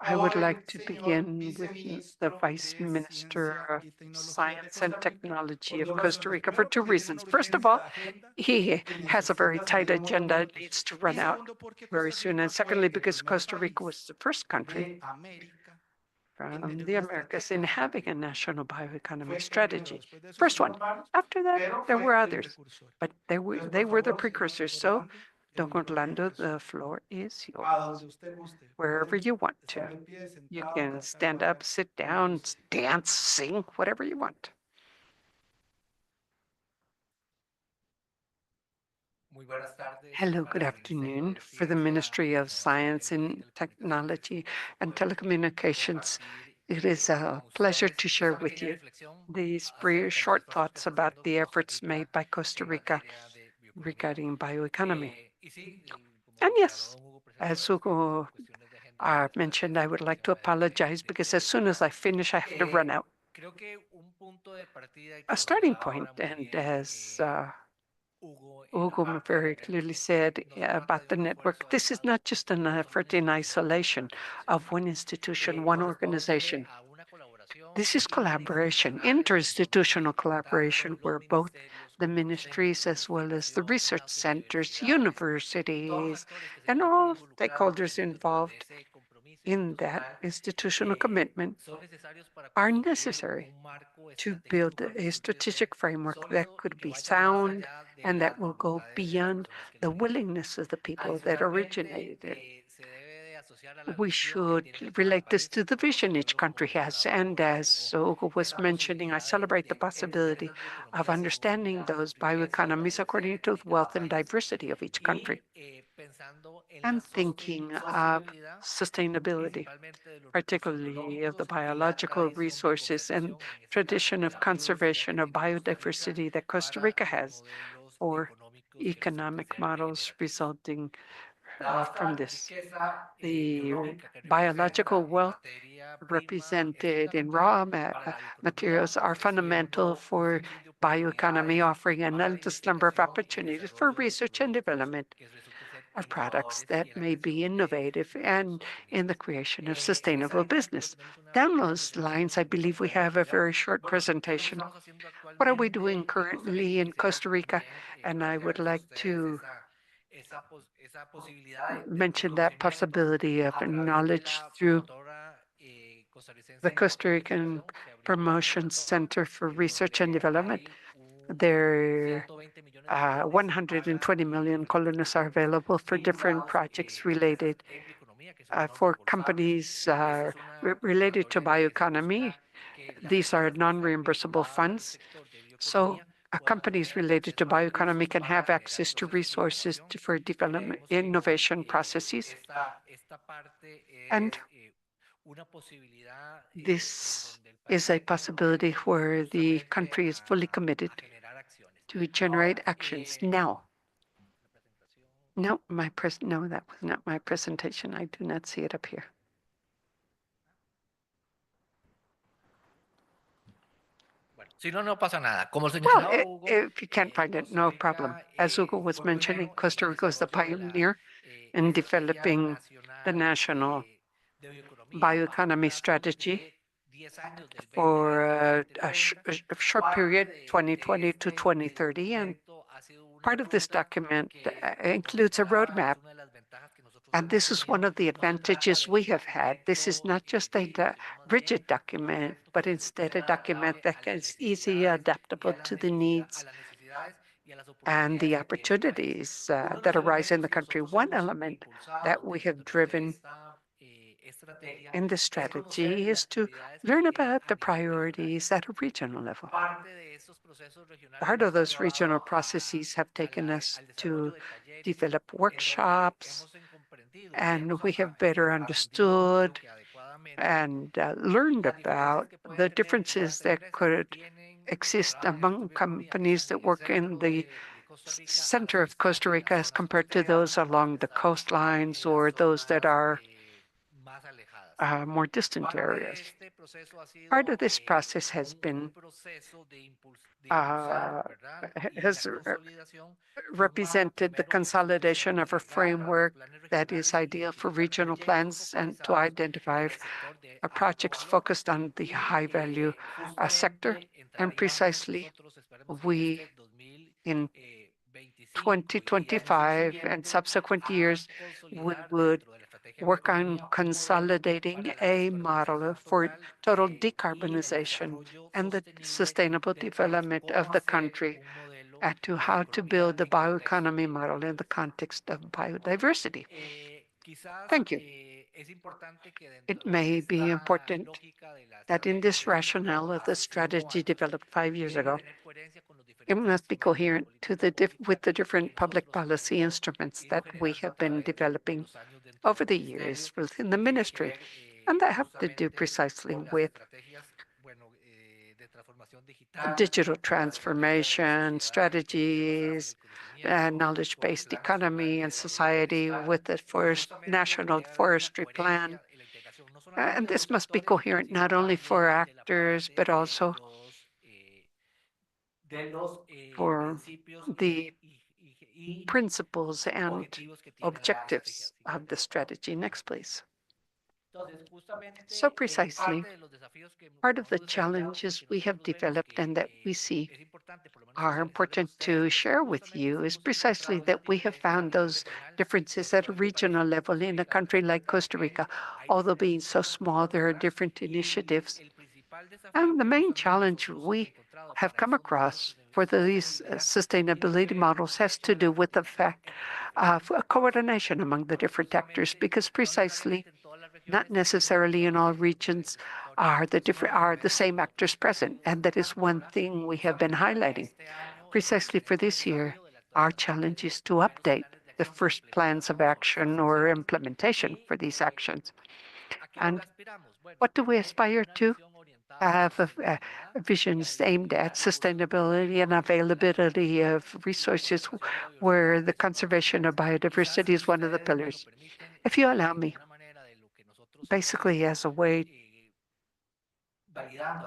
I would like to begin with the Vice Minister of Science and Technology of Costa Rica for 2 reasons. First of all, he has a very tight agenda. It needs to run out very soon. And secondly, because Costa Rica was the first country from the Americas in having a national bioeconomy strategy. First one. After that, there were others, but they were the precursors. So, Don Orlando, the floor is yours. Wherever you want to. You can stand up, sit down, dance, sing, whatever you want. Hello, good afternoon. For the Ministry of Science and Technology and Telecommunications, it is a pleasure to share with you these brief short thoughts about the efforts made by Costa Rica regarding bioeconomy. And yes, as Hugo mentioned, I would like to apologize because as soon as I finish, I have to run out. A starting point, and as Hugo very clearly said about the network, this is not just an effort in isolation of one institution, one organization. This is collaboration, interinstitutional collaboration, where both the ministries as well as the research centers, universities, and all stakeholders involved in that institutional commitment are necessary to build a strategic framework that could be sound and that will go beyond the willingness of the people that originated it. We should relate this to the vision each country has. And as Hugo was mentioning, I celebrate the possibility of understanding those bioeconomies according to the wealth and diversity of each country. and thinking of sustainability, particularly of the biological resources and tradition of conservation of biodiversity that Costa Rica has for economic models resulting from this. The biological wealth represented in raw materials are fundamental for bioeconomy, offering an endless number of opportunities for research and development of products that may be innovative and in the creation of sustainable business. Down those lines, I believe we have a very short presentation. What are we doing currently in Costa Rica? And I would like to mention that possibility of knowledge through the Costa Rican Promotion Center for Research and Development. There 120 million colones are available for different projects related for companies related to bioeconomy. These are non-reimbursable funds. So companies related to bioeconomy can have access to resources for development innovation processes. And this is a possibility where the country is fully committed to generate actions now. No, no, that was not my presentation. I do not see it up here. Well, if you can't find it, no problem. As Hugo was mentioning, Costa Rica is the pioneer in developing the national bioeconomy strategy for a short period, 2020 to 2030. And part of this document includes a roadmap. And this is one of the advantages we have had. This is not just a rigid document, but instead a document that is easily adaptable to the needs and the opportunities that arise in the country. One element that we have driven in this strategy is to learn about the priorities at a regional level. Part of those regional processes have taken us to develop workshops, and we have better understood and learned about the differences that could exist among companies that work in the center of Costa Rica as compared to those along the coastlines or those that are more distant areas. Part of this process has been has represented the consolidation of a framework that is ideal for regional plans and to identify projects focused on the high value sector. And precisely, we in 2025 and subsequent years, we would work on consolidating a model for total decarbonization and the sustainable development of the country as to how to build the bioeconomy model in the context of biodiversity. Thank you. It may be important that in this rationale of the strategy developed 5 years ago, it must be coherent to with the different public policy instruments that we have been developing over the years within the ministry, and that have to do precisely with digital transformation strategies, knowledge-based economy and society with the national forestry plan. And this must be coherent not only for actors, but also for the principles and objectives of the strategy. Next, please. So precisely, part of the challenges we have developed and that we see are important to share with you is precisely that we have found those differences at a regional level in a country like Costa Rica. Although being so small, there are different initiatives. And the main challenge we have come across for these sustainability models has to do with the fact of coordination among the different actors, because precisely not necessarily in all regions are the same actors present, and that is one thing we have been highlighting. Precisely for this year, our challenge is to update the first plans of action or implementation for these actions. And what do we aspire to? Have visions aimed at sustainability and availability of resources where the conservation of biodiversity is one of the pillars. If you allow me, basically as a way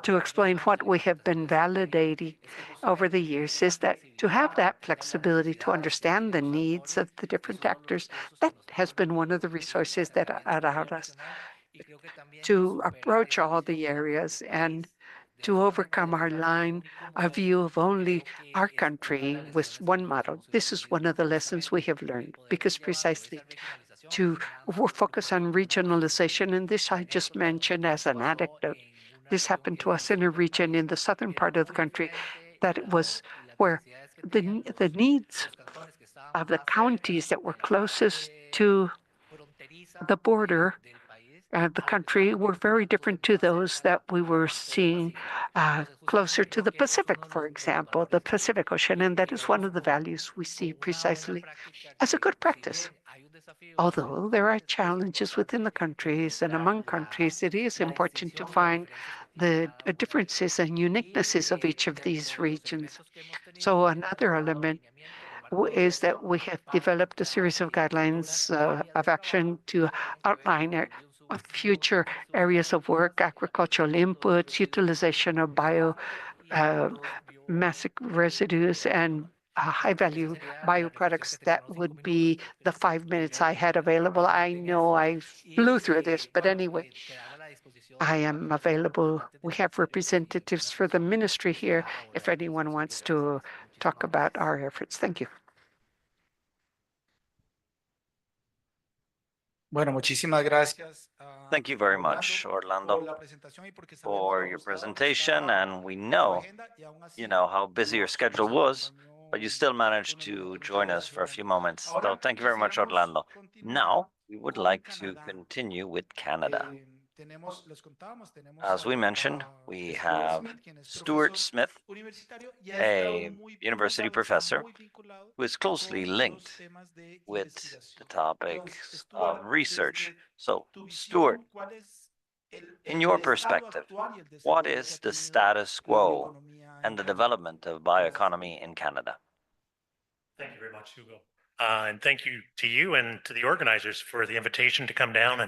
to explain what we have been validating over the years is that to have that flexibility to understand the needs of the different actors, that has been one of the resources that allowed us to approach all the areas and to overcome our line, a view of only our country with one model. This is one of the lessons we have learned, because precisely to focus on regionalization, and this I just mentioned as an anecdote. This happened to us in a region in the southern part of the country that it was where the needs of the counties that were closest to the border the country were very different to those that we were seeing closer to the Pacific, for example, the Pacific Ocean. And that is one of the values we see precisely as a good practice. Although there are challenges within the countries and among countries, it is important to find the differences and uniquenesses of each of these regions. So another element is that we have developed a series of guidelines of action to outline future areas of work, agricultural inputs, utilization of biomassic residues, and high-value bioproducts. That would be the 5 minutes I had available. I know I flew through this, but anyway, I am available. We have representatives for the ministry here if anyone wants to talk about our efforts. Thank you. Bueno, muchísimas gracias. Thank you very much, Orlando, for your presentation. And we know, how busy your schedule was, but you still managed to join us for a few moments. So thank you very much, Orlando. Now, we would like to continue with Canada. As we mentioned, we have Stuart Smith, a university professor who is closely linked with the topics of research. So, Stuart, in your perspective, what is the status quo and the development of bioeconomy in Canada? Thank you very much, Hugo. And thank you to you and to the organizers for the invitation to come down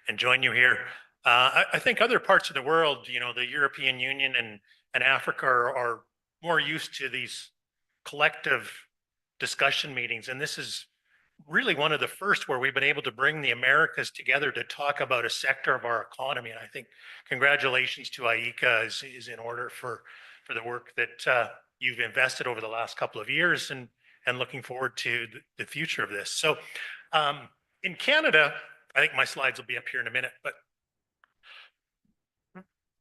and join you here. I think other parts of the world, the European Union and Africa are more used to these collective discussion meetings. And this is really one of the first where we've been able to bring the Americas together to talk about a sector of our economy. And I think congratulations to IECA is in order for the work that you've invested over the last couple of years and looking forward to the future of this. So in Canada, I think my slides will be up here in a minute, but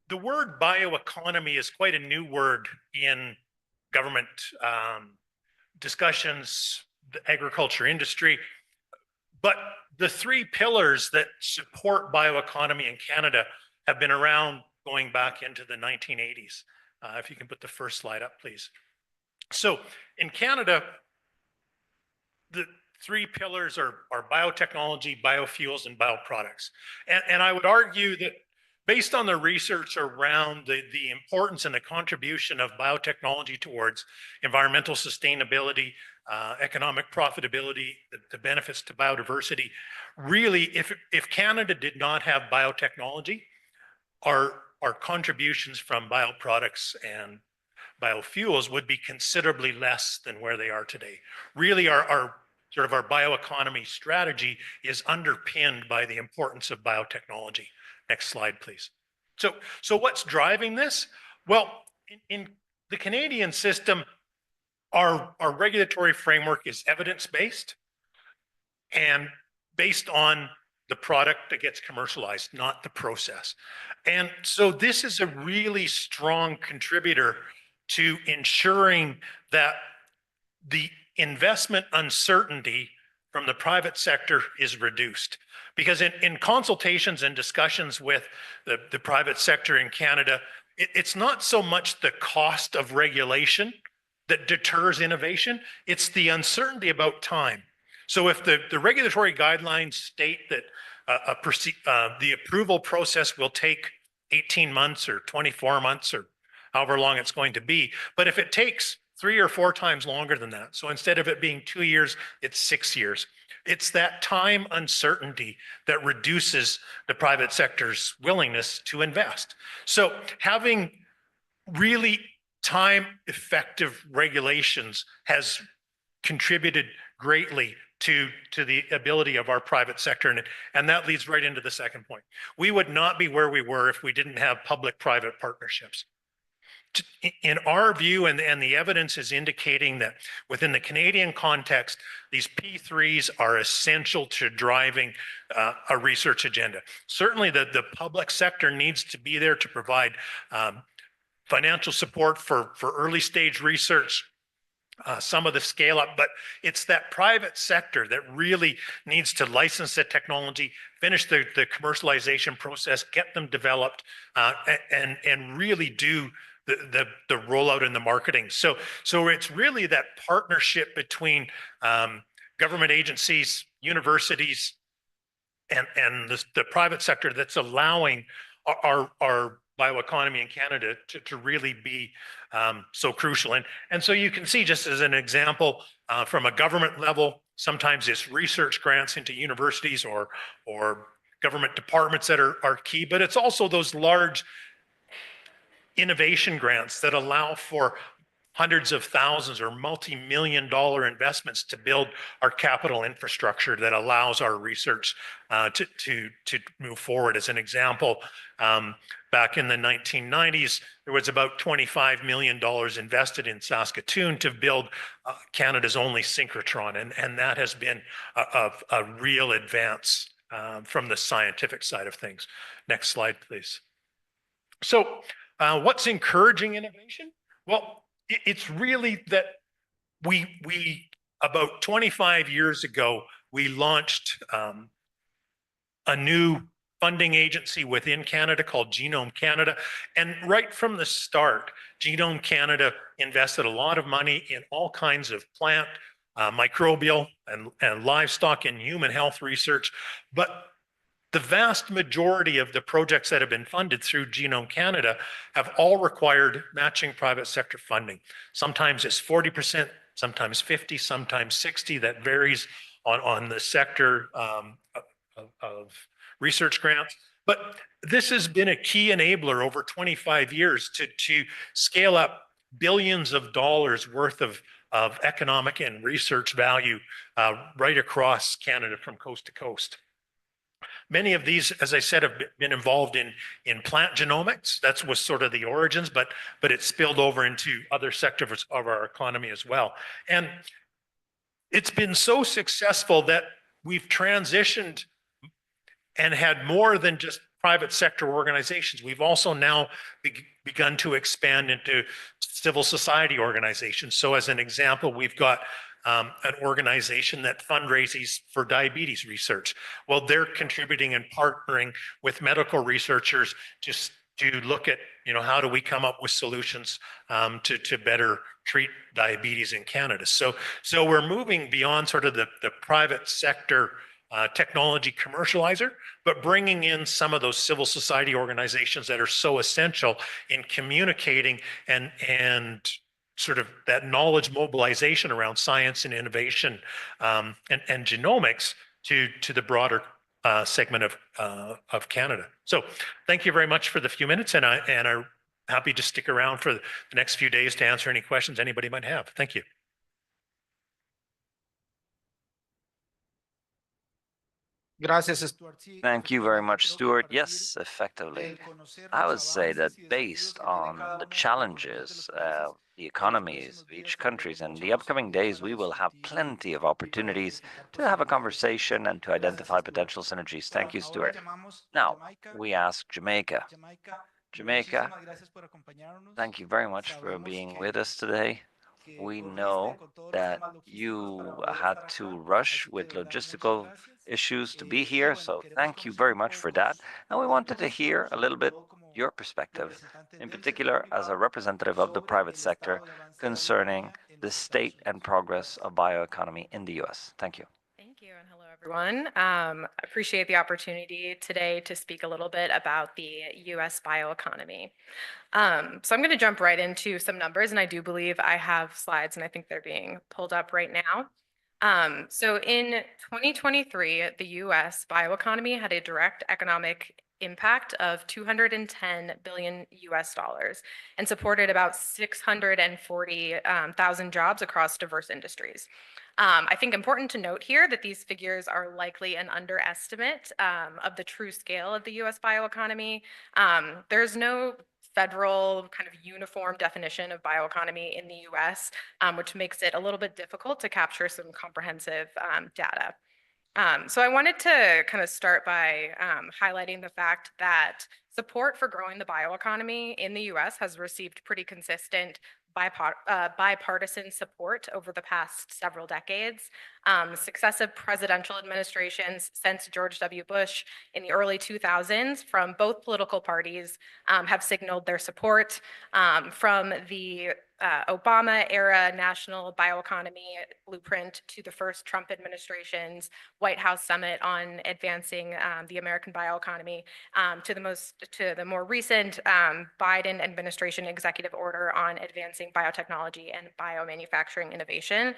the word bioeconomy is quite a new word in government discussions, the agriculture industry. But the three pillars that support bioeconomy in Canada have been around going back into the 1980s. If you can put the first slide up, please. So in Canada, the three pillars are biotechnology, biofuels, and bioproducts. And I would argue that based on the research around the importance and the contribution of biotechnology towards environmental sustainability, economic profitability, the benefits to biodiversity, really, if Canada did not have biotechnology, our contributions from bioproducts and biofuels would be considerably less than where they are today. Really, our bioeconomy strategy is underpinned by the importance of biotechnology. Next slide, please. So what's driving this? Well, in the Canadian system, our regulatory framework is evidence-based and based on the product that gets commercialized, not the process. And so this is a really strong contributor to ensuring that the investment uncertainty from the private sector is reduced. Because in consultations and discussions with the private sector in Canada, it's not so much the cost of regulation that deters innovation, it's the uncertainty about time. So if the regulatory guidelines state that the approval process will take 18 months or 24 months or however long it's going to be, but if it takes 3 or 4 times longer than that, so instead of it being 2 years, it's 6 years. It's that time uncertainty that reduces the private sector's willingness to invest. So having really time effective regulations has contributed greatly to the ability of our private sector. And that leads right into the second point. We would not be where we were if we didn't have public-private partnerships. In our view, and the evidence is indicating that within the Canadian context, these P3s are essential to driving a research agenda. Certainly the public sector needs to be there to provide financial support for early stage research, some of the scale up, but it's that private sector that really needs to license the technology, finish the commercialization process, get them developed, and really do the rollout and the marketing. So it's really that partnership between government agencies, universities, and the private sector that's allowing our bioeconomy in Canada to really be so crucial. And so you can see, just as an example, from a government level, sometimes it's research grants into universities or government departments that are key, but it's also those large innovation grants that allow for hundreds of thousands or multi-million dollar investments to build our capital infrastructure that allows our research to move forward. As an example, back in the 1990s, there was about $25 million invested in Saskatoon to build Canada's only synchrotron, and that has been a real advance from the scientific side of things. Next slide, please. So what's encouraging innovation? Well, it's really that we about 25 years ago, we launched a new funding agency within Canada called Genome Canada. And right from the start, Genome Canada invested a lot of money in all kinds of plant, microbial, and livestock and human health research. But the vast majority of the projects that have been funded through Genome Canada have all required matching private sector funding. Sometimes it's 40%, sometimes 50, sometimes 60. That varies on the sector of research grants. But this has been a key enabler over 25 years to scale up billions of dollars worth of economic and research value right across Canada from coast to coast. Many of these, as I said, have been involved in plant genomics. That was sort of the origins, but it spilled over into other sectors of our economy as well. And it's been so successful that we've transitioned and had more than just private sector organizations. We've also now begun to expand into civil society organizations. So as an example, we've got an organization that fundraises for diabetes research. Well, they're contributing and partnering with medical researchers to look at, how do we come up with solutions to better treat diabetes in Canada. So we're moving beyond sort of the private sector technology commercializer, but bringing in some of those civil society organizations that are so essential in communicating and sort of that knowledge mobilization around science and innovation and genomics to the broader segment of Canada. So thank you very much for the few minutes, and I'm happy to stick around for the next few days to answer any questions anybody might have. Thank you. Thank you very much, Stuart. Yes, effectively. I would say that based on the challenges, the economies of each countries, and the upcoming days, we will have plenty of opportunities to have a conversation and to identify potential synergies. Thank you, Stuart. Now, we ask Jamaica. Jamaica, thank you very much for being with us today. We know that you had to rush with logistical issues to be here, so thank you very much for that. And we wanted to hear a little bit your perspective, in particular as a representative of the private sector concerning the state and progress of bioeconomy in the US. Thank you. everyone. Appreciate the opportunity today to speak a little bit about the US bioeconomy. So I'm going to jump right into some numbers, and I do believe I have slides, and I think they're being pulled up right now. So in 2023, the US bioeconomy had a direct economic impact of 210 billion US dollars and supported about 640,000 jobs across diverse industries. I think important to note here that these figures are likely an underestimate of the true scale of the US bioeconomy. There's no federal kind of uniform definition of bioeconomy in the US, which makes it a little bit difficult to capture some comprehensive data. So I wanted to kind of start by highlighting the fact that support for growing the bioeconomy in the US has received pretty consistent bipartisan support over the past several decades. Successive presidential administrations since George W. Bush in the early 2000s from both political parties have signaled their support. From the Obama era National Bioeconomy Blueprint to the first Trump administration's White House Summit on advancing the American bioeconomy, to the more recent Biden administration executive order on advancing biotechnology and biomanufacturing innovation.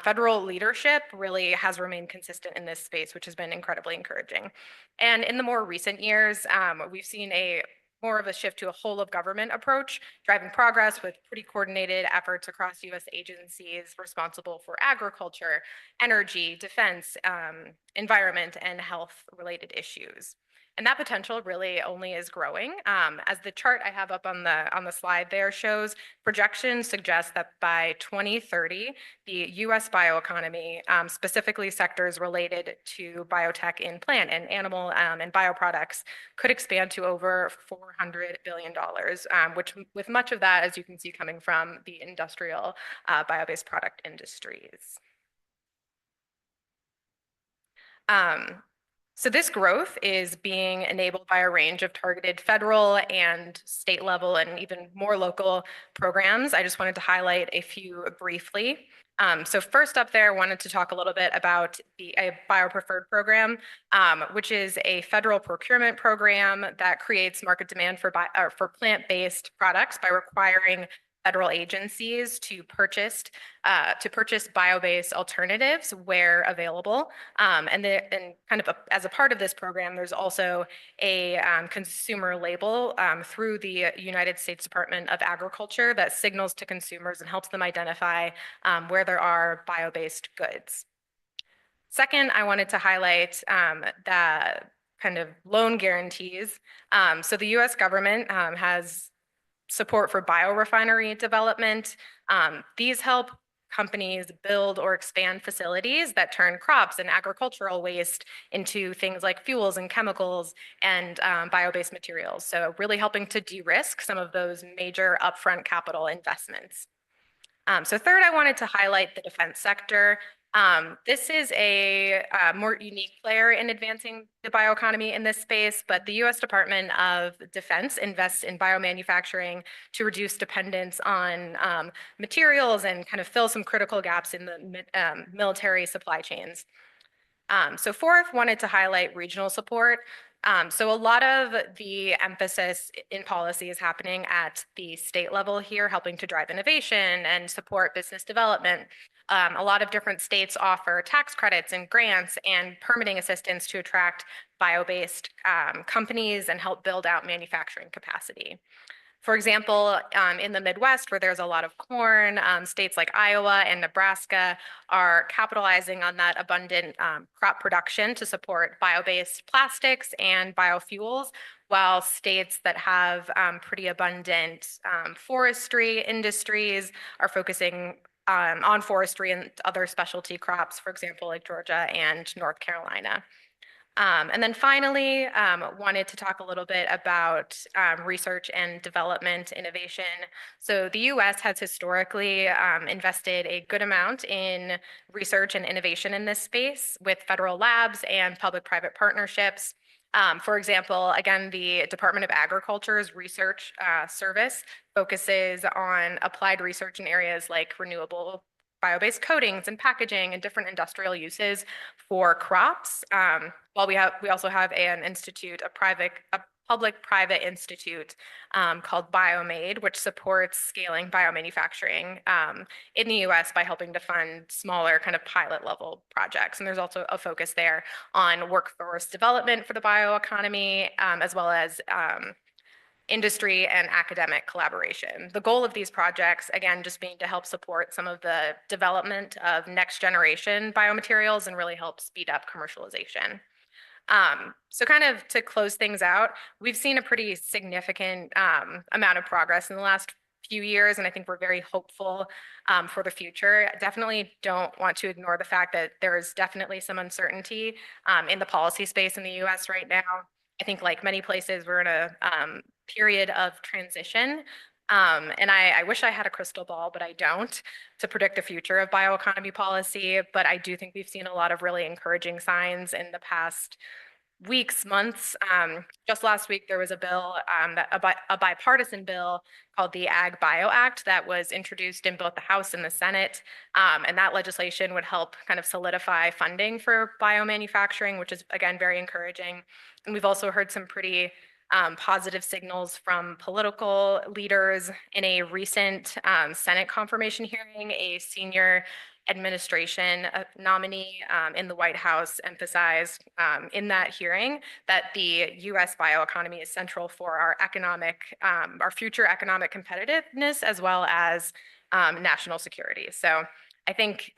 Federal leadership really has remained consistent in this space, which has been incredibly encouraging. And in the more recent years, we've seen more of a shift to a whole of government approach, driving progress with pretty coordinated efforts across US agencies responsible for agriculture, energy, defense, environment, and health related issues. And that potential really only is growing. As the chart I have up on the slide there shows, projections suggest that by 2030, the US bioeconomy, specifically sectors related to biotech in plant and animal and bioproducts, could expand to over $400 billion, which with much of that, as you can see, coming from the industrial bio-based product industries. So this growth is being enabled by a range of targeted federal and state level and even more local programs. I just wanted to highlight a few briefly. So first up there, I wanted to talk a little bit about the BioPreferred program, which is a federal procurement program that creates market demand for plant-based products by requiring federal agencies to purchase bio-based alternatives where available. And kind of as a part of this program, there's also a consumer label through the United States Department of Agriculture that signals to consumers and helps them identify where there are bio-based goods. Second, I wanted to highlight the kind of loan guarantees. So the US government has support for biorefinery development. These help companies build or expand facilities that turn crops and agricultural waste into things like fuels and chemicals and bio-based materials. So really helping to de-risk some of those major upfront capital investments. So third, I wanted to highlight the defense sector. This is a more unique player in advancing the bioeconomy in this space, but the US Department of Defense invests in biomanufacturing to reduce dependence on materials and kind of fill some critical gaps in the military supply chains. So fourth, wanted to highlight regional support. So a lot of the emphasis in policy is happening at the state level here, helping to drive innovation and support business development. A lot of different states offer tax credits and grants and permitting assistance to attract bio-based companies and help build out manufacturing capacity. For example, in the Midwest, where there's a lot of corn, states like Iowa and Nebraska are capitalizing on that abundant crop production to support bio-based plastics and biofuels, while states that have pretty abundant forestry industries are focusing on forestry and other specialty crops, for example, like Georgia and North Carolina. And then finally, wanted to talk a little bit about research and development innovation. So the US has historically invested a good amount in research and innovation in this space with federal labs and public-private partnerships. For example, again, the Department of Agriculture's research service focuses on applied research in areas like renewable bio-based coatings and packaging and different industrial uses for crops. While we also have an institute, a public-private institute called Biomade, which supports scaling biomanufacturing in the US by helping to fund smaller kind of pilot level projects. And there's also a focus there on workforce development for the bioeconomy, as well as industry and academic collaboration. The goal of these projects, again, just being to help support some of the development of next generation biomaterials and really help speed up commercialization. So kind of to close things out, we've seen a pretty significant amount of progress in the last few years, and I think we're very hopeful for the future. Definitely don't want to ignore the fact that there is definitely some uncertainty in the policy space in the US right now. I think like many places, we're in a period of transition. And I wish I had a crystal ball, but I don't, to predict the future of bioeconomy policy. But I do think we've seen a lot of really encouraging signs in the past weeks, months. Just last week, there was a bill, a bipartisan bill called the Ag Bio Act that was introduced in both the House and the Senate. And that legislation would help kind of solidify funding for biomanufacturing, which is, again, very encouraging. And we've also heard some pretty positive signals from political leaders. In a recent Senate confirmation hearing, a senior administration nominee in the White House emphasized in that hearing that the US bioeconomy is central for our future economic competitiveness as well as national security. So I think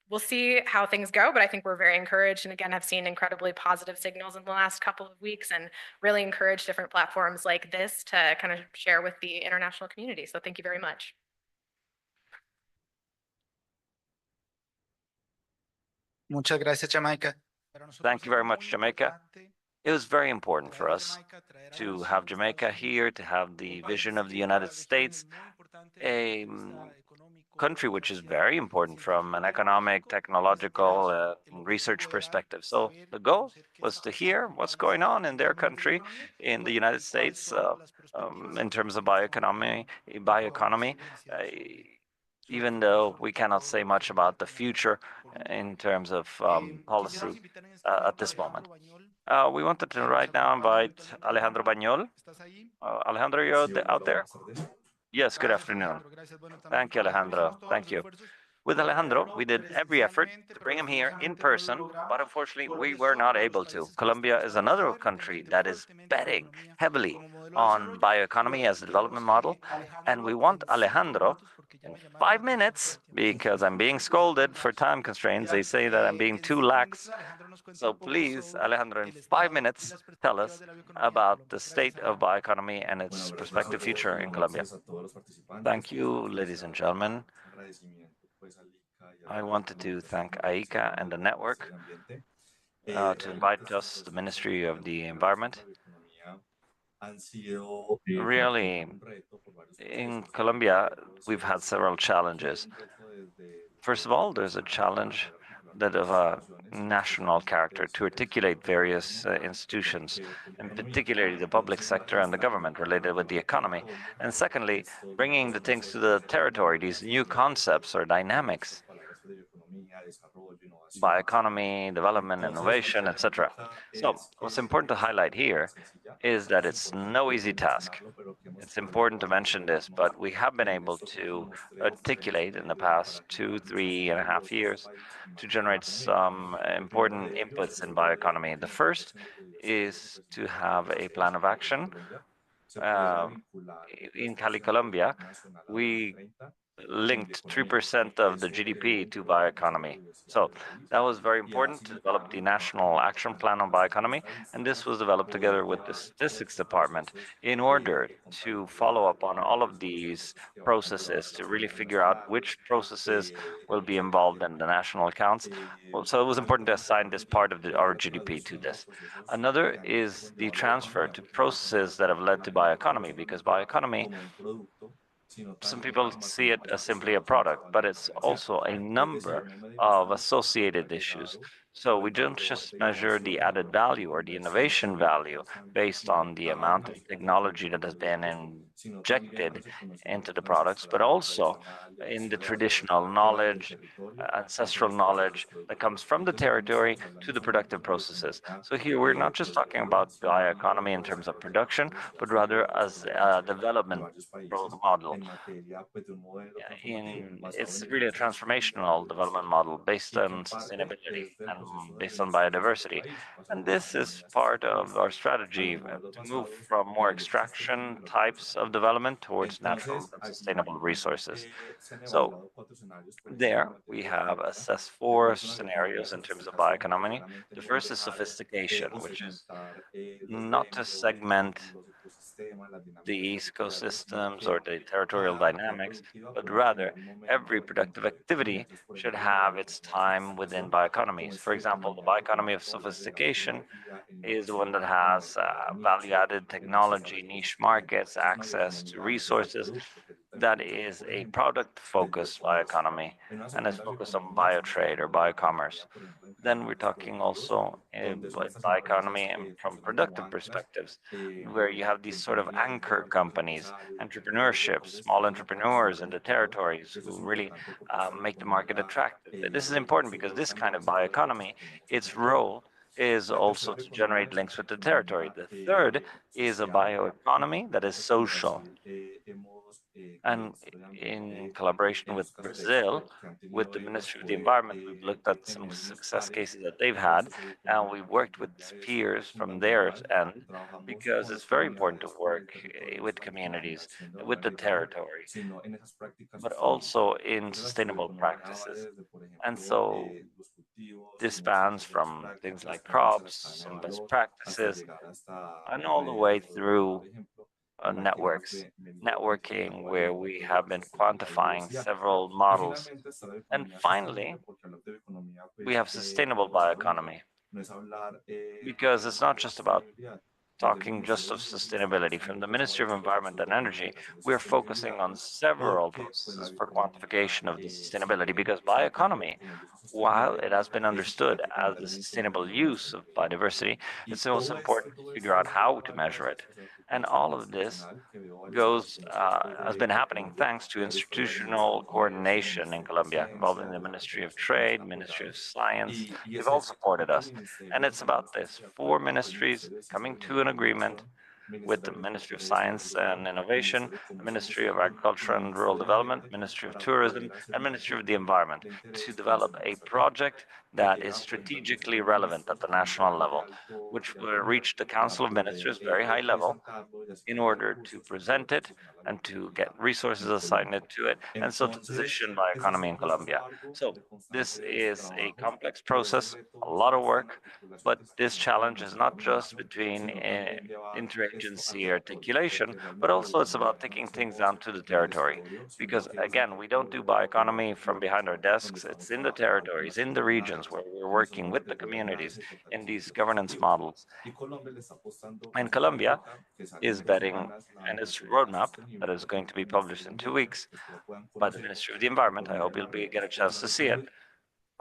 we'll see how things go, but I think we're very encouraged and again have seen incredibly positive signals in the last couple of weeks and really encourage different platforms like this to kind of share with the international community. So thank you very much. Muchas gracias, Jamaica. Thank you very much, Jamaica. It was very important for us to have Jamaica here, to have the vision of the United States, a country which is very important from an economic, technological, research perspective. So the goal was to hear what's going on in their country, in the United States, in terms of bioeconomy. Even though we cannot say much about the future in terms of policy at this moment. We wanted to right now invite Alejandro Bañol. Alejandro, you're out there? Yes, good afternoon. Thank you, Alejandro. Thank you. With Alejandro, we did every effort to bring him here in person, but unfortunately, we were not able to. Colombia is another country that is betting heavily on bioeconomy as a development model, and we want Alejandro in 5 minutes, because I'm being scolded for time constraints. They say that I'm being too lax. So please, Alejandro, in 5 minutes, tell us about the state of bioeconomy and its prospective future in Colombia. Thank you, ladies and gentlemen. I wanted to thank AICA and the network to invite us, the Ministry of the Environment. Really, in Colombia, we've had several challenges. First of all, there's a challenge that of a national character to articulate various institutions, and particularly the public sector and the government related with the economy. And secondly, bringing the things to the territory, these new concepts or dynamics, bioeconomy, development, innovation, etc. So what's important to highlight here is that it's no easy task. It's important to mention this, but we have been able to articulate in the past 3.5 years to generate some important inputs in bioeconomy. The first is to have a plan of action. In Cali, Colombia, we linked 3% of the GDP to bioeconomy. So that was very important to develop the National Action Plan on Bioeconomy, and this was developed together with the Statistics Department in order to follow up on all of these processes, to really figure out which processes will be involved in the national accounts. Well, so it was important to assign this part of our GDP to this. Another is the transfer to processes that have led to bioeconomy, because bioeconomy, some people see it as simply a product, but it's also a number of associated issues. So we don't just measure the added value or the innovation value based on the amount of technology that has been injected into the products, but also in the traditional knowledge, ancestral knowledge that comes from the territory to the productive processes. So here we're not just talking about bioeconomy in terms of production, but rather as a development model. It's really a transformational development model based on sustainability and based on biodiversity. And this is part of our strategy to move from more extraction types of development towards natural and sustainable resources. So there we have assessed four scenarios in terms of bioeconomy. The first is sophistication, which is not to segment the ecosystems or the territorial dynamics, but rather every productive activity should have its time within bioeconomies. For example, the bioeconomy of sophistication is one that has value-added technology, niche markets, access to resources. That is a product-focused bioeconomy and is focused on biotrade or biocommerce. Then we're talking also bioeconomy and from productive perspectives, where you have these sort of anchor companies, entrepreneurship, small entrepreneurs in the territories who really make the market attractive. This is important because this kind of bioeconomy, its role is also to generate links with the territory. The third is a bioeconomy that is social. And in collaboration with Brazil, with the Ministry of the Environment, we've looked at some success cases that they've had, and we worked with peers from their end because it's very important to work with communities, with the territory, but also in sustainable practices. And so this spans from things like crops, some best practices, and all the way through networking where we have been quantifying several models. And finally, we have sustainable bioeconomy because it's not just about talking just of sustainability. From the Ministry of Environment and Energy, we're focusing on several processes for quantification of the sustainability because bioeconomy, while it has been understood as the sustainable use of biodiversity, it's also important to figure out how to measure it. And all of this has been happening thanks to institutional coordination in Colombia, involving the Ministry of Trade, Ministry of Science. They've all supported us. And it's about this, four ministries coming to an agreement with the Ministry of Science and Innovation, the Ministry of Agriculture and Rural Development, Ministry of Tourism, and Ministry of the Environment to develop a project that is strategically relevant at the national level, which will reach the Council of Ministers, very high level, in order to present it and to get resources assigned to it, and so to position bioeconomy in Colombia. So this is a complex process, a lot of work, but this challenge is not just between interagency articulation, but also it's about taking things down to the territory. Because again, we don't do bioeconomy from behind our desks, it's in the territories, in the regions where we're working with the communities in these governance models. And Colombia is betting and its roadmap that is going to be published in 2 weeks by the Ministry of the Environment. I hope you'll get a chance to see it.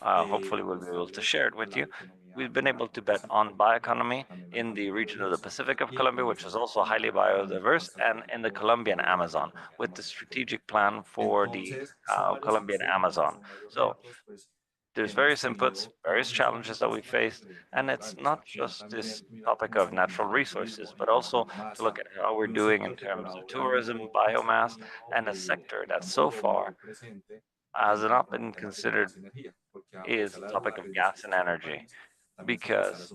Hopefully we'll be able to share it with you. We've been able to bet on bioeconomy in the region of the Pacific of Colombia, which is also highly biodiverse, and in the Colombian Amazon, with the strategic plan for the Colombian Amazon. So there's various inputs, various challenges that we faced, and it's not just this topic of natural resources, but also to look at how we're doing in terms of tourism, biomass, and a sector that so far has not been considered is the topic of gas and energy, because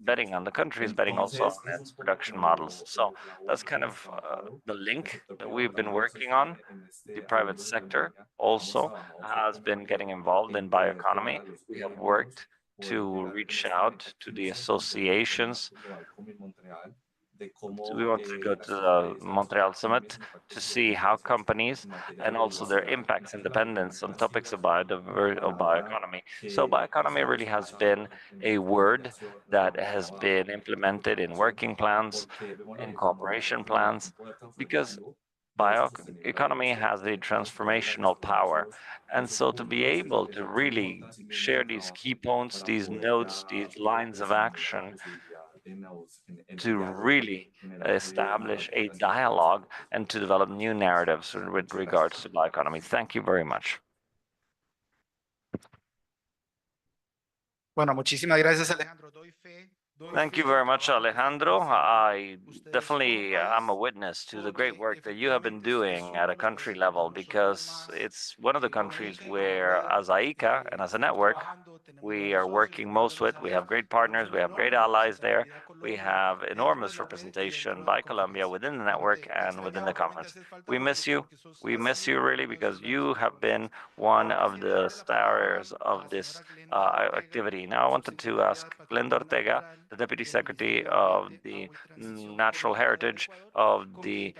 betting on the country is betting also on its production models. So that's kind of the link that we've been working on. The private sector also has been getting involved in bioeconomy. We have worked to reach out to the associations. We want to go to the Montreal Summit to see how companies and also their impacts and dependence on topics of bioeconomy. So bioeconomy really has been a word that has been implemented in working plans, in cooperation plans, because bioeconomy has a transformational power. And so to be able to really share these key points, these notes, these lines of action, to really establish a dialogue and to develop new narratives with regards to bioeconomy. Thank you very much. Bueno, muchísimas gracias, Alejandro. Thank you very much, Alejandro. I definitely am a witness to the great work that you have been doing at a country level because it's one of the countries where, as AICA and as a network, we are working most with. We have great partners, we have great allies there. We have enormous representation by Colombia within the network and within the conference. We miss you. We miss you really because you have been one of the stars of this activity. Now, I wanted to ask Glenda Ortega, the Deputy Secretary of the Natural Heritage of the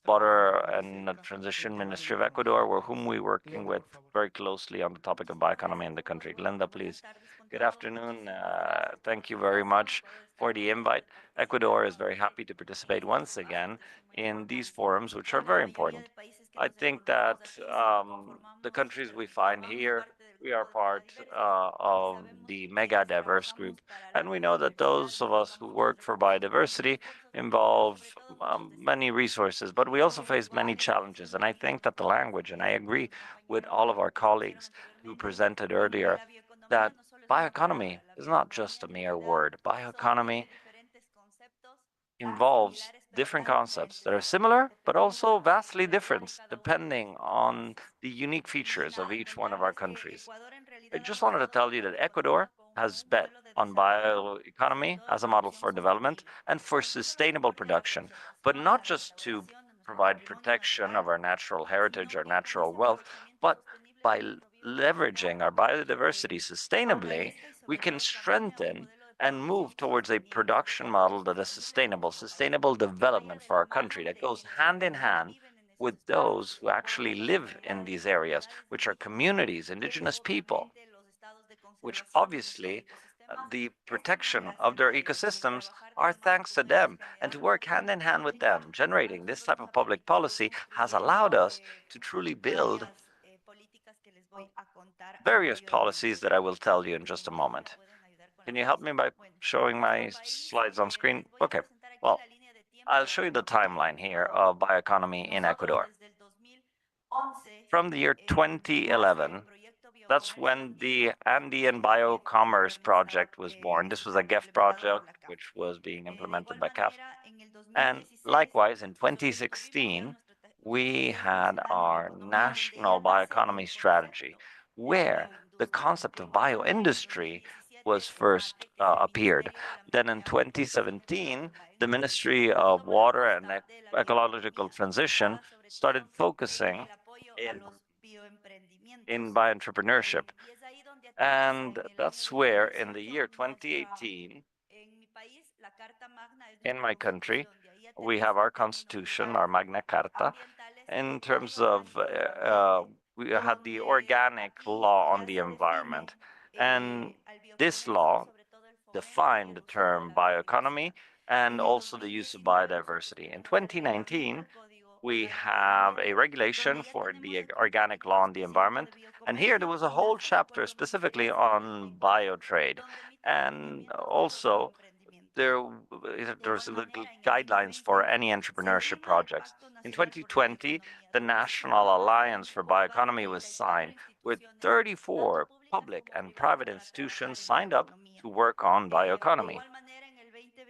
Water and Transition Ministry of Ecuador, whom we're working with very closely on the topic of bioeconomy in the country. Glenda, please. Good afternoon. Thank you very much for the invite. Ecuador is very happy to participate once again in these forums, which are very important. I think that the countries we find here, we are part of the mega diverse group, and we know that those of us who work for biodiversity involve many resources, but we also face many challenges. And I think that the language, and I agree with all of our colleagues who presented earlier, that bioeconomy is not just a mere word. Bioeconomy involves different concepts that are similar, but also vastly different, depending on the unique features of each one of our countries. I just wanted to tell you that Ecuador has bet on bioeconomy as a model for development and for sustainable production, but not just to provide protection of our natural heritage, our natural wealth, but by leveraging our biodiversity sustainably, we can strengthen and move towards a production model that is sustainable development for our country that goes hand in hand with those who actually live in these areas, which are communities, indigenous people, which obviously the protection of their ecosystems are thanks to them. And to work hand in hand with them, generating this type of public policy has allowed us to truly build various policies that I will tell you in just a moment. Can you help me by showing my slides on screen? Okay, well, I'll show you the timeline here of bioeconomy in Ecuador. From the year 2011, that's when the Andean Biocommerce Project was born. This was a GEF project which was being implemented by CAF. And likewise, in 2016, we had our national bioeconomy strategy, where the concept of bioindustry was first appeared. Then in 2017, the Ministry of Water and Ecological Transition started focusing in bioentrepreneurship. And that's where in the year 2018, in my country, we have our constitution, our Magna Carta, in terms of we had the organic law on the environment. And this law defined the term bioeconomy and also the use of biodiversity. In 2019, we have a regulation for the organic law on the environment. And here there was a whole chapter specifically on biotrade. And also there's guidelines for any entrepreneurship projects. In 2020, the National Alliance for Bioeconomy was signed with 34 public and private institutions signed up to work on bioeconomy.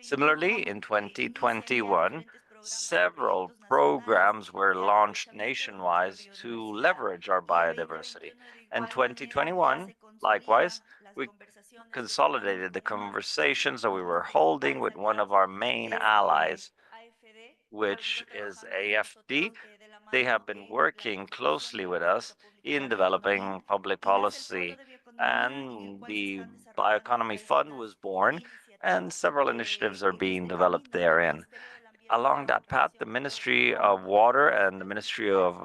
Similarly, in 2021, several programs were launched nationwide to leverage our biodiversity. And 2021, likewise, we consolidated the conversations that we were holding with one of our main allies, which is AFD. They have been working closely with us in developing public policy, and the Bioeconomy Fund was born, and several initiatives are being developed therein. Along that path, the Ministry of Water and the Ministry of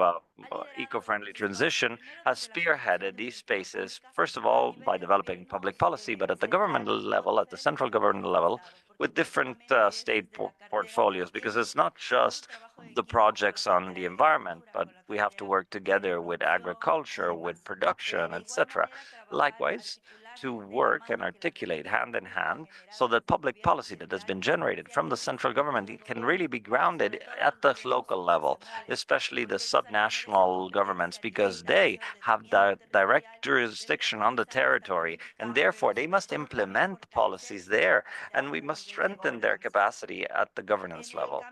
eco-friendly transition has spearheaded these spaces, first of all, by developing public policy, but at the government level, at the central government level, with different state portfolios, because it's not just the projects on the environment, but we have to work together with agriculture, with production, etc. Likewise, to work and articulate hand in hand so that public policy that has been generated from the central government can really be grounded at the local level, especially the subnational governments, because they have the direct jurisdiction on the territory, and therefore they must implement policies there, and we must strengthen their capacity at the governance level.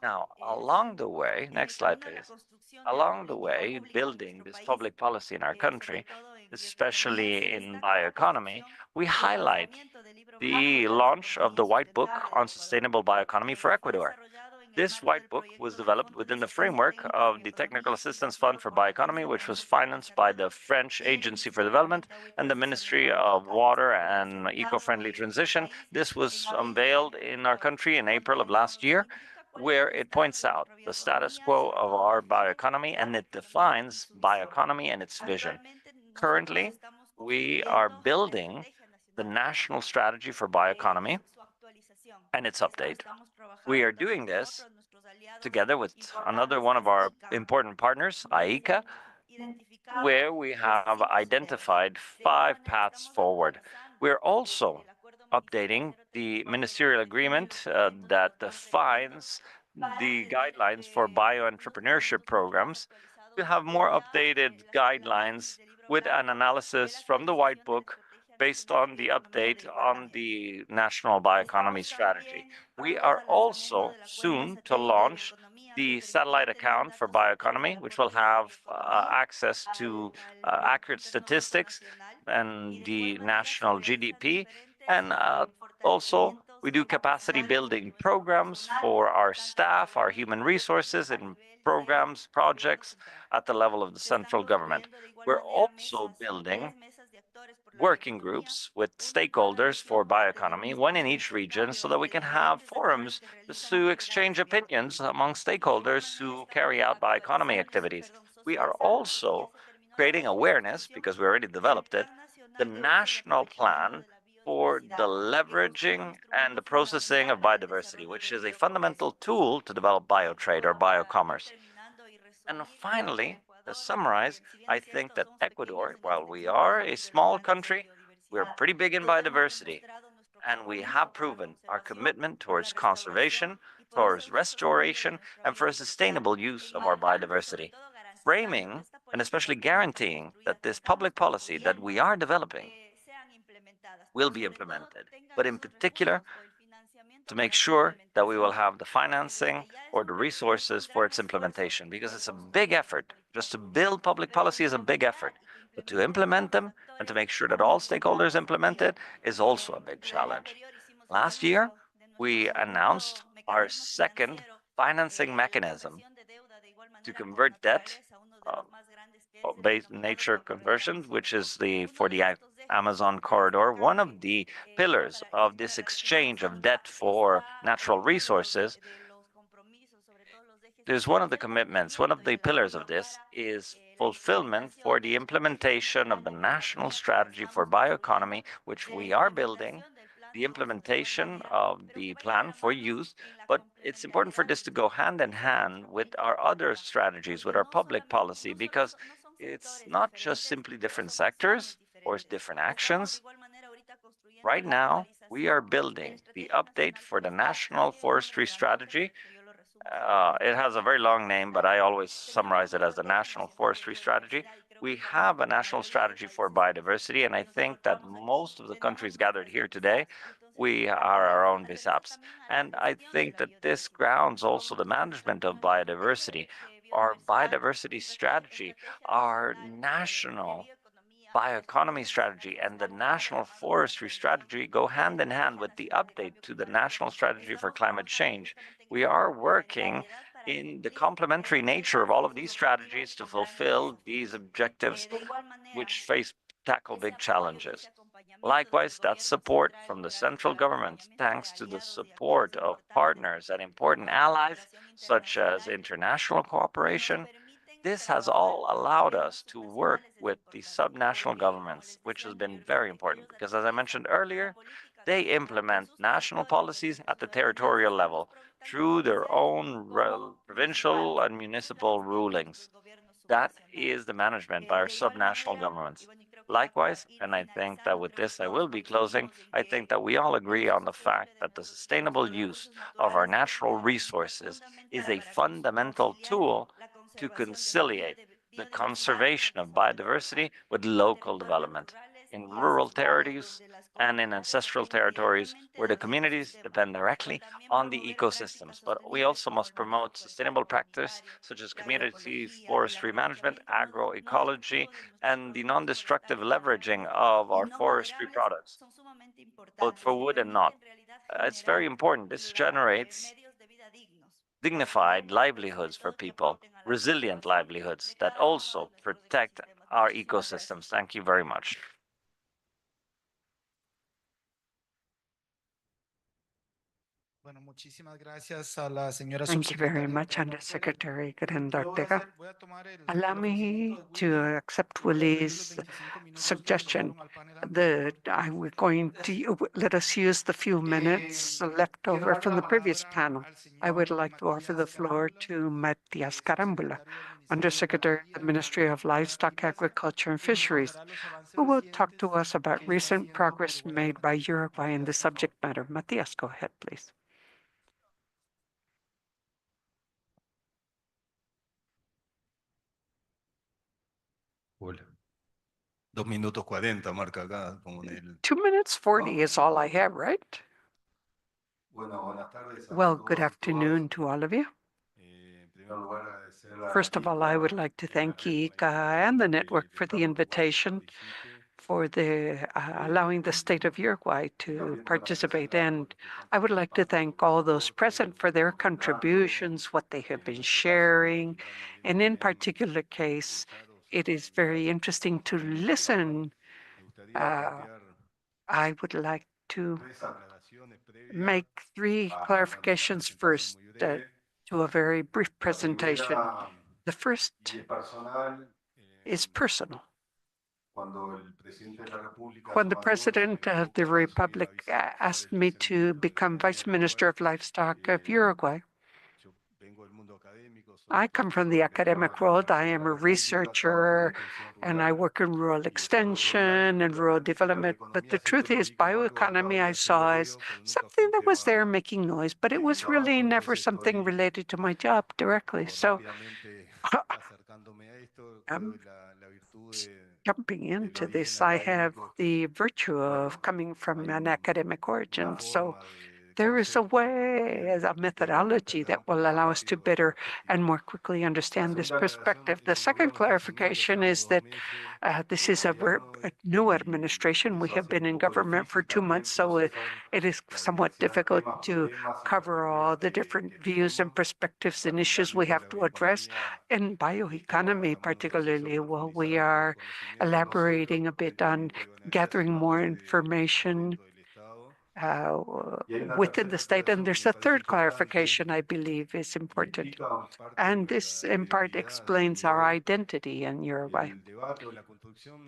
Now, along the way, next slide, please. Along the way, building this public policy in our country, especially in bioeconomy, we highlight the launch of the White Book on Sustainable Bioeconomy for Ecuador. This White Book was developed within the framework of the Technical Assistance Fund for Bioeconomy, which was financed by the French Agency for Development and the Ministry of Water and Eco-Friendly Transition. This was unveiled in our country in April of last year, where it points out the status quo of our bioeconomy and it defines bioeconomy and its vision. Currently, we are building the national strategy for bioeconomy and its update. We are doing this together with another one of our important partners, IECA, where we have identified 5 paths forward. We're also updating the ministerial agreement that defines the guidelines for bioentrepreneurship programs to have more updated guidelines with an analysis from the White Book based on the update on the national bioeconomy strategy. We are also soon to launch the satellite account for bioeconomy, which will have access to accurate statistics and the national GDP. And also, we do capacity building programs for our staff, our human resources, and programs, projects at the level of the central government. We're also building working groups with stakeholders for bioeconomy, one in each region, so that we can have forums to exchange opinions among stakeholders who carry out bioeconomy activities. We are also creating awareness, because we already developed it, the national plan for the leveraging and the processing of biodiversity, which is a fundamental tool to develop biotrade or biocommerce. And finally, to summarize, I think that Ecuador, while we are a small country, we're pretty big in biodiversity, and we have proven our commitment towards conservation, towards restoration, and for a sustainable use of our biodiversity, framing and especially guaranteeing that this public policy that we are developing will be implemented, but in particular, to make sure that we will have the financing or the resources for its implementation, because it's a big effort. Just to build public policy is a big effort, but to implement them and to make sure that all stakeholders implement it is also a big challenge. Last year, we announced our second financing mechanism to convert debt, based nature conversions, which is for the Amazon corridor. One of the pillars of this exchange of debt for natural resources, there's one of the commitments, one of the pillars of this is fulfillment for the implementation of the national strategy for bioeconomy, which we are building, the implementation of the plan for youth, but it's important for this to go hand in hand with our other strategies, with our public policy, because it's not just simply different sectors or different actions. Right now, we are building the update for the National Forestry Strategy. It has a very long name, but I always summarize it as the National Forestry Strategy. We have a national strategy for biodiversity, and I think that most of the countries gathered here today, we are our own BISAPs. And I think that this grounds also the management of biodiversity. Our biodiversity strategy, our national bioeconomy strategy and the national forestry strategy go hand in hand with the update to the national strategy for climate change. We are working in the complementary nature of all of these strategies to fulfill these objectives, which tackle big challenges. Likewise, that support from the central government, thanks to the support of partners and important allies, such as international cooperation, This has all allowed us to work with the subnational governments, which has been very important because, as I mentioned earlier, they implement national policies at the territorial level through their own provincial and municipal rulings. That is the management by our subnational governments. Likewise, and I think that with this I will be closing, I think that we all agree on the fact that the sustainable use of our natural resources is a fundamental tool to conciliate the conservation of biodiversity with local development in rural territories and in ancestral territories where the communities depend directly on the ecosystems. But we also must promote sustainable practice such as community forestry management, agroecology, and the non-destructive leveraging of our forestry products, both for wood and not. It's very important. This generates dignified livelihoods for people, resilient livelihoods that also protect our ecosystems. Thank you very much. Thank you very much, Undersecretary Grande Ortega. Allow me to accept Willie's suggestion that we're going to let us use the few minutes left over from the previous panel. I would like to offer the floor to Matias Carambula, Undersecretary of the Ministry of Livestock, Agriculture and Fisheries, who will talk to us about recent progress made by Uruguay in the subject matter. Matias, go ahead, please. Hola. 2 minutos 40 marca acá, como en el... 2 minutes 40 is all I have, right? Well, good afternoon to all of you. First of all, I would like to thank ICA and the network for the invitation, for allowing the state of Uruguay to participate. And I would like to thank all those present for their contributions, what they have been sharing. And in particular case, it is very interesting to listen. I would like to make 3 clarifications first to a very brief presentation. The first is personal. When the President of the Republic asked me to become Vice Minister of Livestock of Uruguay, I come from the academic world. I am a researcher and I work in rural extension and rural development. But the truth is, bioeconomy I saw as something that was there making noise, but it was really never something related to my job directly. So jumping into this, I have the virtue of coming from an academic origin. So there is a way, a methodology that will allow us to better and more quickly understand this perspective. The second clarification is that this is a new administration. We have been in government for 2 months, so it is somewhat difficult to cover all the different views and perspectives and issues we have to address. In bioeconomy, particularly, well, we are elaborating a bit on gathering more information within the state. And there's a third clarification I believe is important. And this in part explains our identity in Uruguay.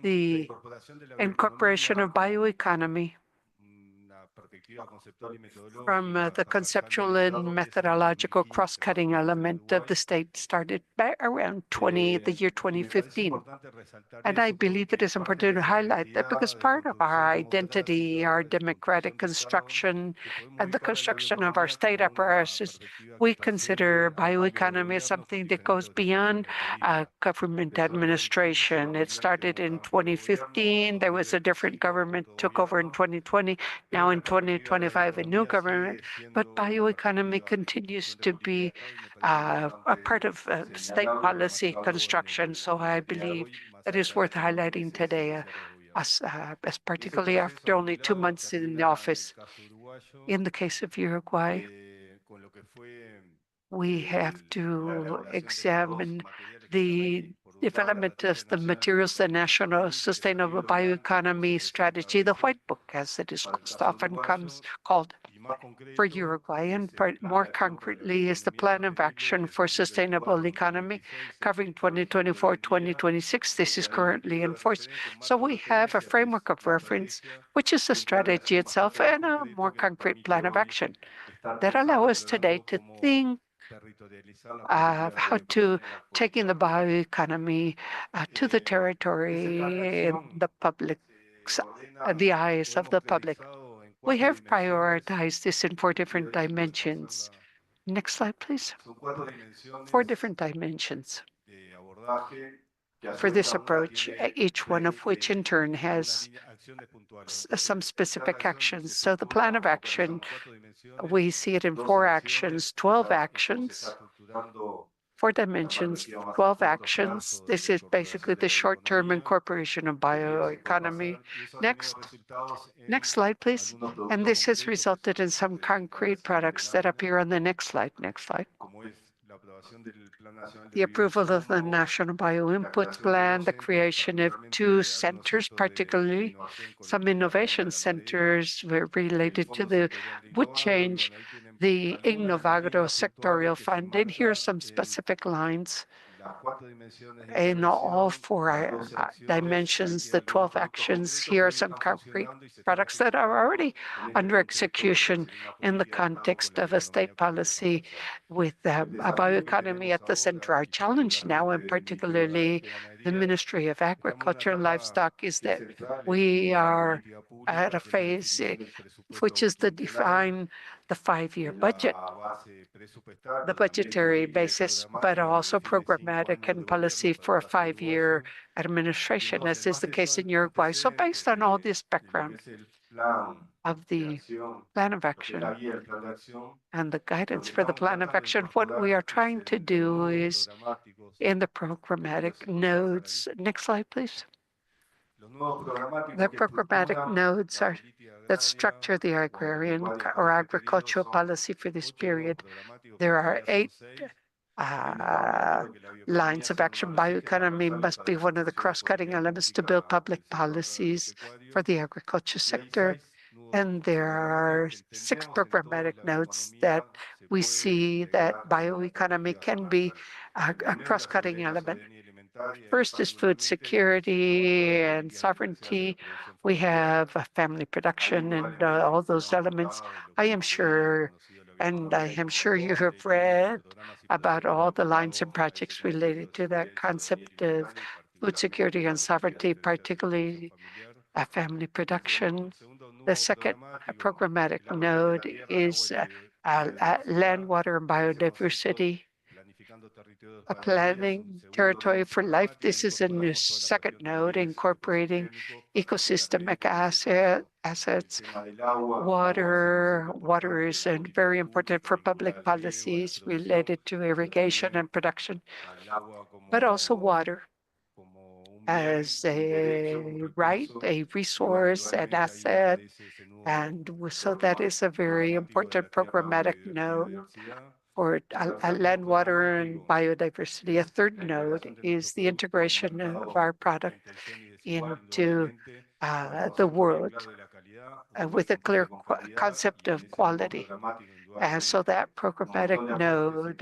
The incorporation of bioeconomy from the conceptual and methodological cross-cutting element of the state started back around the year 2015. And I believe it is important to highlight that because part of our identity, our democratic construction, and the construction of our state apparatus, we consider bioeconomy as something that goes beyond government administration. It started in 2015. There was a different government, took over in 2020. Now in 2025, a new government. But bioeconomy continues to be a part of state policy construction. So I believe that is worth highlighting today, as particularly after only 2 months in the office. In the case of Uruguay, we have to examine the development of the materials, the National Sustainable Bioeconomy Strategy, the White Book, as it is often called for Uruguay, and more concretely is the Plan of Action for Sustainable Economy covering 2024-2026. This is currently in force. So we have a framework of reference, which is the strategy itself, and a more concrete plan of action that allow us today to think of how to take in the bioeconomy to the territory, the public, the eyes of the public. We have prioritized this in 4 different dimensions. Next slide, please. 4 different dimensions for this approach, each one of which in turn has some specific actions. So the plan of action, we see it in 4 actions, 12 actions, 4 dimensions, 12 actions. This is basically the short-term incorporation of bioeconomy. Next slide, please. And this has resulted in some concrete products that appear on the next slide. Next slide. The approval of the National Bioinputs Plan, the creation of 2 centers, particularly some innovation centers related to the wood change, the Innovagro Sectorial Fund, and here are some specific lines in all 4 dimensions, the 12 actions. Here are some concrete products that are already under execution in the context of a state policy with a bioeconomy at the center. Our challenge now, and particularly the Ministry of Agriculture and Livestock, is that we are at a phase which is to define the 5-year budget, the budgetary basis, but also programmatic and policy for a 5-year administration, as is the case in Uruguay. So based on all this background of the plan of action and the guidance for the plan of action, what we are trying to do is in the programmatic nodes. Next slide, please. The programmatic nodes are that structure the agrarian or agricultural policy for this period. There are 8 lines of action. Bioeconomy must be one of the cross-cutting elements to build public policies for the agriculture sector. And there are 6 programmatic nodes that we see that bioeconomy can be a cross-cutting element. First is food security and sovereignty. We have family production and all those elements. I am sure you have read about all the lines and projects related to that concept of food security and sovereignty, particularly family production. The second programmatic node is land, water, and biodiversity. A planning territory for life. This is a new second node incorporating ecosystemic assets. Water is very important for public policies related to irrigation and production, but also water as a right, a resource, an asset. And so that is a very important programmatic node for land, water, and biodiversity. A third node is the integration of our product into the world with a clear concept of quality. So that programmatic node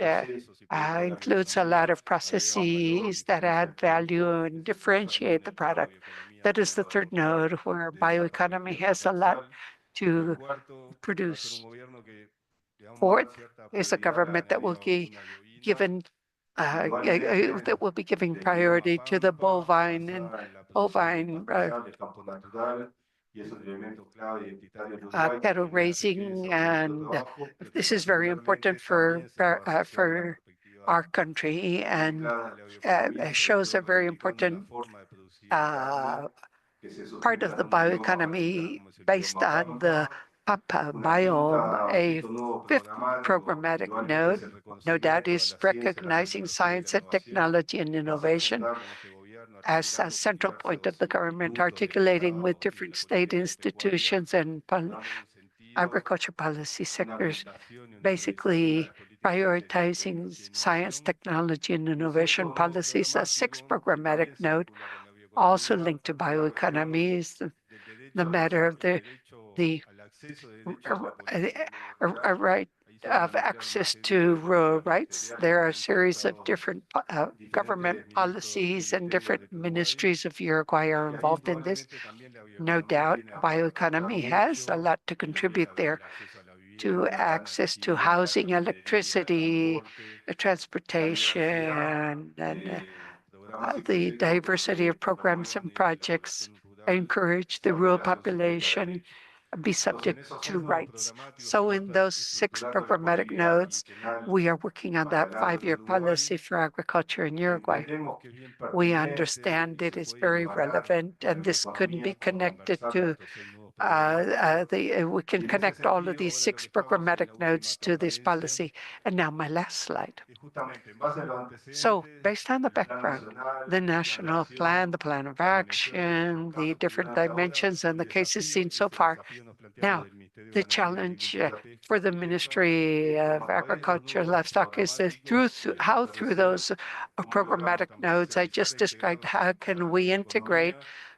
includes a lot of processes that add value and differentiate the product. That is the third node where bioeconomy has a lot to produce. Fourth is a government that will be giving priority to the bovine cattle raising, and this is very important for our country, and shows a very important part of the bioeconomy based on the Pampa biome. A 5th programmatic node, no doubt, is recognizing science and technology and innovation as a central point of the government, articulating with different state institutions and agriculture policy sectors, basically prioritizing science, technology, and innovation policies. A sixth programmatic node, also linked to bioeconomy, is the matter of the a right of access to rural rights. There are a series of different government policies and different ministries of Uruguay are involved in this. No doubt, bioeconomy has a lot to contribute there to access to housing, electricity, transportation, and the diversity of programs and projects encourage the rural population be subject to rights. So in those six programmatic nodes, we are working on that 5-year policy for agriculture in Uruguay. We understand it is very relevant, and this could be connected to we can connect all of these six programmatic nodes to this policy. And now my last slide. So based on the background, the national plan, the plan of action, the different dimensions and the cases seen so far, now the challenge for the Ministry of Agriculture and Livestock is that through those programmatic nodes I just described, how can we integrate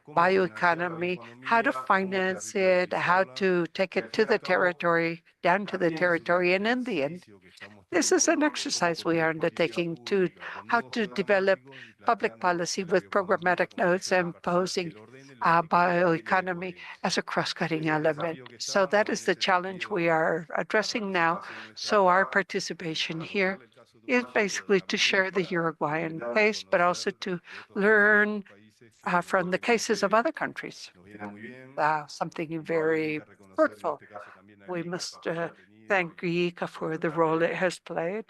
bioeconomy, how to finance it, how to take it to the territory, down to the territory, and in the end, this is an exercise we are undertaking to how to develop public policy with programmatic nodes and posing bioeconomy as a cross-cutting element. So that is the challenge we are addressing now. So our participation here is basically to share the Uruguayan case, but also to learn from the cases of other countries. Something very fruitful. We must thank ICA for the role it has played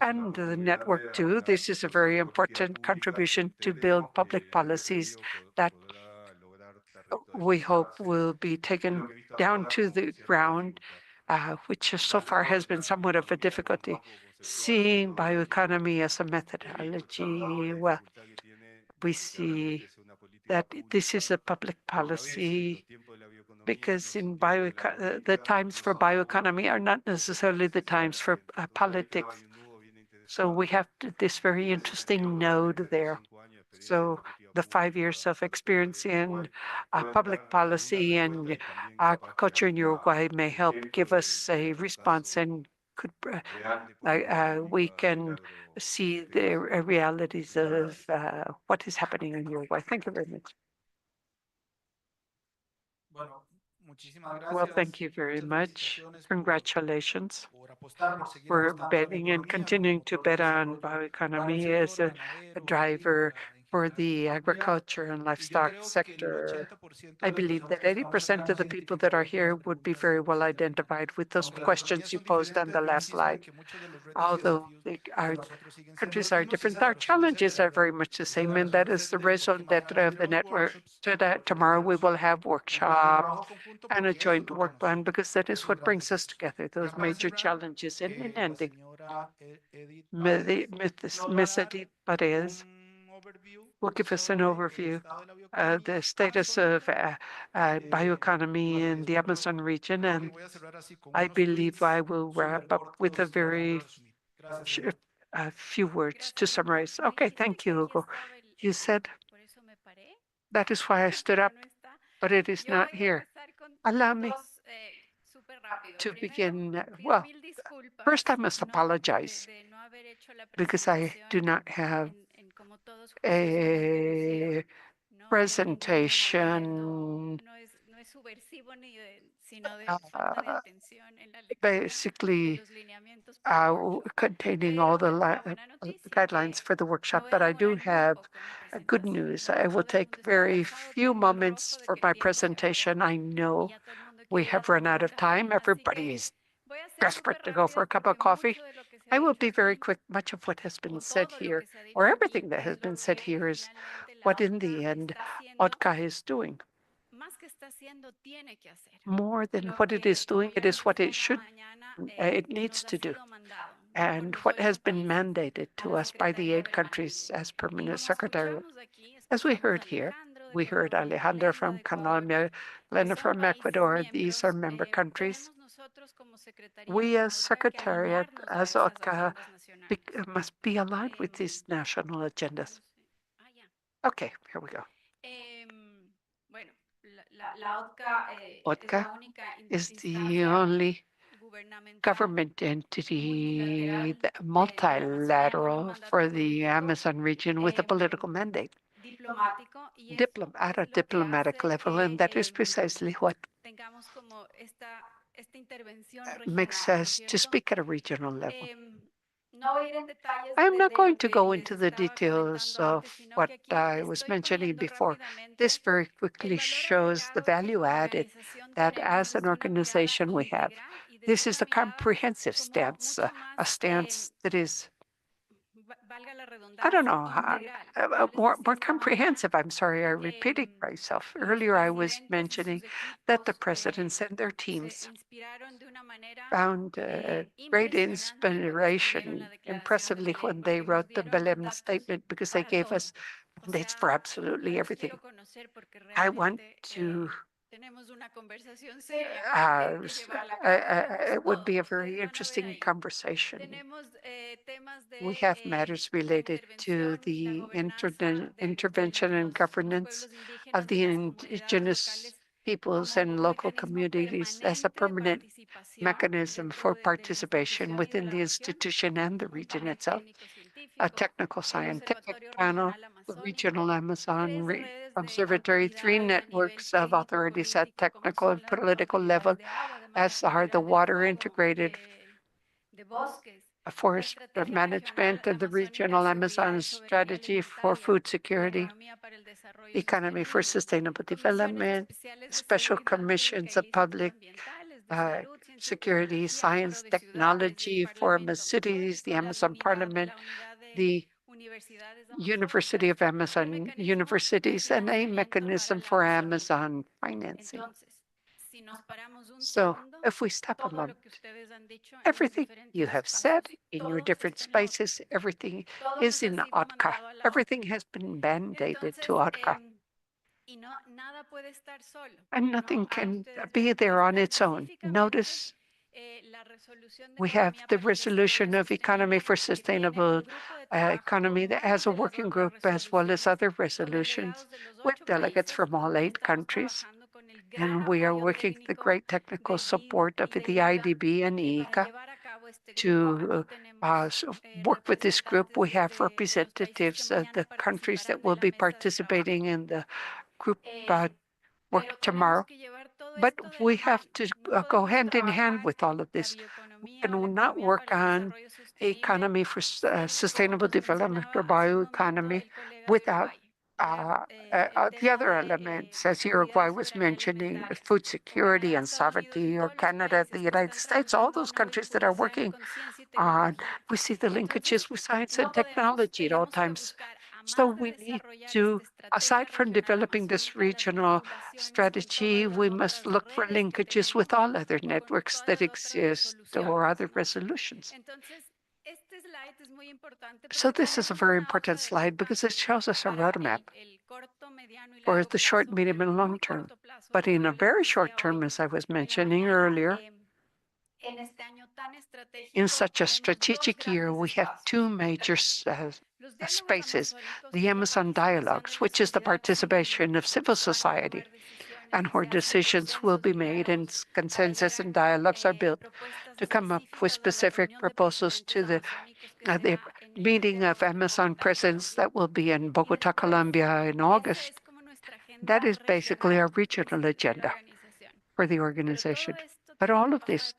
and the network too. This is a very important contribution to build public policies that we hope will be taken down to the ground, which so far has been somewhat of a difficulty. Seeing bioeconomy as a methodology, well, we see that this is a public policy because the times for bioeconomy are not necessarily the times for politics. So we have this very interesting node there. So the 5 years of experience in public policy and agriculture in Uruguay may help give us a response and could we can see the realities of what is happening in Uruguay. Thank you very much. Well, thank you very much. Congratulations for betting and continuing to bet on bioeconomy as a driver for the agriculture and livestock sector. I believe that 80% of the people that are here would be very well identified with those questions you posed on the last slide. Although our countries are different, our challenges are very much the same, and that is the raison d'etre of the network. So that tomorrow we will have workshops and a joint work plan because that is what brings us together, those major challenges. And in ending, Ms. Edith Perez will give us an overview of the status of bioeconomy in the Amazon region. And I believe I will wrap up with a very few words to summarize. Okay, thank you, Hugo. You said that is why I stood up, but it is not here. Allow me to begin. Well, first I must apologize because I do not have a presentation basically containing all the guidelines for the workshop, but I do have good news. I will take very few moments for my presentation. I know we have run out of time. Everybody is desperate to go for a cup of coffee. I will be very quick. Much of what has been said here, or everything that has been said here, is what in the end ODCA is doing. More than what it is doing, it is what it needs to do. And what has been mandated to us by the 8 countries as permanent secretariat. As we heard here, we heard Alejandra from Colombia, Lena from Ecuador. These are member countries. We as Secretariat, as OTCA, must be aligned with these national agendas. Okay, here we go. OTCA is the only government entity, multilateral for the Amazon region with a political mandate. At a diplomatic level, and that is precisely what makes us to speak at a regional level. I'm not going to go into the details of what I was mentioning before. This very quickly shows the value added that as an organization we have. This is a comprehensive stance, a stance that is, I don't know, more comprehensive. I'm sorry, I'm repeating myself. Earlier, I was mentioning that the presidents and their teams found great inspiration impressively when they wrote the Belém statement because they gave us mandates for absolutely everything. I want to it would be a very interesting conversation. We have matters related to the intervention and governance of the indigenous peoples and local communities as a permanent mechanism for participation within the institution and the region itself. A technical scientific panel, the Regional Amazon Observatory, three networks of authorities at technical and political level, as are the water integrated forest management and the regional Amazon strategy for food security, economy for sustainable development, special commissions of public security, science, technology, for cities, the Amazon Parliament, the University of Amazon Universities, and a mechanism for Amazon financing. So if we stop a moment, everything you have said in your different spaces, everything is in OTCA. Everything has been mandated to OTCA. And nothing can be there on its own. Notice we have the resolution of economy for sustainable economy that has a working group as well as other resolutions with delegates from all 8 countries. And we are working the great technical support of the IDB and ICA to work with this group. We have representatives of the countries that will be participating in the group work tomorrow. But we have to go hand in hand with all of this. We cannot work on economy for sustainable development or bioeconomy without the other elements, as Uruguay was mentioning, food security and sovereignty, or Canada, the United States, all those countries that are working on, we see the linkages with science and technology at all times. So we need to, aside from developing this regional strategy, we must look for linkages with all other networks that exist or other resolutions. So this is a very important slide because it shows us a roadmap for the short, medium, and long term. But in a very short term, as I was mentioning earlier, in such a strategic year, we have 2 major spaces, the Amazon Dialogues, which is the participation of civil society, and where decisions will be made and consensus and dialogues are built to come up with specific proposals to the meeting of Amazon presidents that will be in Bogota, Colombia in August. That is basically our regional agenda for the organization. But all of this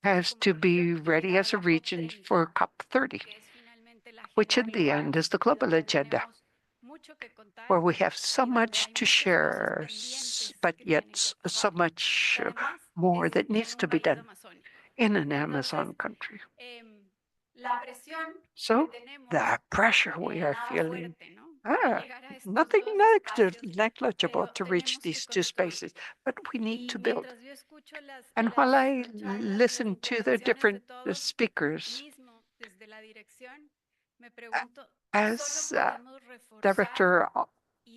has to be ready as a region for COP30, which in the end is the global agenda, where we have so much to share, but yet so much more that needs to be done in an Amazon country. So the pressure we are feeling, nothing negligible to reach these 2 spaces, but we need to build. And while I listen to the different speakers, as director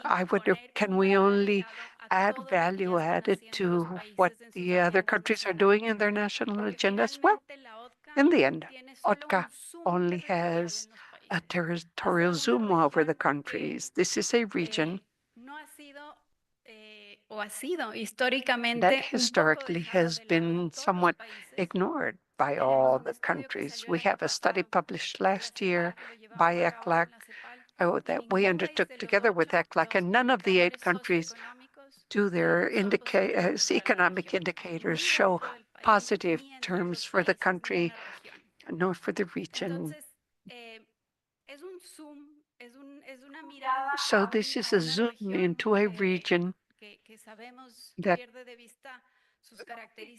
I wonder, can we only add value added to what the other countries are doing in their national agendas? Well, in the end, OTCA only has a territorial zoom over the countries. This is a region that historically has been somewhat ignored by all the countries. We have a study published last year by ECLAC that we undertook together with ECLAC, and none of the 8 countries do their economic indicators show positive terms for the country nor for the region. So this is a zoom into a region that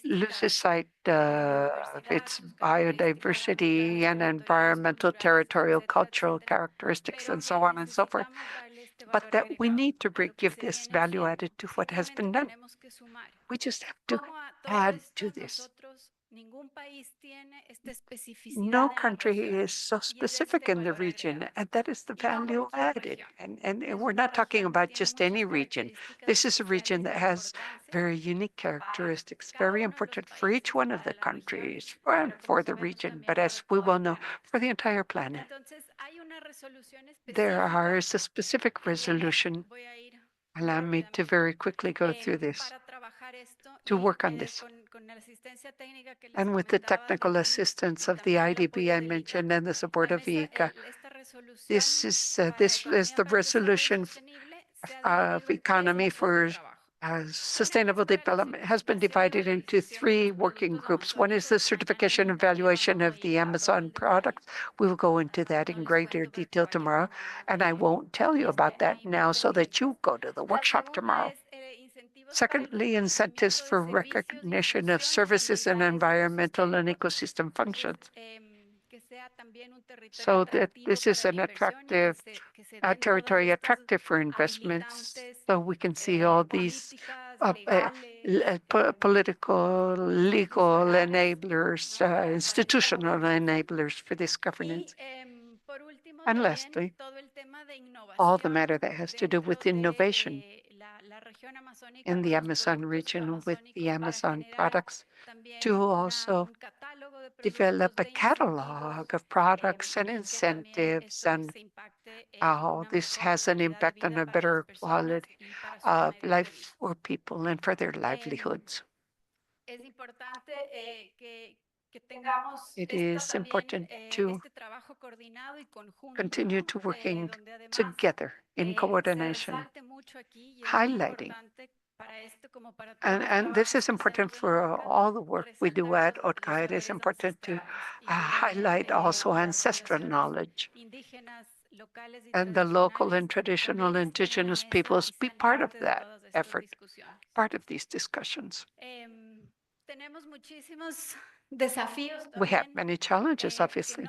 loses sight of its biodiversity and environmental, territorial, cultural characteristics, and so on and so forth. But that we need to give this value added to what has been done. We just have to add to this. No country is so specific in the region, and that is the value added. And we're not talking about just any region. This is a region that has very unique characteristics, very important for each one of the countries and for the region, but as we well know, for the entire planet. There is a specific resolution. Allow me to very quickly go through this, to work on this. And with the technical assistance of the IDB I mentioned and the support of ICA, this is the resolution of economy for sustainable development has been divided into 3 working groups. One is the certification and evaluation of the Amazon products. We will go into that in greater detail tomorrow, and I won't tell you about that now so that you go to the workshop tomorrow. Secondly, incentives for recognition of services and environmental and ecosystem functions. So that this is an attractive territory, attractive for investments, so we can see all these political, legal enablers, institutional enablers for this governance. And lastly, all the matter that has to do with innovation in the Amazon region with the Amazon products, to also develop a catalog of products and incentives and how this has an impact on a better quality of life for people and for their livelihoods. It is important to continue to working together in coordination, highlighting. And this is important for all the work we do at OTCA. It is important to highlight also ancestral knowledge and the local and traditional indigenous peoples be part of that effort, part of these discussions. We have many challenges, obviously,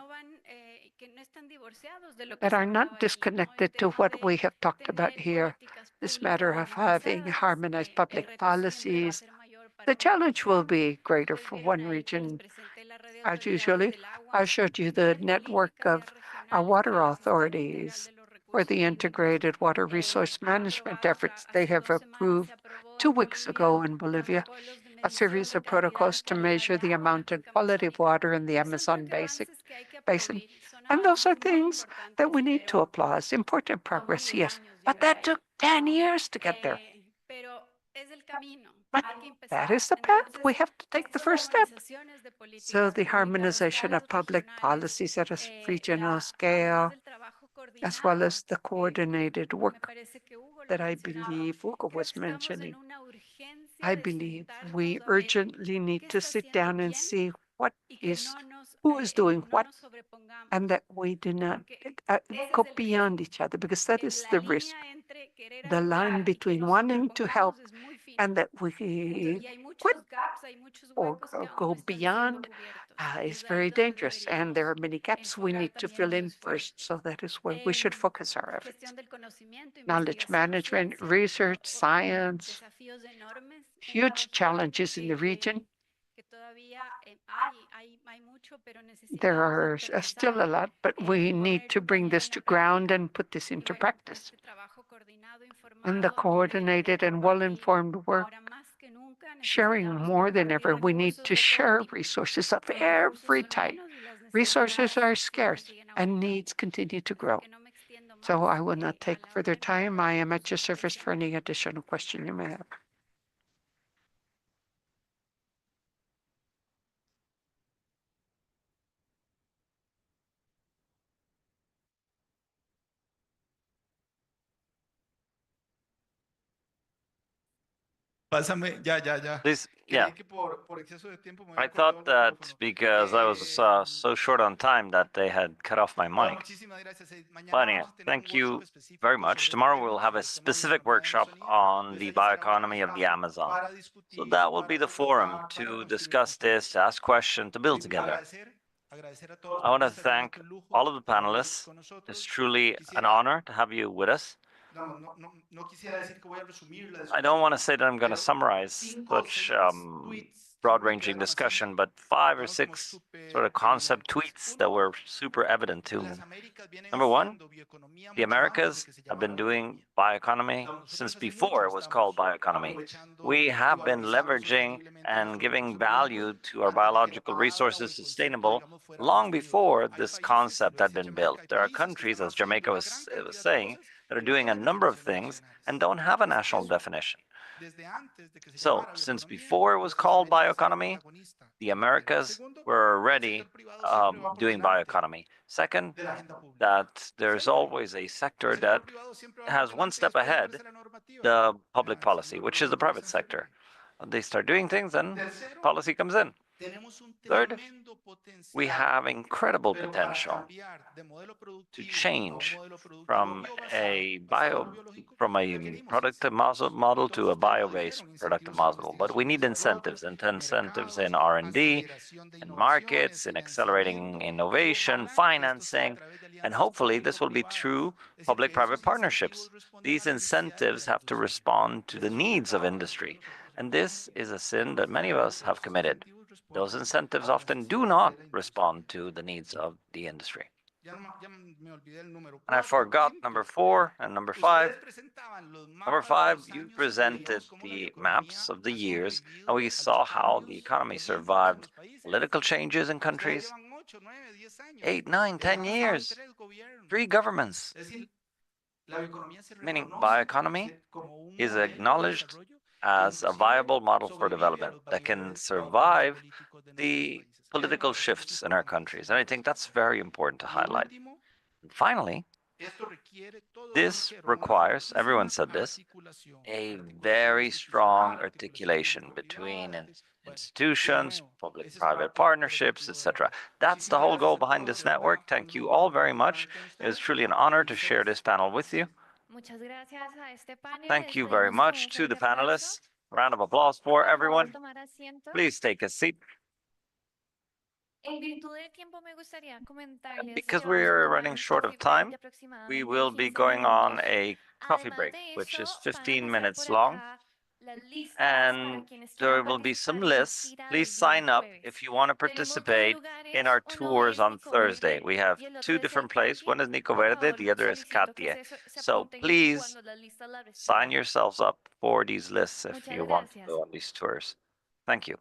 that are not disconnected to what we have talked about here. This matter of having harmonized public policies. The challenge will be greater for one region. As usually, I showed you the network of water authorities for the integrated water resource management efforts. They have approved 2 weeks ago in Bolivia a series of protocols to measure the amount and quality of water in the Amazon basin. And those are things that we need to applaud. Important progress, yes, but that took 10 years to get there. But that is the path. We have to take the first step. So the harmonization of public policies at a regional scale, as well as the coordinated work that I believe Hugo was mentioning. I believe we urgently need to sit down and see who is doing what, and that we do not go beyond each other, because that is the risk. The line between wanting to help and that we quit or go beyond is very dangerous. And there are many gaps we need to fill in first. So that is where we should focus our efforts. Knowledge management, research, science, huge challenges in the region. There are still a lot, but we need to bring this to ground and put this into practice. and the coordinated and well-informed work. Sharing more than ever, we need to share resources of every type. Resources are scarce and needs continue to grow. So I will not take further time. I am at your service for any additional question you may have. Pásame, ya. Please, yeah. Creí que por exceso de tiempo me I habían cortado thought el that micrófono. because I was so short on time that they had cut off my mic. Muchísimas gracias. Mañana But vamos anyway, a tener un thank you workshop específico very sobre much. este Tomorrow tema, we'll have sobre a el tema de la specific propiedad workshop amazónica. on the Ese será un gran bioeconomy of the espacio Amazon. para So discutir, that will para be the forum conversar, para to construir discuss juntos. this, to ask questions, to build together. Agradecer a todos los I want to panelistas, es thank nuestro lujo all of the tenerlos panelists. con It's nosotros. truly an Quisiera, honor to have you with us. no quisiera decir que voy a resumir la I don't discusión, want to say that I'm going to pero summarize cinco o such seis tweets que me broad-ranging quedaron así, discussion, but 5 or digamos, como 6 súper sort of concept evidentes. tweets that were super evident to me. Las Américas vienen Number one, haciendo bioeconomía the mucho antes de Americas que se have llamara been doing bioeconomía. bioeconomy Nosotros since hace before mucho it was called estamos bioeconomy. aprovechando We y have been valorizando leveraging sosteniblemente and nuestros giving recursos biológicos value to our antes de que la biological palabra o resources el concepto, sustainable digamos, fuera long construido. before Hay this países, y concept lo had decía been built. Jamaica, hay There are países que countries, están as Jamaica haciendo una gran was cantidad de saying, cosas that are que no doing a tienen number of definición things nacionales. and don't have a Entonces, national eso, definition. desde antes de que se So, llamara since bioeconomía, before it was nuestras called Américas eran bioeconomy, protagonistas the en el tema. Americas Segundo, were el already sector privado siempre va por doing delante bioeconomy. Second, de la agenda pública. that there's Siempre. always a El sector sector that privado siempre va por has one delante y step después ahead aparece la normativa. the Vean public al policy, señor which is the Rodrigo private Sancebre. sector. They start doing things, and Tercero, policy comes in. tenemos un Third, tremendo we potencial, have incredible pero para potential cambiar de modelo to productivo a un change modelo productivo from biobasado, basado en lo biológico, a requerimos productive incentivos. Y model todos to a ustedes lo bio-based dijeron, productive incentivos en model. But we investigación y need desarrollo, incentives, and en incentives in mercados, R&D, aceleración de in innovaciones, markets, in accelerating financiamiento y innovation, ojalá que esto sea a financing, través de and alianzas hopefully this will be público-privadas. through Es decir, que public-private esos partnerships. incentivos respondan a These las necesidades de incentives la have to industria. respond to the Ese es un needs of pecado que industry, cometemos nosotros en and Colombia. this is a sin that many of us have Esos committed. incentivos Those responden incentives a las often do necesidades de not la industria. respond to the needs of the industry. Ya me olvidé el número And I 4. forgot number 4 and number 5. Ustedes presentaban los Number mapas de 5, los you años y presented veíamos cómo la the bioeconomía maps of the ha years, sobrevivido and we a los saw how the cambios economy políticos en survived los países. political changes in Ustedes countries. llevan 8, 9, 10 años. 8, 9, 10 Han estado en years, 3 gobiernos. 3 governments. Es decir, la bioeconomía se Meaning reconoce bioeconomy como un is modelo de acknowledged desarrollo que as a inclusive viable model for sobrevive a development los that can vaivenes survive políticos de nuestros the países. Eso political me parece que es shifts in our importante countries. And I think señalarlo. that's very important to Y highlight. último, And finally, esto requiere, todos lo this dijeron, una requires, everyone fortísima said this, articulación, a articulación very strong institucional, articulación articulation between público-privada. Bueno, y de institutions, nuevo, ese es public-private parte del partnerships, objetivo de la etc. red. That's the Muchísimas whole gracias goal a behind todos, this de verdad, network. fue un Thank you lujo all very poder much. compartir con It was ustedes. truly an honor Y to se share les this panel with you. Muchas gracias a este panel. Thank Les you very pedimos con much un to the fuerte aplauso. panelists. Round of applause for Por favor, everyone. tomar asiento. Please take a seat. En virtud del tiempo, me gustaría comentarles que Because vamos a we're tomar running un short coffee of break time, de we aproximadamente will be 15 going on minutos. a coffee Además break, de which is eso, van a 15 pasar por minutes long. acá las listas para And quienes quieran there will be participar some en la lists. gira Please del día sign up if jueves. you want to Tenemos dos participate in lugares, our uno tours es on Nico Thursday. Verde We have y el otro two es el different places. parking. One is Nico Por Verde, favor, the other is solicito que Katia. se So apunten please cuando las listas las sign reciban. yourselves up for these lists if Muchas you want to gracias. go on these tours. Thank you.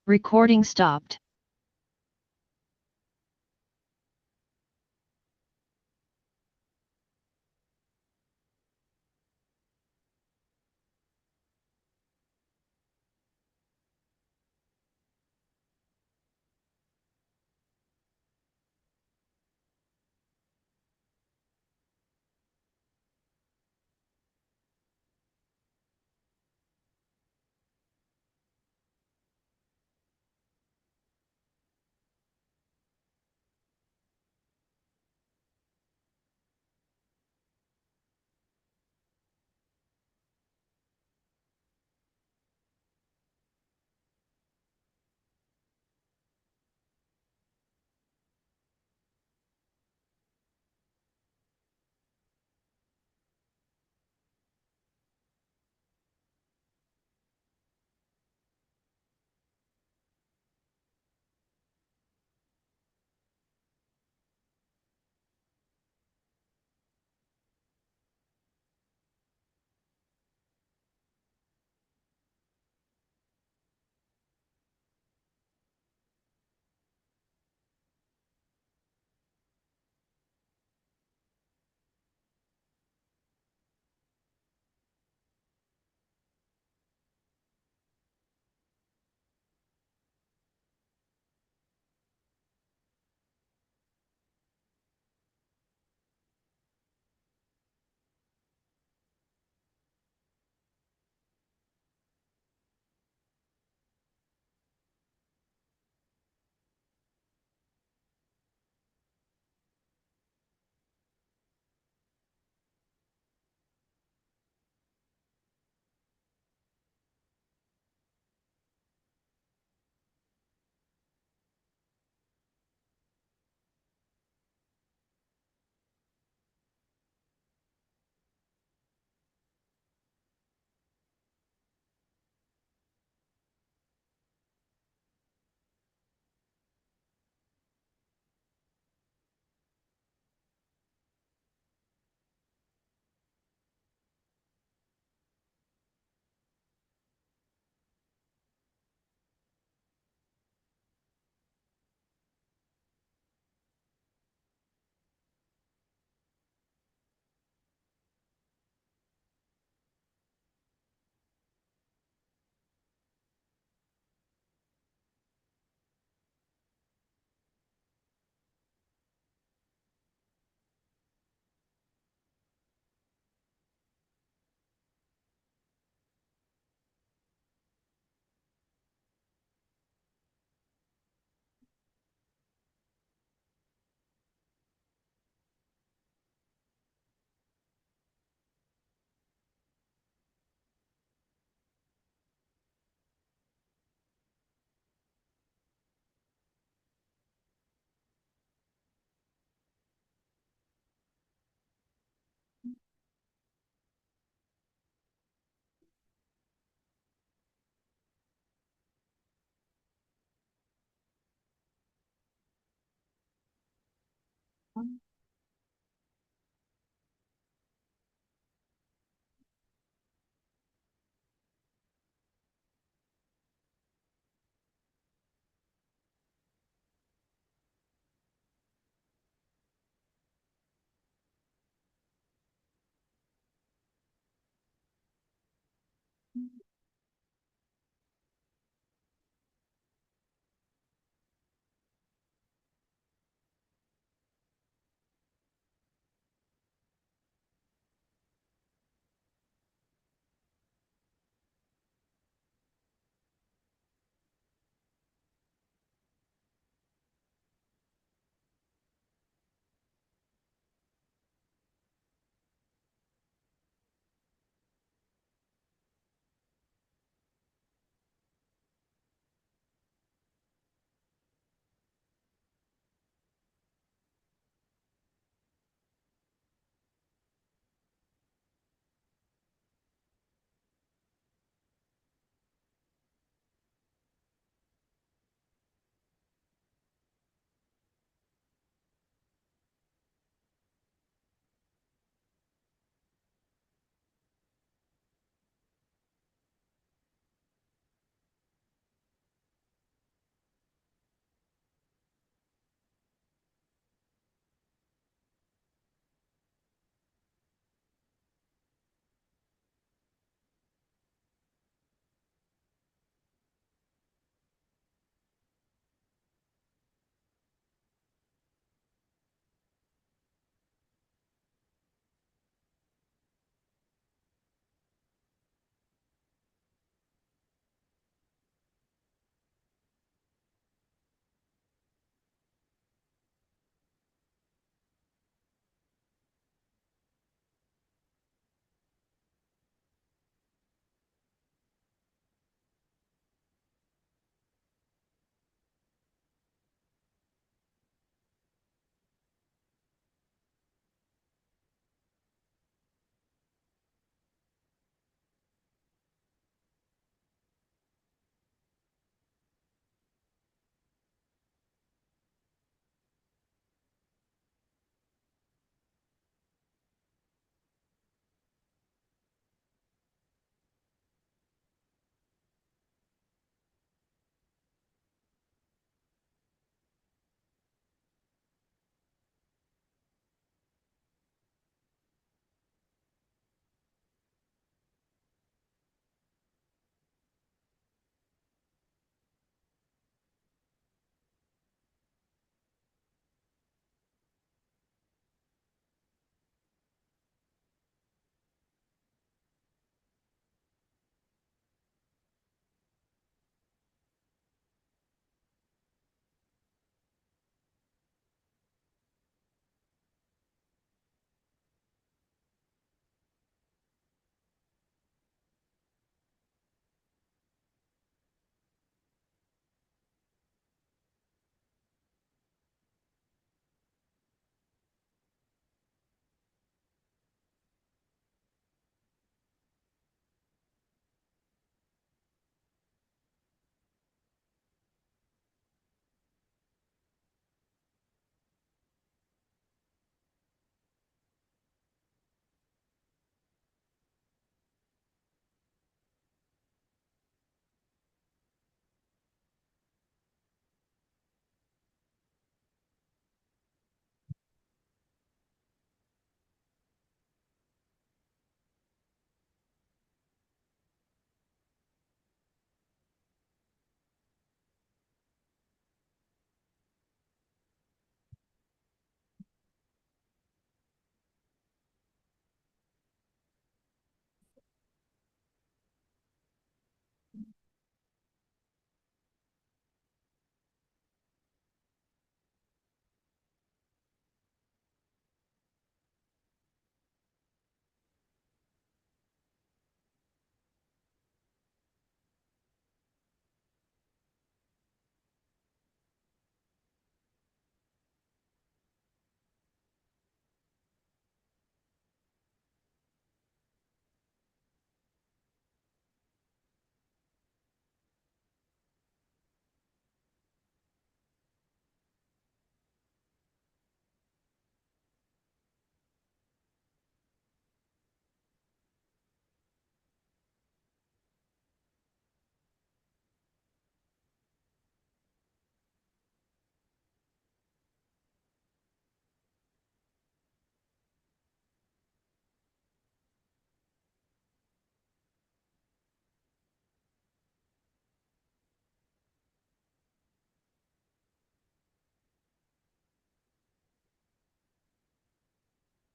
Recording stopped.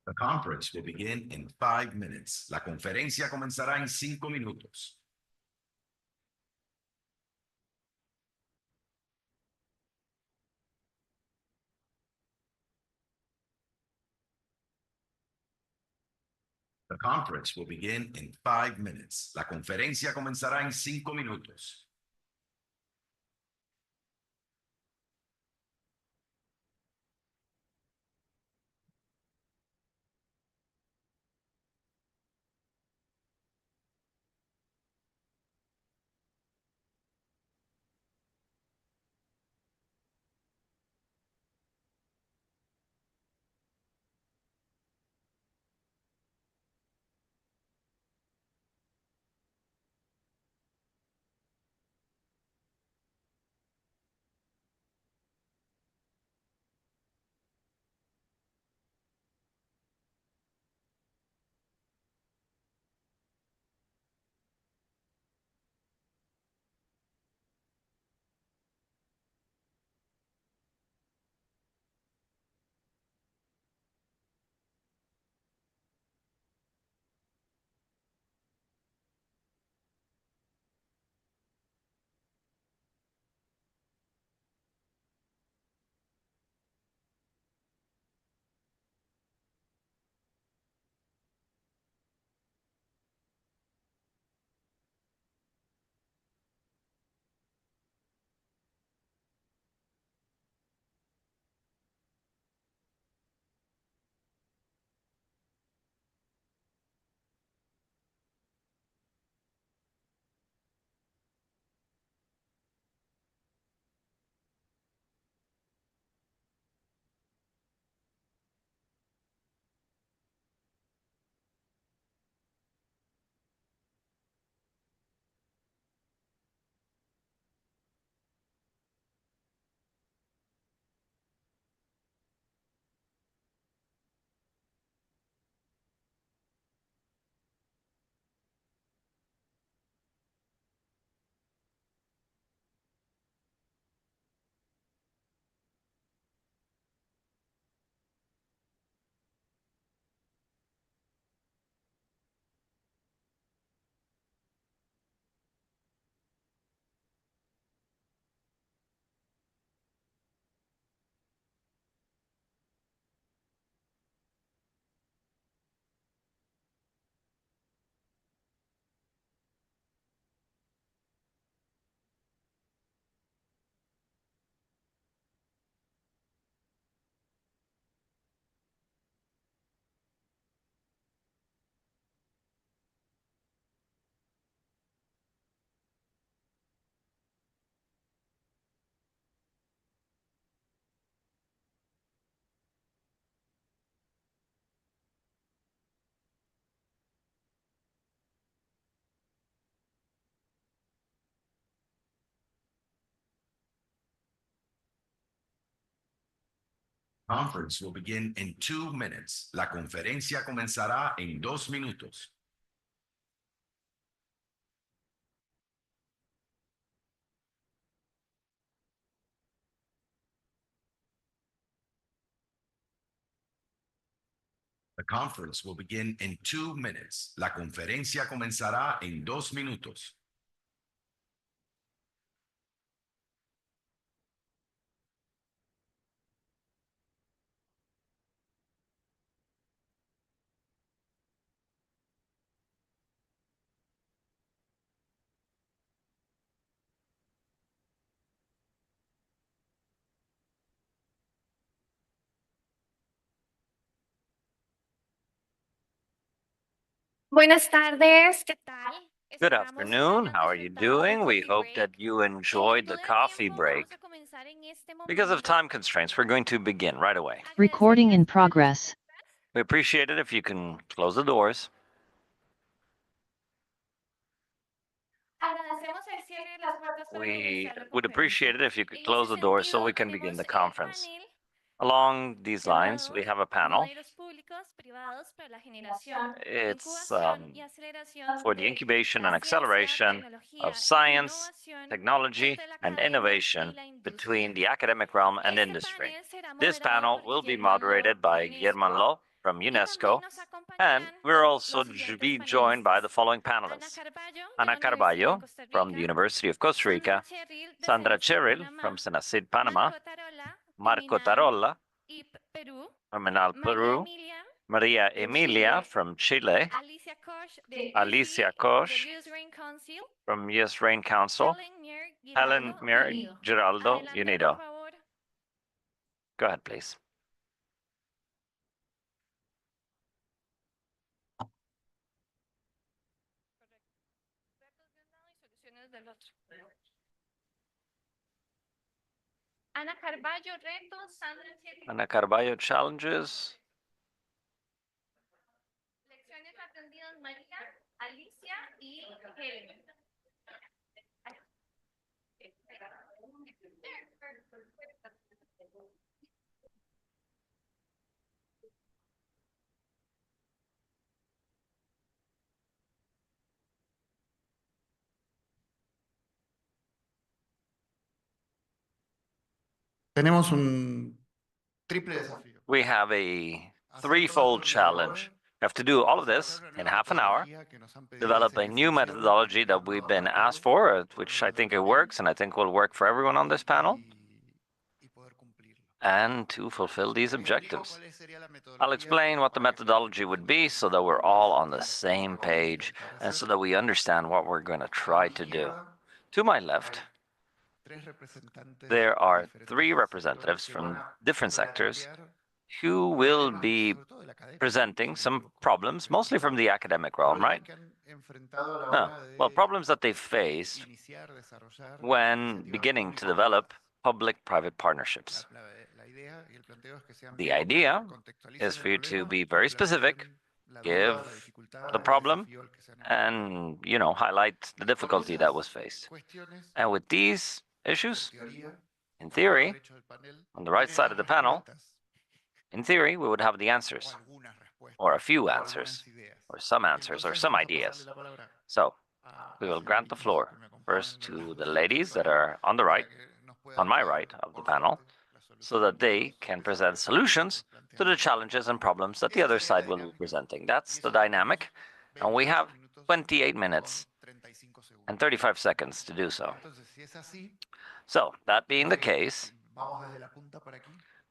The conference will begin in 5 minutes. La conferencia comenzará en 5 minutos. The conference will begin in 5 minutes. La conferencia comenzará en 5 minutos. Conference will begin in 2 minutes. La conferencia comenzará en 2 minutos. The conference will begin in 2 minutes. La conferencia comenzará en 2 minutos. Buenas tardes, ¿qué tal? Good afternoon. How are you doing? We hope that you enjoyed the coffee break. Because of time constraints, we're going to begin right away. Recording in progress. We appreciate it if you can close the doors. We would appreciate it if you could close the doors so we can begin the conference. Along these lines, we have a panel. It's for the incubation and acceleration of science, technology, and innovation between the academic realm and industry. This panel will be moderated by Guillermo Lo, from UNESCO, and we're also be joined by the following panelists. Ana Carballo from the University of Costa Rica, Sandra Cheryl from Senacid, Panama, Marco Tarolla from Enal, Peru, Maria Emilia from Chile, Alicia Koch from US Rain Council, Helen Mir Giraldo Unido. Go ahead, please. Ana Carballo challenges. Tenemos un triple desafío. We have a threefold challenge. We have to do all of this in half an hour, develop a new methodology that we've been asked for, which I think it works and I think will work for everyone on this panel, and to fulfill these objectives. I'll explain what the methodology would be so that we're all on the same page and so that we understand what we're going to try to do. To my left, there are three representatives from different sectors who will be presenting some problems, mostly from the academic realm, right? Well, problems that they faced when beginning to develop public-private partnerships. The idea is for you to be very specific, give the problem, and, highlight the difficulty that was faced. And with these issues, in theory, on the right side of the panel, in theory, we would have the answers, or a few answers, or some ideas. So, we will grant the floor first to the ladies that are on the right, on my right of the panel, so that they can present solutions to the challenges and problems that the other side will be presenting. That's the dynamic, and we have 28 minutes and 35 seconds to do so. So, that being the case,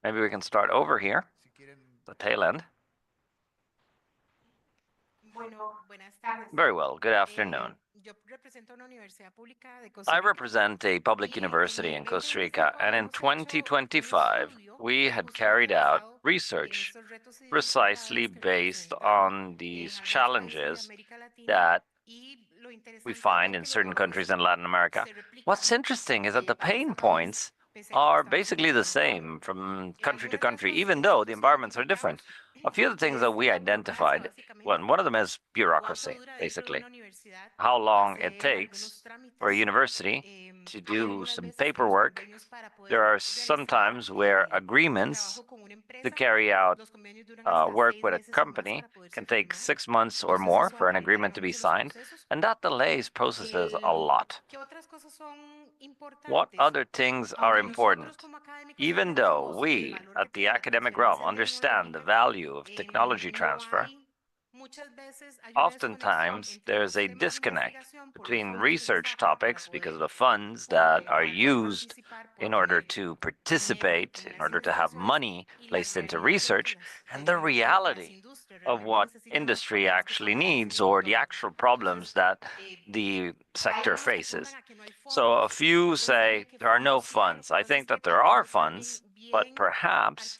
maybe we can start over here, the tail end. Very well, good afternoon. I represent a public university in Costa Rica, and in 2025, we had carried out research precisely based on these challenges that we find in certain countries in Latin America. What's interesting is that the pain points are basically the same from country to country, even though the environments are different. A few of the things that we identified, one of them is bureaucracy, basically. How long it takes for a university to do some paperwork. There are some times where agreements to carry out work with a company can take 6 months or more for an agreement to be signed, and that delays processes a lot. What other things are important? Even though we, at the academic realm, understand the value of technology transfer, oftentimes there's a disconnect between research topics because of the funds that are used in order to participate, in order to have money placed into research, and the reality of what industry actually needs or the actual problems that the sector faces. So a few say there are no funds. I think that there are funds, but perhaps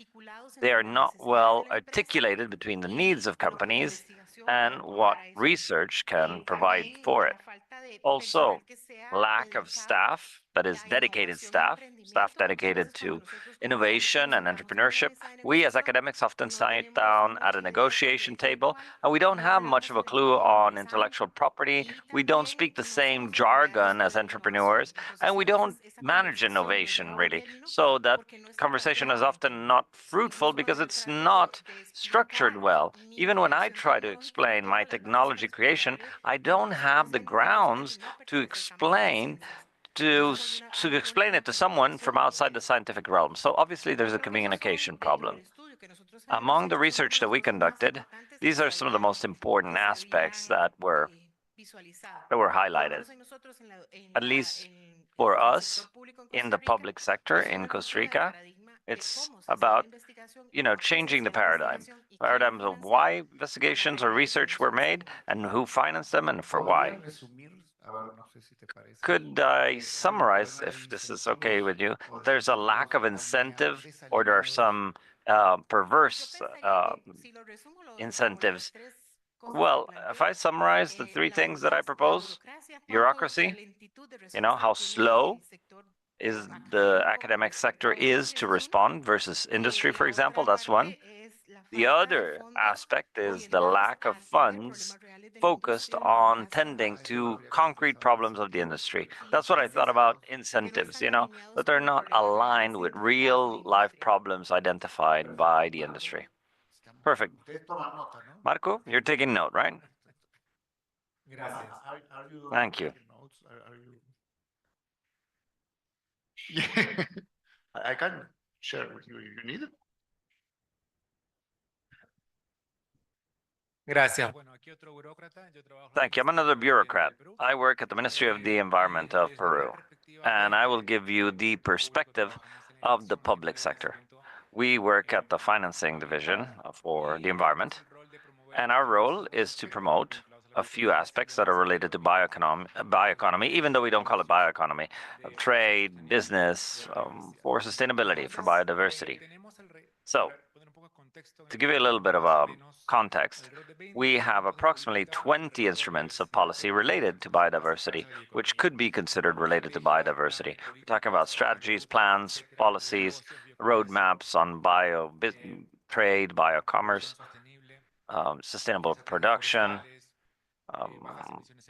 they are not well articulated between the needs of companies and what research can provide for it. Also, lack of staff, that is dedicated staff dedicated to innovation and entrepreneurship. We as academics often sit down at a negotiation table and we don't have much of a clue on intellectual property. We don't speak the same jargon as entrepreneurs, and we don't manage innovation really. So that conversation is often not fruitful because it's not structured well. Even when I try to explain my technology creation, I don't have the grounds to explain it to someone from outside the scientific realm. So obviously there's a communication problem. Among the research that we conducted, these are some of the most important aspects that were highlighted. At least for us in the public sector in Costa Rica, it's about changing the paradigms of why investigations or research were made and who financed them and for why. Could I summarize, if this is okay with you? There's a lack of incentive, or there are some perverse incentives. Well, if I summarize the three things that I propose, bureaucracy, how slow is the academic sector is to respond versus industry, for example, that's one. The other aspect is the lack of funds focused on tending to concrete problems of the industry. That's what I thought about incentives, that they're not aligned with real life problems identified by the industry. Perfect. Marco, you're taking note, right? Thank you. I can share with you if you need it. Thank you. I'm another bureaucrat. I work at the Ministry of the Environment of Peru, and I will give you the perspective of the public sector. We work at the financing division for the environment, and our role is to promote a few aspects that are related to bioeconomy, even though we don't call it bioeconomy, trade, business, for sustainability, for biodiversity. So, to give you a little bit of context, we have approximately 20 instruments of policy related to biodiversity, which could be considered related to biodiversity. We're talking about strategies, plans, policies, roadmaps on trade, biocommerce, sustainable production,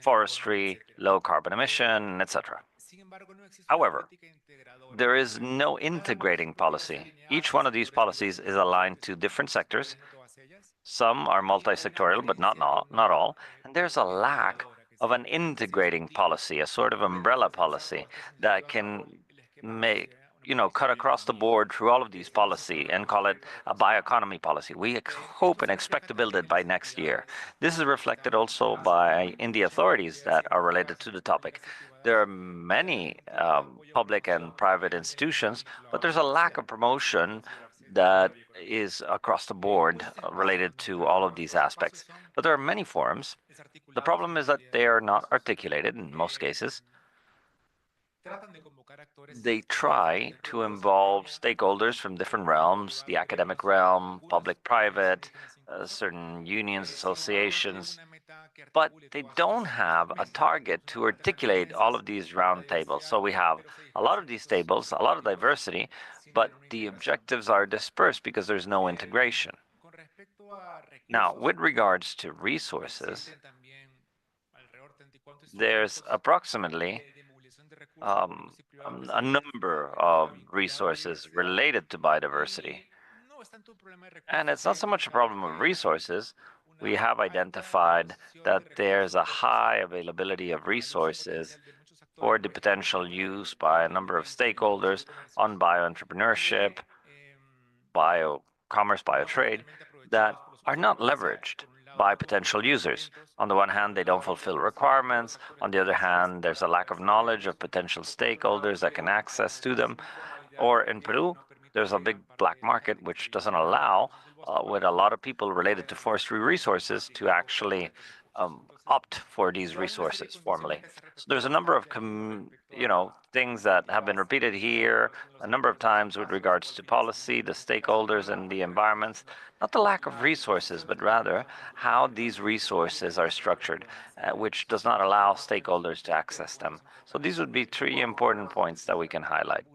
forestry, low carbon emission, etc. However, there is no integrating policy. Each one of these policies is aligned to different sectors. Some are multi-sectorial, but not all. And there's a lack of an integrating policy, a sort of umbrella policy that can make, cut across the board through all of these policy and call it a bioeconomy policy. We hope and expect to build it by next year. This is reflected also in the authorities that are related to the topic. There are many public and private institutions, but there's a lack of promotion that is across the board related to all of these aspects. But there are many forums. The problem is that they are not articulated in most cases. They try to involve stakeholders from different realms, the academic realm, public-private, certain unions, associations, but they don't have a target to articulate all of these round tables. So we have a lot of these tables, a lot of diversity, but the objectives are dispersed because there's no integration. Now, with regards to resources, there's approximately a number of resources related to biodiversity. And it's not so much a problem of resources. We have identified that there's a high availability of resources for the potential use by a number of stakeholders on bioentrepreneurship, biocommerce, biotrade, that are not leveraged by potential users. On the one hand, they don't fulfill requirements. On the other hand, there's a lack of knowledge of potential stakeholders that can access to them. Or in Peru, there's a big black market which doesn't allow, with a lot of people related to forestry resources, to actually opt for these resources formally. So there's a number of things that have been repeated here a number of times with regards to policy, the stakeholders and the environments, not the lack of resources, but rather how these resources are structured, which does not allow stakeholders to access them. So these would be three important points that we can highlight.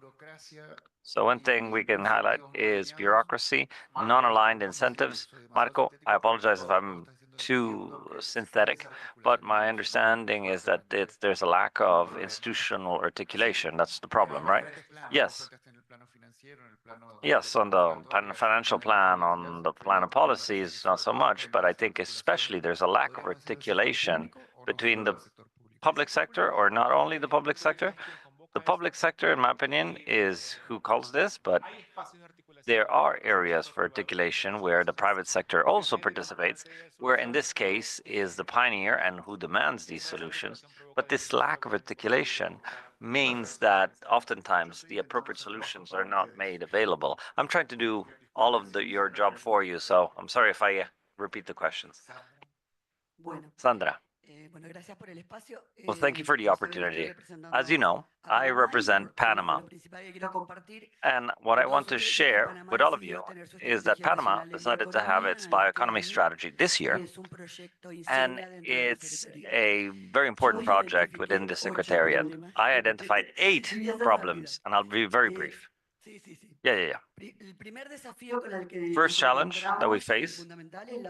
So one thing we can highlight is bureaucracy, non-aligned incentives. Marco, I apologize if I'm too synthetic, but my understanding is that there's a lack of institutional articulation. That's the problem, right? Yes. Yes, on the financial plan, on the plan of policies, not so much, but I think especially there's a lack of articulation between the public sector, or not only the public sector. The public sector, in my opinion, is who calls this, but There are areas for articulation where the private sector also participates, where in this case is the pioneer and who demands these solutions. But this lack of articulation means that oftentimes the appropriate solutions are not made available. I'm trying to do all of your job for you, so I'm sorry if I repeat the questions. Sandra. Well, thank you for the opportunity. As you know, I represent Panama. And what I want to share with all of you is that Panama decided to have its bioeconomy strategy this year. And it's a very important project within the Secretariat. I identified 8 problems, and I'll be very brief. Yeah. First challenge that we face,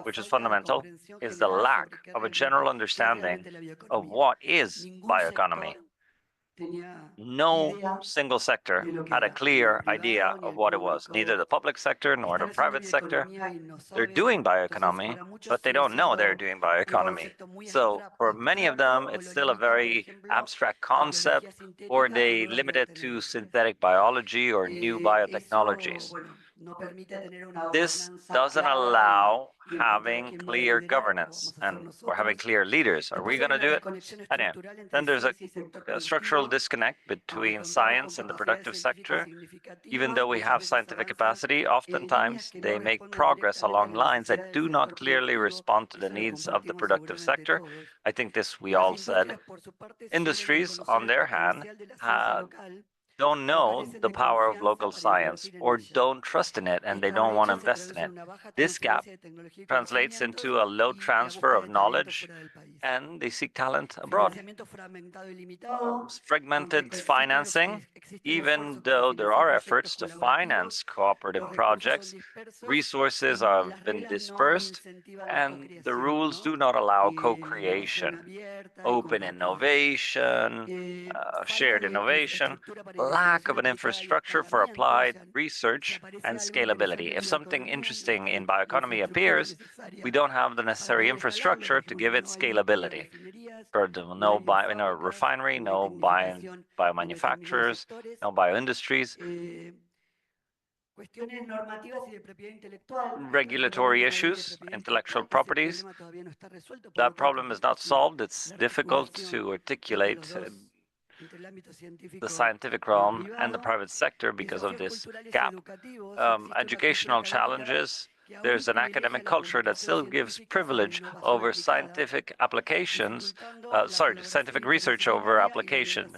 which is fundamental, is the lack of a general understanding of what is bioeconomy. No single sector had a clear idea of what it was, neither the public sector nor the private sector. They're doing bioeconomy, but they don't know they're doing bioeconomy. So for many of them, it's still a very abstract concept, or they limit it to synthetic biology or new biotechnologies. This doesn't allow having clear governance and or having clear leaders. Are we going to do it? Anyway, then there's a structural disconnect between science and the productive sector. Even though we have scientific capacity, oftentimes they make progress along lines that do not clearly respond to the needs of the productive sector. I think this we all said. Industries, on their hand, don't know the power of local science or don't trust in it and they don't want to invest in it. This gap translates into a low transfer of knowledge and they seek talent abroad. Fragmented financing, even though there are efforts to finance cooperative projects, resources have been dispersed and the rules do not allow co-creation, open innovation, shared innovation, lack of an infrastructure for applied research and scalability. If something interesting in bioeconomy appears, we don't have the necessary infrastructure to give it scalability. No bio in a refinery, no biomanufacturers, no bioindustries. Regulatory issues, intellectual properties. That problem is not solved. It's difficult to articulate the scientific realm and the private sector because of this gap. Educational challenges. There's an academic culture that still gives privilege over scientific applications, scientific research over application.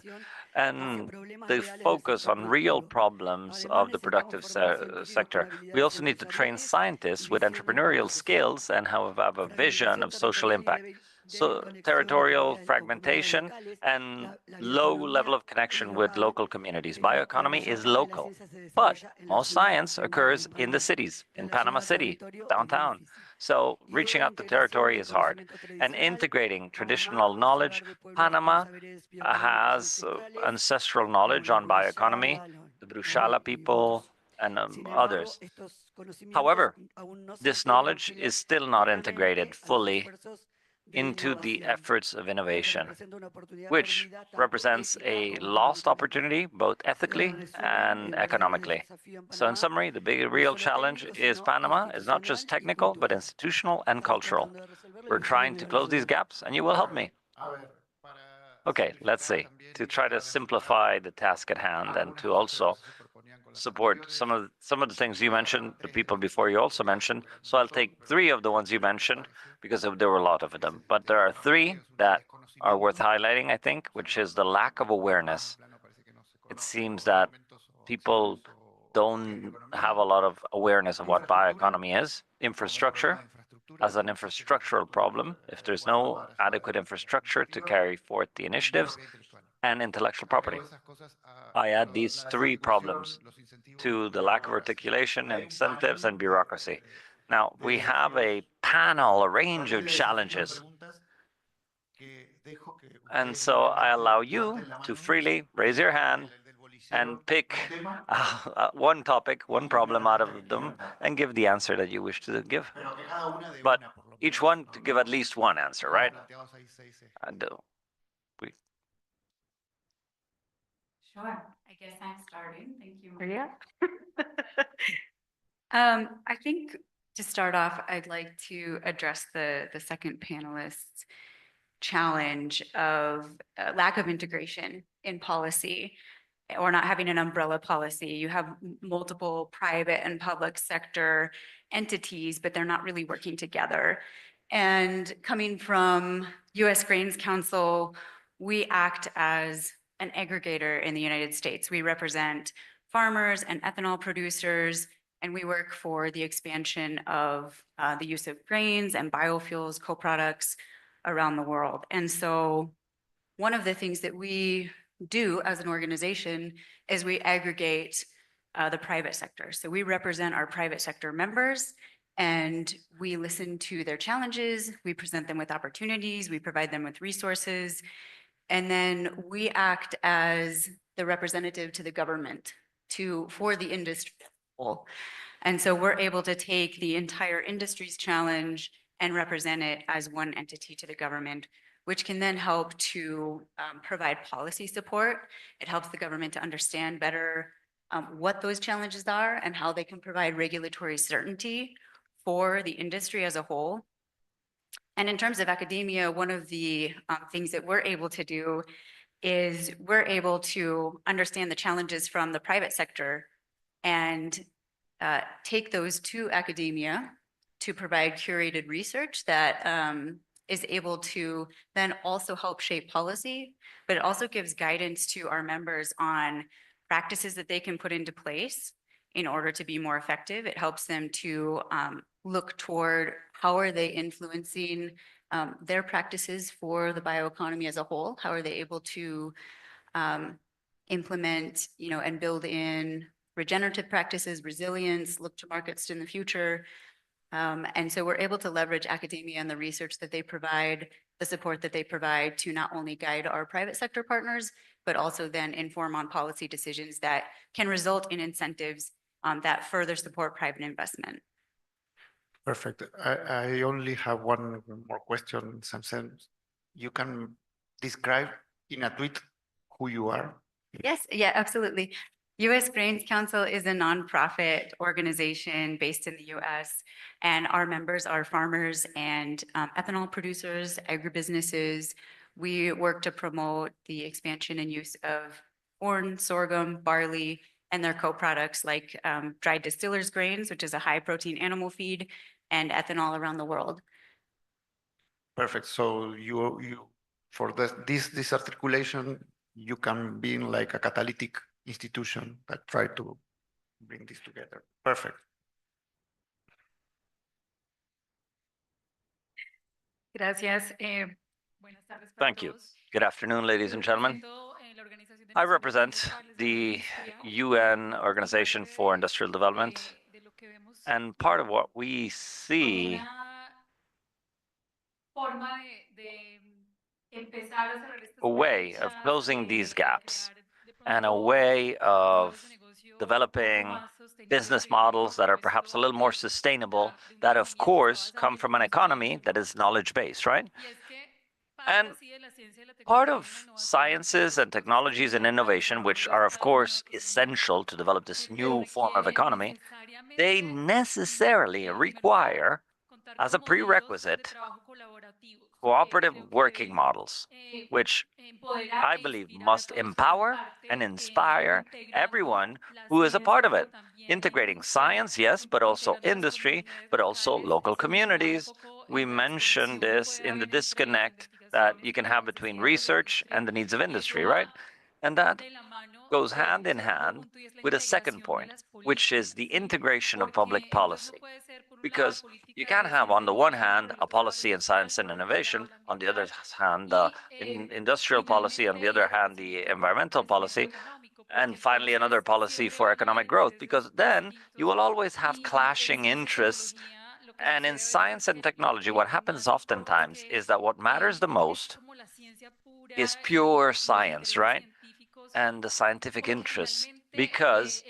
And they focus on real problems of the productive sector. We also need to train scientists with entrepreneurial skills and have a vision of social impact. So territorial fragmentation and low level of connection with local communities. Bioeconomy is local, but most science occurs in the cities, in Panama City, downtown. So reaching out the territory is hard. And integrating traditional knowledge, Panama has ancestral knowledge on bioeconomy, the Brushala people and others. However, this knowledge is still not integrated fully into the efforts of innovation, which represents a lost opportunity both ethically and economically. So in summary, the big real challenge is Panama is not just technical, but institutional and cultural. We're trying to close these gaps and you will help me. Okay, let's see, to try to simplify the task at hand and to also support some of the things you mentioned, the people before you also mentioned. So I'll take 3 of the ones you mentioned because there were a lot of them. But there are 3 that are worth highlighting, I think, which is the lack of awareness. It seems that people don't have a lot of awareness of what bioeconomy is. Infrastructure as an infrastructural problem, if there's no adequate infrastructure to carry forth the initiatives, and intellectual property. I add these 3 problems to the lack of articulation, incentives, and bureaucracy. Now, we have a panel, a range of challenges. And so I allow you to freely raise your hand and pick one topic, one problem out of them, and give the answer that you wish to give. But each one to give at least one answer, right? And Sure. I guess I'm starting. Thank you, Maria. I think to start off, I'd like to address the second panelist's challenge of lack of integration in policy or not having an umbrella policy. You have multiple private and public sector entities, but they're not really working together. And coming from US Grains Council, we act as an aggregator in the United States. We represent farmers and ethanol producers, and we work for the expansion of the use of grains and biofuels, co-products around the world. And so one of the things that we do as an organization is we aggregate the private sector. So we represent our private sector members and we listen to their challenges, we present them with opportunities, we provide them with resources, and then we act as the representative to the government for the industry as a whole. And so we're able to take the entire industry's challenge and represent it as one entity to the government, which can then help to provide policy support. It helps the government to understand better what those challenges are and how they can provide regulatory certainty for the industry as a whole. And in terms of academia, one of the things that we're able to do is we're able to understand the challenges from the private sector and take those to academia to provide curated research that is able to then also help shape policy, but it also gives guidance to our members on practices that they can put into place in order to be more effective. It helps them to look toward how are they influencing their practices for the bioeconomy as a whole? How are they able to implement, and build in regenerative practices, resilience, look to markets in the future. And so we're able to leverage academia and the research that they provide, the support that they provide to not only guide our private sector partners, but also then inform on policy decisions that can result in incentives that further support private investment. Perfect. I only have one more question in some sense. You can describe in a tweet who you are? Yes, yeah, absolutely. US Grains Council is a nonprofit organization based in the US, and our members are farmers and ethanol producers, agribusinesses. We work to promote the expansion and use of corn, sorghum, barley, and their co-products like dried distillers grains, which is a high protein animal feed, and ethanol around the world. Perfect. So you for this articulation, you can be in like a catalytic institution that try to bring this together. Perfect. Gracias. Thank you. Good afternoon, ladies and gentlemen. I represent the UN Organization for Industrial Development, and part of what we see a way of closing these gaps and a way of developing business models that are perhaps a little more sustainable, that of course come from an economy that is knowledge-based, right? And part of sciences and technologies and innovation, which are of course essential to develop this new form of economy, they necessarily require, as a prerequisite, cooperative working models, which I believe must empower and inspire everyone who is a part of it, integrating science, yes, but also industry, but also local communities. We mentioned this in the disconnect that you can have between research and the needs of industry, right? And that goes hand in hand with a second point, which is the integration of public policy. Because you can't have, on the one hand, a policy in science and innovation, on the other hand, industrial policy, on the other hand, the environmental policy, and finally another policy for economic growth, because then you will always have clashing interests. And in science and technology, what happens oftentimes is that what matters the most is pure science, right? And the scientific interests, because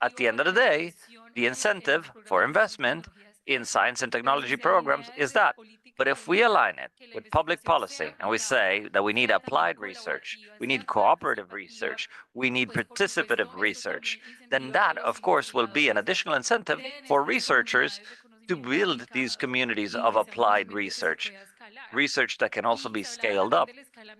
at the end of the day, the incentive for investment in science and technology programs is that But if we align it with public policy and we say that we need applied research, we need cooperative research, we need participative research, then that, of course, will be an additional incentive for researchers to build these communities of applied research, research that can also be scaled up.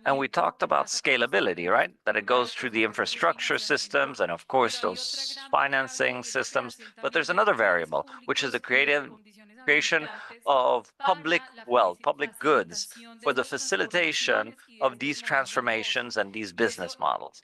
And we talked about scalability, right? That it goes through the infrastructure systems and, of course, those financing systems. But there's another variable, which is the creation of public wealth, public goods for the facilitation of these transformations and these business models.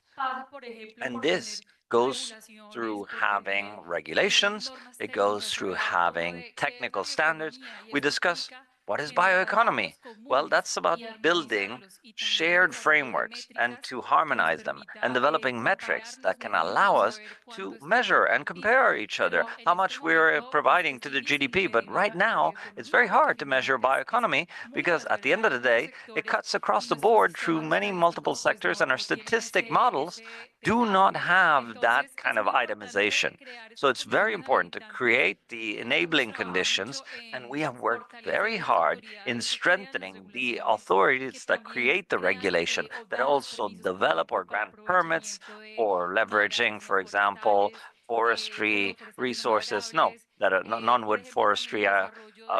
And this goes through having regulations, it goes through having technical standards. We discuss what is bioeconomy? Well, that's about building shared frameworks and to harmonize them and developing metrics that can allow us to measure and compare each other, how much we're providing to the GDP. But right now, it's very hard to measure bioeconomy because at the end of the day, it cuts across the board through many multiple sectors, and our statistic models do not have that kind of itemization. So it's very important to create the enabling conditions, and we have worked very hard in strengthening the authorities that create the regulation, that also develop or grant permits for leveraging, for example, forestry resources, no, that are non-wood forestry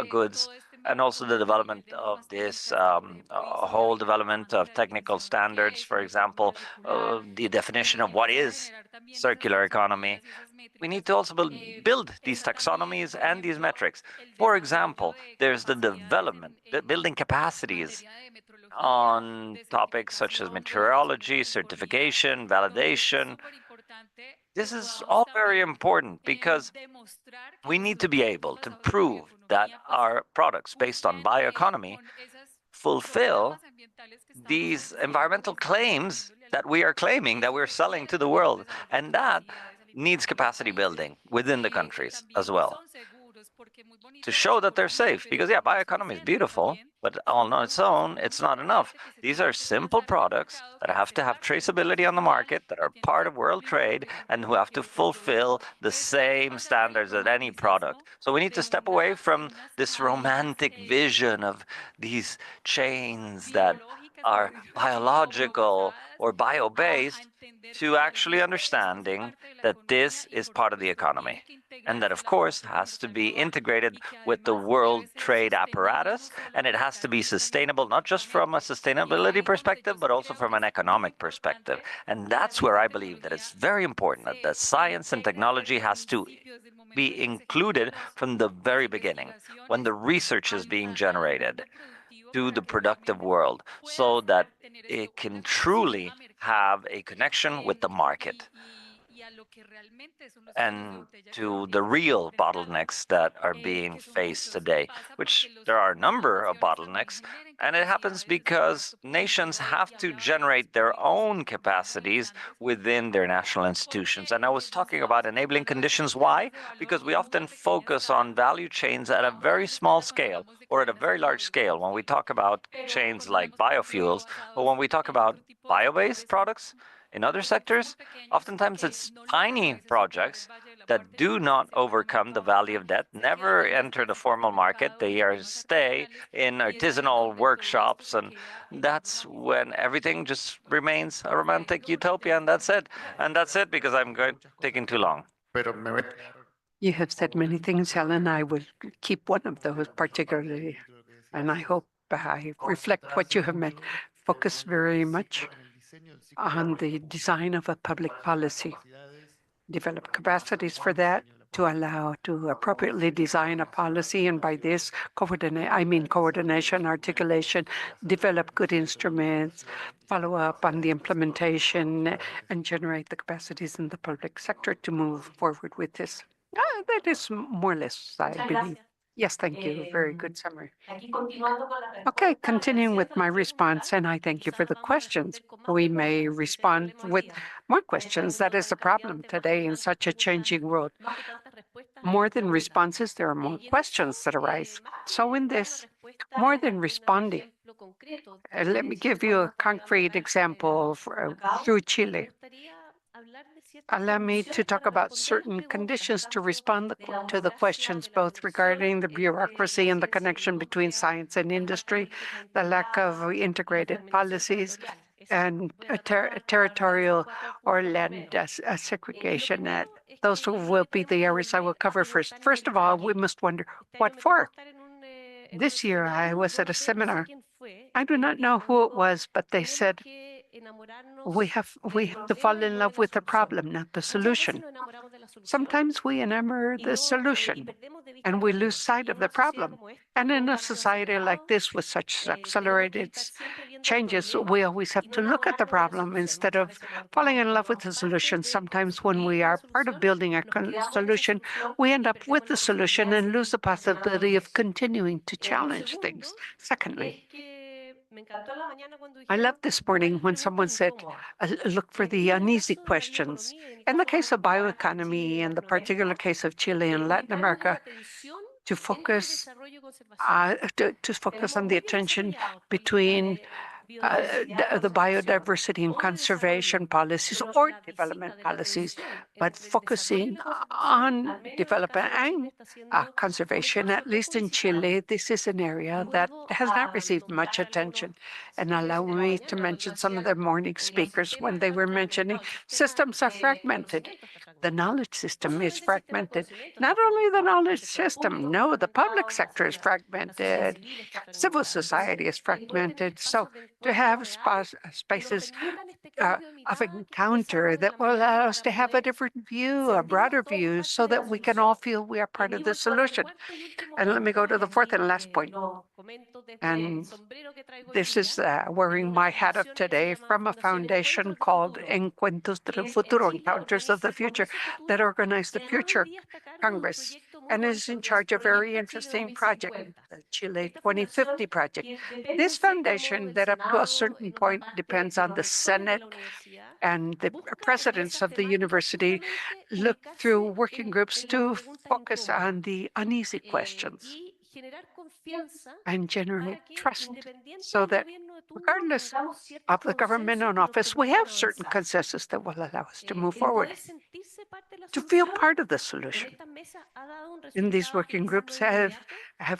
goods, and also the development of this whole development of technical standards, for example, the definition of what is circular economy. We need to also build these taxonomies and these metrics. For example, there's the development, building capacities on topics such as meteorology, certification, validation. This is all very important because we need to be able to prove that our products based on bioeconomy fulfill these environmental claims that we are claiming, that we're selling to the world. And that needs capacity building within the countries as well to show that they're safe. Because, yeah, bioeconomy is beautiful, but on its own, it's not enough. These are simple products that have to have traceability on the market, that are part of world trade, and who have to fulfill the same standards as any product. So we need to step away from this romantic vision of these chains that are biological or bio-based to actually understanding that this is part of the economy, and that, of course, has to be integrated with the world trade apparatus, and it has to be sustainable, not just from a sustainability perspective, but also from an economic perspective. And that's where I believe that it's very important that the science and technology has to be included from the very beginning, when the research is being generated, to the productive world, so that it can truly have a connection with the market and to the real bottlenecks that are being faced today, which there are a number of bottlenecks. And it happens because nations have to generate their own capacities within their national institutions. And I was talking about enabling conditions. Why? Because we often focus on value chains at a very small scale or at a very large scale when we talk about chains like biofuels, but when we talk about bio-based products, in other sectors, oftentimes it's tiny projects that do not overcome the valley of debt, never enter the formal market. They are stay in artisanal workshops, and that's when everything just remains a romantic utopia, and that's it. And that's it because I'm taking too long. You have said many things, Helen. I will keep one of those particularly, and I hope I reflect what you have meant. Focus very much on the design of a public policy, develop capacities for that to allow to appropriately design a policy, and by this coordination, articulation, develop good instruments, follow up on the implementation, and generate the capacities in the public sector to move forward with this. That is more or less, I believe. Yes, thank you. Very good summary. Okay, continuing with my response, and I thank you for the questions. We may respond with more questions. That is the problem today in such a changing world. More than responses, there are more questions that arise. So in this, more than responding, let me give you a concrete example through Chile. Allow me to talk about certain conditions to respond to the questions, both regarding the bureaucracy and the connection between science and industry, the lack of integrated policies, and territorial or land segregation. Those will be the areas I will cover first. First of all, we must wonder what for. This year, I was at a seminar. I do not know who it was, but they said we have to fall in love with the problem, not the solution. Sometimes we enamor the solution and we lose sight of the problem. And in a society like this, with such accelerated changes, we always have to look at the problem instead of falling in love with the solution. Sometimes when we are part of building a solution, we end up with the solution and lose the possibility of continuing to challenge things. Secondly, I loved this morning when someone said, look for the uneasy questions. In the case of bioeconomy, and the particular case of Chile and Latin America, to focus on the attention between the biodiversity and conservation policies or development policies, but focusing on development and conservation. At least in Chile, this is an area that has not received much attention. And allow me to mention some of the morning speakers when they were mentioning systems are fragmented. The knowledge system is fragmented. Not only the knowledge system, no, the public sector is fragmented. Civil society is fragmented. So to have spaces of encounter that will allow us to have a different view, a broader view, so that we can all feel we are part of the solution. And let me go to the fourth and last point. And this is wearing my hat of today from a foundation called Encuentros del Futuro, Encounters of the Future, that organized the Future Congress and is in charge of a very interesting project, the Chile 2050 project. This foundation, that up to a certain point depends on the Senate and the presidents of the university, look through working groups to focus on the uneasy questions and generate trust, so that regardless of the government in office, we have certain consensus that will allow us to move forward, to feel part of the solution. And these working groups have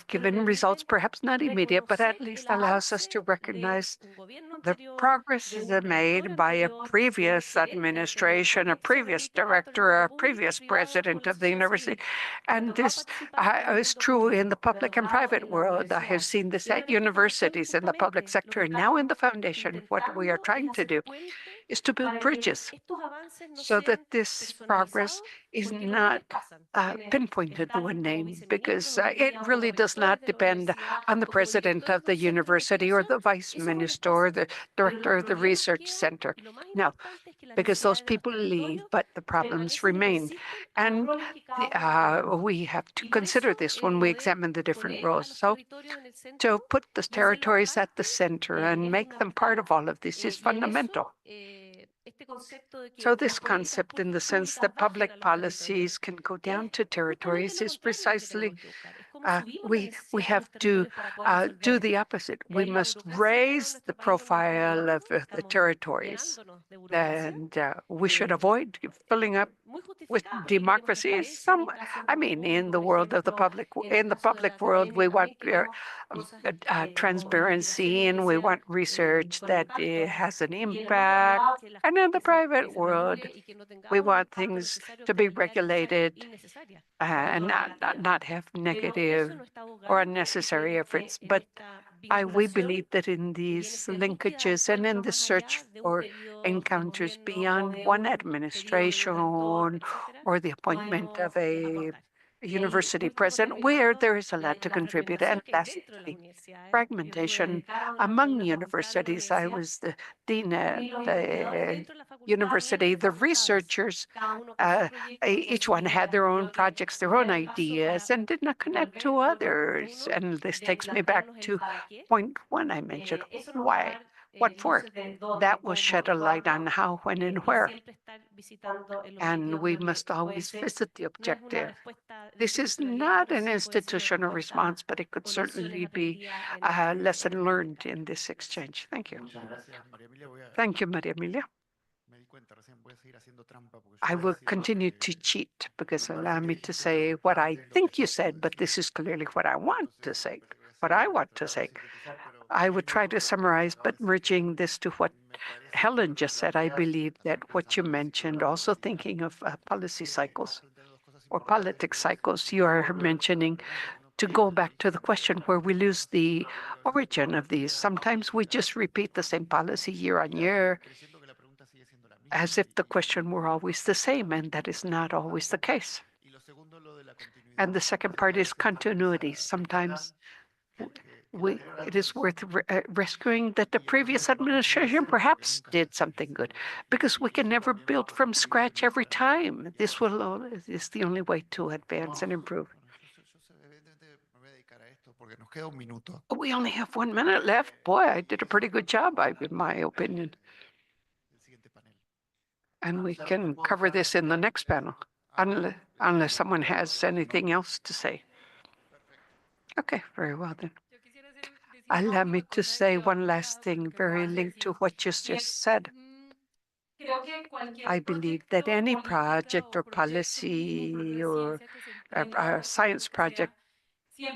given results, perhaps not immediate, but at least allows us to recognize the progress made by a previous administration, a previous director, a previous president of the university. And this is true in the public and private world. I have seen this at universities, in the public sector, and now in the foundation. What we are trying to do is to build bridges so that this progress is not pinpointed to a name, because it really does not depend on the president of the university or the vice minister or the director of the research center. No, because those people leave, but the problems remain. And we have to consider this when we examine the different roles. So to put the territories at the center and make them part of all of this is fundamental. So this concept, in the sense that public policies can go down to territories, is precisely we have to do the opposite. We must raise the profile of the territories, and we should avoid filling up with democracy. I mean, in the world of the public, in the public world, we want transparency, and we want research that has an impact. And in the private world, we want things to be regulated and not have negative or unnecessary efforts. But we believe that in these linkages and in the search for encounters beyond one administration or the appointment of a university president, where there is a lot to contribute. And lastly, fragmentation among universities. I was the dean at the university. The researchers, each one had their own projects, their own ideas, and did not connect to others. And this takes me back to point one I mentioned. Why? What for? That will shed a light on how, when, and where. And we must always visit the objective. This is not an institutional response, but it could certainly be a lesson learned in this exchange. Thank you. Thank you, Maria Emilia. I will continue to cheat because allow me to say what I think you said, but this is clearly what I want to say. What I want to say. I would try to summarize, but merging this to what Helen just said, I believe that what you mentioned, also thinking of policy cycles or politics cycles, you are mentioning to go back to the question where we lose the origin of these. Sometimes we just repeat the same policy year on year as if the question were always the same, and that is not always the case. And the second part is continuity. Sometimes it is worth rescuing that the previous administration perhaps did something good, because we can never build from scratch every time. This is the only way to advance and improve. We only have 1 minute left. Boy, I did a pretty good job, in my opinion. And we can cover this in the next panel, unless someone has anything else to say. Okay, very well then. Allow me to say one last thing, very linked to what you just said. I believe that any project or policy or a science project,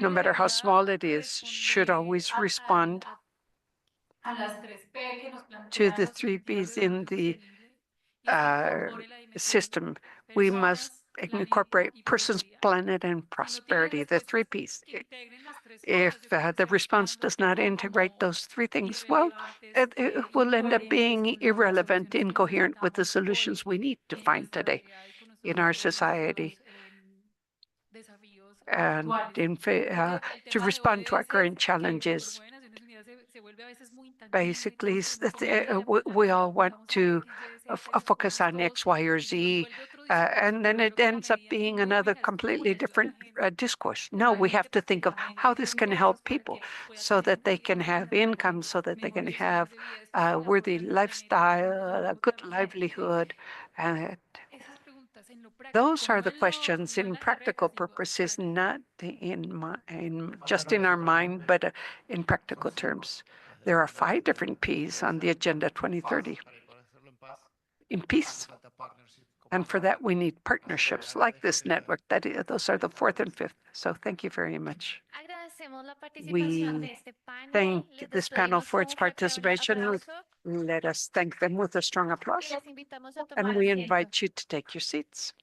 no matter how small it is, should always respond to the 3Ps in the system. We must incorporate persons, planet, and prosperity, the 3Ps. If the response does not integrate those three things, well, it will end up being irrelevant, incoherent with the solutions we need to find today in our society and to respond to our current challenges. Basically, we all want to focus on X, Y, or Z, and then it ends up being another completely different discourse. No, we have to think of how this can help people so that they can have income, so that they can have a worthy lifestyle, a good livelihood. Those are the questions in practical purposes, not just in our mind, but in practical terms. There are 5 different Ps on the Agenda 2030 in peace. And for that, we need partnerships like this network. Those are the 4th and 5th. So thank you very much. We thank this panel for its participation. Let us thank them with a strong applause. And we invite you to take your seats.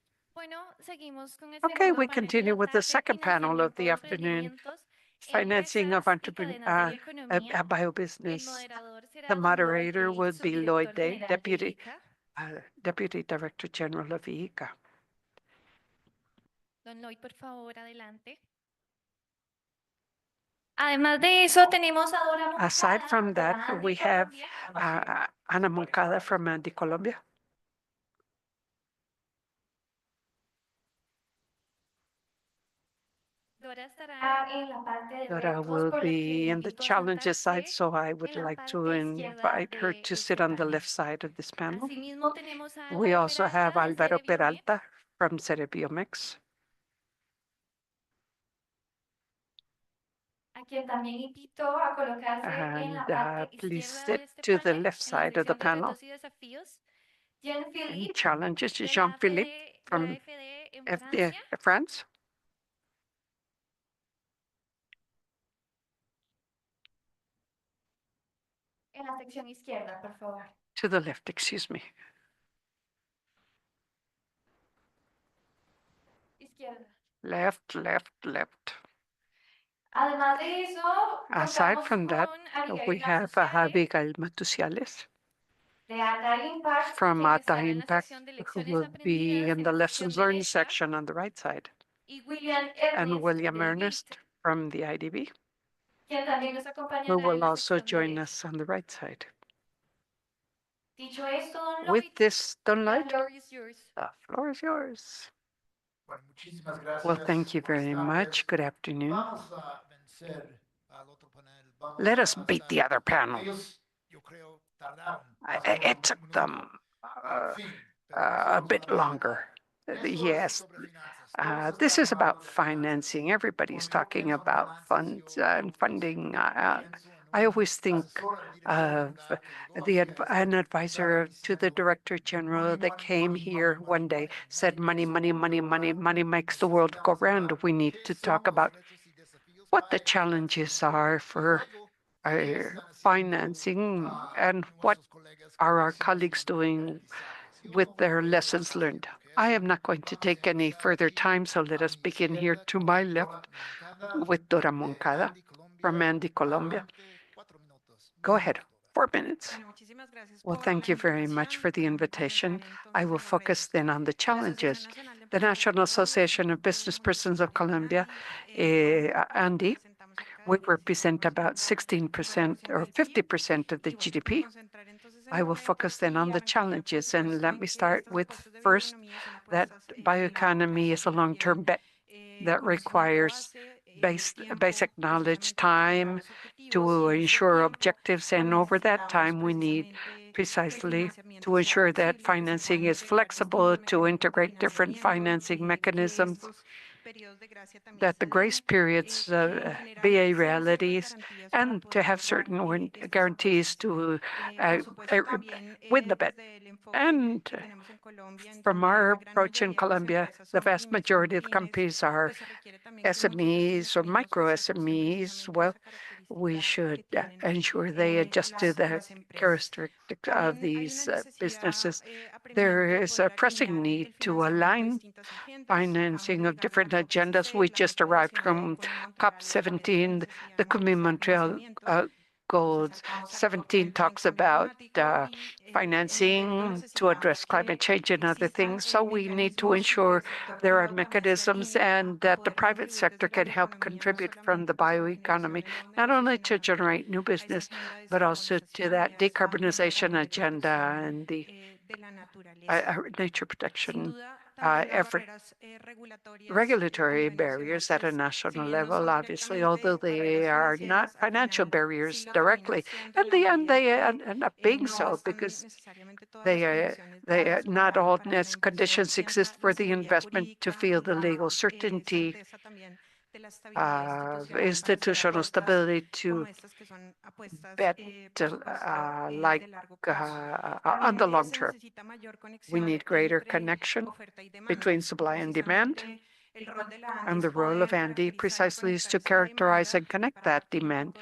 Okay, we continue with the second panel of the afternoon, financing of biobusiness. The moderator would be Lloyd Day, Deputy Director General of IICA. Don Lloyd, por favor, adelante. Además de eso, tenemos a Dora Moncada. Aside from that, we have Ana Moncada from Colombia. Dora will be in the challenges side, so I would like to invite her to sit on the left side of this panel. We also have Álvaro Peralta from Cerebiomex. And please sit to the left side of the panel. And challenges Jean-Philippe from FD France. En la sección izquierda, por favor. To the left, excuse me. Izquierda. Left, left, left. Además de eso, aside from that, we have Abigail Matusiales from Ata Impact, who will be in the lessons learned section on the right side, and William Ernest from the IDB, who will also join us on the right side. With this, Don Lloyd, the floor is yours. Well, thank you very much. Good afternoon. Let us beat the other panel. It took them a bit longer. Yes, this is about financing. Everybody's talking about funds and funding. I always think of an advisor to the Director General that came here one day, said, money, money, money, money, money makes the world go round. We need to talk about what the challenges are for our financing and what are our colleagues doing with their lessons learned. I am not going to take any further time, so let us begin here to my left with Dora Moncada from Andy, Colombia. Go ahead, 4 minutes. Well, thank you very much for the invitation. I will focus then on the challenges. The National Association of Business Persons of Colombia, Andy, we represent about 16% or 50% of the GDP. I will focus then on the challenges, and let me start with first that bioeconomy is a long-term bet that requires basic knowledge, time to ensure objectives, and over that time we need precisely to ensure that financing is flexible, to integrate different financing mechanisms, that the grace periods be a realities, and to have certain guarantees to win the bet. And from our approach in Colombia, the vast majority of the companies are SMEs or micro SMEs. Well, we should ensure they adjust to the characteristics of these businesses. There is a pressing need to align financing of different agendas. We just arrived from COP17, the Commune Montreal goals. 17 talks about financing to address climate change and other things. So we need to ensure there are mechanisms and that the private sector can help contribute from the bioeconomy, not only to generate new business, but also to that decarbonization agenda and the nature protection effort. Regulatory barriers at a national level, obviously, although they are not financial barriers directly, in the end they end up being so because not all conditions exist for the investment to feel the legal certainty, institutional stability to bet on the long term. We need greater connection between supply and demand. And the role of Andy precisely is to characterize and connect that demand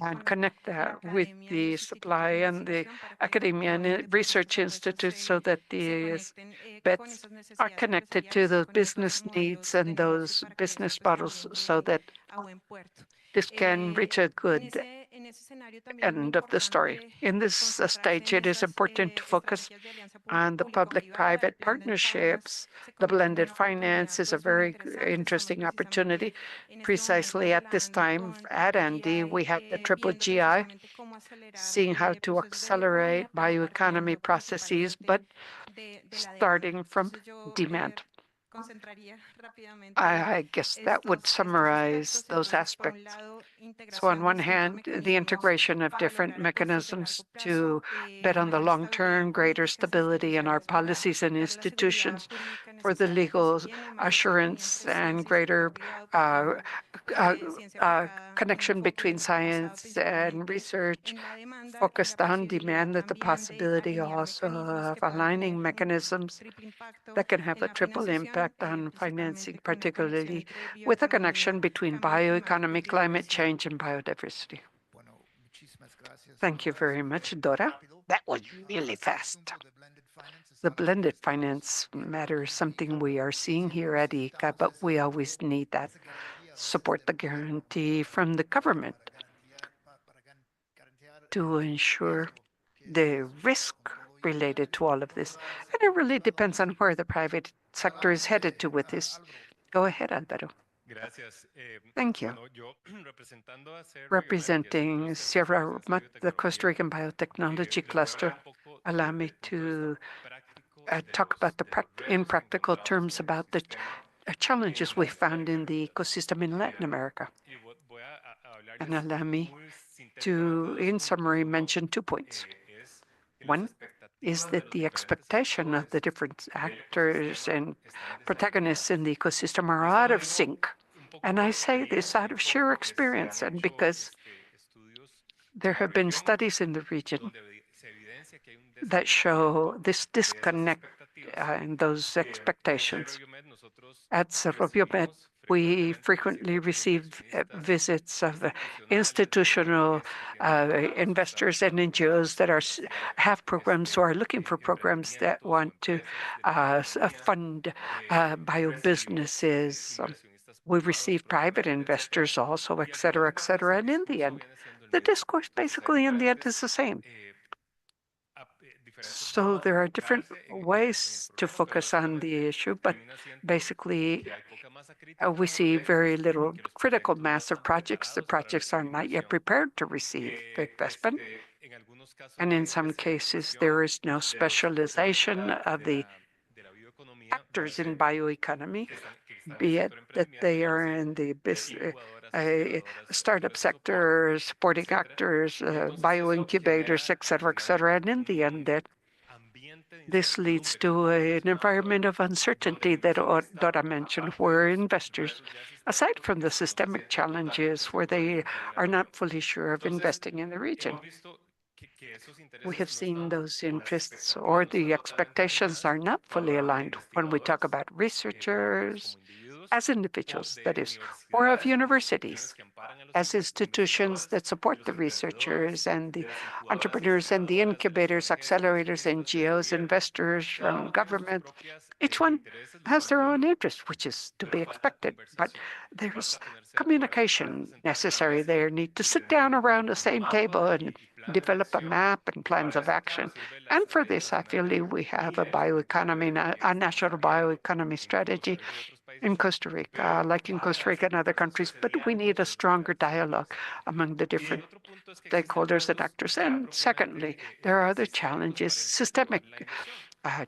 and connect that with the supply and the academia and research institutes so that these bets are connected to the business needs and those business models so that this can reach a good end of the story. In this stage, it is important to focus on the public-private partnerships. The blended finance is a very interesting opportunity. Precisely at this time at Andy, we have the triple GI, seeing how to accelerate bioeconomy processes, but starting from demand. I guess that would summarize those aspects. So on one hand, the integration of different mechanisms to bet on the long term, greater stability in our policies and institutions for the legal assurance and greater connection between science and research, focused on demand, that the possibility also of aligning mechanisms that can have a triple impact on financing, particularly with a connection between bioeconomy, climate change, and biodiversity. Thank you very much, Dora. That was really fast. The blended finance matter is something we are seeing here at ICA, but we always need that support, the guarantee from the government to ensure the risk related to all of this. And it really depends on where the private sector is headed to with this. Go ahead, Alvaro. Thank you. Representing Sierra, the Costa Rican Biotechnology Cluster, allow me to talk about in practical terms about the challenges we found in the ecosystem in Latin America. And allow me to, in summary, mention 2 points. One is that the expectation of the different actors and protagonists in the ecosystem are out of sync. And I say this out of sheer experience and because there have been studies in the region that show this disconnect in those expectations. At Cerro Biomed, we frequently receive visits of institutional investors and NGOs that have programs or are looking for programs that want to fund bio businesses. We receive private investors also, et cetera, et cetera. And in the end, the discourse basically in the end is the same. So there are different ways to focus on the issue, but basically we see very little critical mass of projects. The projects are not yet prepared to receive investment. And in some cases, there is no specialization of the actors in bioeconomy, be it that they are in the startup sector, supporting actors, bioincubators, et cetera, and in the end, this leads to an environment of uncertainty that Dora mentioned, where investors, aside from the systemic challenges, where they are not fully sure of investing in the region. We have seen those interests or the expectations are not fully aligned when we talk about researchers as individuals, that is, or of universities as institutions that support the researchers and the entrepreneurs and the incubators, accelerators, NGOs, investors from government. Each one has their own interest, which is to be expected, but there's communication necessary. They need to sit down around the same table and develop a map and plans of action. And for this, I feel we have a bioeconomy, a national bioeconomy strategy in Costa Rica, like in Costa Rica and other countries, but we need a stronger dialogue among the different stakeholders and actors. And secondly, there are other challenges, systemic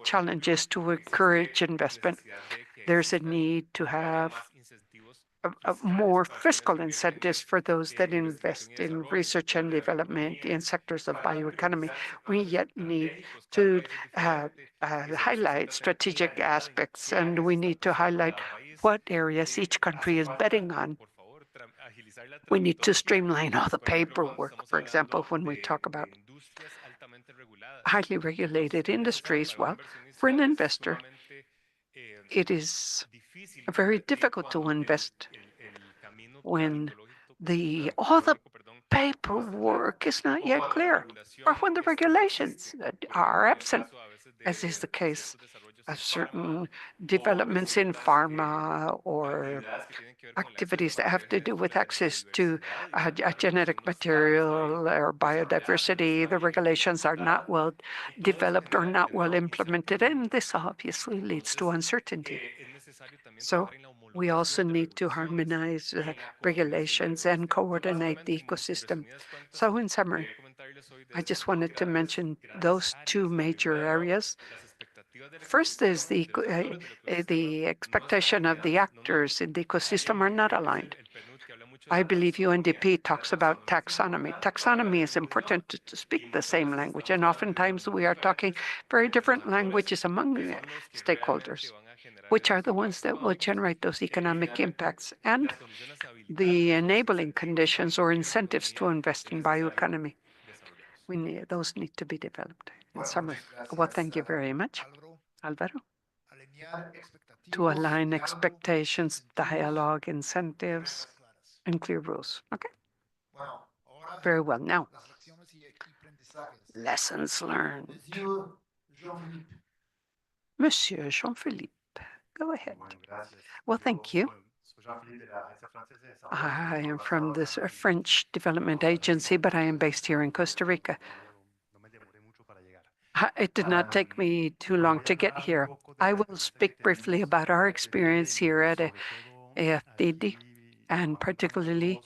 challenges to encourage investment. There's a need to have more fiscal incentives for those that invest in research and development in sectors of bioeconomy. We yet need to highlight strategic aspects, and we need to highlight what areas each country is betting on. We need to streamline all the paperwork. For example, when we talk about highly regulated industries, well, for an investor, it is very difficult to invest when all the paperwork is not yet clear, or when the regulations are absent, as is the case of certain developments in pharma or activities that have to do with access to a genetic material or biodiversity. The regulations are not well developed or not well implemented, and this obviously leads to uncertainty. So we also need to harmonize regulations and coordinate the ecosystem. So in summary, I just wanted to mention those two major areas. First is the expectation of the actors in the ecosystem are not aligned. I believe UNDP talks about taxonomy. Taxonomy is important to speak the same language, and oftentimes we are talking very different languages among stakeholders, which are the ones that will generate those economic impacts and the enabling conditions or incentives to invest in bioeconomy. Those need to be developed. In summary, well, thank you very much, Alvaro. To align expectations, dialogue, incentives, and clear rules. Okay. Very well. Now, lessons learned. Monsieur Jean-Philippe, go ahead. Well, thank you. I am from this French development agency, but I am based here in Costa Rica. It did not take me too long to get here. I will speak briefly about our experience here at AFDD, and particularly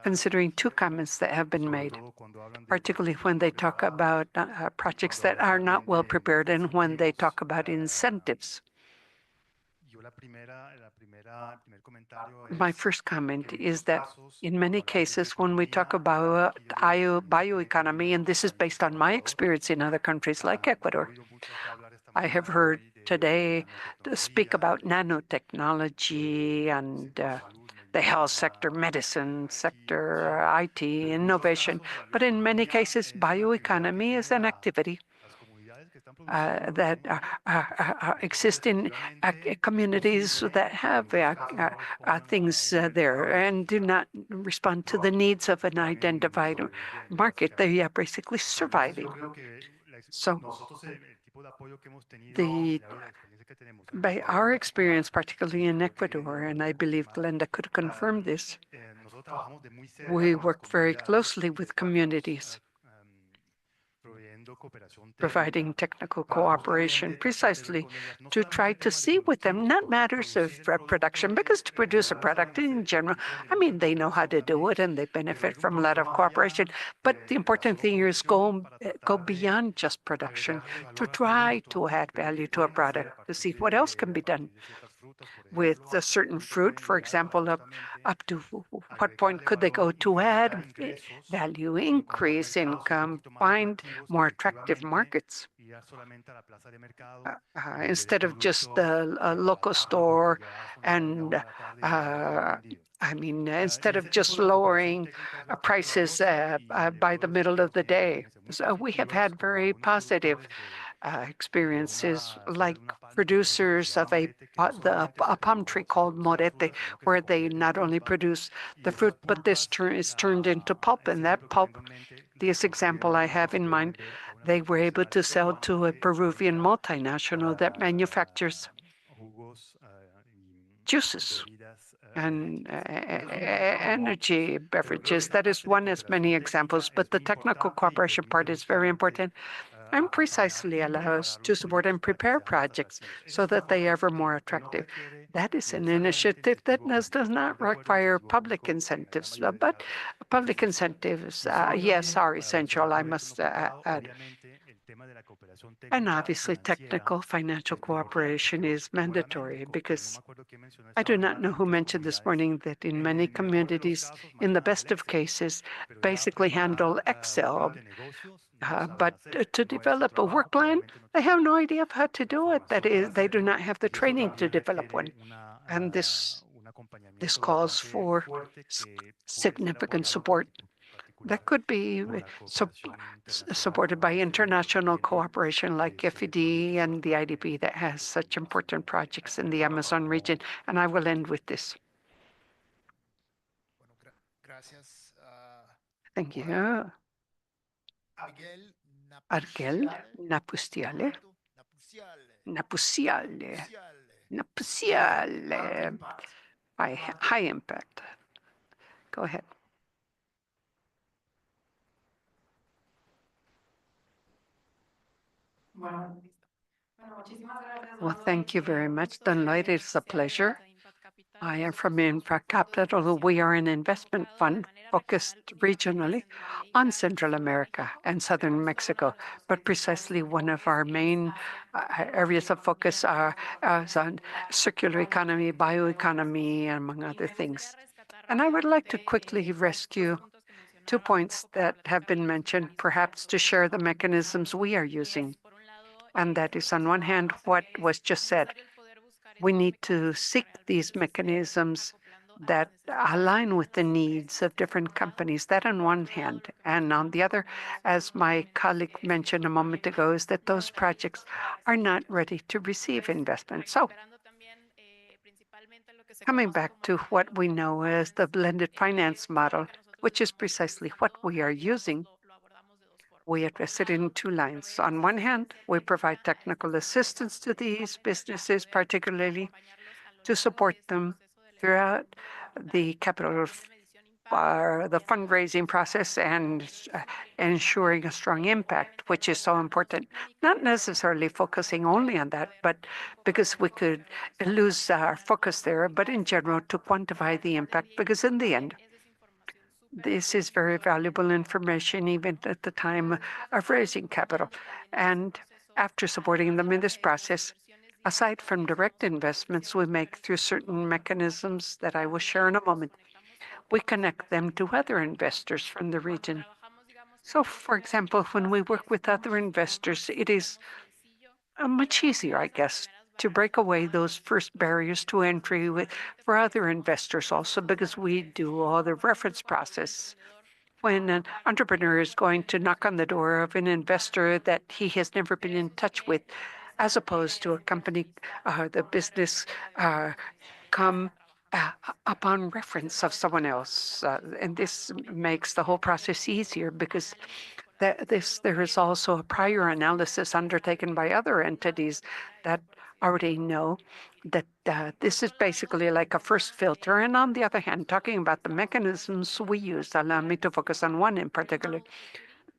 considering two comments that have been made, particularly when they talk about projects that are not well prepared and when they talk about incentives. My first comment is that in many cases, when we talk about bioeconomy, and this is based on my experience in other countries like Ecuador, I have heard today speak about nanotechnology and the health sector, medicine sector, IT, innovation. But in many cases, bioeconomy is an activity that exist in communities that have things there and do not respond to the needs of an identified market. They are basically surviving. So by our experience, particularly in Ecuador, and I believe Glenda could confirm this, we work very closely with communities, providing technical cooperation precisely to try to see with them, not matters of production, because to produce a product in general, I mean, they know how to do it and they benefit from a lot of cooperation. But the important thing here is go beyond just production, to try to add value to a product, to see what else can be done with a certain fruit, for example, up to what point could they go to add value, increase income, find more attractive markets instead of just a local store and I mean, instead of just lowering prices by the middle of the day. So we have had very positive experiences like producers of a palm tree called morete, where they not only produce the fruit, but this is turned into pulp. And that pulp, this example I have in mind, they were able to sell to a Peruvian multinational that manufactures juices and energy beverages. That is one as many examples, but the technical cooperation part is very important and precisely allows to support and prepare projects so that they are ever more attractive. That is an initiative that does not require public incentives, but public incentives, yes, are essential, I must add. And obviously, technical financial cooperation is mandatory because I do not know who mentioned this morning that in many communities, in the best of cases, basically handle Excel. But to develop a work plan, they have no idea of how to do it. That is, they do not have the training to develop one. And this calls for significant support that could be supported by international cooperation like FED and the IDB that has such important projects in the Amazon region. And I will end with this. Thank you. Argel Napustiale. Napusiale. Napusiale. High impact. Go ahead. Well, thank you very much, Don Lloyd. It's a pleasure. I am from Impact Capital. We are an investment fund focused regionally on Central America and Southern Mexico, but precisely one of our main areas of focus are on circular economy, bioeconomy, among other things. And I would like to quickly rescue 2 points that have been mentioned, perhaps to share the mechanisms we are using. And that is, on one hand, what was just said. We need to seek these mechanisms that align with the needs of different companies. That on one hand. And on the other, as my colleague mentioned a moment ago, is that those projects are not ready to receive investment. So coming back to what we know as the blended finance model, which is precisely what we are using, we address it in 2 lines. On one hand, we provide technical assistance to these businesses, particularly to support them throughout the capital the fundraising process and ensuring a strong impact, which is so important, not necessarily focusing only on that, but because we could lose our focus there, but in general to quantify the impact, because in the end, this is very valuable information, even at the time of raising capital. And after supporting them in this process, aside from direct investments we make through certain mechanisms that I will share in a moment, we connect them to other investors from the region. So, for example, when we work with other investors, it is much easier, I guess, to break away those first barriers to entry for other investors also, because we do all the reference process. When an entrepreneur is going to knock on the door of an investor that he has never been in touch with, as opposed to a company, the business come upon reference of someone else. And this makes the whole process easier because there is also a prior analysis undertaken by other entities that already know that this is basically like a first filter. And on the other hand, talking about the mechanisms we use, allow me to focus on one in particular,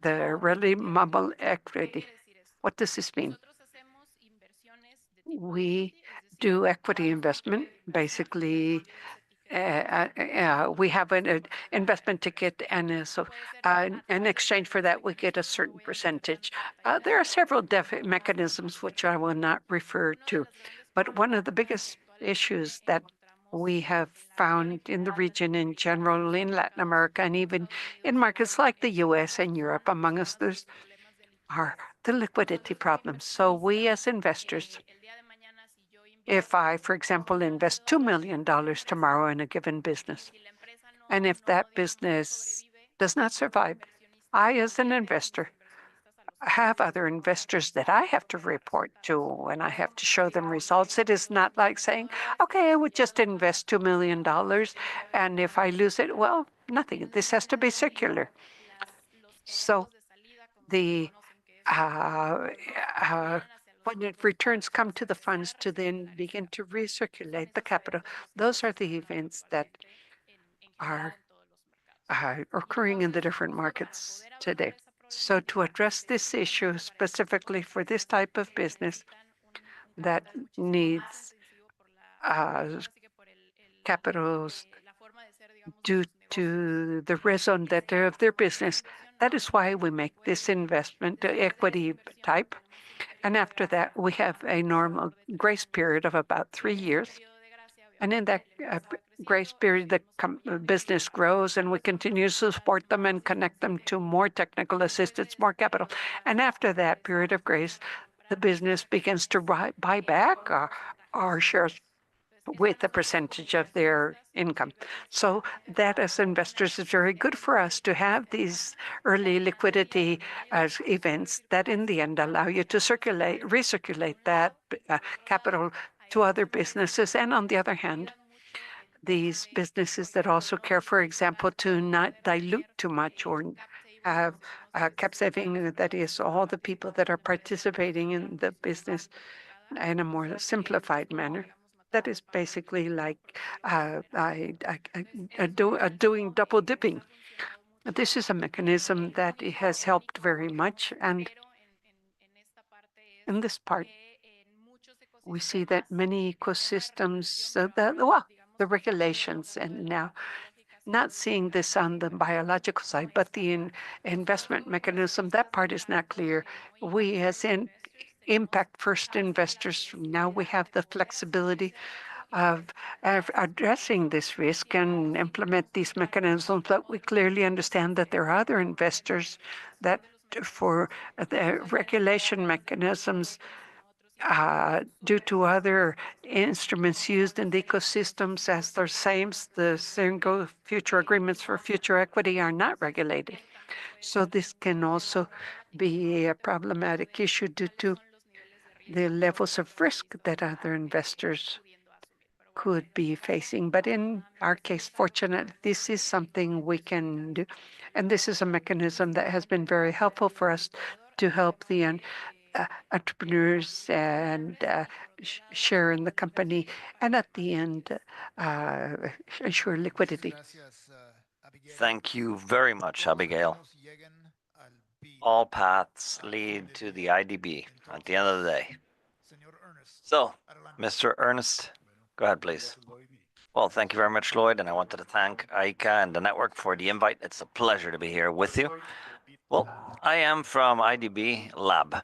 the redeemable equity. What does this mean? We do equity investment, basically we have an investment ticket, and so in exchange for that, we get a certain percentage. There are several mechanisms which I will not refer to, but one of the biggest issues that we have found in the region in general, in Latin America, and even in markets like the US and Europe, among others, are the liquidity problems. So we as investors, if I, for example, invest $2 million tomorrow in a given business, and if that business does not survive, I, as an investor, have other investors that I have to report to, and I have to show them results. It is not like saying, okay, I would just invest $2 million, and if I lose it, well, nothing. This has to be circular. So the when it returns come to the funds to then begin to recirculate the capital. Those are the events that are occurring in the different markets today. So to address this issue specifically for this type of business that needs capitals due to the raison d'etre of their business, that is why we make this investment equity type. And after that, we have a normal grace period of about 3 years. And in that grace period, the business grows and we continue to support them and connect them to more technical assistance, more capital. And after that period of grace, the business begins to buy back our shares with a percentage of their income. So that as investors is very good for us to have these early liquidity events that in the end allow you to recirculate that capital to other businesses. And on the other hand, these businesses that also care, for example, to not dilute too much or have cap saving, that is all the people that are participating in the business in a more simplified manner. That is basically like doing double dipping. This is a mechanism that has helped very much. And in this part, we see that many ecosystems, the regulations, and now not seeing this on the biological side, but the investment mechanism, that part is not clear. We as in impact first investors, now we have the flexibility of addressing this risk and implement these mechanisms, but we clearly understand that there are other investors that for the regulation mechanisms due to other instruments used in the ecosystems as the single future agreements for future equity are not regulated. So this can also be a problematic issue due to the levels of risk that other investors could be facing. But in our case, fortunately, this is something we can do. And this is a mechanism that has been very helpful for us to help the entrepreneurs and share in the company, and at the end, ensure liquidity. Thank you very much, Abigail. All paths lead to the IDB at the end of the day. So, Mr. Ernest, go ahead, please. Well, thank you very much, Lloyd, and I wanted to thank AICA and the network for the invite. It's a pleasure to be here with you. Well, I am from IDB Lab,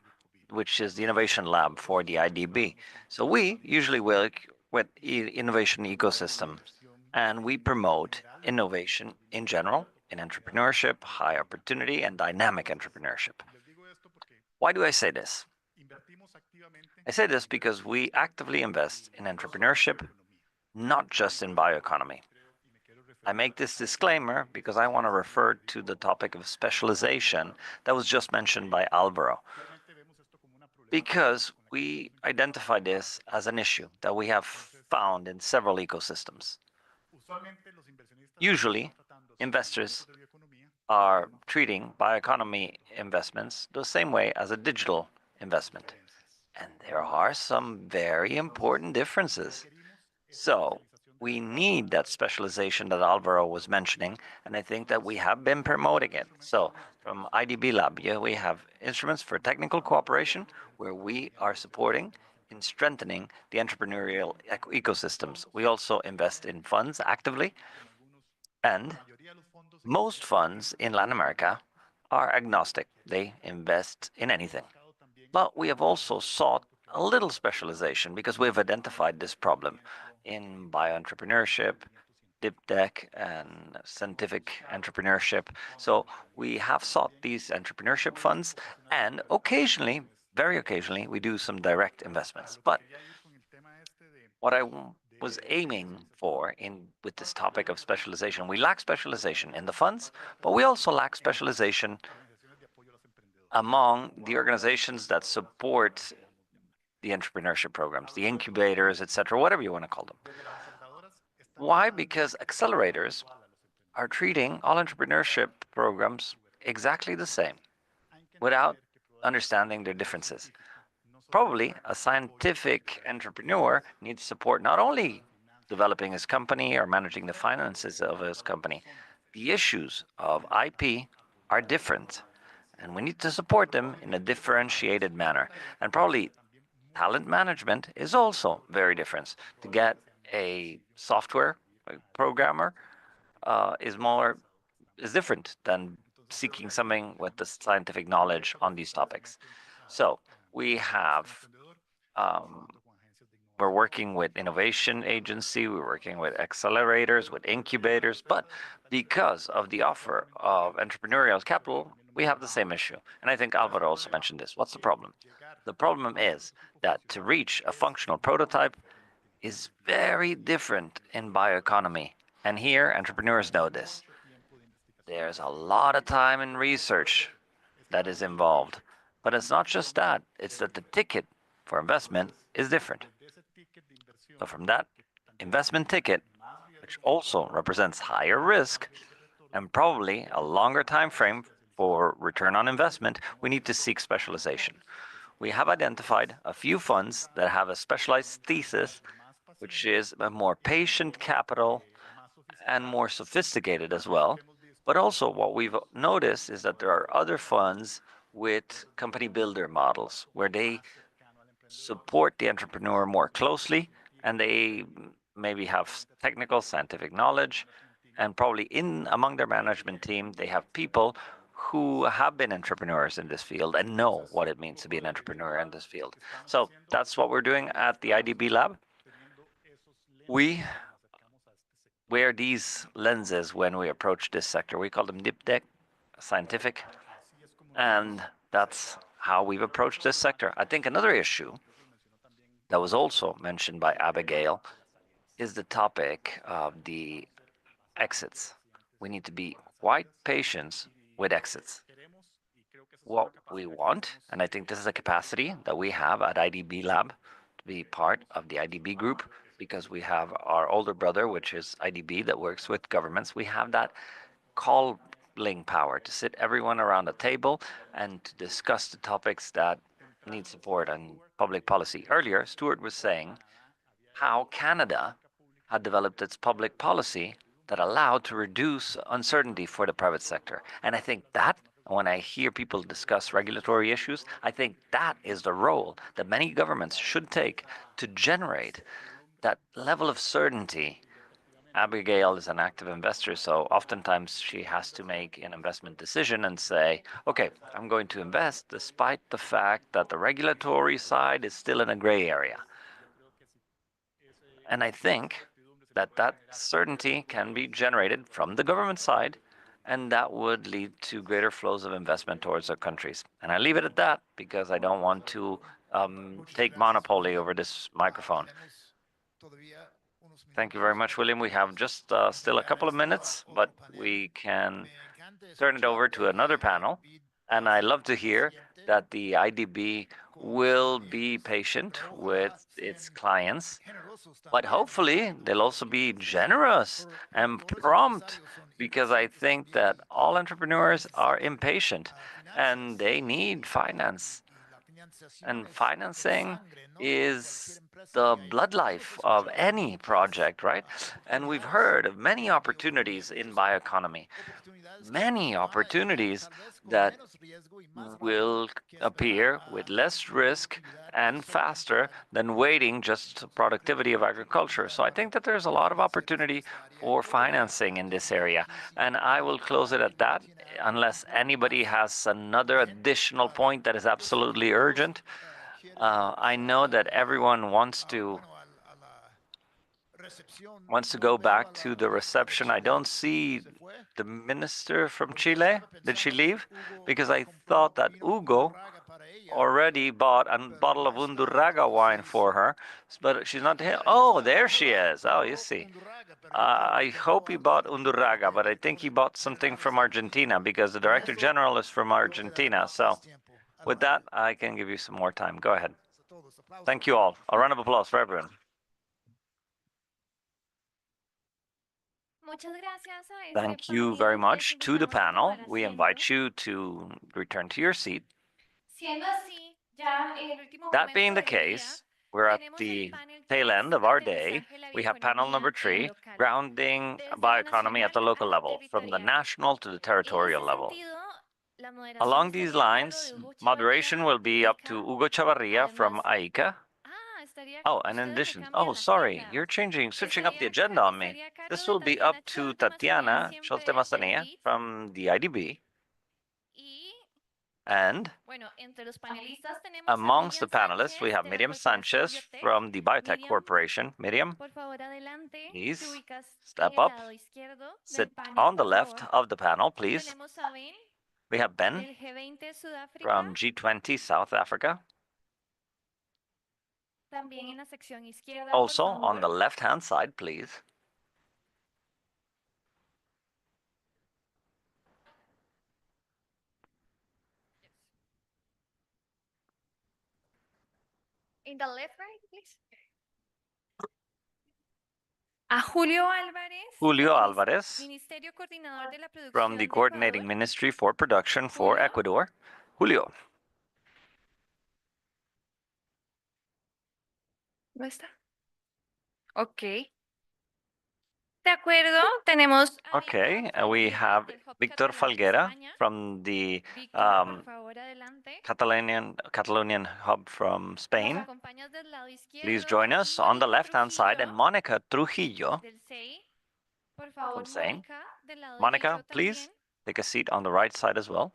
which is the innovation lab for the IDB. So we usually work with innovation ecosystems, and we promote innovation in general, in entrepreneurship, high opportunity, and dynamic entrepreneurship. Why do I say this? I say this because we actively invest in entrepreneurship, not just in bioeconomy. I make this disclaimer because I want to refer to the topic of specialization that was just mentioned by Alvaro. Because we identify this as an issue that we have found in several ecosystems. Usually, investors are treating bioeconomy investments the same way as a digital investment. And there are some very important differences. So we need that specialization that Alvaro was mentioning, and I think that we have been promoting it. So from IDB Lab, we have instruments for technical cooperation where we are supporting in strengthening the entrepreneurial ecosystems. We also invest in funds actively, and most funds in Latin America are agnostic. They invest in anything. But we have also sought a little specialization because we've identified this problem in bioentrepreneurship, deep tech, and scientific entrepreneurship. So we have sought these entrepreneurship funds, and occasionally, very occasionally, we do some direct investments. But what I was aiming for with this topic of specialization, we lack specialization in the funds, but we also lack specialization among the organizations that support the entrepreneurship programs, the incubators, etc., whatever you want to call them. Why? Because accelerators are treating all entrepreneurship programs exactly the same without understanding their differences. Probably a scientific entrepreneur needs support not only developing his company or managing the finances of his company. The issues of IP are different, and we need to support them in a differentiated manner. And probably talent management is also very different. To get a software programmer is different than seeking something with the scientific knowledge on these topics. So we have we're working with innovation agency, we're working with accelerators, with incubators, but because of the offer of entrepreneurial capital, we have the same issue. And I think Alvaro also mentioned this. What's the problem? The problem is that to reach a functional prototype is very different in bioeconomy. And here, entrepreneurs know this. There's a lot of time and research that is involved. But it's not just that, it's that the ticket for investment is different. So from that investment ticket, which also represents higher risk and probably a longer time frame for return on investment, we need to seek specialization. We have identified a few funds that have a specialized thesis, which is a more patient capital and more sophisticated as well. But also what we've noticed is that there are other funds with company builder models where they support the entrepreneur more closely and they maybe have technical scientific knowledge, and probably in among their management team they have people who have been entrepreneurs in this field and know what it means to be an entrepreneur in this field. So that's what we're doing at the IDB Lab. We wear these lenses when we approach this sector. We call them deep tech, scientific, and that's how we've approached this sector. I think another issue that was also mentioned by Abigail is the topic of the exits. We need to be quite patient with exits. What we want, and I think this is a capacity that we have at IDB Lab to be part of the IDB group, because we have our older brother, which is IDB, that works with governments. We have that calling power to sit everyone around a table and to discuss the topics that need support and public policy. Earlier, Stuart was saying how Canada had developed its public policy that allowed to reduce uncertainty for the private sector. And I think that, when I hear people discuss regulatory issues, I think that is the role that many governments should take to generate that level of certainty. Abigail is an active investor, so oftentimes she has to make an investment decision and say, okay, I'm going to invest despite the fact that the regulatory side is still in a gray area. And I think that that certainty can be generated from the government side and that would lead to greater flows of investment towards our countries. And I leave it at that because I don't want to take monopoly over this microphone. Thank you very much, William. We have just still a couple of minutes, but we can turn it over to another panel. And I love to hear that the IDB will be patient with its clients, but hopefully they'll also be generous and prompt, because I think that all entrepreneurs are impatient and they need finance. And financing is the blood life of any project, right? And we've heard of many opportunities in bioeconomy, many opportunities that will appear with less risk and faster than waiting just productivity of agriculture. So I think that there's a lot of opportunity for financing in this area. And I will close it at that, unless anybody has another additional point that is absolutely urgent. I know that everyone wants to go back to the reception. I don't see the minister from Chile. Did she leave? Because I thought that Hugo already bought a bottle of Undurraga wine for her, but she's not here. Oh, there she is. Oh, you see. I hope he bought Undurraga, but I think he bought something from Argentina because the Director General is from Argentina. So with that, I can give you some more time. Go ahead. Thank you all. A round of applause for everyone. Thank you very much to the panel. We invite you to return to your seat. That being the case, we're at the tail end of our day. We have panel number 3, grounding bioeconomy at the local level, from the national to the territorial level. Along these lines, moderation will be up to Hugo Chavarria from AICA. Oh, and in addition, oh, sorry, you're switching up the agenda on me. This will be up to Tatiana Cholte from the IDB. And amongst the panelists, we have Miriam Sanchez from the Biotech Corporation. Miriam, please step up. Sit on the left of the panel, please. We have Ben from G20 South Africa. Also on the left-hand side, please. In the left, right, please. Julio Álvarez from the Coordinating Ministry for Production for Ecuador. Julio. ¿No está? Ok. De acuerdo, tenemos. Okay, we have Víctor Falguera from the Catalonian hub from Spain. Please join us on the left-hand side, and Mónica Trujillo from SAIN. Mónica, please take a seat on the right side as well.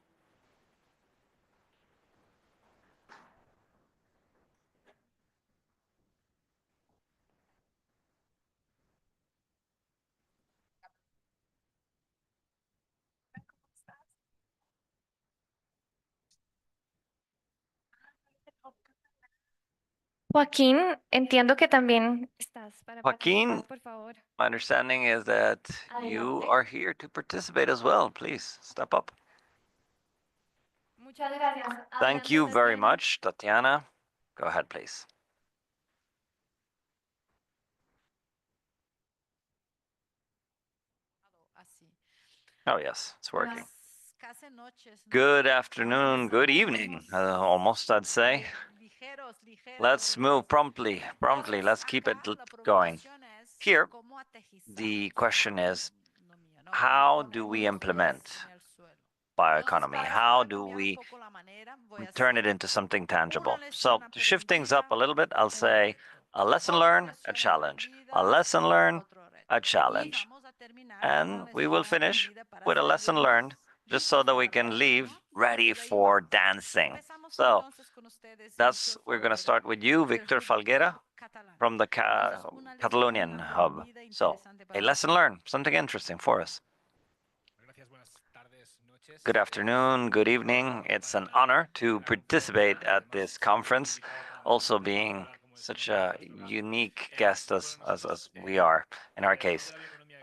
Joaquín, entiendo que también estás para Joaquín, participar, por favor. my understanding is that you are here to participate as well. Please step up. Muchas gracias. Thank you very much, Tatiana. Go ahead, please. Oh, yes, it's working. Good afternoon, good evening, almost, I'd say. Let's move promptly. Let's keep it going. Here, the question is, how do we implement bioeconomy? How do we turn it into something tangible? So to shift things up a little bit, I'll say a lesson learned, a challenge. A lesson learned, a challenge. And we will finish with a lesson learned, just so that we can leave ready for dancing. So we're going to start with you, Victor Falguera, from the Catalonian hub. So a lesson learned, something interesting for us. Good afternoon, good evening. It's an honor to participate at this conference, also being such a unique guest as we are in our case.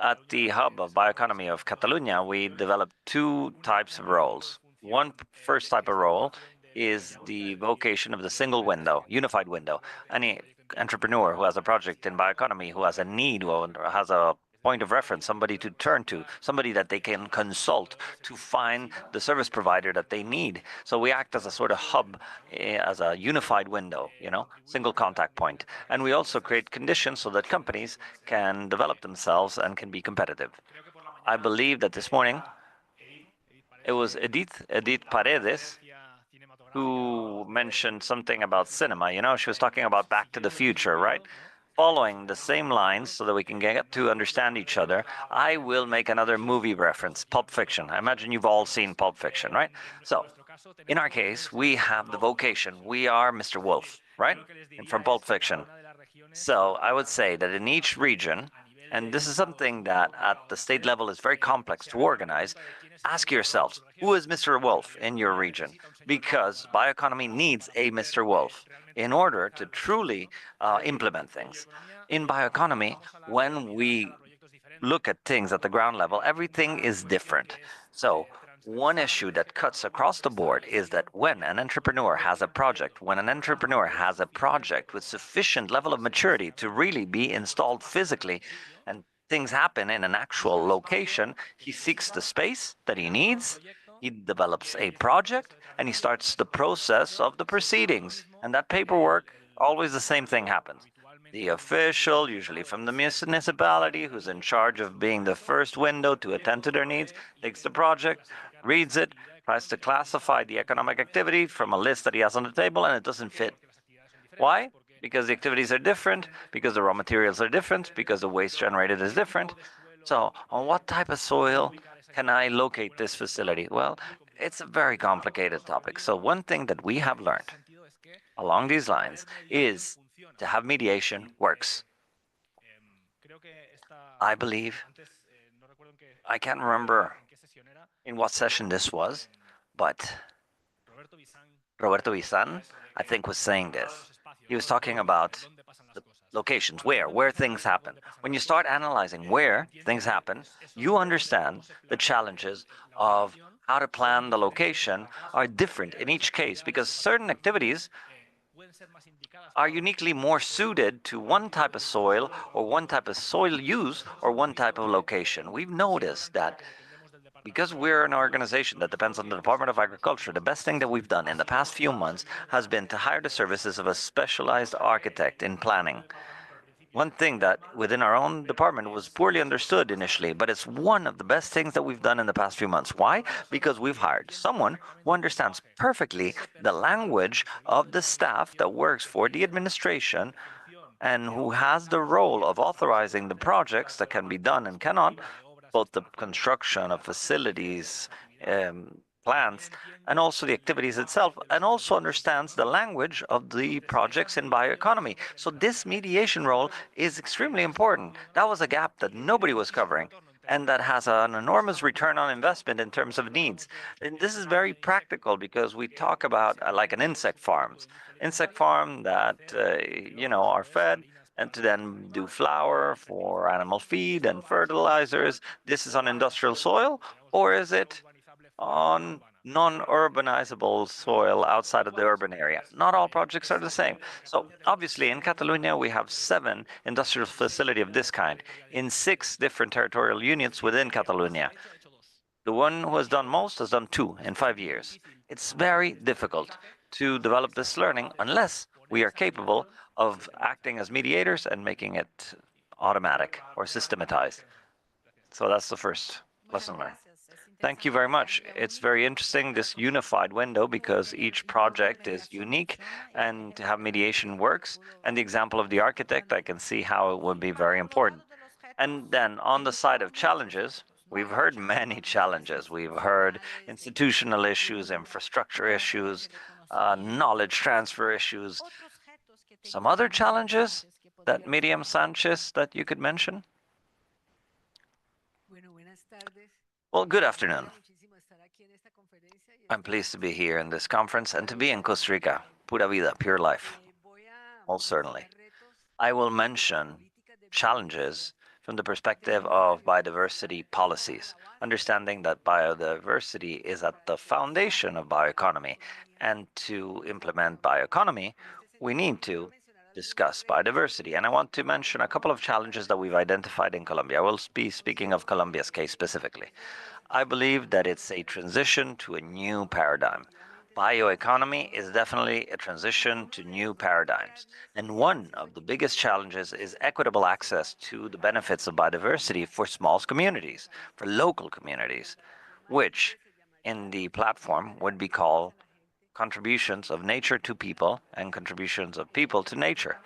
At the hub of bioeconomy of Catalonia, we developed two types of roles. One first type of role is the vocation of the single window, unified window. Any entrepreneur who has a project in bioeconomy, who has a need, or has a point of reference, somebody to turn to, somebody that they can consult to find the service provider that they need. So we act as a sort of hub, as a unified window, single contact point. And we also create conditions so that companies can develop themselves and can be competitive. I believe that this morning it was Edith Paredes, who mentioned something about cinema. She was talking about Back to the Future, right? Following the same lines so that we can get to understand each other, I will make another movie reference, Pulp Fiction. I imagine you've all seen Pulp Fiction, right? So, in our case, we have the vocation. We are Mr. Wolf, right? And from Pulp Fiction. So, I would say that in each region, and this is something that at the state level is very complex to organize, ask yourselves, who is Mr. Wolf in your region? Because bioeconomy needs a Mr. Wolf in order to truly implement things. In bioeconomy, when we look at things at the ground level, everything is different. So one issue that cuts across the board is that when an entrepreneur has a project, with sufficient level of maturity to really be installed physically, and things happen in an actual location, he seeks the space that he needs, he develops a project, and he starts the process of the proceedings. And that paperwork, always the same thing happens. The official, usually from the municipality, who's in charge of being the first window to attend to their needs, takes the project, reads it, tries to classify the economic activity from a list that he has on the table, and it doesn't fit. Why? Because the activities are different, because the raw materials are different, because the waste generated is different. So, on what type of soil can I locate this facility? Well, it's a very complicated topic. So, one thing that we have learned along these lines is to have mediation works. I believe, I can't remember in what session this was, but Roberto Bizan, I think, was saying this. He was talking about the locations, where things happen. When you start analyzing where things happen, you understand the challenges of how to plan the location are different in each case, because certain activities are uniquely more suited to one type of soil or one type of soil use or one type of location. We've noticed that because we're an organization that depends on the Department of Agriculture, the best thing that we've done in the past few months has been to hire the services of a specialized architect in planning. One thing that within our own department was poorly understood initially, but it's one of the best things that we've done in the past few months. Why? Because we've hired someone who understands perfectly the language of the staff that works for the administration and who has the role of authorizing the projects that can be done and cannot, both the construction of facilities, plants, and also the activities itself, and also understands the language of the projects in bioeconomy. So this mediation role is extremely important. That was a gap that nobody was covering, and that has an enormous return on investment in terms of needs. And this is very practical because we talk about like an insect farm that are fed and to then do flour for animal feed and fertilizers. This is on industrial soil, or is it on non-urbanizable soil outside of the urban area? Not all projects are the same. So obviously in Catalonia, we have 7 industrial facilities of this kind in 6 different territorial units within Catalonia. The one who has done most has done 2 in 5 years. It's very difficult to develop this learning unless we are capable of acting as mediators and making it automatic or systematized. So that's the first lesson learned. Thank you very much. It's very interesting, this unified window, because each project is unique, and to have mediation works. And the example of the architect, I can see how it would be very important. And then on the side of challenges, we've heard many challenges. We've heard institutional issues, infrastructure issues, knowledge transfer issues. Some other challenges that Miriam Sanchez that you could mention? Well, good afternoon. I'm pleased to be here in this conference and to be in Costa Rica. Pura vida, pure life. Most certainly. I will mention challenges from the perspective of biodiversity policies, understanding that biodiversity is at the foundation of bioeconomy. And to implement bioeconomy, we need to discuss biodiversity. And I want to mention a couple of challenges that we've identified in Colombia. I will be speaking of Colombia's case specifically. I believe that it's a transition to a new paradigm. Bioeconomy is definitely a transition to new paradigms. And one of the biggest challenges is equitable access to the benefits of biodiversity for small communities, for local communities, which in the platform would be called contributions of nature to people and contributions of people to nature.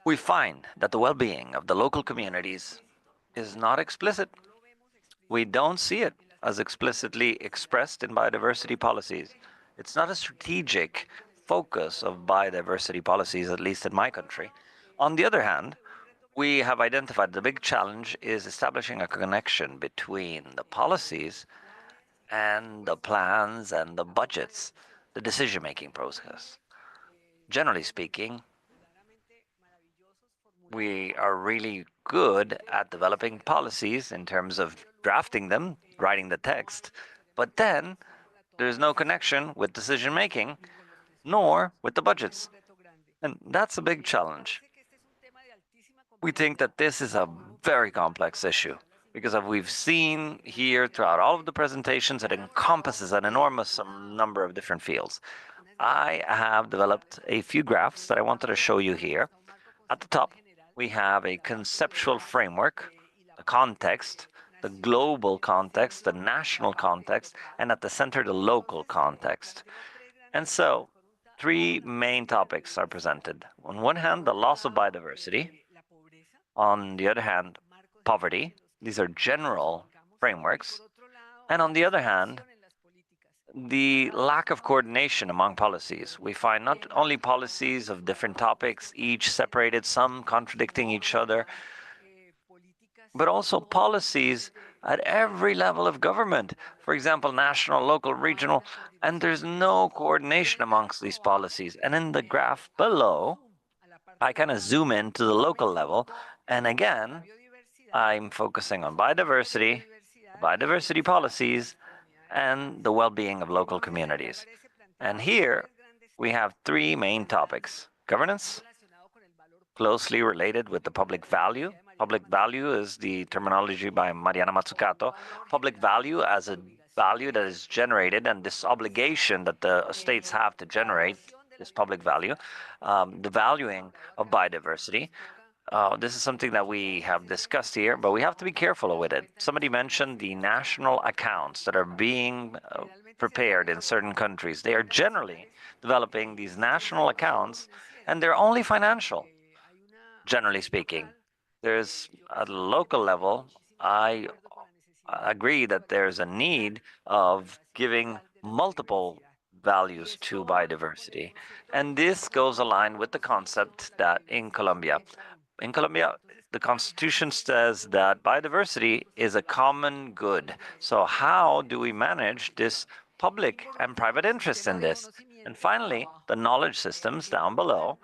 We find that the well-being of the local communities is not explicit. We don't see it as explicitly expressed in biodiversity policies. It's not a strategic focus of biodiversity policies, at least in my country. On the other hand, we have identified the big challenge is establishing a connection between the policies and the plans and the budgets, the decision-making process. Generally speaking, we are really good at developing policies in terms of drafting them, writing the text, but then there's no connection with decision making nor with the budgets. And that's a big challenge. We think that this is a very complex issue because as we've seen here throughout all of the presentations, it encompasses an enormous number of different fields. I have developed a few graphs that I wanted to show you here. At the top, we have a conceptual framework, the context, the global context, the national context, and at the center, the local context. And so, three main topics are presented. On one hand, the loss of biodiversity. On the other hand, poverty. These are general frameworks. And on the other hand, the lack of coordination among policies. We find not only policies of different topics, each separated, some contradicting each other, but also policies at every level of government. For example, national, local, regional, and there's no coordination amongst these policies. And in the graph below, I kind of zoom in to the local level, and again, I'm focusing on biodiversity, biodiversity policies, and the well-being of local communities. And here we have three main topics: governance, closely related with the public value. Public value is the terminology by Mariana Mazzucato. Public value as a value that is generated, and this obligation that the states have to generate this public value, the valuing of biodiversity. This is something that we have discussed here, but we have to be careful with it. Somebody mentioned the national accounts that are being prepared in certain countries. They are generally developing these national accounts, and they're only financial, generally speaking. There's at a local level, I agree that there's a need of giving multiple values to biodiversity. And this goes aligned with the concept that in Colombia, the Constitution says that biodiversity is a common good. So how do we manage this public and private interest in this? And finally, the knowledge systems down below,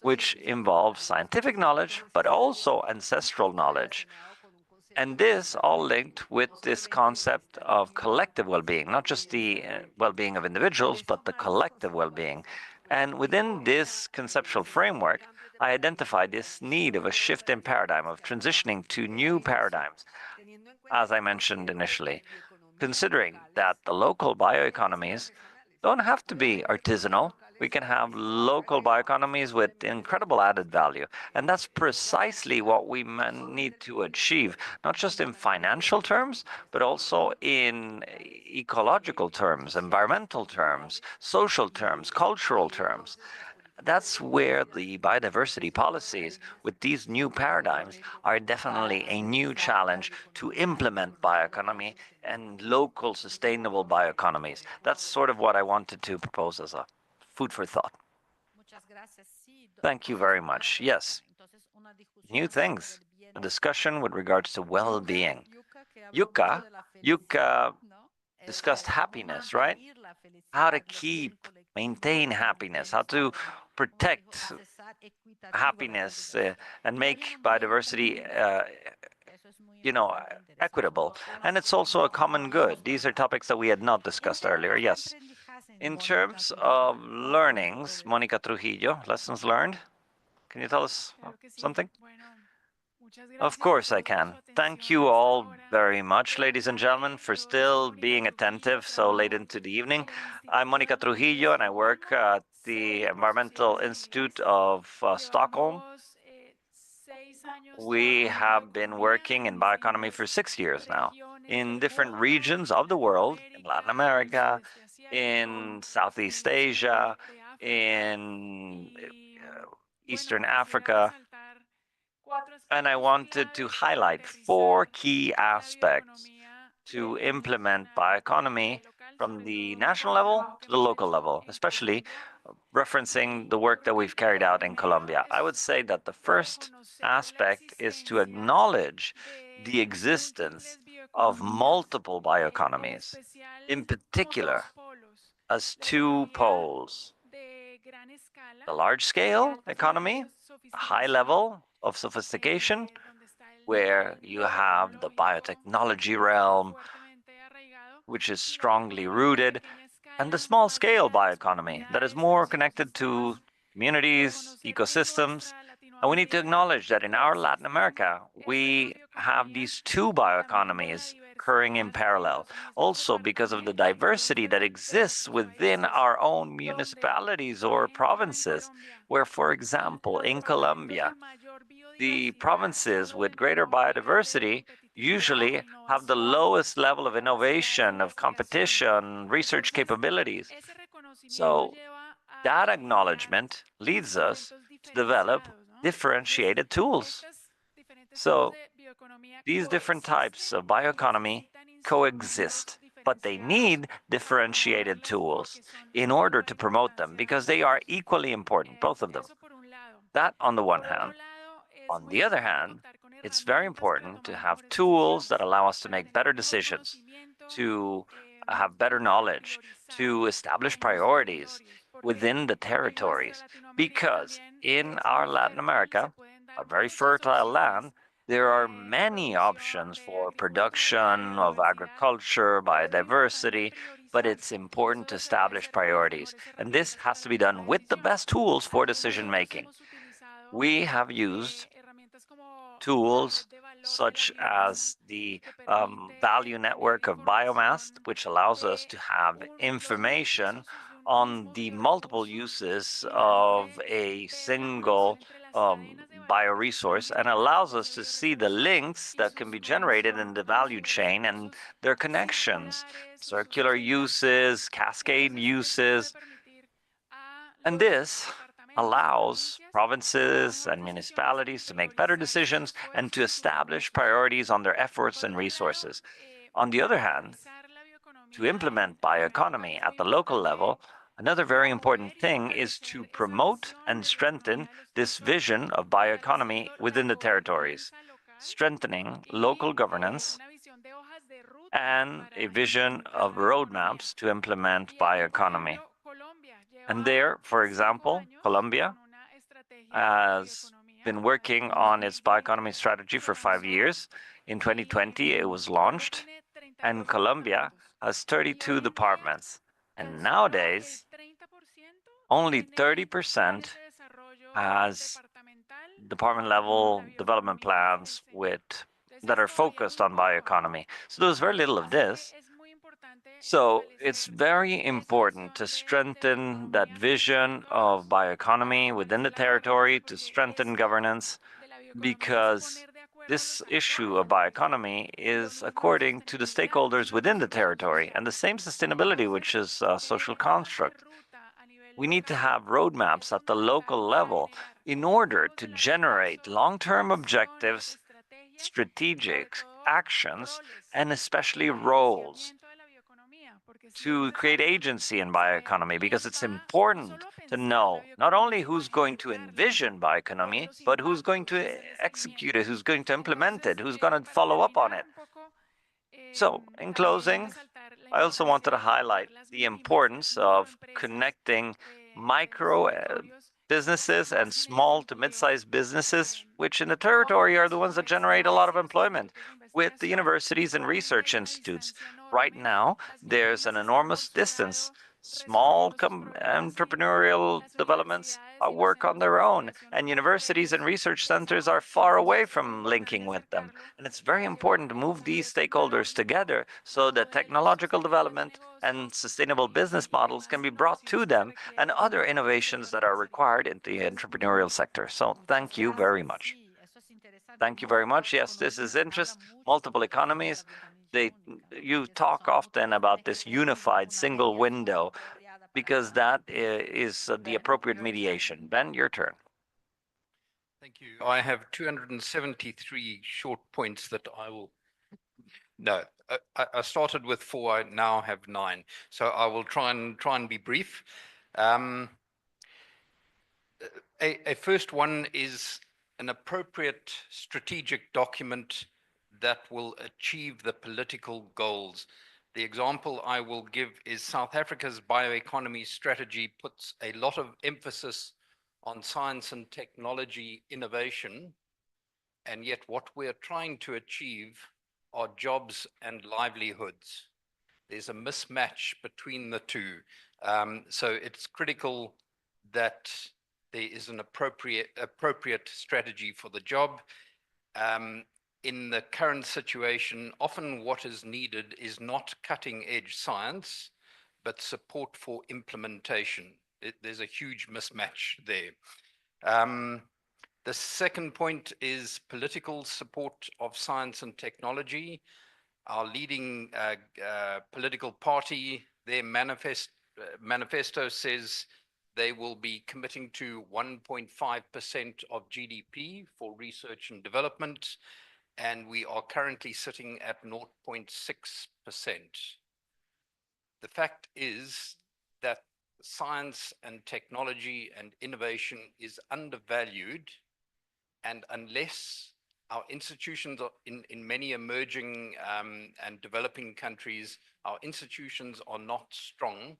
which involve scientific knowledge, but also ancestral knowledge. And this all linked with this concept of collective well-being, not just the well-being of individuals, but the collective well-being. And within this conceptual framework, I identified this need of a shift in paradigm, of transitioning to new paradigms, as I mentioned initially, considering that the local bioeconomies don't have to be artisanal. We can have local bioeconomies with incredible added value. And that's precisely what we need to achieve, not just in financial terms, but also in ecological terms, environmental terms, social terms, cultural terms. That's where the biodiversity policies with these new paradigms are definitely a new challenge to implement bioeconomy and local sustainable bioeconomies. That's sort of what I wanted to propose as a food for thought. Thank you very much. Yes, new things, a discussion with regards to well-being. Yucca discussed happiness, right? How to maintain happiness, how to protect happiness and make biodiversity, equitable. And it's also a common good. These are topics that we had not discussed earlier. Yes. In terms of learnings, Monica Trujillo, lessons learned. Can you tell us something? Of course I can. Thank you all very much, ladies and gentlemen, for still being attentive so late into the evening. I'm Monica Trujillo, and I work at the Environmental Institute of Stockholm. We have been working in bioeconomy for 6 years now in different regions of the world, in Latin America, in Southeast Asia, in Eastern Africa. And I wanted to highlight 4 key aspects to implement bioeconomy from the national level to the local level, especially referencing the work that we've carried out in Colombia. I would say that the first aspect is to acknowledge the existence of multiple bioeconomies, in particular as 2 poles: the large-scale economy, a high level of sophistication, where you have the biotechnology realm, which is strongly rooted, and the small-scale bioeconomy that is more connected to communities, ecosystems. And we need to acknowledge that in our Latin America, we have these 2 bioeconomies occurring in parallel. Also, because of the diversity that exists within our own municipalities or provinces, where, for example, in Colombia, the provinces with greater biodiversity usually have the lowest level of innovation, of competition, research capabilities. So that acknowledgement leads us to develop differentiated tools. So these different types of bioeconomy coexist, but they need differentiated tools in order to promote them because they are equally important, both of them. That on the one hand. On the other hand, it's very important to have tools that allow us to make better decisions, to have better knowledge, to establish priorities within the territories. Because in our Latin America, a very fertile land, there are many options for production of agriculture, biodiversity, but it's important to establish priorities. And this has to be done with the best tools for decision making. We have used tools such as the value network of biomass, which allows us to have information on the multiple uses of a single bioresource and allows us to see the links that can be generated in the value chain and their connections, circular uses, cascade uses. And this allows provinces and municipalities to make better decisions and to establish priorities on their efforts and resources. On the other hand, to implement bioeconomy at the local level, another very important thing is to promote and strengthen this vision of bioeconomy within the territories, strengthening local governance and a vision of roadmaps to implement bioeconomy. And there, for example, Colombia has been working on its bioeconomy strategy for 5 years. In 2020, it was launched, and Colombia has 32 departments. And nowadays, only 30% has department-level development plans that are focused on bioeconomy. So there's very little of this. So it's very important to strengthen that vision of bioeconomy within the territory, to strengthen governance, because this issue of bioeconomy is according to the stakeholders within the territory and the same sustainability, which is a social construct. We need to have roadmaps at the local level in order to generate long-term objectives, strategic actions, and especially roles to create agency in bioeconomy, because it's important to know not only who's going to envision bioeconomy, but who's going to execute it, who's going to implement it, who's going to follow up on it. So, in closing, I also wanted to highlight the importance of connecting micro businesses and small to mid-sized businesses, which in the territory are the ones that generate a lot of employment, with the universities and research institutes. Right now, there's an enormous distance. Small entrepreneurial developments work on their own, and universities and research centers are far away from linking with them. And it's very important to move these stakeholders together so that technological development and sustainable business models can be brought to them and other innovations that are required in the entrepreneurial sector. So thank you very much. Thank you very much. Yes, this is interest, multiple economies. You talk often about this unified single window because that is the appropriate mediation. Ben, your turn. Thank you. I have 273 short points that I will. No, I started with 4. I now have 9. So I will try and be brief. A first one is an appropriate strategic document that will achieve the political goals. The example I will give is South Africa's bioeconomy strategy puts a lot of emphasis on science and technology innovation, and yet what we're trying to achieve are jobs and livelihoods. There's a mismatch between the two. So it's critical that there is an appropriate strategy for the job. In the current situation, often what is needed is not cutting edge science, but support for implementation. There's a huge mismatch there. The second point is political support of science and technology. Our leading political party, their manifesto says they will be committing to 1.5% of GDP for research and development, and we are currently sitting at 0.6%. The fact is that science and technology and innovation is undervalued, and unless our institutions in many emerging and developing countries, our institutions are not strong,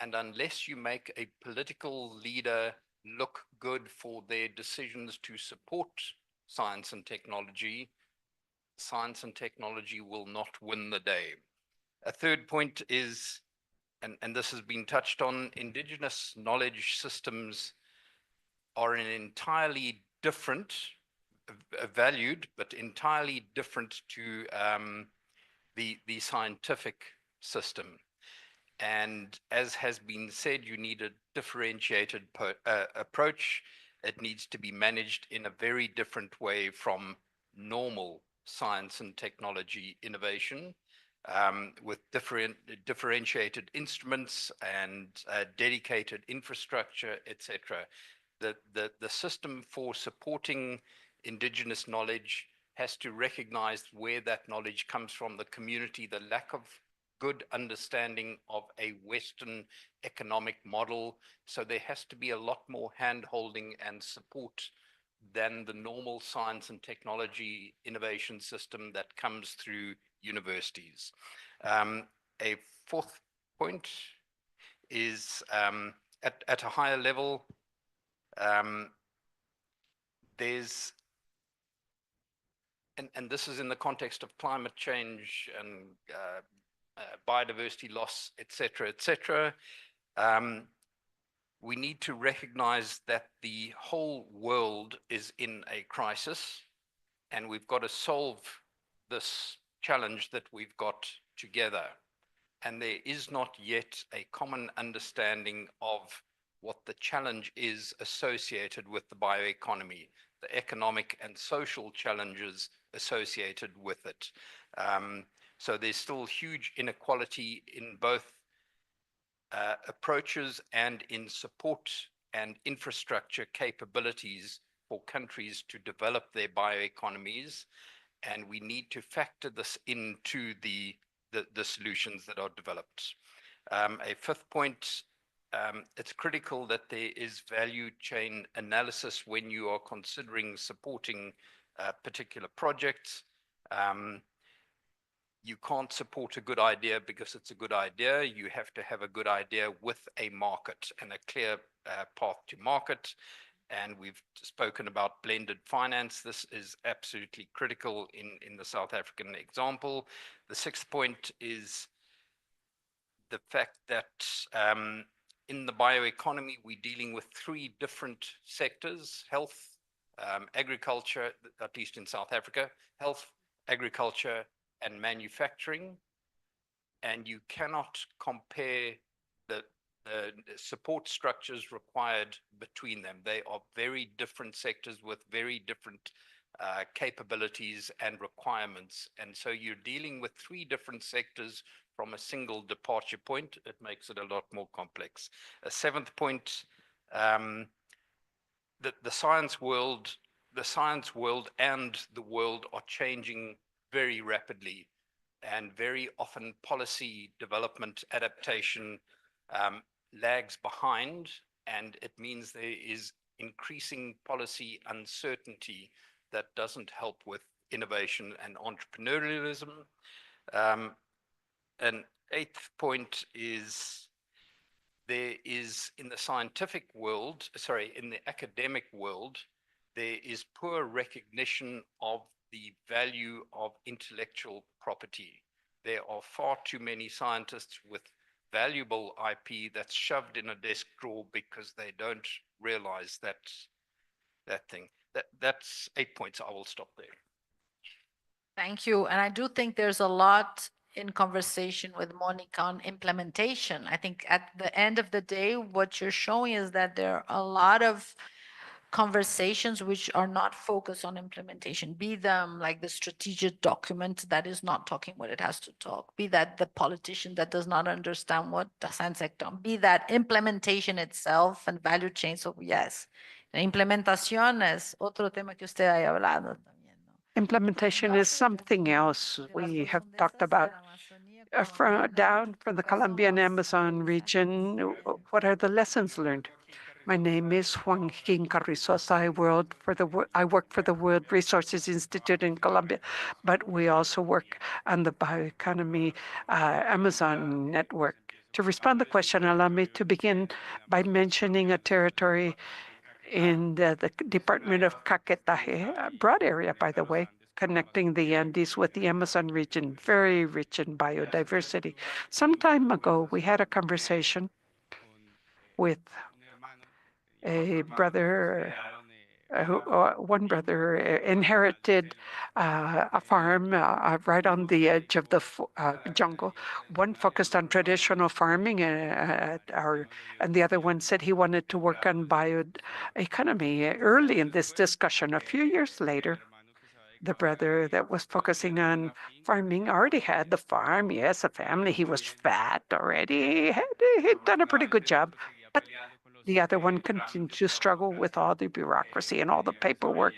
and unless you make a political leader look good for their decisions to support science and technology will not win the day. A third point is, and this has been touched on, indigenous knowledge systems are an entirely different, valued, but entirely different to the scientific system. And as has been said, you need a differentiated approach. It needs to be managed in a very different way from normal science and technology innovation, with differentiated instruments and dedicated infrastructure, etc. The system for supporting indigenous knowledge has to recognize where that knowledge comes from, the community, the lack of good understanding of a Western economic model. So there has to be a lot more hand-holding and support than the normal science and technology innovation system that comes through universities. A fourth point is at a higher level, there's, and this is in the context of climate change and biodiversity loss, etc. We need to recognize that the whole world is in a crisis, and we've got to solve this challenge that we've got together. And there is not yet a common understanding of what the challenge is associated with the bioeconomy, the economic and social challenges associated with it. So there's still huge inequality in both approaches and in support and infrastructure capabilities for countries to develop their bioeconomies. And we need to factor this into the solutions that are developed. A fifth point, it's critical that there is value chain analysis when you are considering supporting particular projects. You can't support a good idea because it's a good idea. You have to have a good idea with a market and a clear path to market. And we've spoken about blended finance. This is absolutely critical in the South African example. The sixth point is the fact that in the bioeconomy, we're dealing with three different sectors: health, agriculture, at least in South Africa, health, agriculture, and manufacturing. And you cannot compare the support structures required between them. They are very different sectors with very different capabilities and requirements. And so you're dealing with three different sectors from a single departure point. It makes it a lot more complex. A seventh point, the science world and the world are changing very rapidly, and very often policy development adaptation lags behind, and it means there is increasing policy uncertainty that doesn't help with innovation and entrepreneurialism. An eighth point is there is in the scientific world, sorry, in the academic world, there is poor recognition of the value of intellectual property. There are far too many scientists with valuable IP that's shoved in a desk drawer because they don't realize that thing. That's 8 points. I will stop there. Thank you. And I do think there's a lot in conversation with Monica on implementation. I think at the end of the day, what you're showing is that there are a lot of conversations which are not focused on implementation, be them like the strategic document that is not talking what it has to talk, be that the politician that does not understand what the science sector, be that implementation itself and value chain. So yes, la implementación es otro tema que usted haya hablado. Implementation is something else we have talked about. Down from the Colombian Amazon region, what are the lessons learned? My name is Joaquin Carrizos. I work for the World Resources Institute in Colombia, but we also work on the Bioeconomy Amazon network. To respond to the question, allow me to begin by mentioning a territory in the Department of Caquetá, a broad area, by the way, connecting the Andes with the Amazon region, very rich in biodiversity. Some time ago, we had a conversation with a brother, one brother inherited a farm right on the edge of the jungle. One focused on traditional farming, and the other one said he wanted to work on bioeconomy. Early in this discussion, a few years later, the brother that was focusing on farming already had the farm, yes, a family. He was fat already. He'd done a pretty good job. But the other one continued to struggle with all the bureaucracy and all the paperwork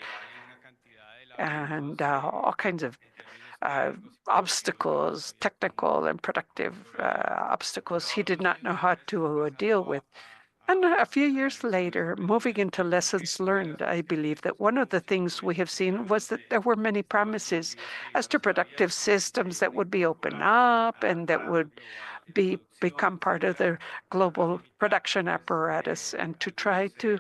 and all kinds of obstacles, technical and productive obstacles he did not know how to deal with. And a few years later, moving into lessons learned, I believe that one of the things we have seen was that there were many promises as to productive systems that would be open up and that would become part of the global production apparatus, and to try to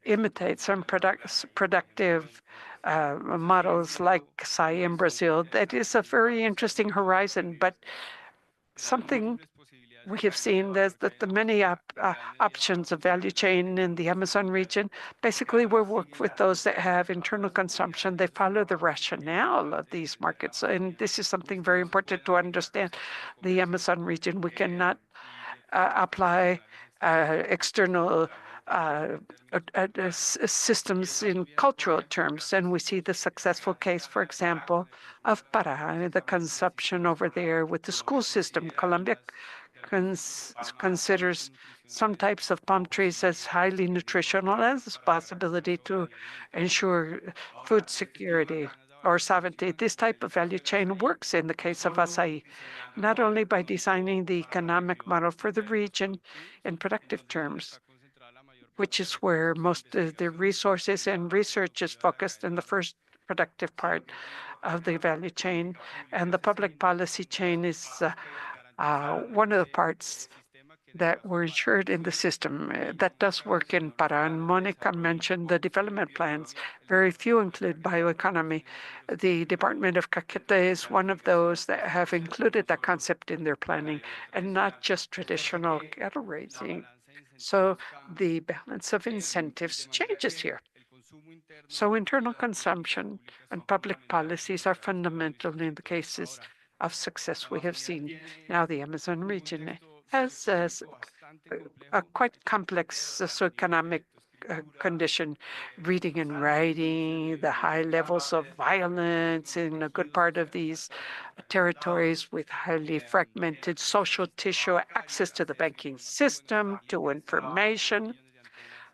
imitate some productive models like SAI in Brazil. That is a very interesting horizon, but something we have seen that the many options of value chain in the Amazon region, basically we work with those that have internal consumption. They follow the rationale of these markets. And this is something very important to understand. The Amazon region, we cannot apply external systems in cultural terms. And we see the successful case, for example, of Pará, the consumption over there with the school system. Colombia considers some types of palm trees as highly nutritional, as a possibility to ensure food security or sovereignty. This type of value chain works in the case of acai, not only by designing the economic model for the region in productive terms, which is where most of the resources and research is focused in the first productive part of the value chain, and the public policy chain is one of the parts that were ensured in the system. That does work in Para. And Monica mentioned the development plans. Very few include bioeconomy. The Department of Caqueta is one of those that have included that concept in their planning and not just traditional cattle raising. So the balance of incentives changes here. So internal consumption and public policies are fundamental in the cases of success we have seen. Now the Amazon region has a quite complex socioeconomic condition, reading and writing, the high levels of violence in a good part of these territories with highly fragmented social tissue, access to the banking system, to information.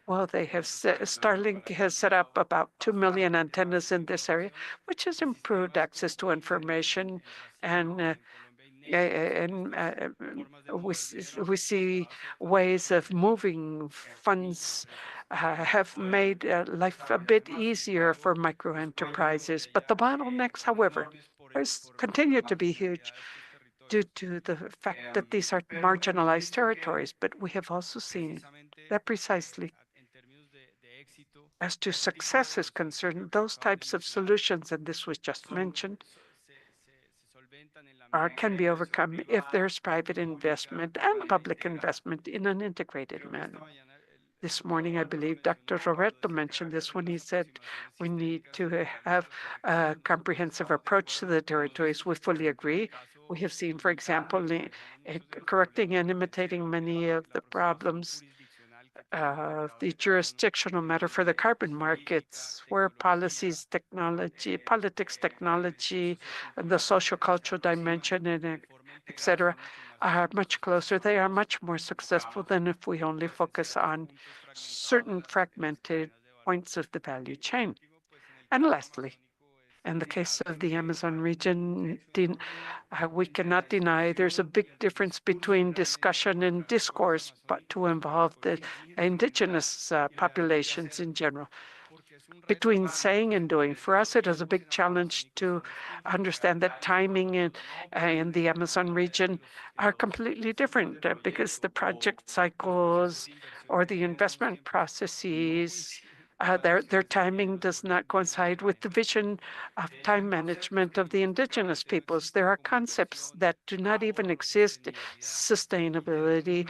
Well, Starlink has set up about 2 million antennas in this area, which has improved access to information and we see ways of moving funds have made life a bit easier for micro enterprises. But the bottlenecks, however, continue to be huge due to the fact that these are marginalized territories. But we have also seen that precisely as to success is concerned, those types of solutions, and this was just mentioned, can be overcome if there's private investment and public investment in an integrated manner. This morning, I believe Dr. Roberto mentioned this when he said we need to have a comprehensive approach to the territories. We fully agree. We have seen, for example, correcting and imitating many of the problems the jurisdictional matter for the carbon markets, where policies, technology, politics, technology, and the social cultural dimension, and etc., are much closer. They are much more successful than if we only focus on certain fragmented points of the value chain. And lastly, in the case of the Amazon region, we cannot deny there's a big difference between discussion and discourse, but to involve the indigenous populations in general. Between saying and doing, for us, it is a big challenge to understand that timing in the Amazon region are completely different because the project cycles or the investment processes their timing does not coincide with the vision of time management of the indigenous peoples. There are concepts that do not even exist, sustainability,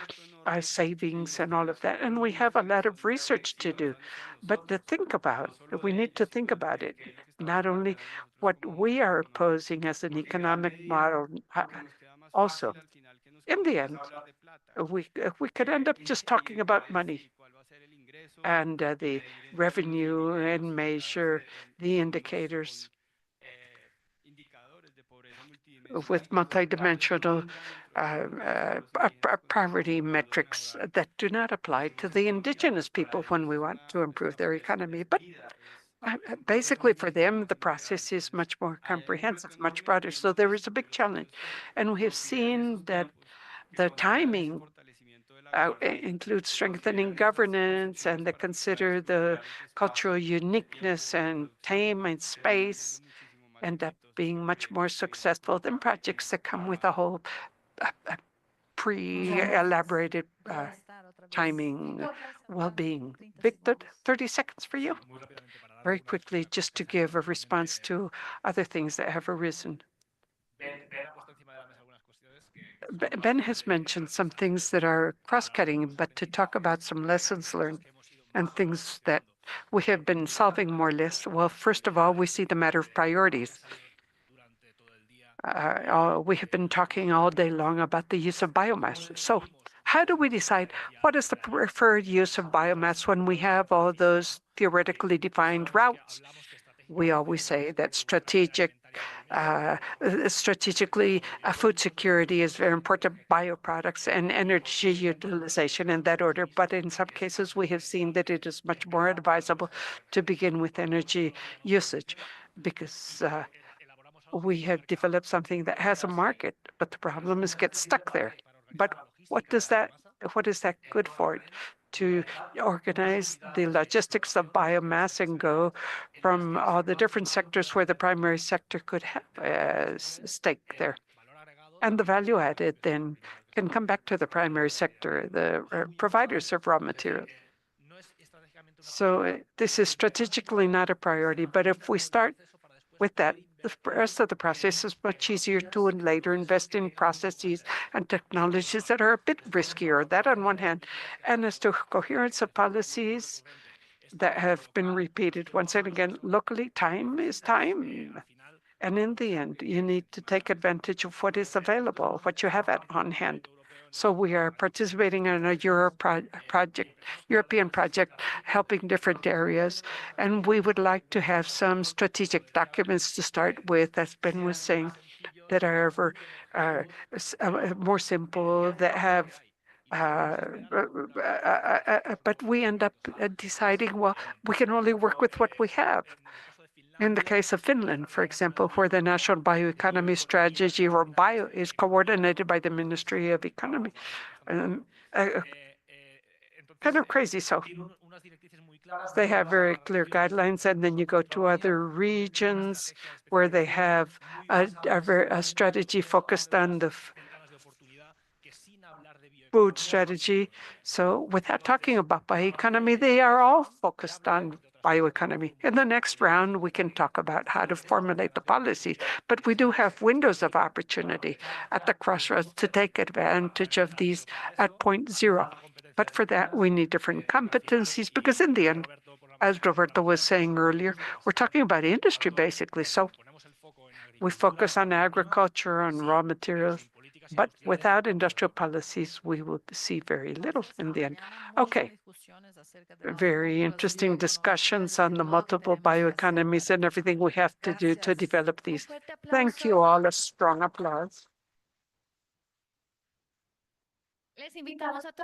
savings, and all of that. And we have a lot of research to do. But we need to think about it, not only what we are posing as an economic model, also. In the end, we could end up just talking about money and the revenue and measure the indicators with multidimensional poverty metrics that do not apply to the indigenous people when we want to improve their economy. But basically, for them, the process is much more comprehensive, much broader. So there is a big challenge. And we have seen that the timing includes strengthening governance and they consider the cultural uniqueness and time and space end up being much more successful than projects that come with a whole pre-elaborated timing well-being. Victor, 30 seconds for you. Very quickly, just to give a response to other things that have arisen. Ben has mentioned some things that are cross-cutting, but to talk about some lessons learned and things that we have been solving more or less. Well, first of all, we see the matter of priorities. We have been talking all day long about the use of biomass. So how do we decide what is the preferred use of biomass when we have all those theoretically defined routes? We always say that strategically, food security is very important, bioproducts and energy utilization in that order. But in some cases, we have seen that it is much more advisable to begin with energy usage because we have developed something that has a market, but the problem is get stuck there. But what is that good for? to organize the logistics of biomass and go from all the different sectors where the primary sector could have a stake there. And the value added then can come back to the primary sector, the providers of raw material. So this is strategically not a priority, but if we start with that, the rest of the process is much easier to and later invest in processes and technologies that are a bit riskier. That on one hand, and as to coherence of policies that have been repeated once and again, locally, time is time. And in the end, you need to take advantage of what is available, what you have on hand. So we are participating in a European project, helping different areas. And we would like to have some strategic documents to start with, as Ben was saying, that are ever more simple, that have but we end up deciding, well, we can only work with what we have. In the case of Finland, for example, where the national bioeconomy strategy or bio is coordinated by the Ministry of Economy, kind of crazy. So they have very clear guidelines, and then you go to other regions where they have a strategy focused on the food strategy. So without talking about bioeconomy, they are all focused on bioeconomy. In the next round, we can talk about how to formulate the policies, but we do have windows of opportunity at the crossroads to take advantage of these at point zero. But for that, we need different competencies because in the end, as Roberto was saying earlier, we're talking about industry basically. So we focus on agriculture, on raw materials, but without industrial policies, we will see very little in the end. Okay. Very interesting discussions on the multiple bioeconomies and everything we have to do to develop these. Thank you all. A strong applause.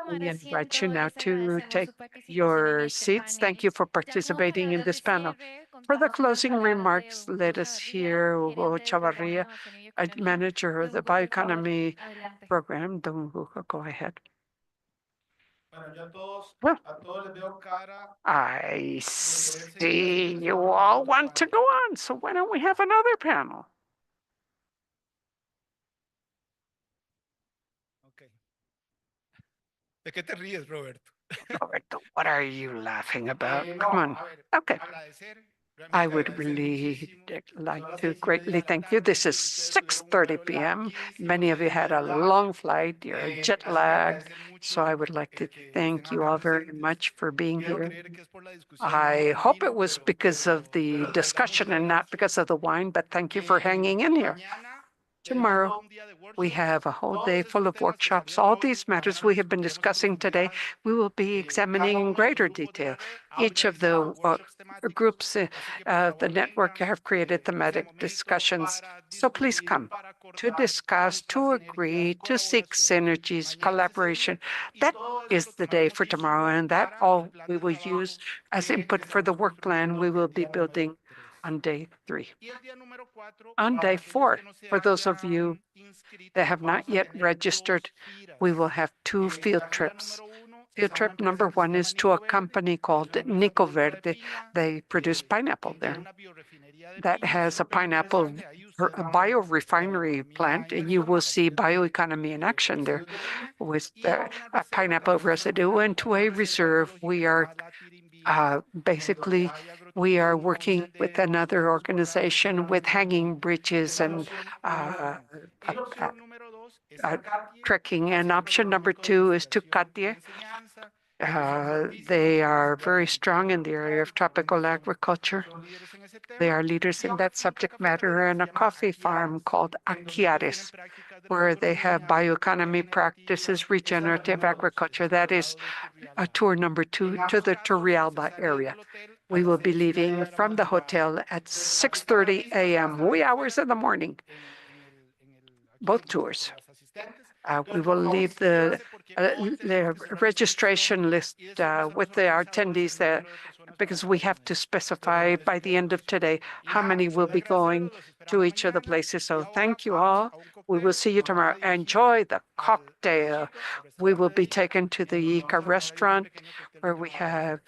We invite you now to take your seats. Thank you for participating in this panel. For the closing remarks, let us hear Hugo Chavarria, manager of the Bioeconomy program. Don Hugo, go ahead. Well, I see you all want to go on, so why don't we have another panel? ¿De qué te ríes, Roberto? Roberto, what are you laughing about? Come on. Okay. I would really like to greatly thank you. This is 6:30 p.m. Many of you had a long flight, you're jet lagged, so I would like to thank you all very much for being here. I hope it was because of the discussion and not because of the wine, but thank you for hanging in here. Tomorrow, we have a whole day full of workshops. All these matters we have been discussing today, we will be examining in greater detail. Each of the groups, the network have created thematic discussions. So please come to discuss, to agree, to seek synergies, collaboration. That is the day for tomorrow, and that all we will use as input for the work plan we will be building on day 3. On day 4, for those of you that have not yet registered, we will have 2 field trips. Field trip number 1 is to a company called Nico Verde. They produce pineapple there. That has a pineapple a biorefinery plant, and you will see bioeconomy in action there with a pineapple residue. And to a reserve, we are basically, we are working with another organization with hanging bridges and trekking. And option number 2 is to Katia. They are very strong in the area of tropical agriculture. They are leaders in that subject matter, and a coffee farm called Aquiares, where they have bioeconomy practices, regenerative agriculture. That is a tour number 2 to the Turrialba area. We will be leaving from the hotel at 6:30 a.m., wee hours in the morning, both tours. We will leave the registration list with the attendees there because we have to specify by the end of today how many will be going to each of the places. So thank you all We will see you tomorrow. Enjoy the cocktail. We will be taken to the Ica restaurant where we have